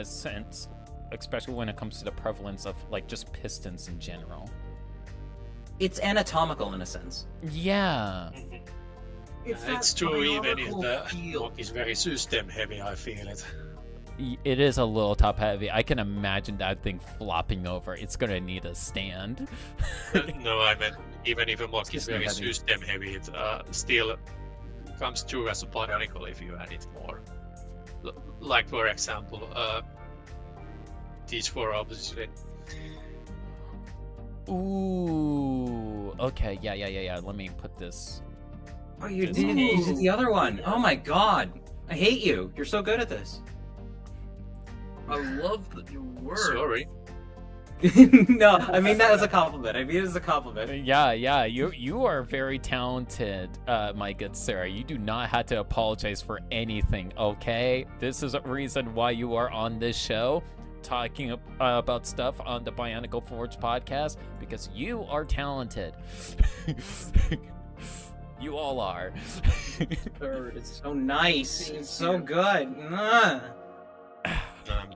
Since, especially when it comes to the prevalence of like just pistons in general. It's anatomical in a sense. Yeah. It's true, even if the MOC is very system heavy, I feel it. It is a little top heavy. I can imagine that thing flopping over. It's gonna need a stand. No, I meant even if a MOC is very system heavy, it still comes through as a Bionicle if you add it more. Like for example, these four obviously. Ooh. Okay. Yeah. Let me put this. Oh, you did the other one. Oh my god. I hate you. You're so good at this. I love that you were. Sorry. No, I mean that as a compliment. I mean it as a compliment. Yeah. You are very talented, my good sir. You do not have to apologize for anything, okay? This is a reason why you are on this show, talking about stuff on the Bionicle Forge podcast, because you are talented. You all are. It's so nice. It's so good.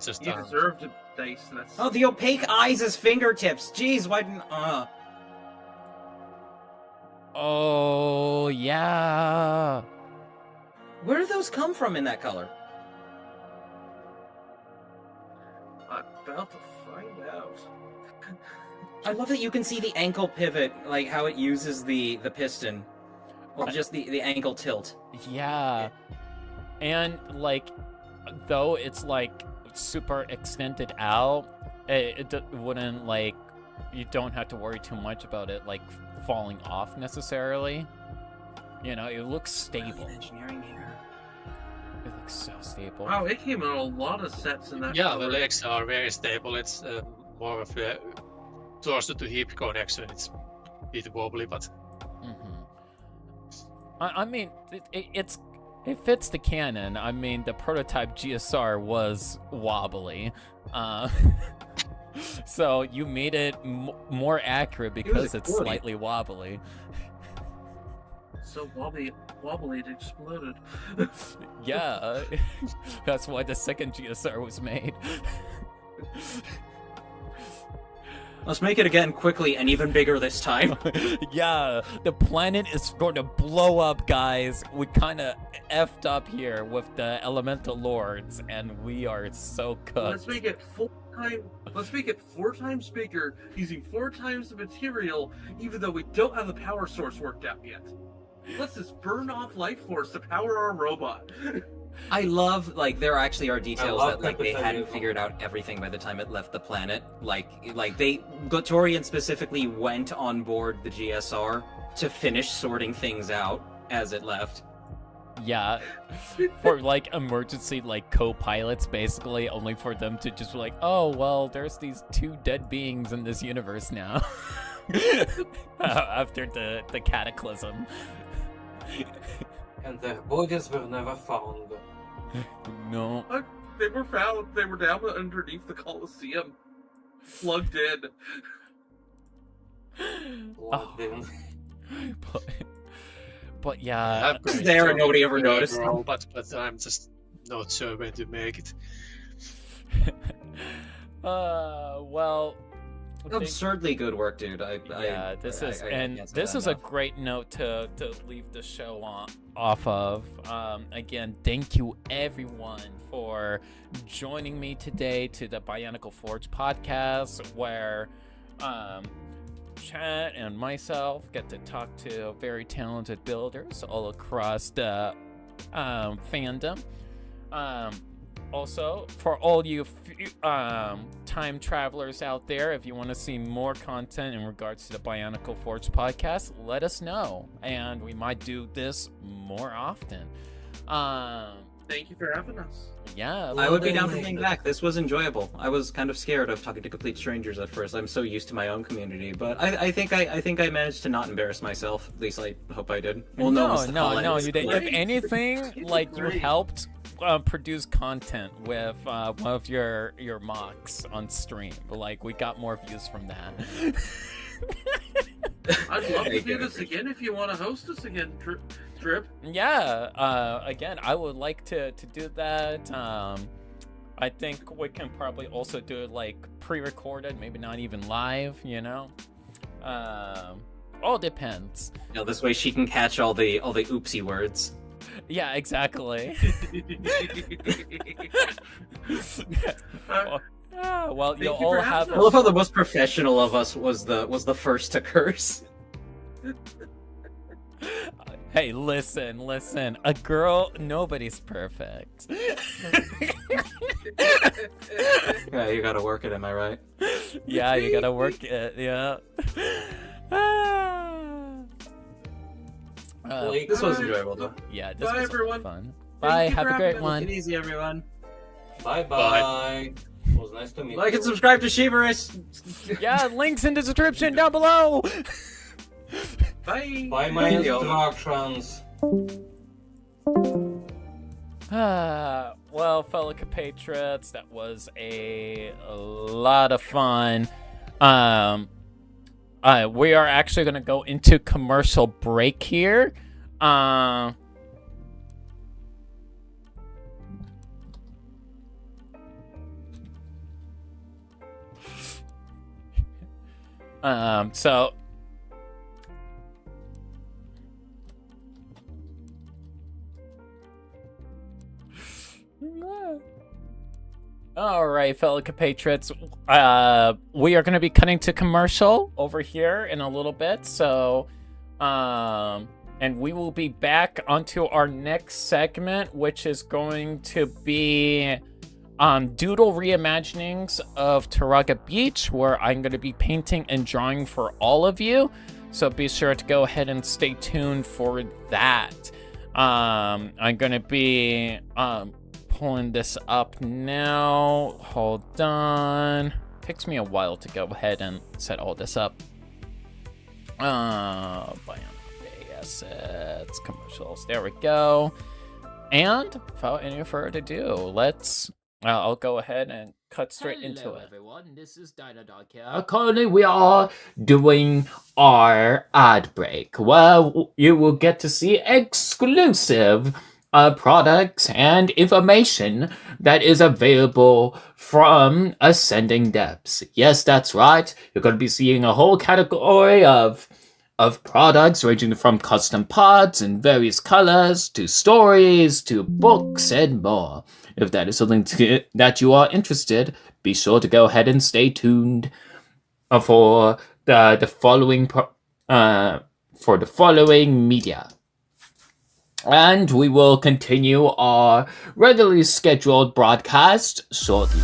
Just you deserve to dice. Oh, the opaque eyes as fingertips. Jeez, why didn't? Oh yeah. Where do those come from in that color? I'm about to find out. I love that you can see the ankle pivot, like how it uses the piston. Well, just the ankle tilt. Yeah. And, like, though it's, like, super extended out, it wouldn't, like, you don't have to worry too much about it, like, falling off necessarily. You know, it looks stable. Engineering here. It looks so stable. Wow, it came in a lot of sets in that. Yeah, color. the legs are very stable. It's more of a torso to hip connection. It's a bit wobbly, but. I mean, it fits the canon. I mean, the prototype GSR was wobbly, so you made it more accurate because it's slightly wobbly. So wobbly it exploded. Yeah, that's why the second GSR was made. Let's make it again quickly and even bigger this time. Yeah, the planet is going to blow up, guys. We kind of effed up here with the elemental lords, and we are so cooked. Let's make it 4 times bigger, using 4 times the material, even though we don't have the power source worked out yet. Let's just burn off life force to power our robot. I love, like, there actually are details that, like, they hadn't figured out everything by the time it left the planet. Like Gotorian specifically went on board the GSR to finish sorting things out as it left. Yeah, for, like, emergency, like, co-pilots, basically, only for them to just be like, oh, well, there's these 2 dead beings in this universe now. After the cataclysm. And their bodies were never found. No. They were found. They were down underneath the Colosseum. Plugged in. Plugged in. But yeah. It's there and nobody ever noticed. But I'm just not sure when to make it. Well, Absurdly good work, dude. This I is can't say this that is a enough. great note to leave the show off of. Again, thank you everyone for joining me today to the Bionicle Forge podcast, where Chad and myself get to talk to very talented builders all across the fandom. Also, for all you time travelers out there, if you want to see more content in regards to the Bionicle Forge podcast, let us know, and we might do this more often. Thank you for having us. Yeah, I would be down for being back. This was enjoyable. I was kind of scared of talking to complete strangers at first. I'm so used to my own community, but I think I managed to not embarrass myself. At least I hope I did. Well, no, you didn't. If anything, like you helped produce content with one of your MOCs on stream. Like we got more views from that. I'd love to do this again if you want to host us again, Drip. Yeah, again, I would like to do that. I think we can probably also do it like pre-recorded, maybe not even live, you know? All depends. You know, this way she can catch all the oopsie words. Yeah, exactly. Well, you'll all have. I love how the most professional of us was the first to curse. Hey, listen. A girl, nobody's perfect. Yeah, you gotta work it, am I right? Yeah, you gotta work it, yeah. This was enjoyable, though. Yeah, this Bye, was everyone. fun. Bye, have a great one. Take it easy, everyone. Bye. It was nice to meet you. Like and subscribe to Chiberus. Yeah, links in the description down below. Bye. By my instructions. Well, fellow compatriots, that was a lot of fun. We are actually going to go into commercial break here. So all right, fellow compatriots, we are going to be cutting to commercial over here in a little bit. So, and we will be back onto our next segment, which is going to be doodle reimaginings of Taraga Beach, where I'm going to be painting and drawing for all of you. So be sure to go ahead and stay tuned for that. I'm going to be pulling this up now. Hold on. Takes me a while to go ahead and set all this up. Bionicle assets, commercials. There we go. And without any further ado, let's. I'll go ahead and cut straight into it. Everyone, this is Dino.Care. Currently, we are doing our ad break, where you will get to see exclusive products and information that is available from Ascending Depths. Yes, that's right. You're going to be seeing a whole category of products ranging from custom pods in various colors to stories to books and more. If that is something that you are interested, be sure to go ahead and stay tuned for the following media. And we will continue our regularly scheduled broadcast shortly.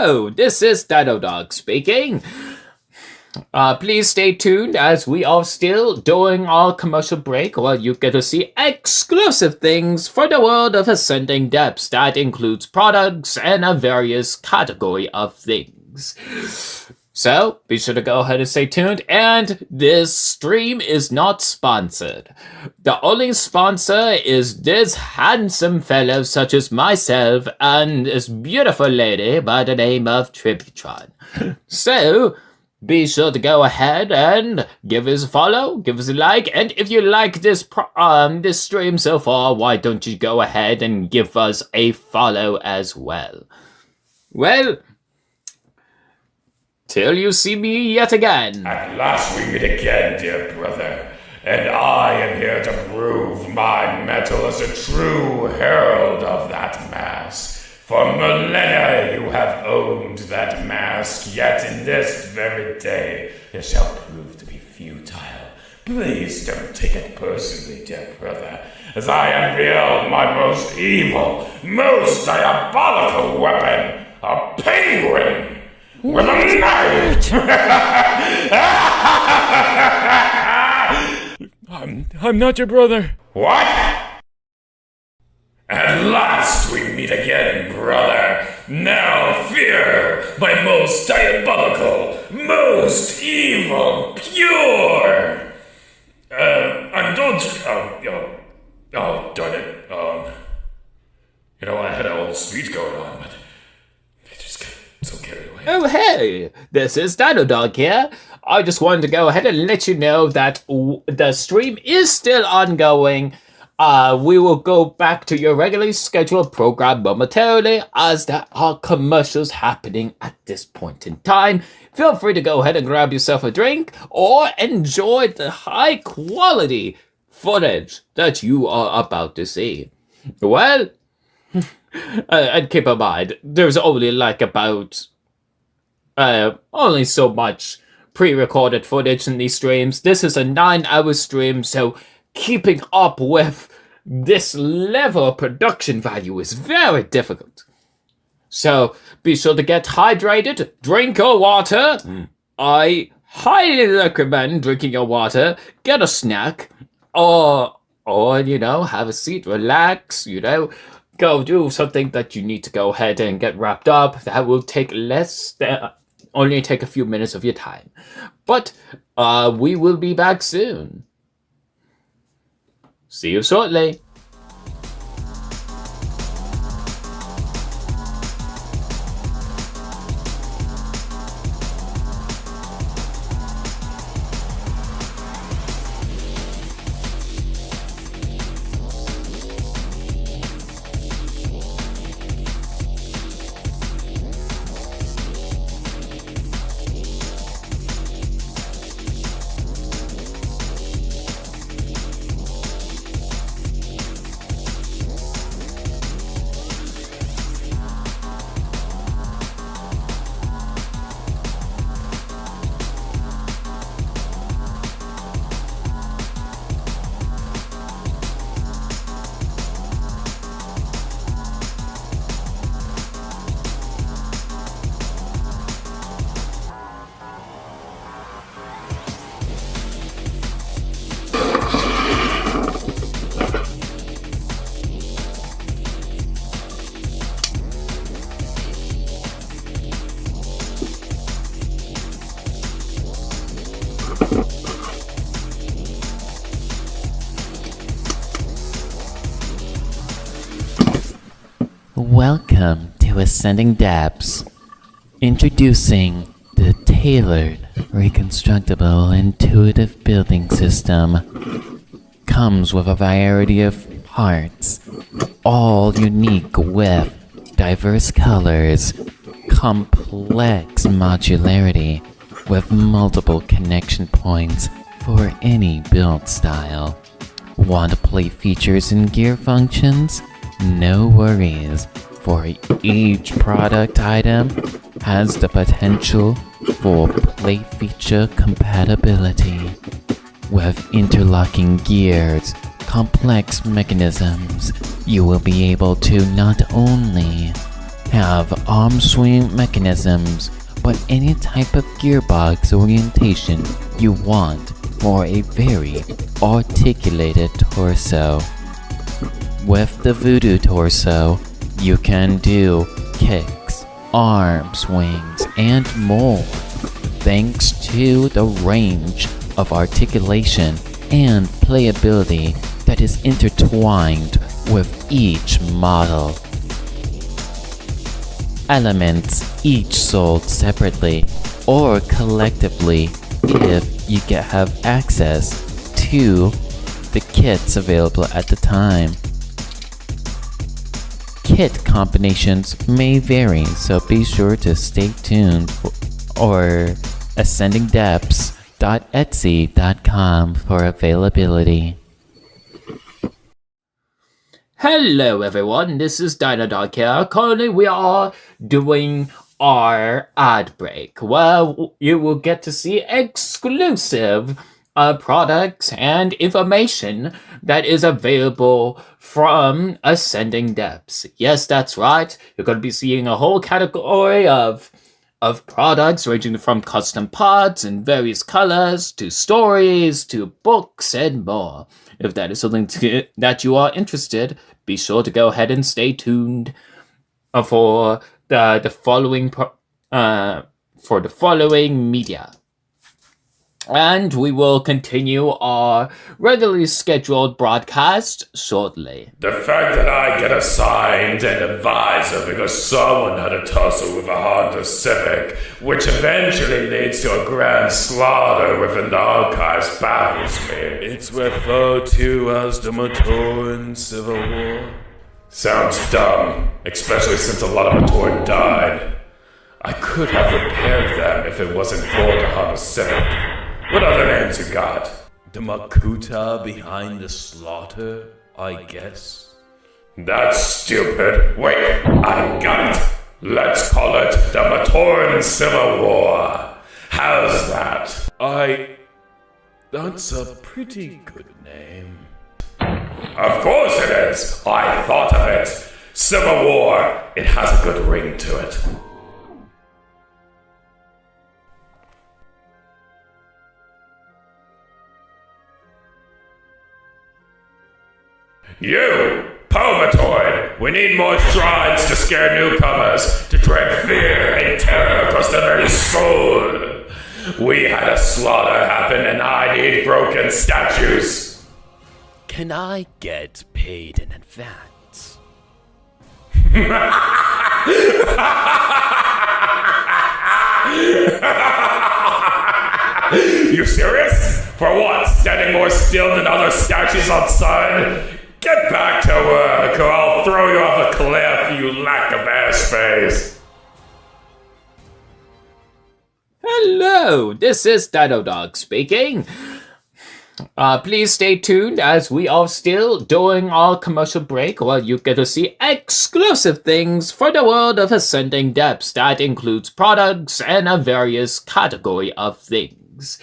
Hello, this is DinoDog speaking. Please stay tuned as we are still doing our commercial break where you get to see exclusive things for the world of Ascending Depths. That includes products and a various category of things. So, be sure to go ahead and stay tuned, and this stream is not sponsored. The only sponsor is this handsome fellow such as myself and this beautiful lady by the name of Tributron. So, be sure to go ahead and give us a follow, give us a like, and if you like this this stream so far, why don't you go ahead and give us a follow as well? Well, till you see me yet again. At last we meet again, dear brother, and I am here to prove my metal as a true herald of that mask. For millennia you have owned that mask, yet in this very day it shall prove to be futile. Please don't take it personally, dear brother, as I unveil my most evil, most diabolical weapon, a penguin with a knife! I'm not your brother. What? At last we meet again, brother. Now fear my most diabolical, most evil, pure. I'm don't. Oh, darn it. I had a whole speech going on, but I just got so carried away. Oh, hey, this is DinoDog here. I just wanted to go ahead and let you know that the stream is still ongoing. We will go back to your regularly scheduled program momentarily as there are commercials happening at this point in time. Feel free to go ahead and grab yourself a drink or enjoy the high quality footage that you are about to see. Well, and keep in mind, there's only only so much pre-recorded footage in these streams. This is a 9-hour stream, so keeping up with this level of production value is very difficult. So be sure to get hydrated, drink your water. I highly recommend drinking your water, get a snack, or have a seat, relax, go do something that you need to go ahead and get wrapped up. That will take only take a few minutes of your time. But we will be back soon. See you shortly. Welcome to Ascending Depths. Introducing the tailored, reconstructible, intuitive building system. Comes with a variety of parts, all unique with diverse colors, complex modularity, with multiple connection points for any build style. Want to play features and gear functions? No worries, for each product item has the potential for play feature compatibility. With interlocking gears, complex mechanisms, you will be able to not only have arm swing mechanisms, but any type of gearbox orientation you want for a very articulated torso. With the Voodoo torso, you can do kicks, arm swings, and more, thanks to the range of articulation and playability that is intertwined with each model. Elements each sold separately or collectively if you have access to the kits available at the time. Kit combinations may vary, so be sure to stay tuned or ascendingdepths.etsy.com for availability. Hello everyone, this is DinoDog here. Currently we are doing our ad break, where you will get to see exclusive products and information that is available from Ascending Depths. Yes, that's right. You're going to be seeing a whole category of products ranging from custom pods in various colors to stories to books and more. If that is something that you are interested, be sure to go ahead and stay tuned for the following media. And we will continue our regularly scheduled broadcast shortly. The fact that I get assigned an advisor because someone had a tussle with a Honda Civic, which eventually leads to a grand slaughter within the archives, baffles me. It's referred to as the Matoran Civil War. Sounds dumb, especially since a lot of Matoran died. I could have repaired them if it wasn't for the Honda Civic. What other names you got? The Makuta behind the slaughter, I guess. That's stupid. Wait, I got it. Let's call it the Matoran Civil War. How's that? That's a pretty good name. Of course it is. I thought of it. Civil War. It has a good ring to it. You, Pomatoid, we need more shrines to scare newcomers, to dread fear and terror across the very soul. We had a slaughter happen and I need broken statues. Can I get paid in advance? You serious? For what? Standing more still than other statues outside? Get back to work, or I'll throw you off a cliff, you lack of airspace. Hello, this is DinoDog speaking. Please stay tuned as we are still doing our commercial break while you get to see exclusive things for the world of Ascending Depths that includes products and a various category of things.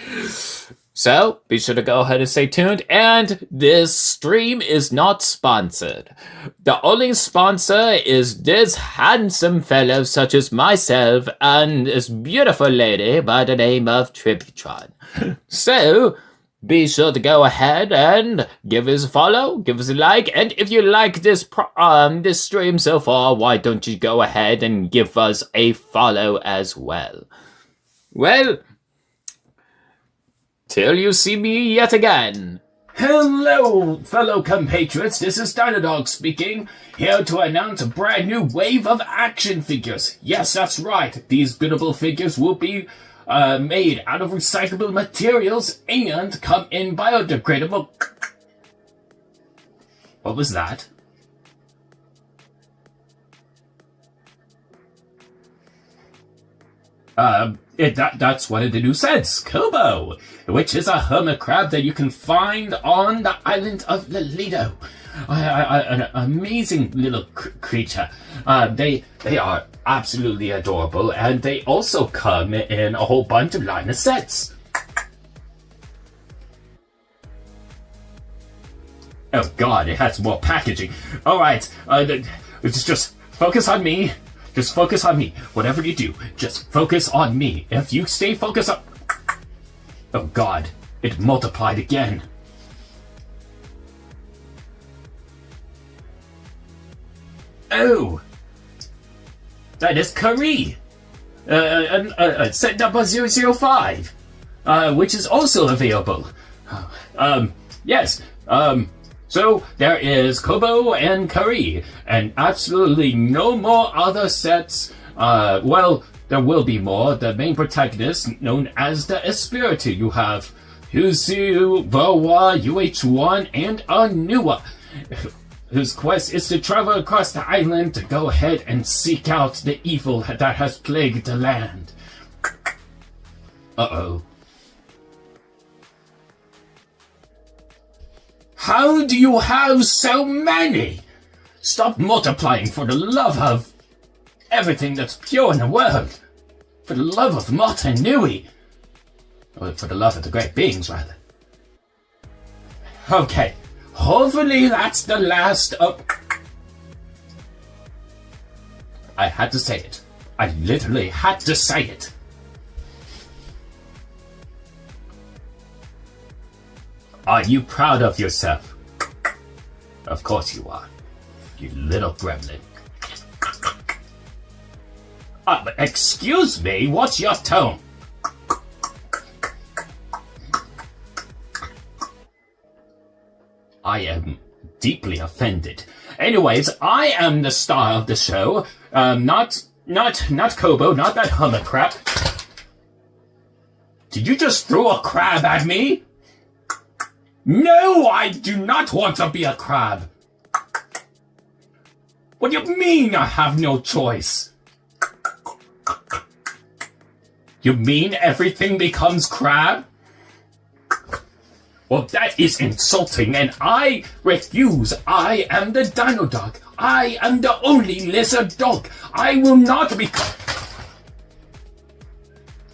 So, be sure to go ahead and stay tuned, and this stream is not sponsored. The only sponsor is this handsome fellow such as myself and this beautiful lady by the name of Tributron. So, be sure to go ahead and give us a follow, give us a like, and if you like this this stream so far, why don't you go ahead and give us a follow as well? Well, till you see me yet again. Hello, fellow compatriots, this is DinoDog speaking, here to announce a brand new wave of action figures. Yes, that's right, these biddable figures will be made out of recyclable materials and come in biodegradable... What was that? That's one of the new sets, Kobo, which is a hermit crab that you can find on the island of Lilido. An amazing little creature. They are absolutely adorable, and they also come in a whole bunch of line of sets. Oh god, it has more packaging. Alright, just focus on me. Just focus on me. Whatever you do, just focus on me. If you stay focused on... Oh god, it multiplied again. Oh! That is Kari! Set number 005, which is also available. Yes, so there is Kobo and Kari, and absolutely no more other sets. Well, there will be more. The main protagonist, known as the Espiritu, you have Huzu, Vawa, UH1, and Anua, whose quest is to travel across the island to go ahead and seek out the evil that has plagued the land. Uh-oh. How do you have so many? Stop multiplying for the love of everything that's pure in the world. For the love of Mott and Nui. Or for the love of the great beings, rather. Okay, hopefully that's the last of... I had to say it. I literally had to say it. Are you proud of yourself? Of course you are, you little gremlin. Excuse me, what's your tone? I am deeply offended. Anyways, I am the star of the show. Not Kobo, not that hummer crap. Did you just throw a crab at me? No, I do not want to be a crab. What do you mean I have no choice? You mean everything becomes crab? Well, that is insulting, and I refuse. I am the Dino Dog. I am the only lizard dog. I will not be...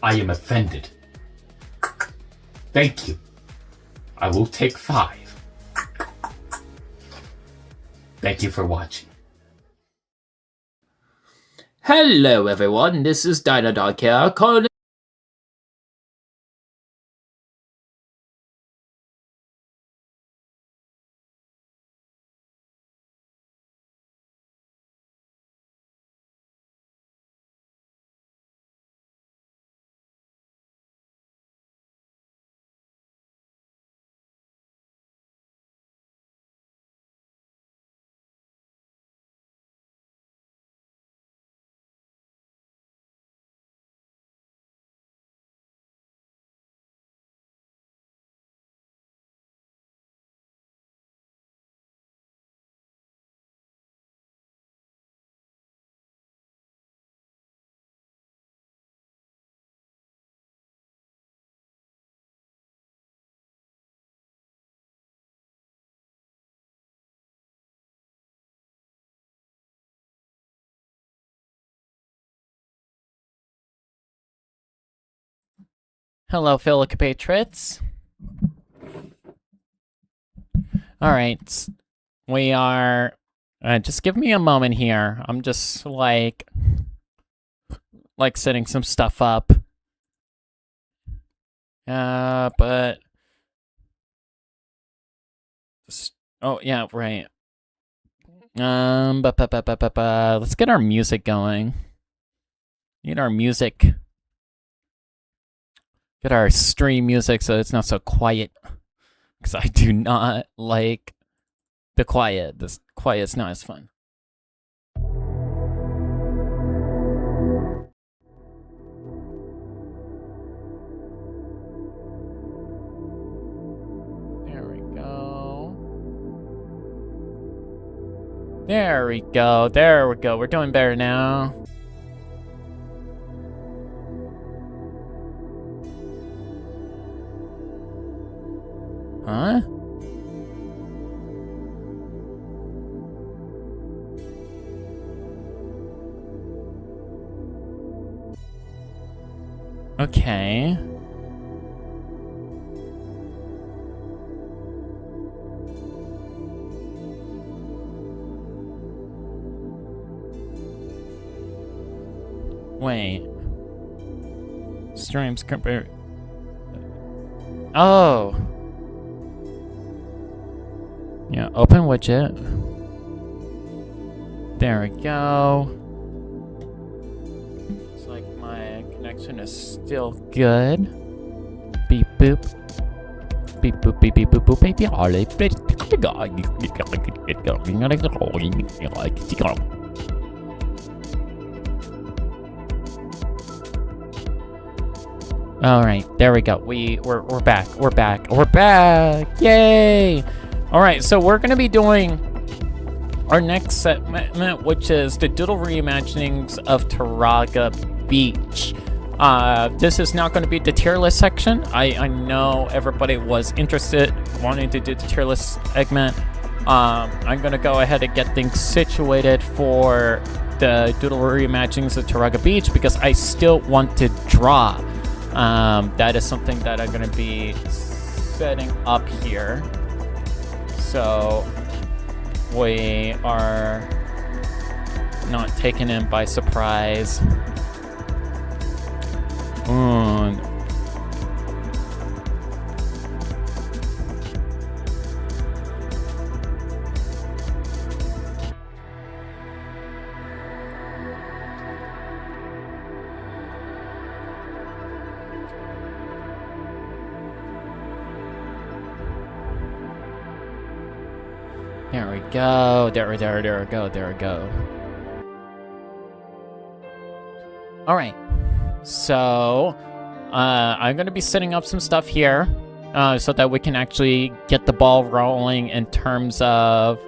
I am offended. Thank you. I will take 5. Thank you for watching. Hello everyone, this is Dino Dog here, calling... Hello, fellow compatriots. Alright, we are... just give me a moment here. I'm just, like setting some stuff up. But... Oh, yeah, right. Let's get our music going. Need our music... Get our stream music so it's not so quiet. Because I do not like the quiet. This quiet's not as fun. There we go. There we go. There we go. We're doing better now. Huh? Okay. Wait. Streams compare. Oh. Yeah, open widget. There we go. Looks like my connection is still good. Beep boop. Beep boop beep beep boop boop baby. All right, there we go. We're back. We're back. Yay! All right, so we're gonna be doing our next segment, which is the doodle reimaginings of Taraga Beach. This is not going to be the tier list section. I know everybody was interested, wanting to do the tier list segment. I'm going to go ahead and get things situated for the doodle reimaginings of Taraga Beach because I still want to draw. That is something that I'm going to be setting up here. So we are not taken in by surprise. There we go. There we go. All right. So, I'm going to be setting up some stuff here so that we can actually get the ball rolling in terms of...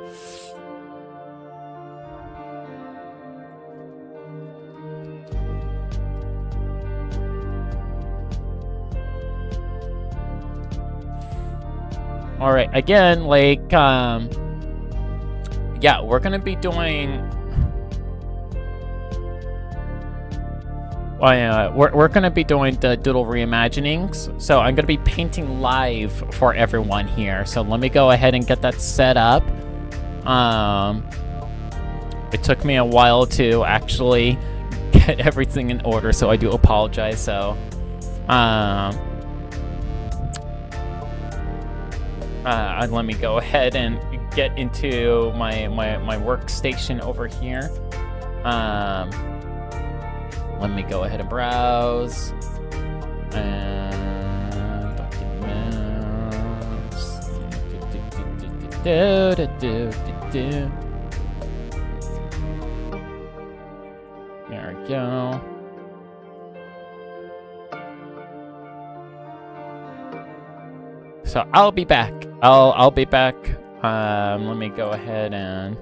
All right, again, like, yeah, we're going to be doing... we're going to be doing the doodle reimaginings. So I'm going to be painting live for everyone here. So let me go ahead and get that set up. It took me a while to actually get everything in order, so I do apologize. So, let me go ahead and get into my workstation over here. Let me go ahead and browse. And documents. There we go. So I'll be back. I'll be back. Let me go ahead and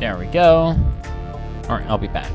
there we go. All right, I'll be back.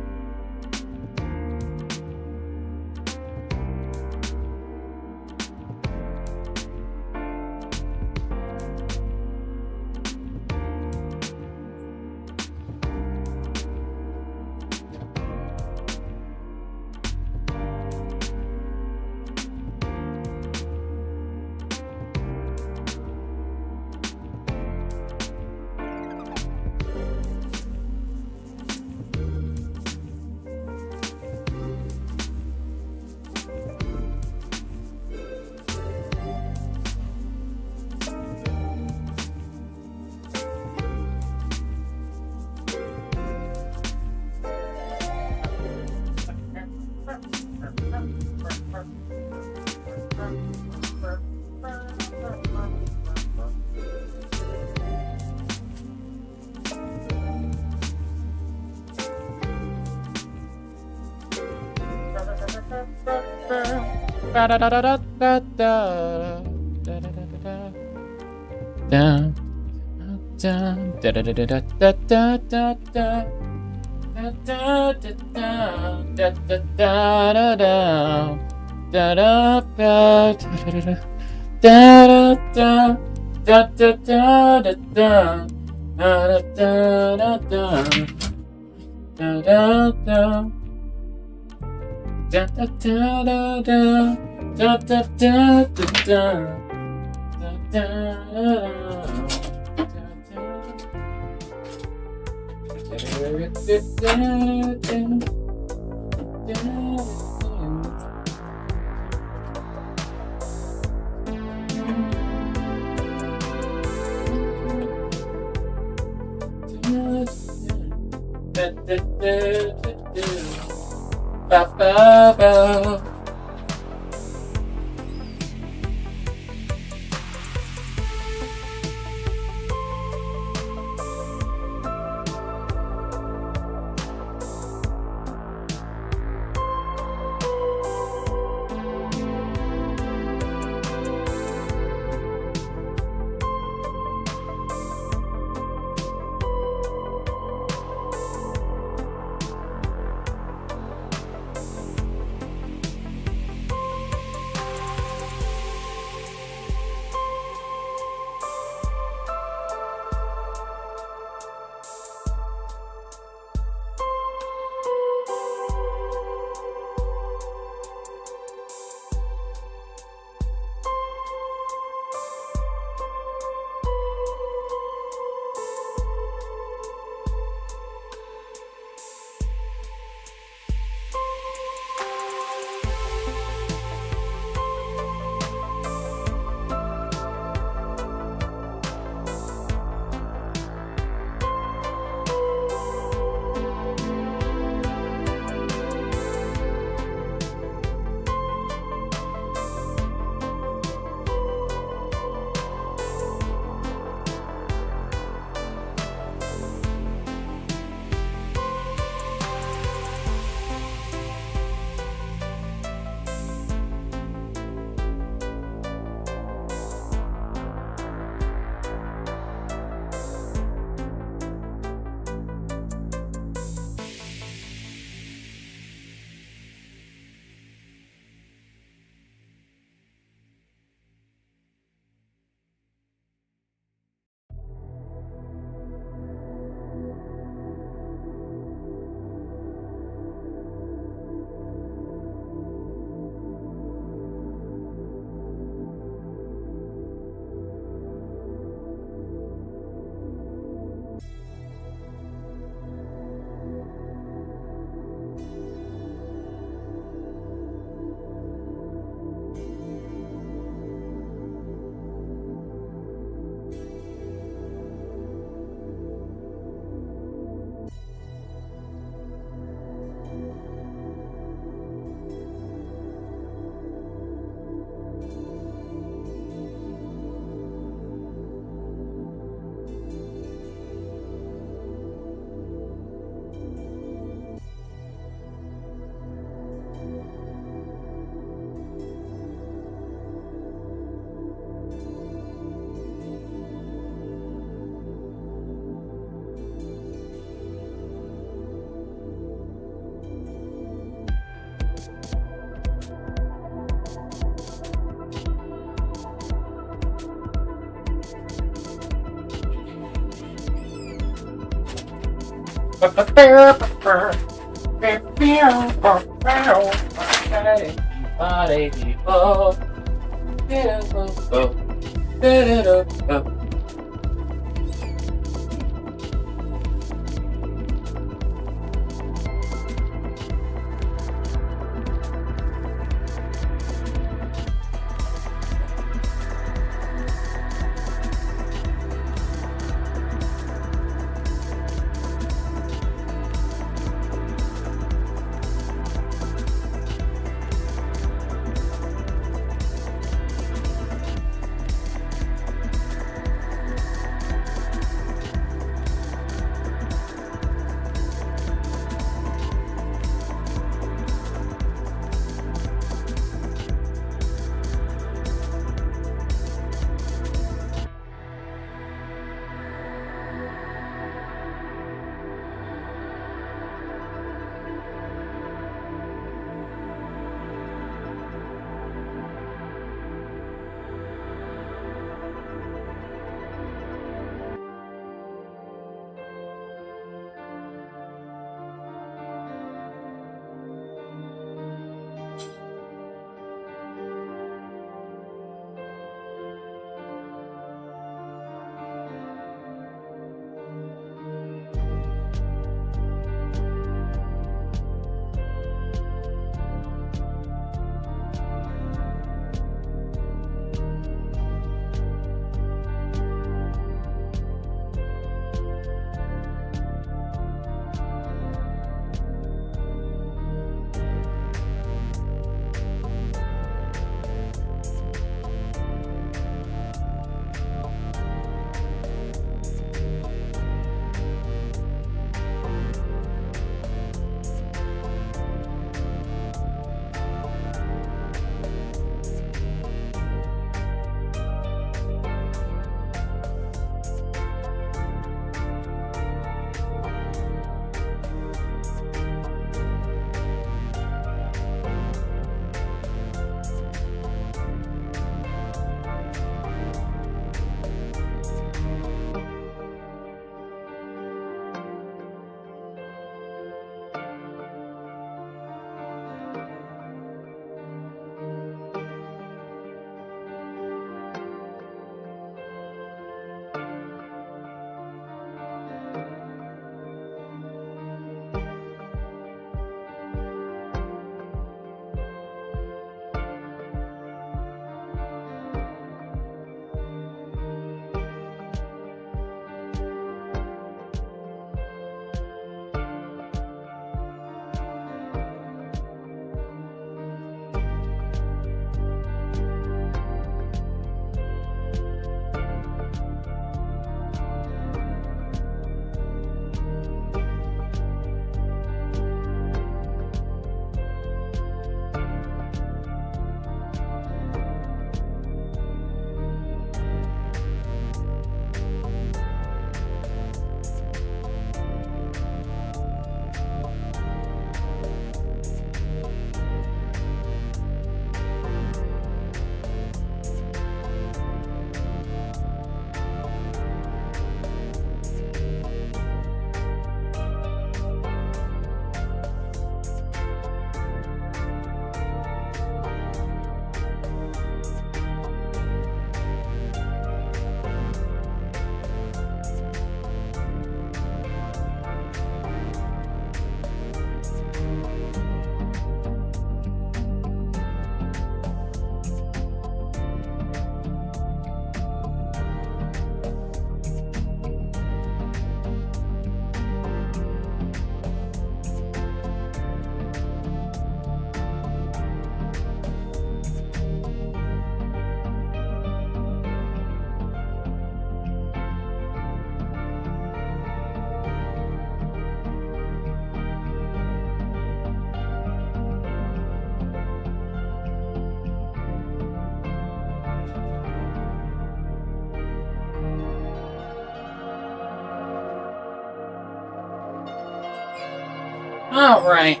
Alright.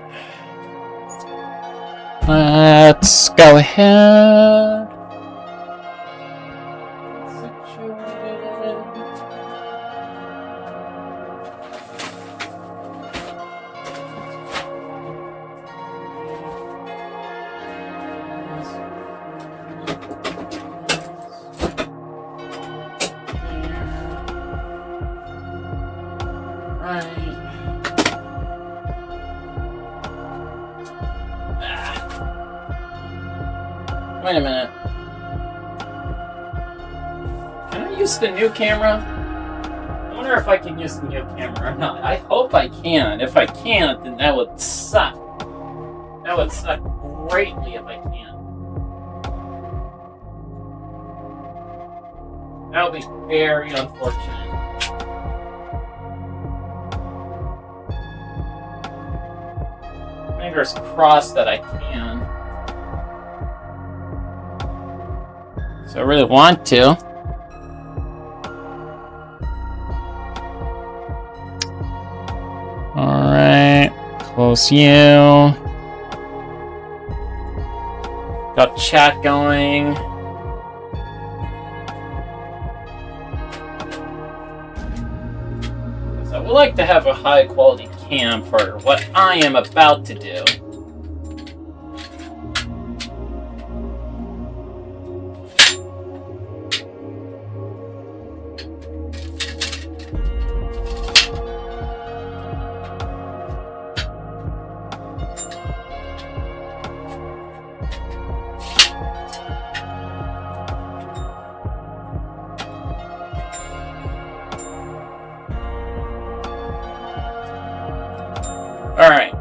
Let's go ahead. Wait a minute. Can I use the new camera? I wonder if I can use the new camera or not. I hope I can. If I can't, then that would suck. That would suck greatly if I can't. That would be very unfortunate. Fingers crossed that I can. So I really want to. Alright. Close you. Got chat going. I would like to have a high quality cam for what I am about to do. Alright.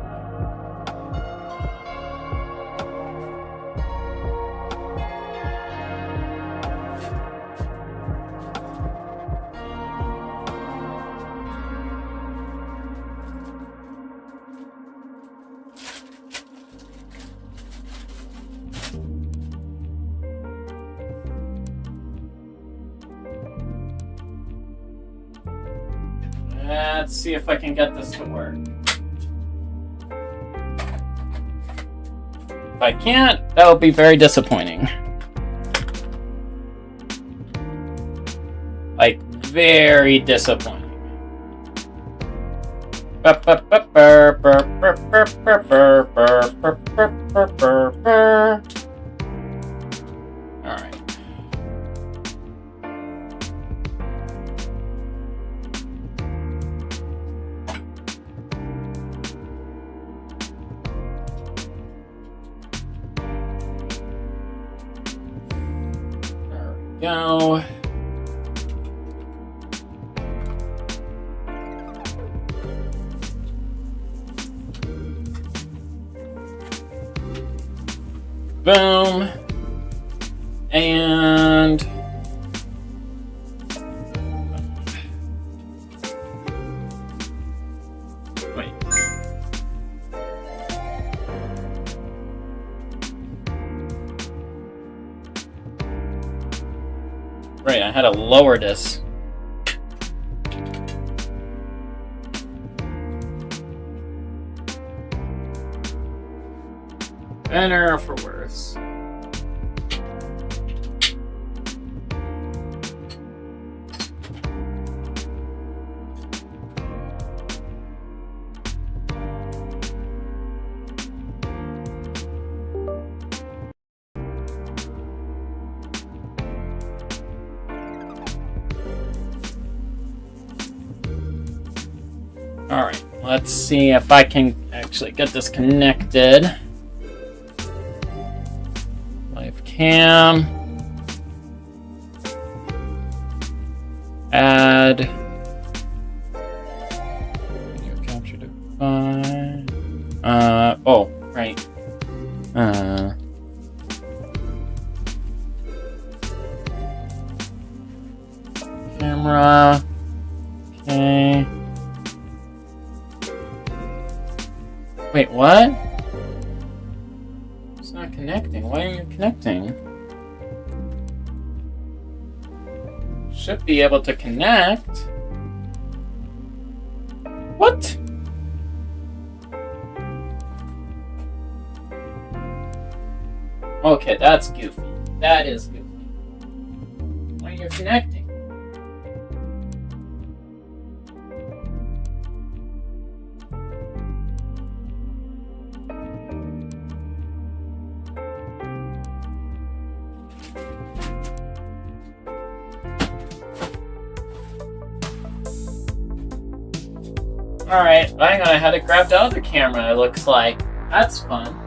Let's see if I can get this to work. If I can't, that would be very disappointing. Like, very disappointing. Alright. Go. Boom. And wait. Right, I had to lower this. Better or for worse. Alright, let's see if I can actually get this connected. Live cam. Add. Video capture device. Oh, right. Camera. Okay. Wait, what? It's not connecting. Why aren't you connecting? Should be able to connect. What? Okay, that's goofy. That is goofy. When you're connecting. Alright, I'm gonna have to grab the other camera, it looks like. That's fun.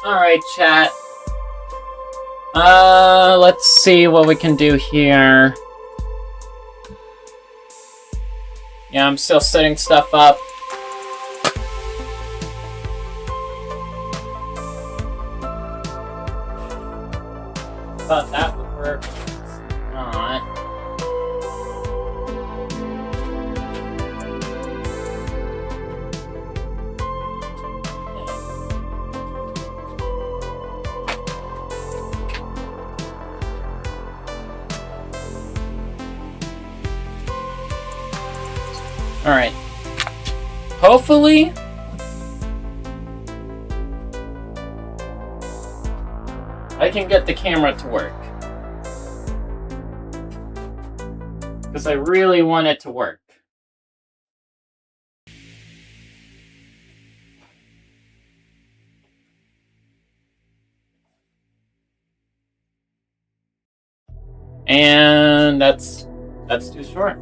Alright, chat. Let's see what we can do here. Yeah, I'm still setting stuff up. Thought that would work. It's not. Alright. Hopefully... I can get the camera to work. Because I really want it to work. And that's too short.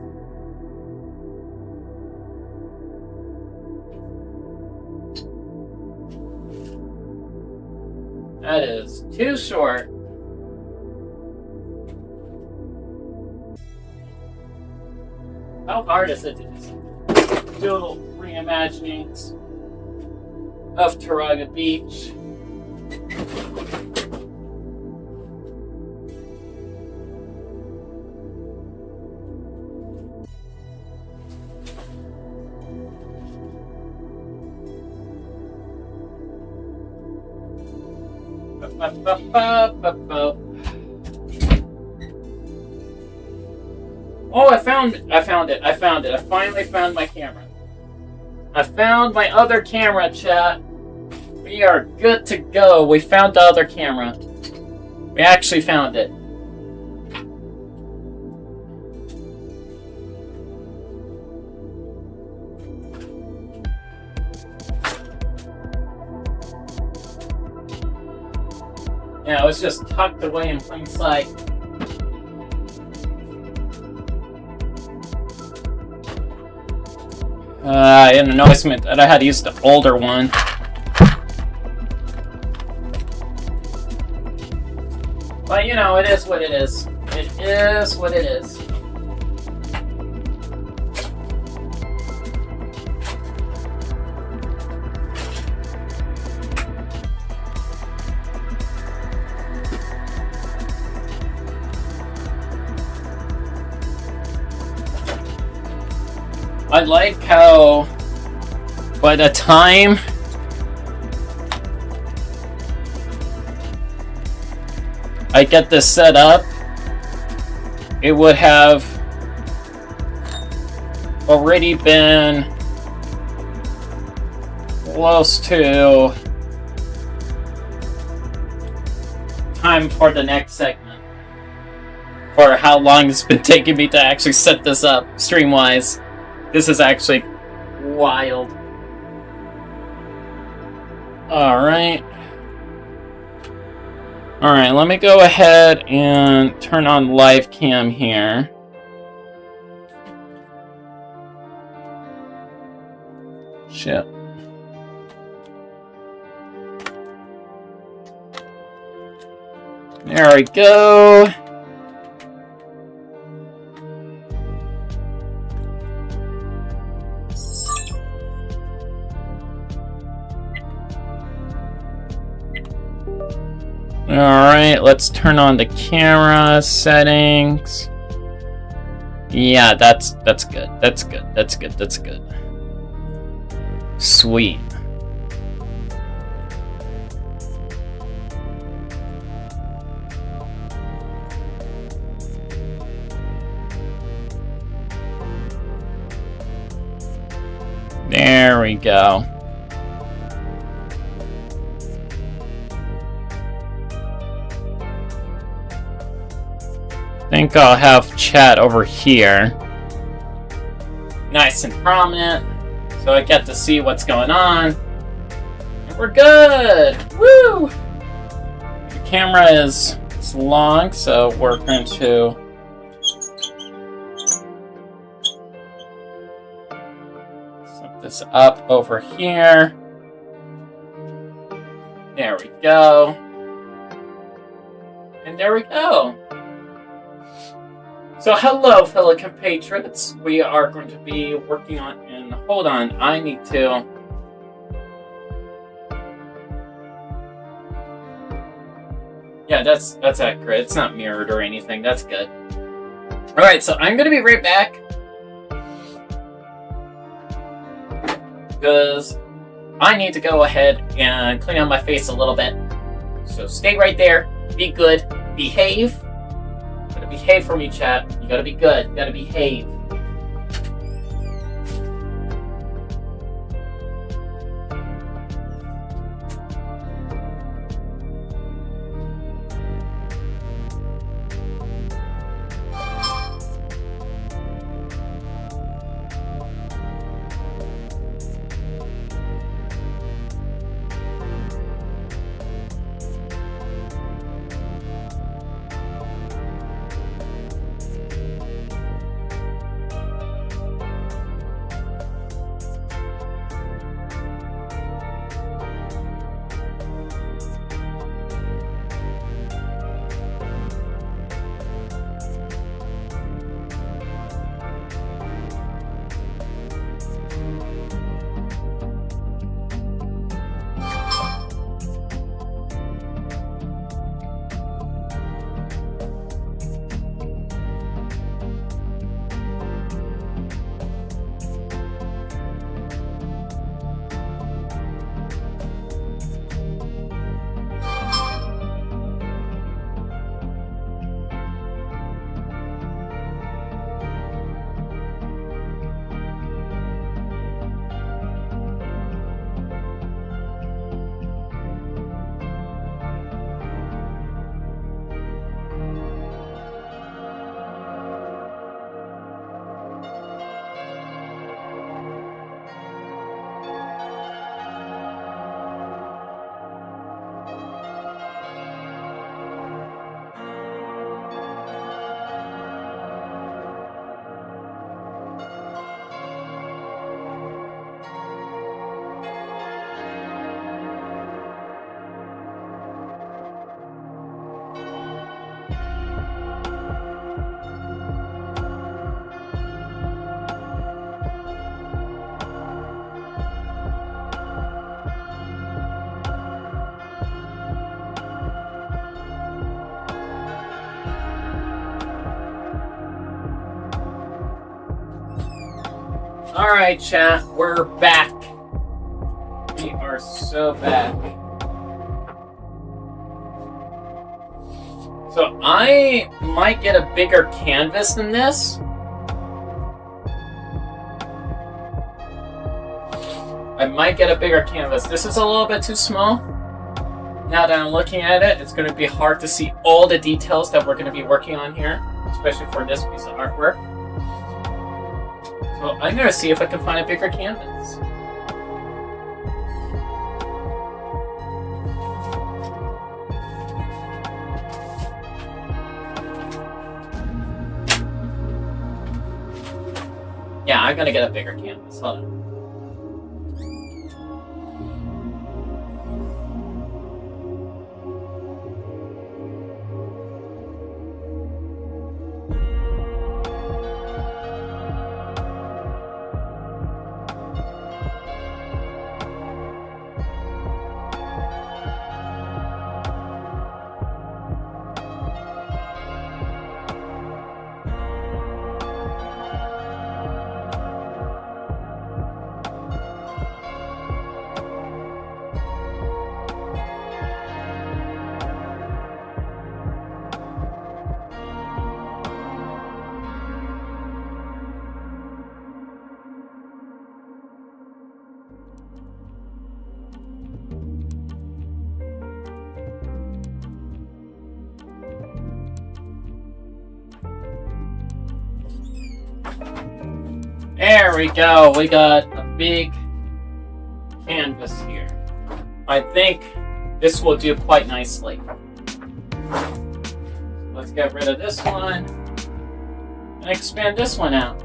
That is too short. How hard is it to do little reimaginings of Taraga Beach? Oh, I found it. I finally found my camera. I found my other camera, chat. We are good to go. We found the other camera. We actually found it. Yeah, it was just tucked away in plain sight. It annoys me that I had to use the older one. But you know, it is what it is. It is what it is. I like how by the time I get this set up, it would have already been close to time for the next segment. For how long it's been taking me to actually set this up, stream-wise. This is actually wild. Alright. Alright, let me go ahead and turn on live cam here. Shit. There we go. Alright, let's turn on the camera settings. Yeah, that's good. That's good. That's good. That's good. Sweet. There we go. I think I'll have chat over here. Nice and prominent, so I get to see what's going on. And we're good! Woo! The camera is long, so we're going to set this up over here. There we go. And there we go. So hello, fellow compatriots. We are going to be working on, and hold on, I need to... Yeah, that's accurate. It's not mirrored or anything. That's good. Alright, so I'm going to be right back. Because I need to go ahead and clean up my face a little bit. So stay right there. Be good. Behave. Behave for me, chat. You gotta be good. You gotta behave. Alright, chat, we're back. We are so back. So I might get a bigger canvas than this. I might get a bigger canvas. This is a little bit too small. Now that I'm looking at it, it's going to be hard to see all the details that we're going to be working on here, especially for this piece of artwork. So I'm going to see if I can find a bigger canvas. Yeah, I'm gonna get a bigger canvas. Hold on. There we go. We got a big canvas here. I think this will do quite nicely. Let's get rid of this one and expand this one out.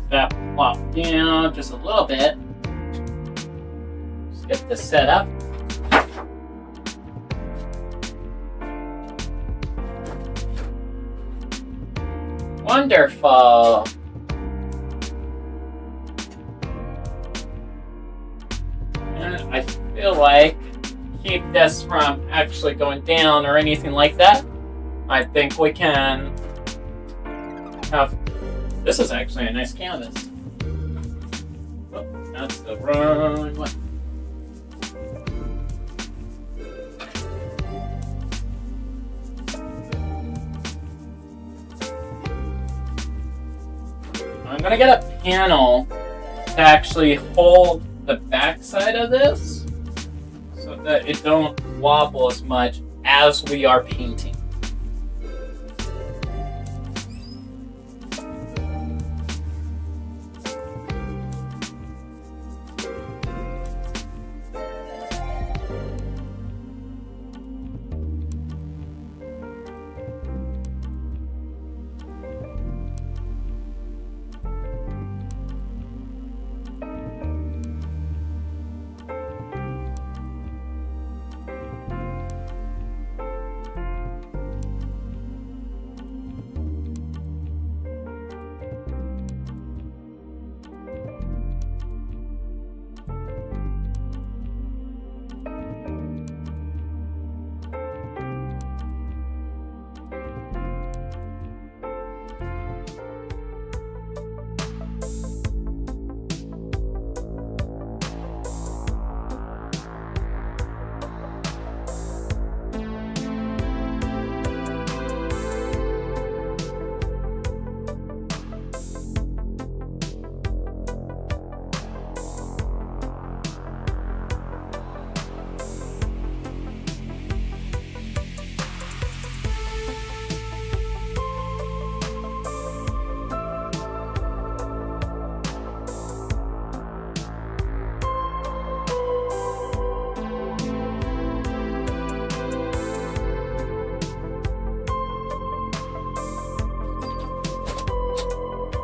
That plop down just a little bit. Just get this set up. Wonderful. And I feel like keep this from actually going down or anything like that. I think we can have. This is actually a nice canvas. Oh, that's the wrong one. I'm gonna get a panel to actually hold the back side of this so that it don't wobble as much as we are painting.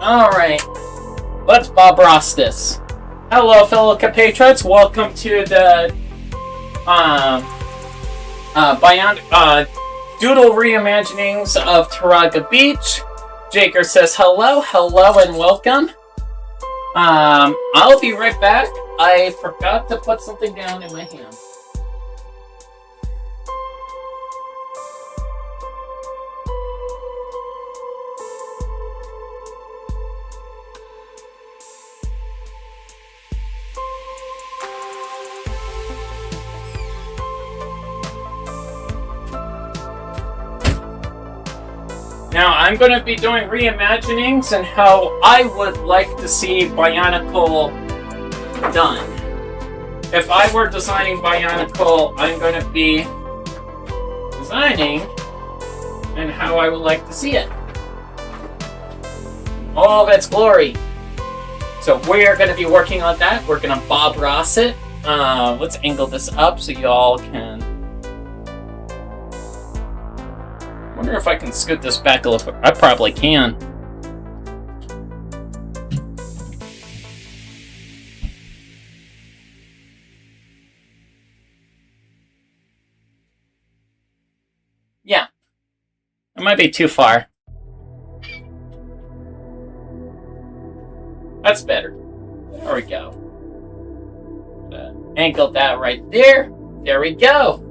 Alright, let's Bob Ross this. Hello, fellow compatriots. Welcome to the Doodle Reimaginings of Taraga Beach. Jaker says hello, and welcome. I'll be right back. I forgot to put something down in my hand. Now, I'm going to be doing reimaginings and how I would like to see Bionicle done. If I were designing Bionicle, I'm going to be designing and how I would like to see it. All of its glory. So we're going to be working on that. We're going to Bob Ross it. Let's angle this up so y'all can... I wonder if I can scoot this back a little. I probably can. Yeah. It might be too far. That's better. There we go. Angle that right there. There we go.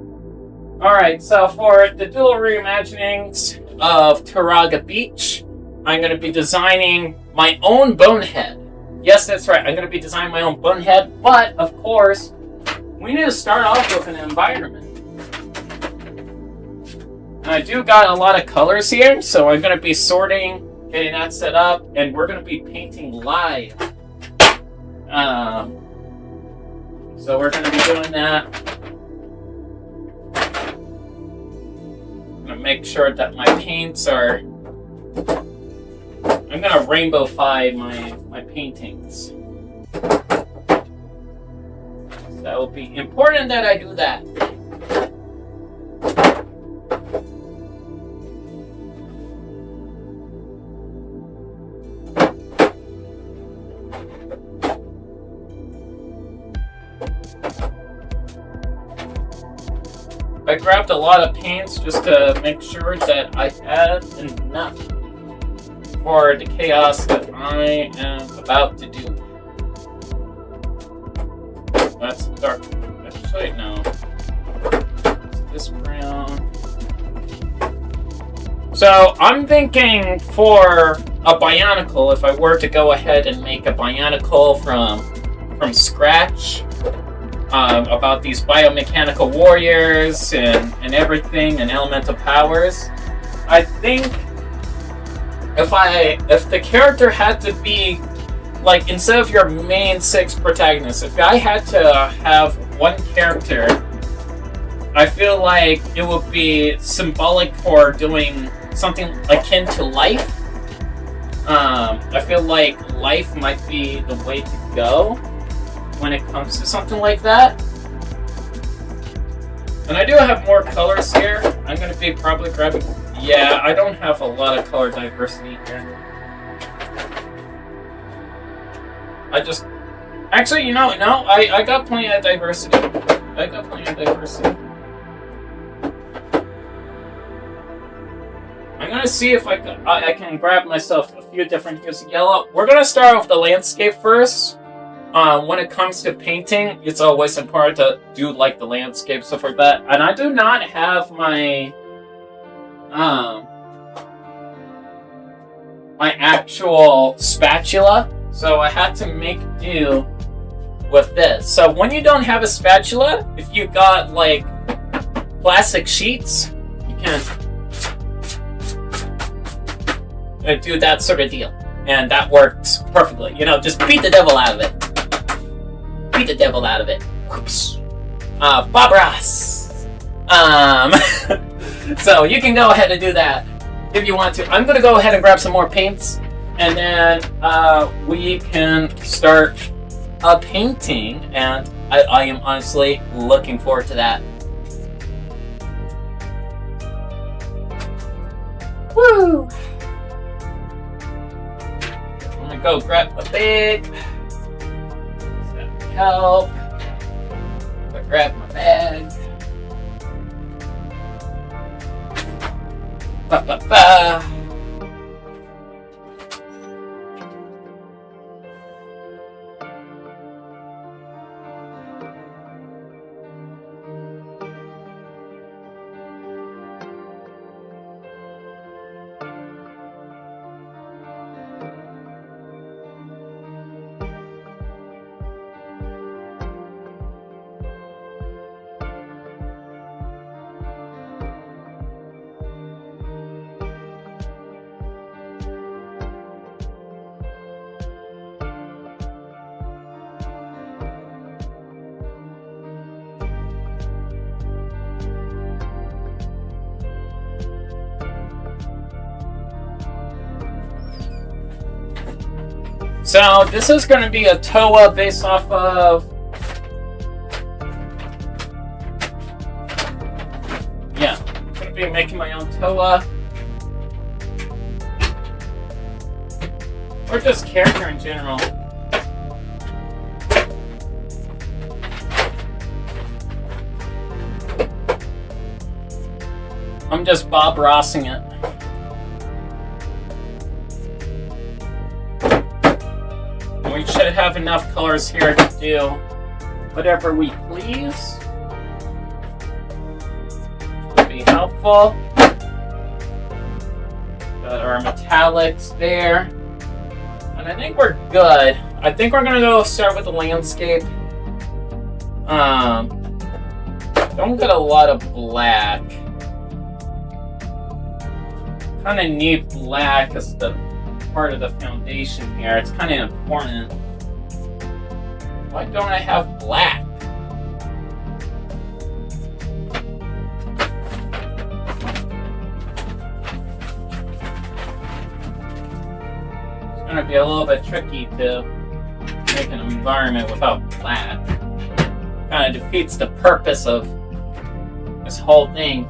Alright, so for the dual reimaginings of Taraga Beach, I'm going to be designing my own bonehead. Yes, that's right, I'm going to be designing my own bonehead, but, of course, we need to start off with an environment. And I do got a lot of colors here, so I'm going to be sorting, getting that set up, and we're going to be painting live. So we're going to be doing that. I'm going to make sure that my paints are... I'm going to rainbowify my paintings. So that will be important that I do that. I grabbed a lot of paints just to make sure that I had enough for the chaos that I am about to do. That's dark. Actually, no. It's this brown. So, I'm thinking for a Bionicle, if I were to go ahead and make a Bionicle from scratch, about these biomechanical warriors and everything and elemental powers. I think if the character had to be like, instead of your main 6 protagonists, if I had to have one character, I feel like it would be symbolic for doing something akin to life. I feel like life might be the way to go when it comes to something like that. And I do have more colors here. I'm going to be probably grabbing... Yeah, I don't have a lot of color diversity here. I just... Actually, no, I got plenty of diversity. I'm going to see if I can grab myself a few different hues of yellow. We're going to start with the landscape first. When it comes to painting, it's always important to do like the landscape stuff like that. And I do not have my my actual spatula, so I had to make do with this. So when you don't have a spatula, if you got like plastic sheets, you can do that sort of deal, and that works perfectly. You know, just beat the devil out of it. Beat the devil out of it. Whoops. Bob Ross. So you can go ahead and do that if you want to. I'm going to go ahead and grab some more paints, and then we can start a painting, and I am honestly looking forward to that. Woo! I'm going to go grab a big... help. I grab my bag. Ba ba ba. So this is going to be a TOA based off of... Yeah, I'm going to be making my own TOA. Or just character in general. I'm just Bob Rossing it. We should have enough colors here to do whatever we please. Would be helpful. Got our metallics there. And I think we're good. I think we're gonna go start with the landscape. Don't get a lot of black. Kind of need black as the part of the foundation here. It's kind of important. Why don't I have black? It's going to be a little bit tricky to make an environment without black. Kind of defeats the purpose of this whole thing.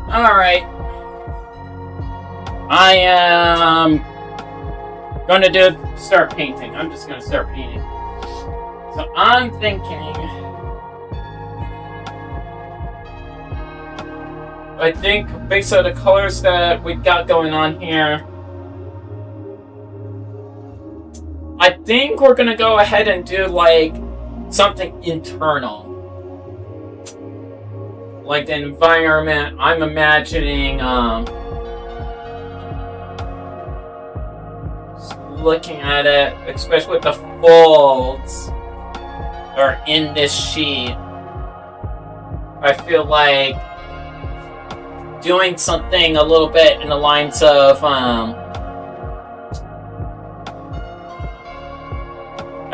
Alright. I am going to start painting. I'm just going to start painting. So I'm thinking... I think based on the colors that we've got going on here, I think we're going to go ahead and do like something internal. Like the environment, I'm imagining, looking at it, especially with the folds that are in this sheet, I feel like doing something a little bit in the lines of, I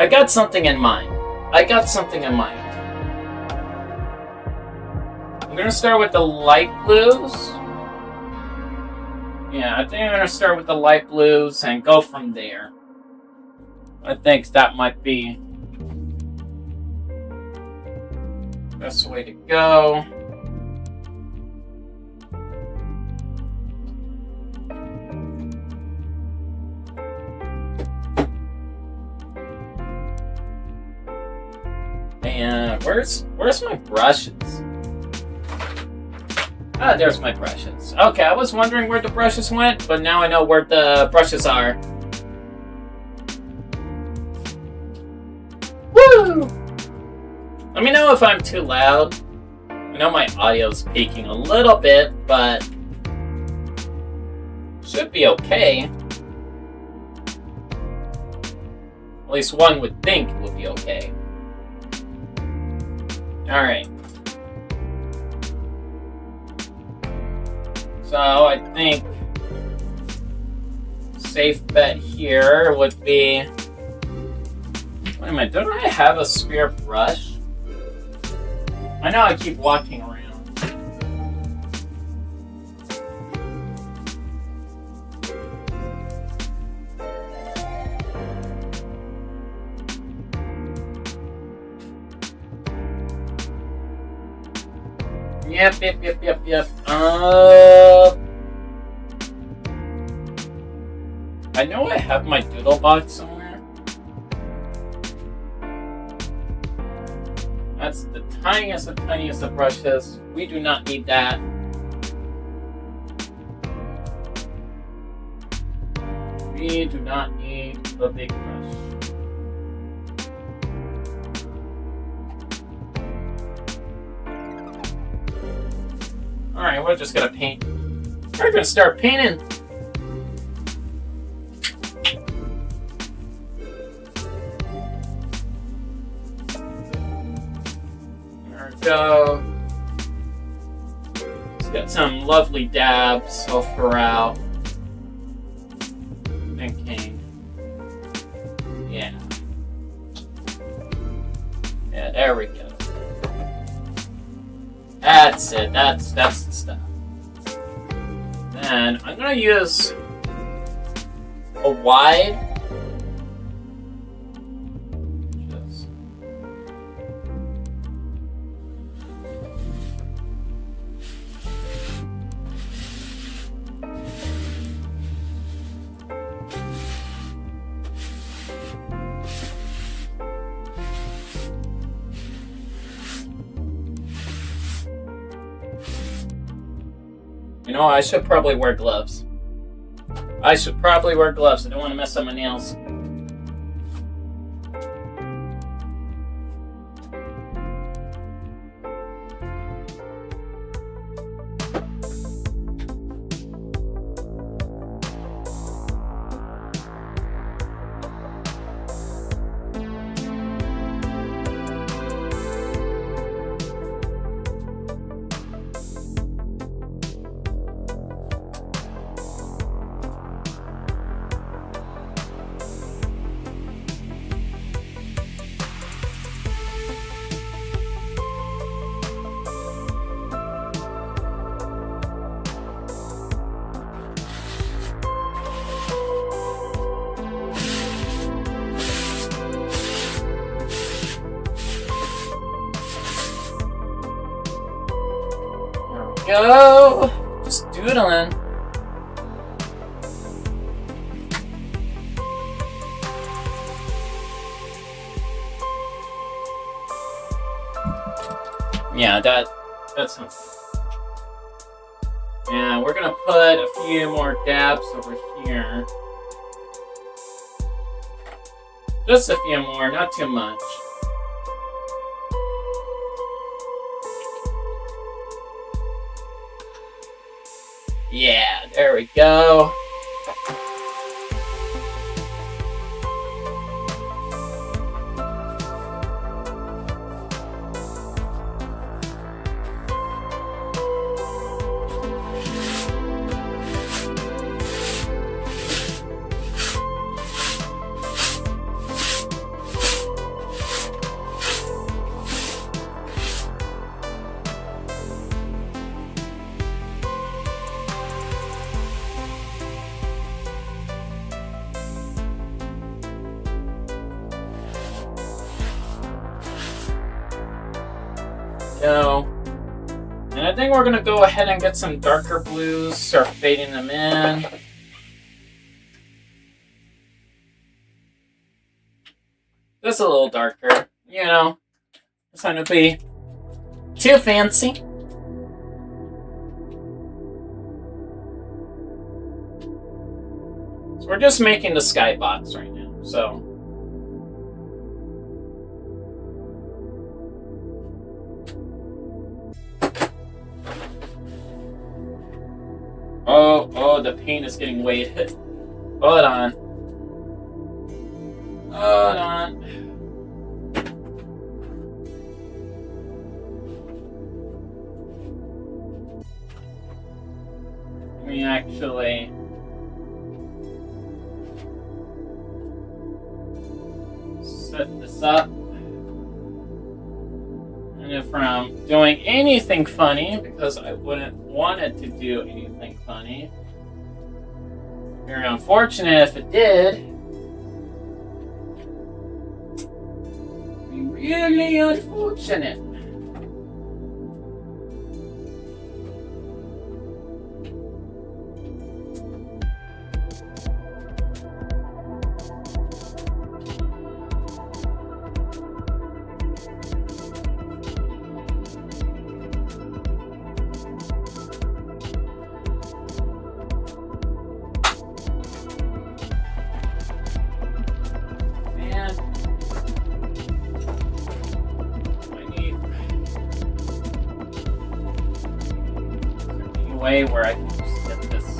got something in mind. I'm going to start with the light blues. Yeah, I think I'm going to start with the light blues and go from there. I think that might be the best way to go. And where's my brushes? Ah, there's my brushes. Okay, I was wondering where the brushes went, but now I know where the brushes are. Woo! Let me know if I'm too loud. I know my audio's peaking a little bit, but should be okay. At least one would think it would be okay. Alright. So I think safe bet here would be... Wait a minute, don't I have a spare brush? I know I keep walking around. Yep. I know I have my doodle box somewhere. That's the tiniest of brushes. We do not need that. We do not need the big brush. Alright, we're just gonna paint. We're gonna start painting. There we go. It's got some lovely dabs all throughout. Thinking. Yeah. Yeah, there we go. That's it. That's the stuff. Then I'm gonna use a wide. Just. You know, I should probably wear gloves. I don't want to mess up my nails. Go! Just doodling. Yeah, that sounds good. Yeah, we're gonna put a few more dabs over here. Just a few more, not too much. Yeah, there we go. And I think we're going to go ahead and get some darker blues, start fading them in. Just a little darker, you know. It's not going to be too fancy. So we're just making the skybox right now, so. Oh, the paint is getting weighted. Hold on. Let me actually... set this up. And if I'm doing anything funny, because I wouldn't want it to do anything funny, very unfortunate if it did. Be really unfortunate. way where I can just get this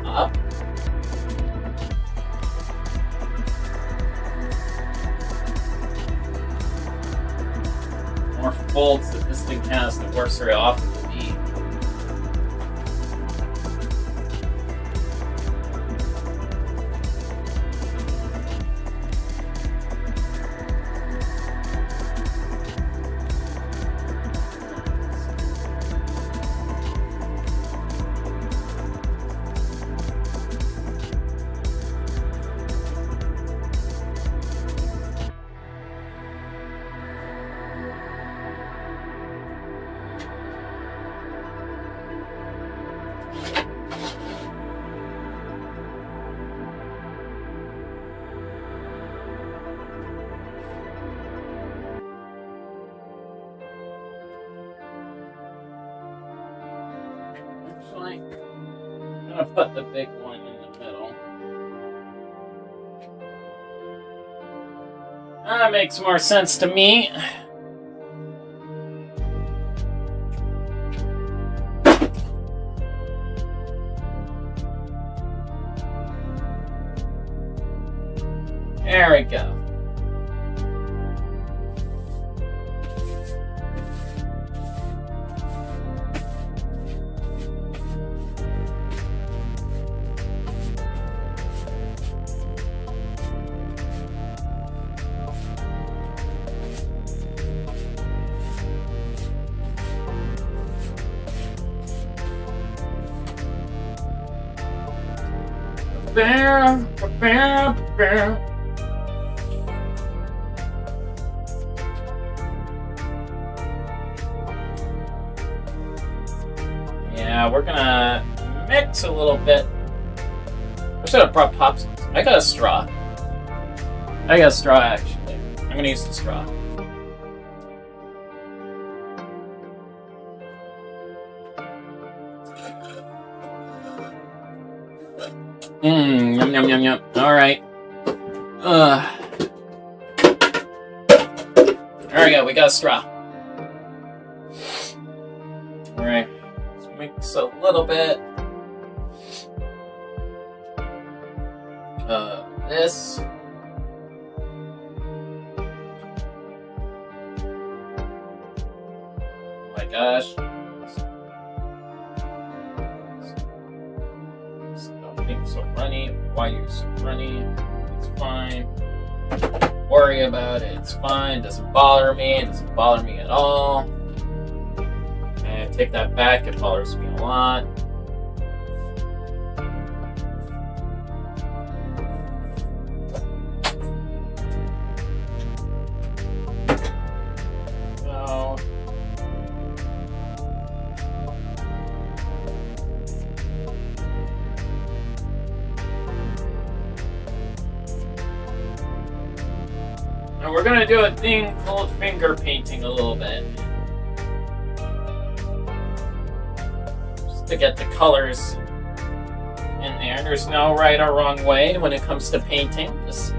up. The more folds that this thing has, the worse very often it will be. Actually, I'm gonna put the big one in the middle. That makes more sense to me. There we go. Yeah, we're gonna mix a little bit. I should have brought popsicles. I got a straw. Actually. I'm gonna use the straw. Yum, yum, yum, yum. Alright. There we go, we got a straw. Alright. Let's mix a little bit. This. Oh my gosh. So runny. Why are you so runny? It's fine. Don't worry about it. It's fine. Doesn't bother me. It doesn't bother me at all. And take that back. It bothers me a lot. So. And we're gonna do a thing called finger painting a little bit. Just to get the colors in there. There's no right or wrong way when it comes to painting. Just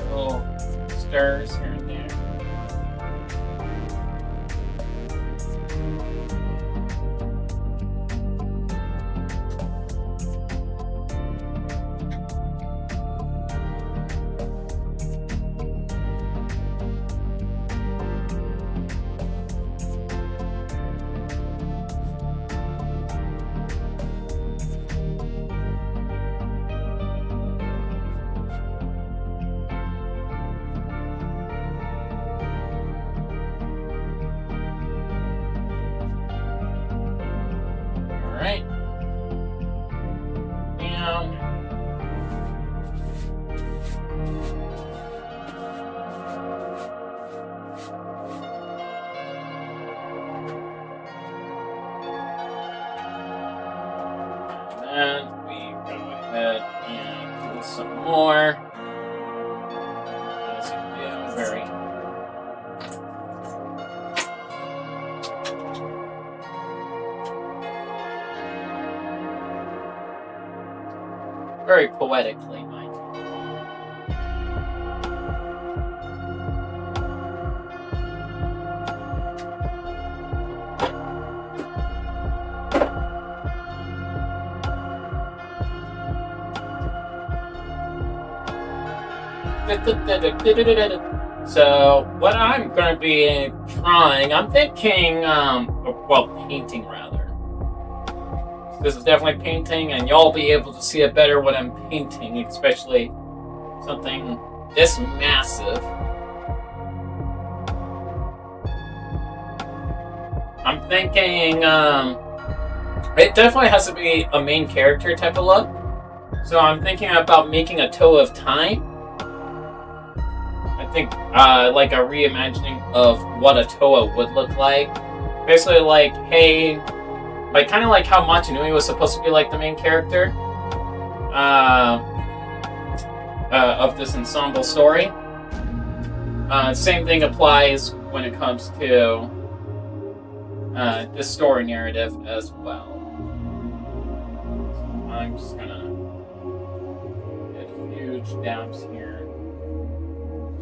little stirs here and there. Alright. And then we go ahead and do some more. As you do, very very poetically, mind you. So, what I'm going to be trying, I'm thinking, painting rather. This is definitely painting, and y'all be able to see it better when I'm painting, especially something this massive. I'm thinking, it definitely has to be a main character type of look. So I'm thinking about making a Toe of Time. I think, like a reimagining of what a Toa would look like. Basically, like, hey, like kind of like how Machinui was supposed to be like the main character of this ensemble story. Same thing applies when it comes to this story narrative as well. So I'm just gonna get huge dabs here.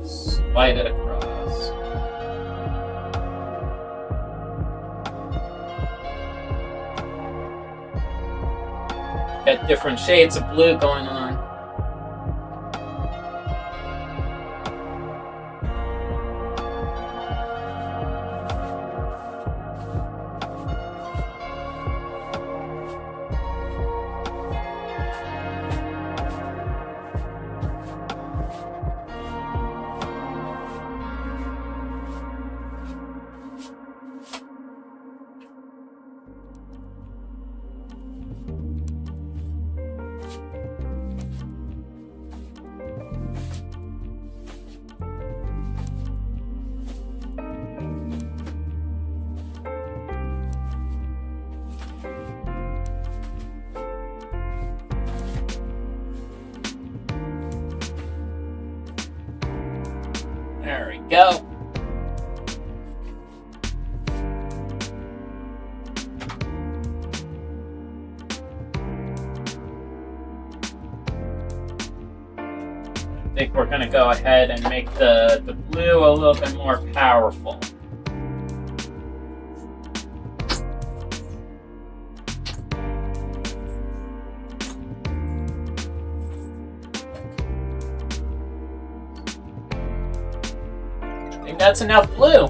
Slide it across. Got different shades of blue going on. There we go. I think we're going to go ahead and make the blue a little bit more powerful. I think that's enough blue.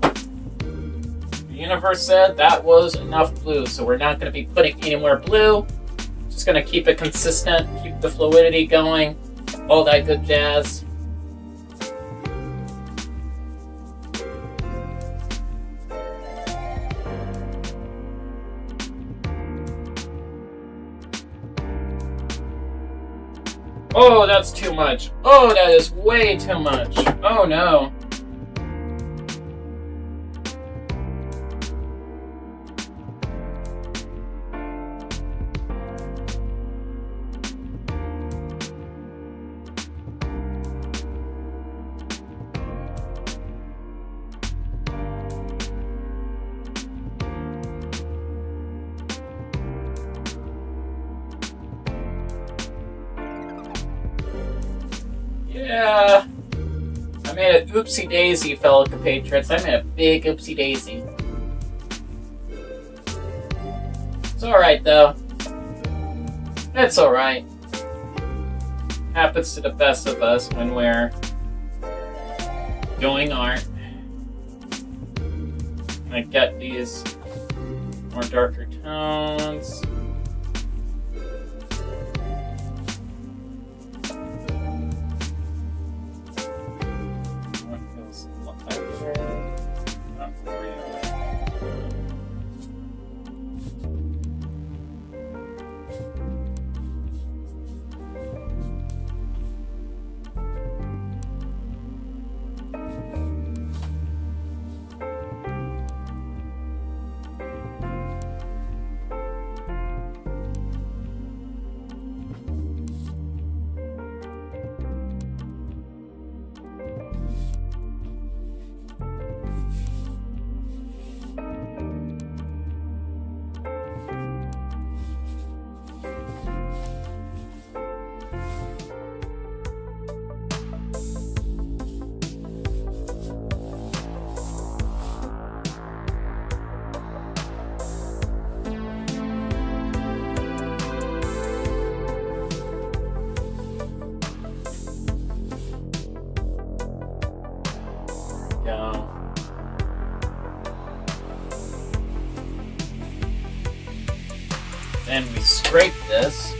The universe said that was enough blue, so we're not going to be putting any more blue. Just going to keep it consistent, keep the fluidity going. All that good jazz. Oh, that's too much. Oh, that is way too much. Oh no. Yeah, I made an oopsie daisy, fellow compatriots. I made a big oopsie daisy. It's alright though. It's alright. Happens to the best of us when we're doing art. I get these more darker tones. scrape this.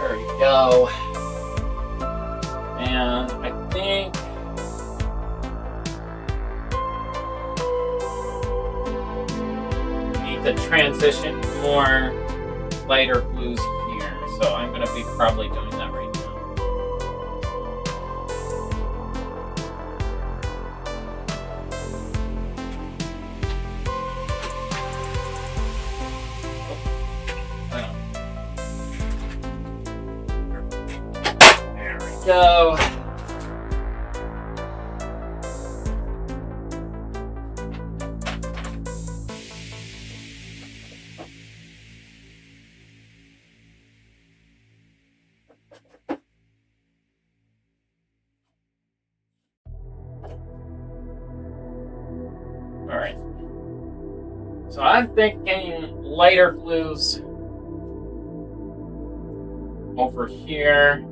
There we go. And I think we need to transition more lighter blues here. So I'm going to be probably doing that right now. Go. All right. So I'm thinking lighter blues over here.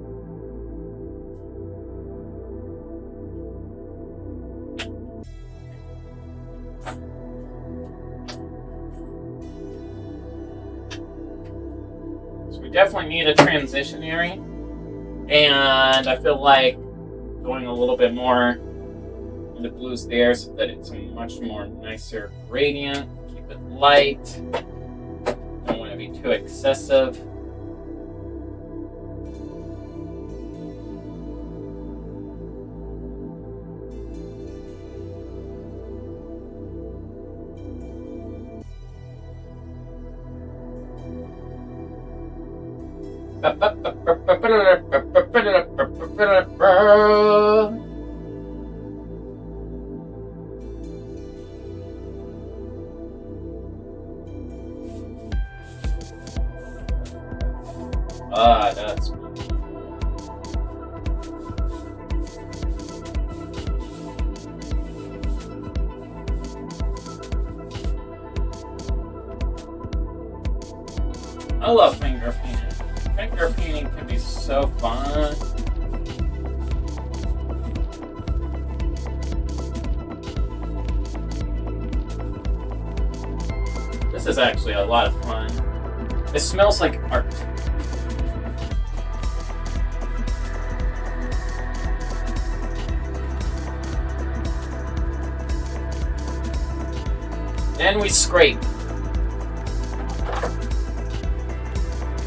Definitely need a transition area, and I feel like going a little bit more into blues there so that it's a much more nicer gradient. Keep it light. Don't want to be too excessive. That's I love finger painting. Finger painting can be so fun. This is actually a lot of fun. It smells like art. Then we scrape.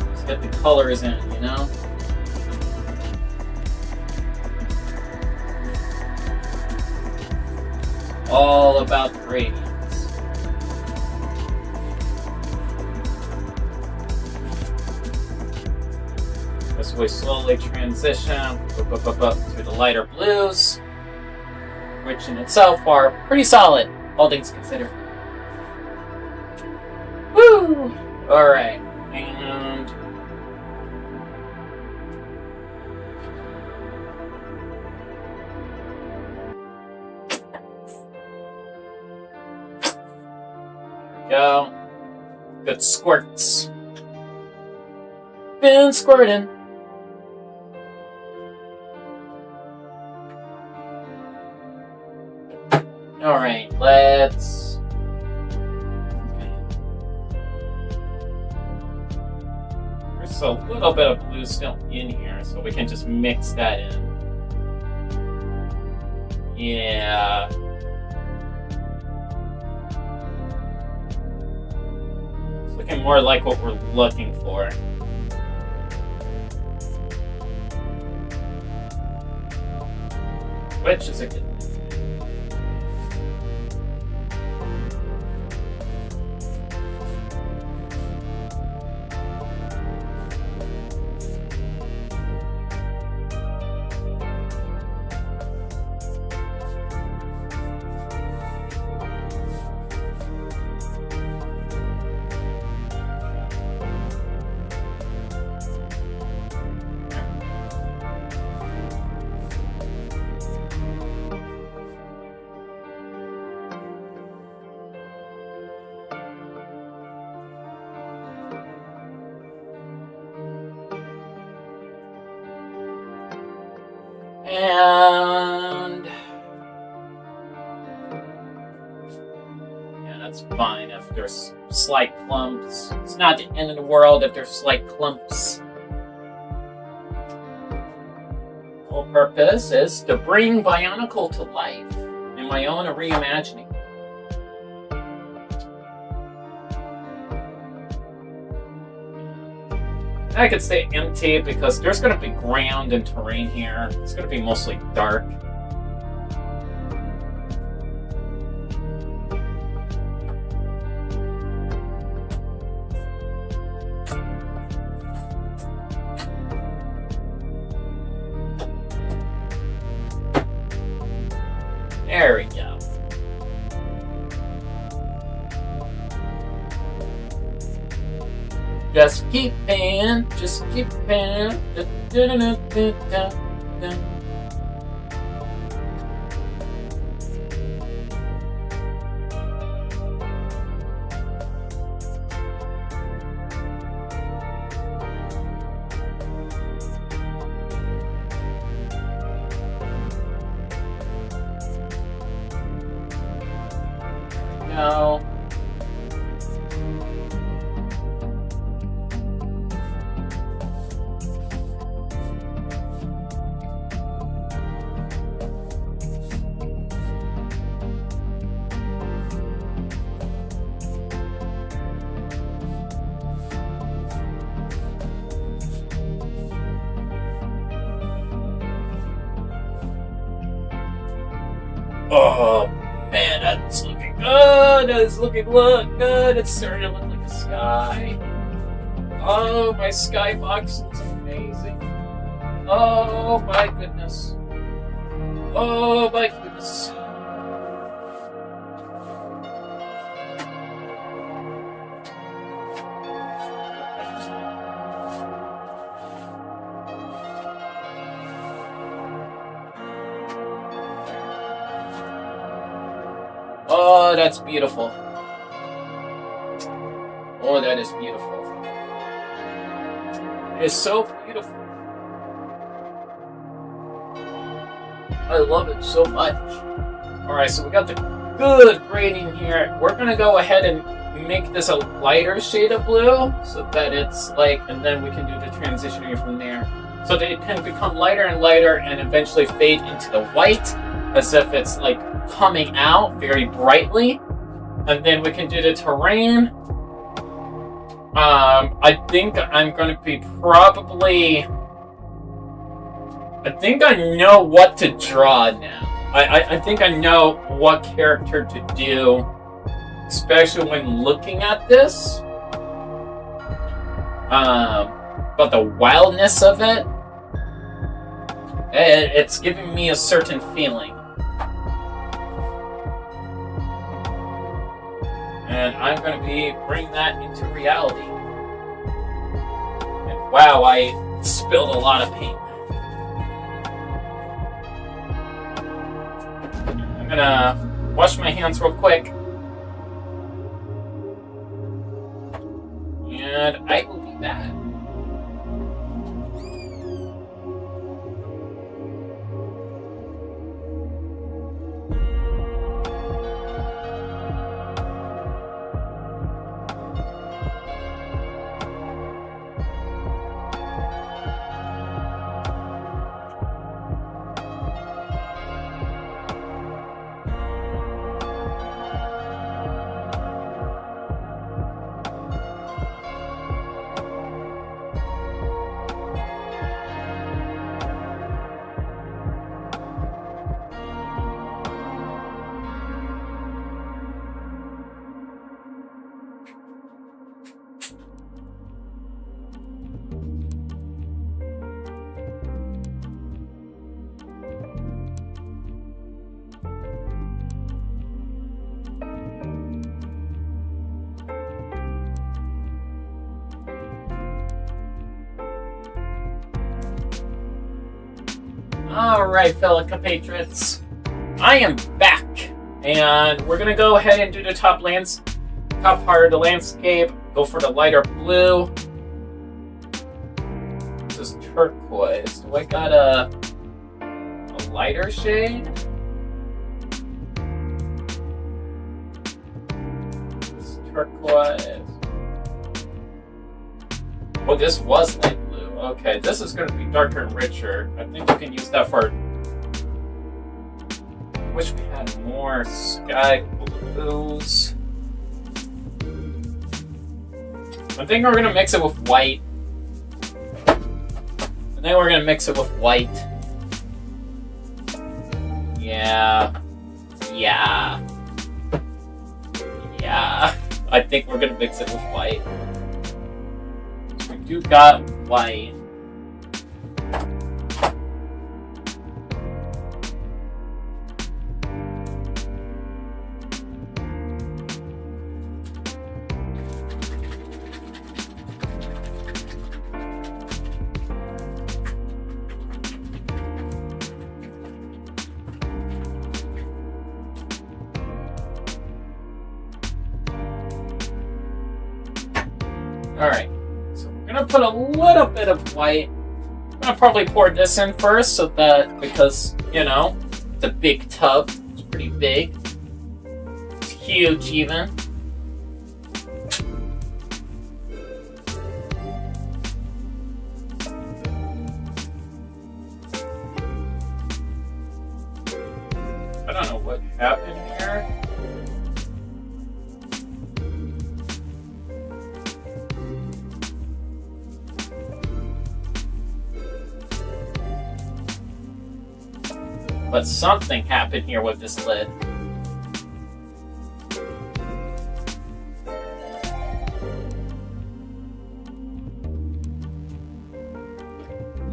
Let's get the colors in, you know? All about the gradients. As we slowly transition to the lighter blues, which in itself are pretty solid, all things considered. Woo! Alright, and there we go. Good squirts. Been squirting. Alright, let's... There's a little bit of blue still in here, so we can just mix that in. Yeah. It's looking more like what we're looking for. which is a good thing. And yeah, that's fine if there's slight clumps. It's not the end of the world if there's slight clumps. Whole purpose is to bring Bionicle to life in my own reimagining. I could stay empty because there's going to be ground and terrain here. It's going to be mostly dark. There we go. Just keep paying, just keep paying. No. Oh man, that's looking good. It's looking good. It's starting to look like a sky. Oh, my skybox looks amazing. Oh my goodness. Oh my goodness. Oh, that's beautiful. Oh, that is beautiful. It is so beautiful. I love it so much. Alright, so we got the good grading here. We're gonna go ahead and make this a lighter shade of blue so that it's like, and then we can do the transitioning from there. So that it can become lighter and lighter and eventually fade into the white as if it's like coming out very brightly. And then we can do the terrain. I think I'm going to be probably... I think I know what to draw now. I think I know what character to do, especially when looking at this. But the wildness of it, it's giving me a certain feeling. And I'm going to be bringing that into reality. And wow, I spilled a lot of paint. I'm going to wash my hands real quick. And I will be back. Alright, fellow compatriots. I am back. And we're gonna go ahead and do the top part of the landscape. Go for the lighter blue. This is turquoise. Do I got a lighter shade? This is turquoise. Oh, this was light blue. Okay, this is gonna be darker and richer. I think we can use that for... Wish we had more sky blues. I think we're gonna mix it with white. And then we're gonna mix it with white. Yeah. I think we're gonna mix it with white. We do got white. Alright, so we're gonna put a little bit of white. I'm gonna probably pour this in first, so that, because, you know, it's a big tub. It's pretty big. It's huge, even. I don't know what happened here. But something happened here with this lid.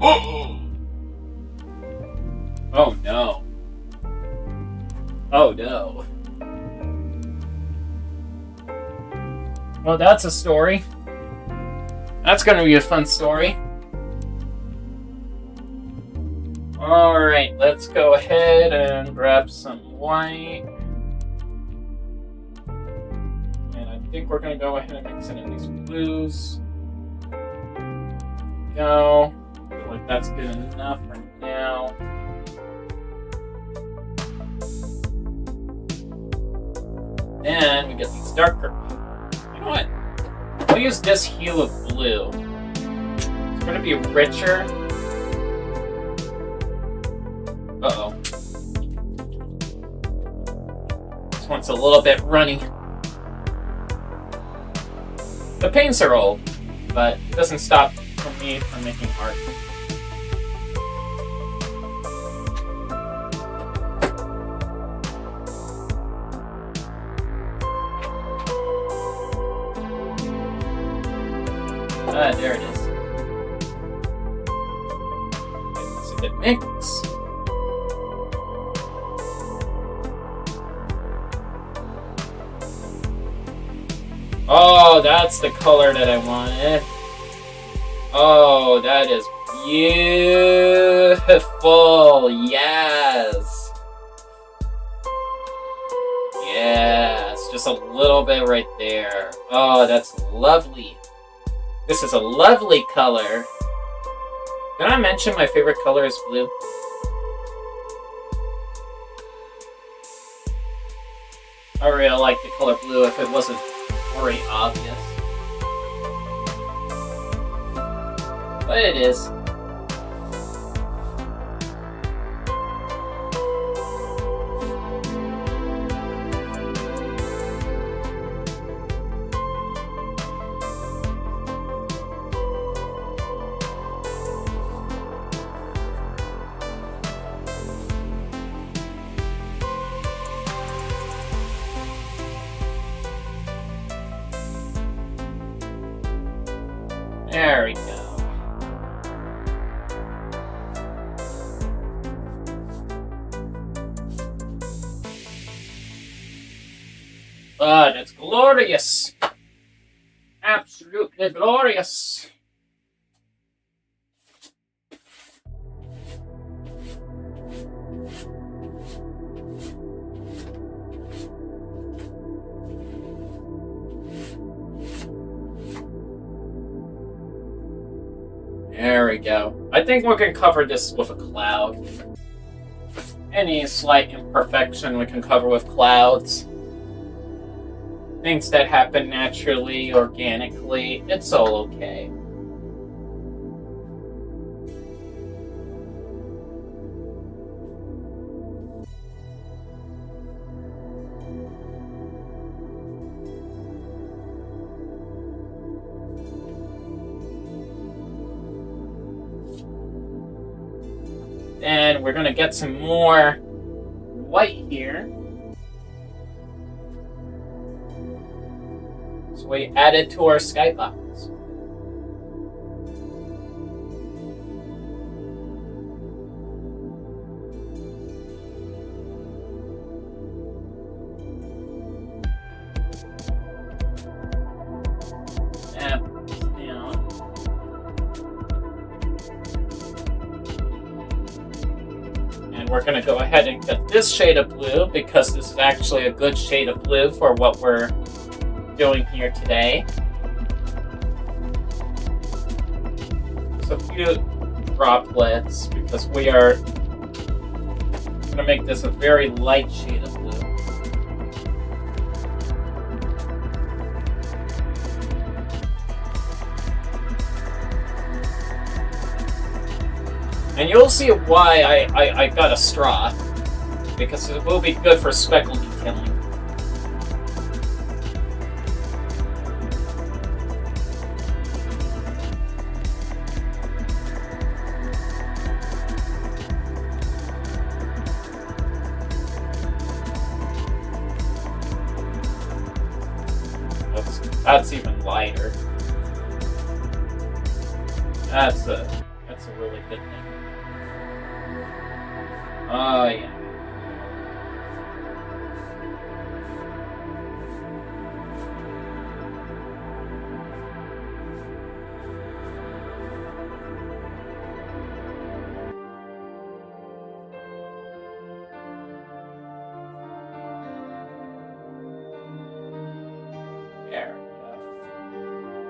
Oh! Oh no. Oh no. Well, that's a story. That's gonna be a fun story. Alright, let's go ahead and grab some white. And I think we're going to go ahead and mix in these blues. Go. I feel like that's good enough for now. Then we get these darker. You know what? We'll use this hue of blue. It's going to be richer. Uh-oh. This one's a little bit runny. The paints are old, but it doesn't stop me from making art. Ah, there it is. It's a good mix. Oh, that's the color that I wanted. Oh, that is beautiful. Yes. Yes, just a little bit right there. Oh, that's lovely. This is a lovely color. Did I mention my favorite color is blue? I really like the color blue if it wasn't very obvious. But it is. There we go. Ah, that's glorious. Absolutely glorious. There we go. I think we can cover this with a cloud. Any slight imperfection we can cover with clouds. Things that happen naturally, organically, it's all okay. And we're gonna get some more white here. So we add it to our skybox. We're going to go ahead and get this shade of blue because this is actually a good shade of blue for what we're doing here today. So a few droplets because we are going to make this a very light shade of blue. And you'll see why I got a straw, because it will be good for speckle detailing. That's even lighter. That's a really good thing. Oh, yeah. There we go.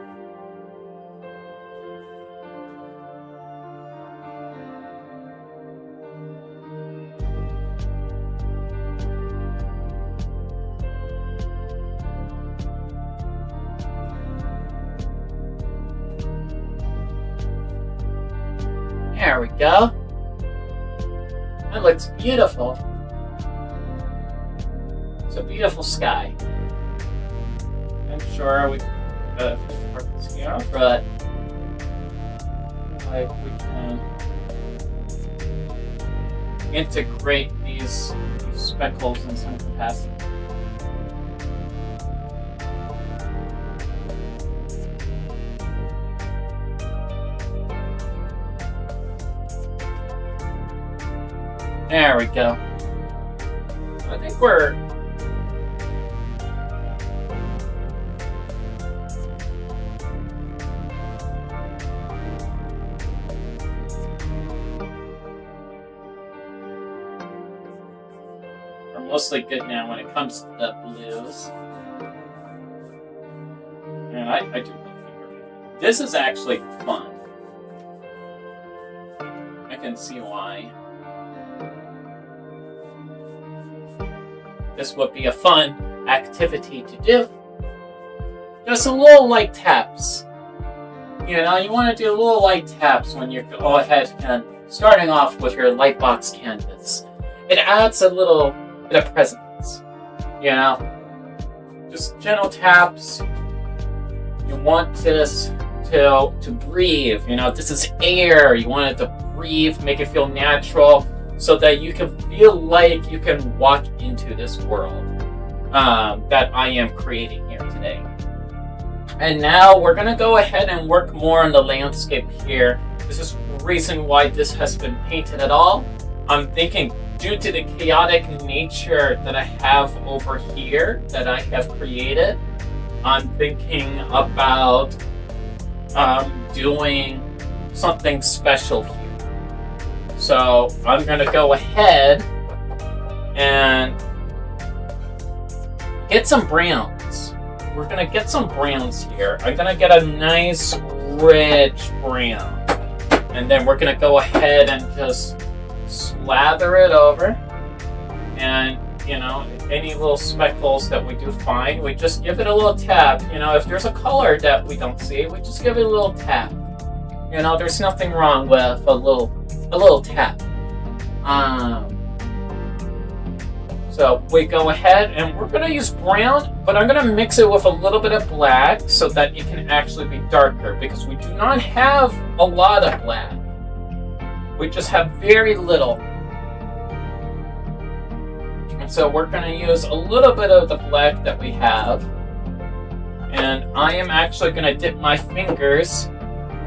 There we go. That looks beautiful. It's a beautiful sky. I'm sure we can work this here, but like we can integrate these speckles in some capacity. There we go. I think we're mostly good now when it comes to the blues. And I do love finger painting. This is actually fun. I can see why. This would be a fun activity to do. Just a little light taps. You know, you want to do a little light taps when you go ahead and starting off with your lightbox canvas. It adds a little bit of presence. You know, just gentle taps. You want this to breathe. You know, this is air. You want it to breathe, make it feel natural, so that you can feel like you can walk into this world that I am creating here today. And now we're going to go ahead and work more on the landscape here. This is the reason why this has been painted at all. I'm thinking due to the chaotic nature that I have over here that I have created, I'm thinking about doing something special here. So I'm going to go ahead and get some browns. We're gonna get some browns here. I'm gonna get a nice rich brown, and then we're gonna go ahead and just slather it over, and you know, any little speckles that we do find, we just give it a little tap. You know, if there's a color that we don't see, we just give it a little tap. You know, there's nothing wrong with a little tap. So we go ahead and we're gonna use brown, but I'm gonna mix it with a little bit of black so that it can actually be darker, because we do not have a lot of black. We just have very little. And so we're gonna use a little bit of the black that we have. And I am actually gonna dip my fingers,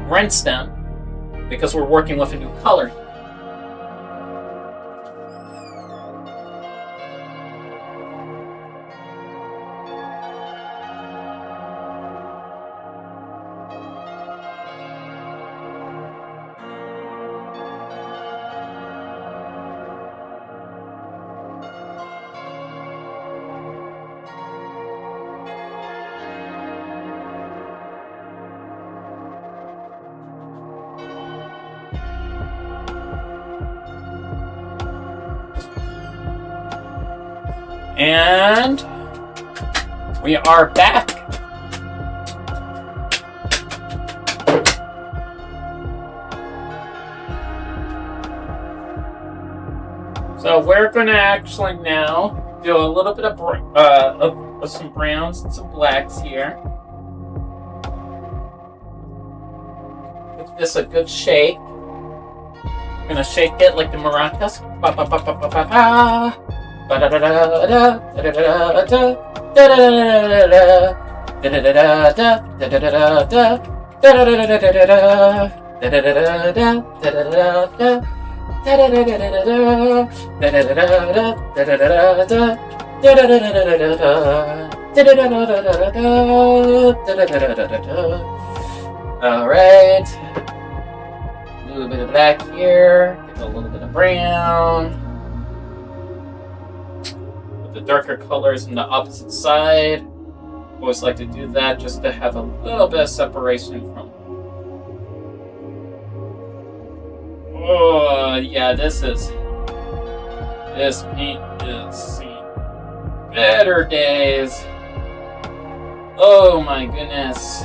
rinse them, because we're working with a new color. And we are back. So we're going to actually now do a little bit of some browns and some blacks here. Give this a good shake. We're going to shake it like the maracas. Ba ba ba ba ba ba ba. Alright. A little bit of black here. Get a little bit of brown. The darker colors on the opposite side. Always like to do that just to have a little bit of separation from. Oh yeah, this paint is seen better days. Oh my goodness.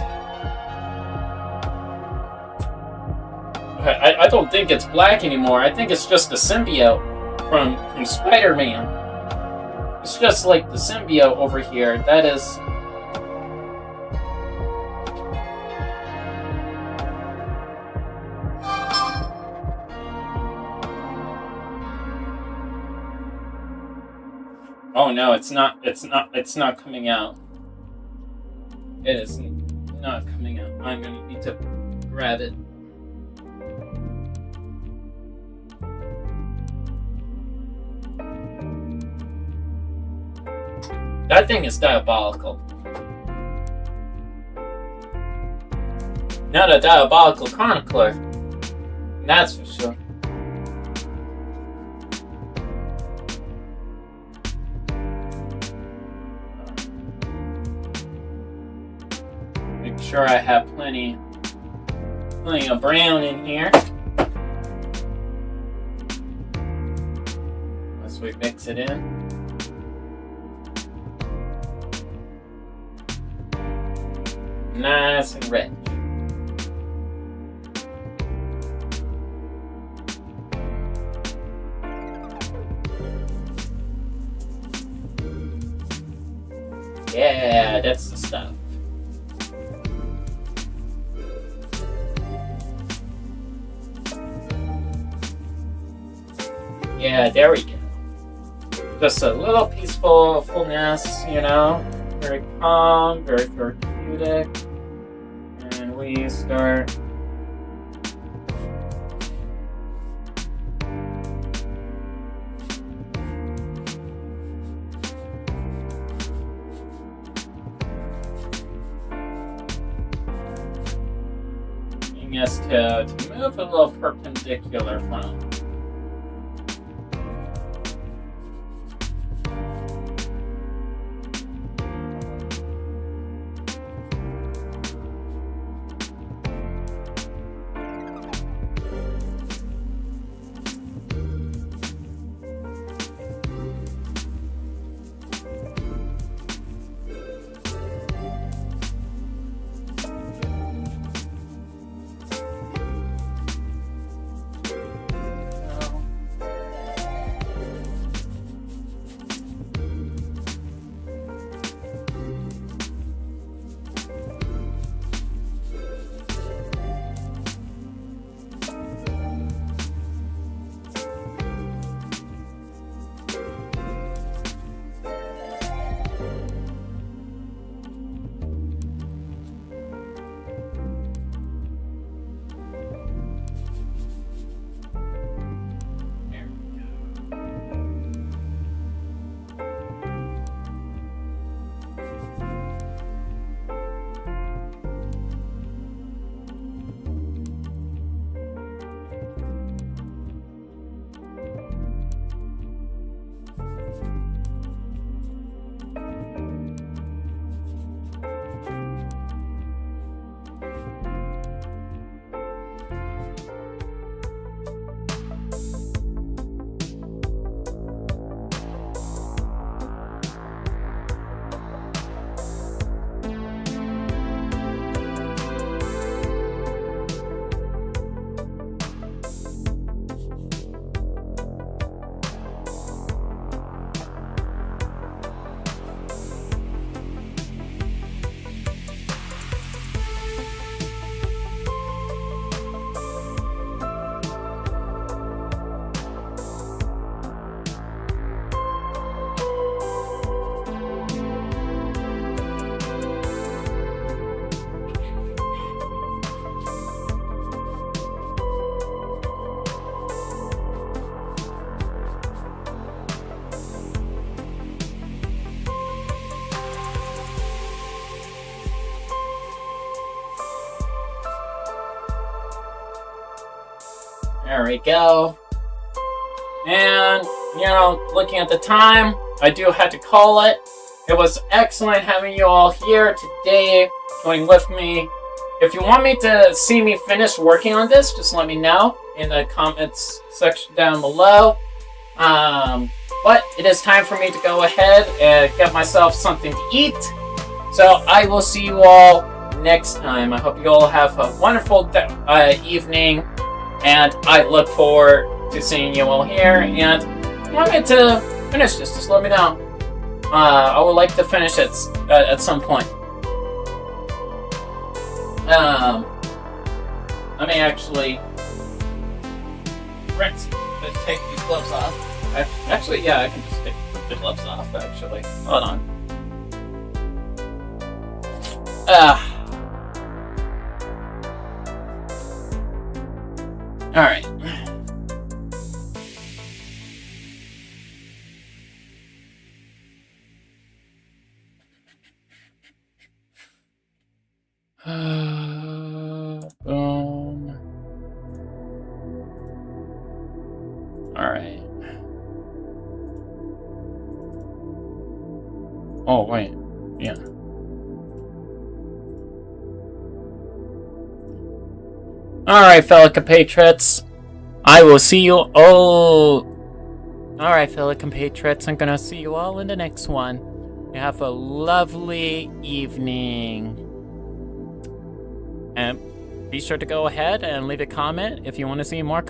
I don't think it's black anymore. I think it's just the symbiote from Spider-Man. It's just like the symbiote over here. That is... Oh no, it's not coming out. It is not coming out. I'm gonna need to grab it. That thing is diabolical. Not a diabolical chronicler. That's for sure. Make sure I have plenty of brown in here. As we mix it in. Nice and rich. Yeah, that's the stuff. Yeah, there we go. Just a little peacefulness, you know? Very calm, very therapeutic. And we start... us to move a little perpendicular from. There we go. And, looking at the time, I do have to call it. It was excellent having you all here today, joining with me. If you want me to see me finish working on this, just let me know in the comments section down below. But it is time for me to go ahead and get myself something to eat. So I will see you all next time. I hope you all have a wonderful evening, and I look forward to seeing you all here. And if you want me to finish this, just let me know. I would like to finish it at some point. Let me actually take these gloves off. Actually, yeah, I can just take the gloves off, actually. Hold on. Alright. Boom. Alright. Oh, wait. Yeah. Alright, fellow compatriots. I will see you all. Alright, fellow compatriots. I'm gonna see you all in the next one. You have a lovely evening. And be sure to go ahead and leave a comment if you want to see more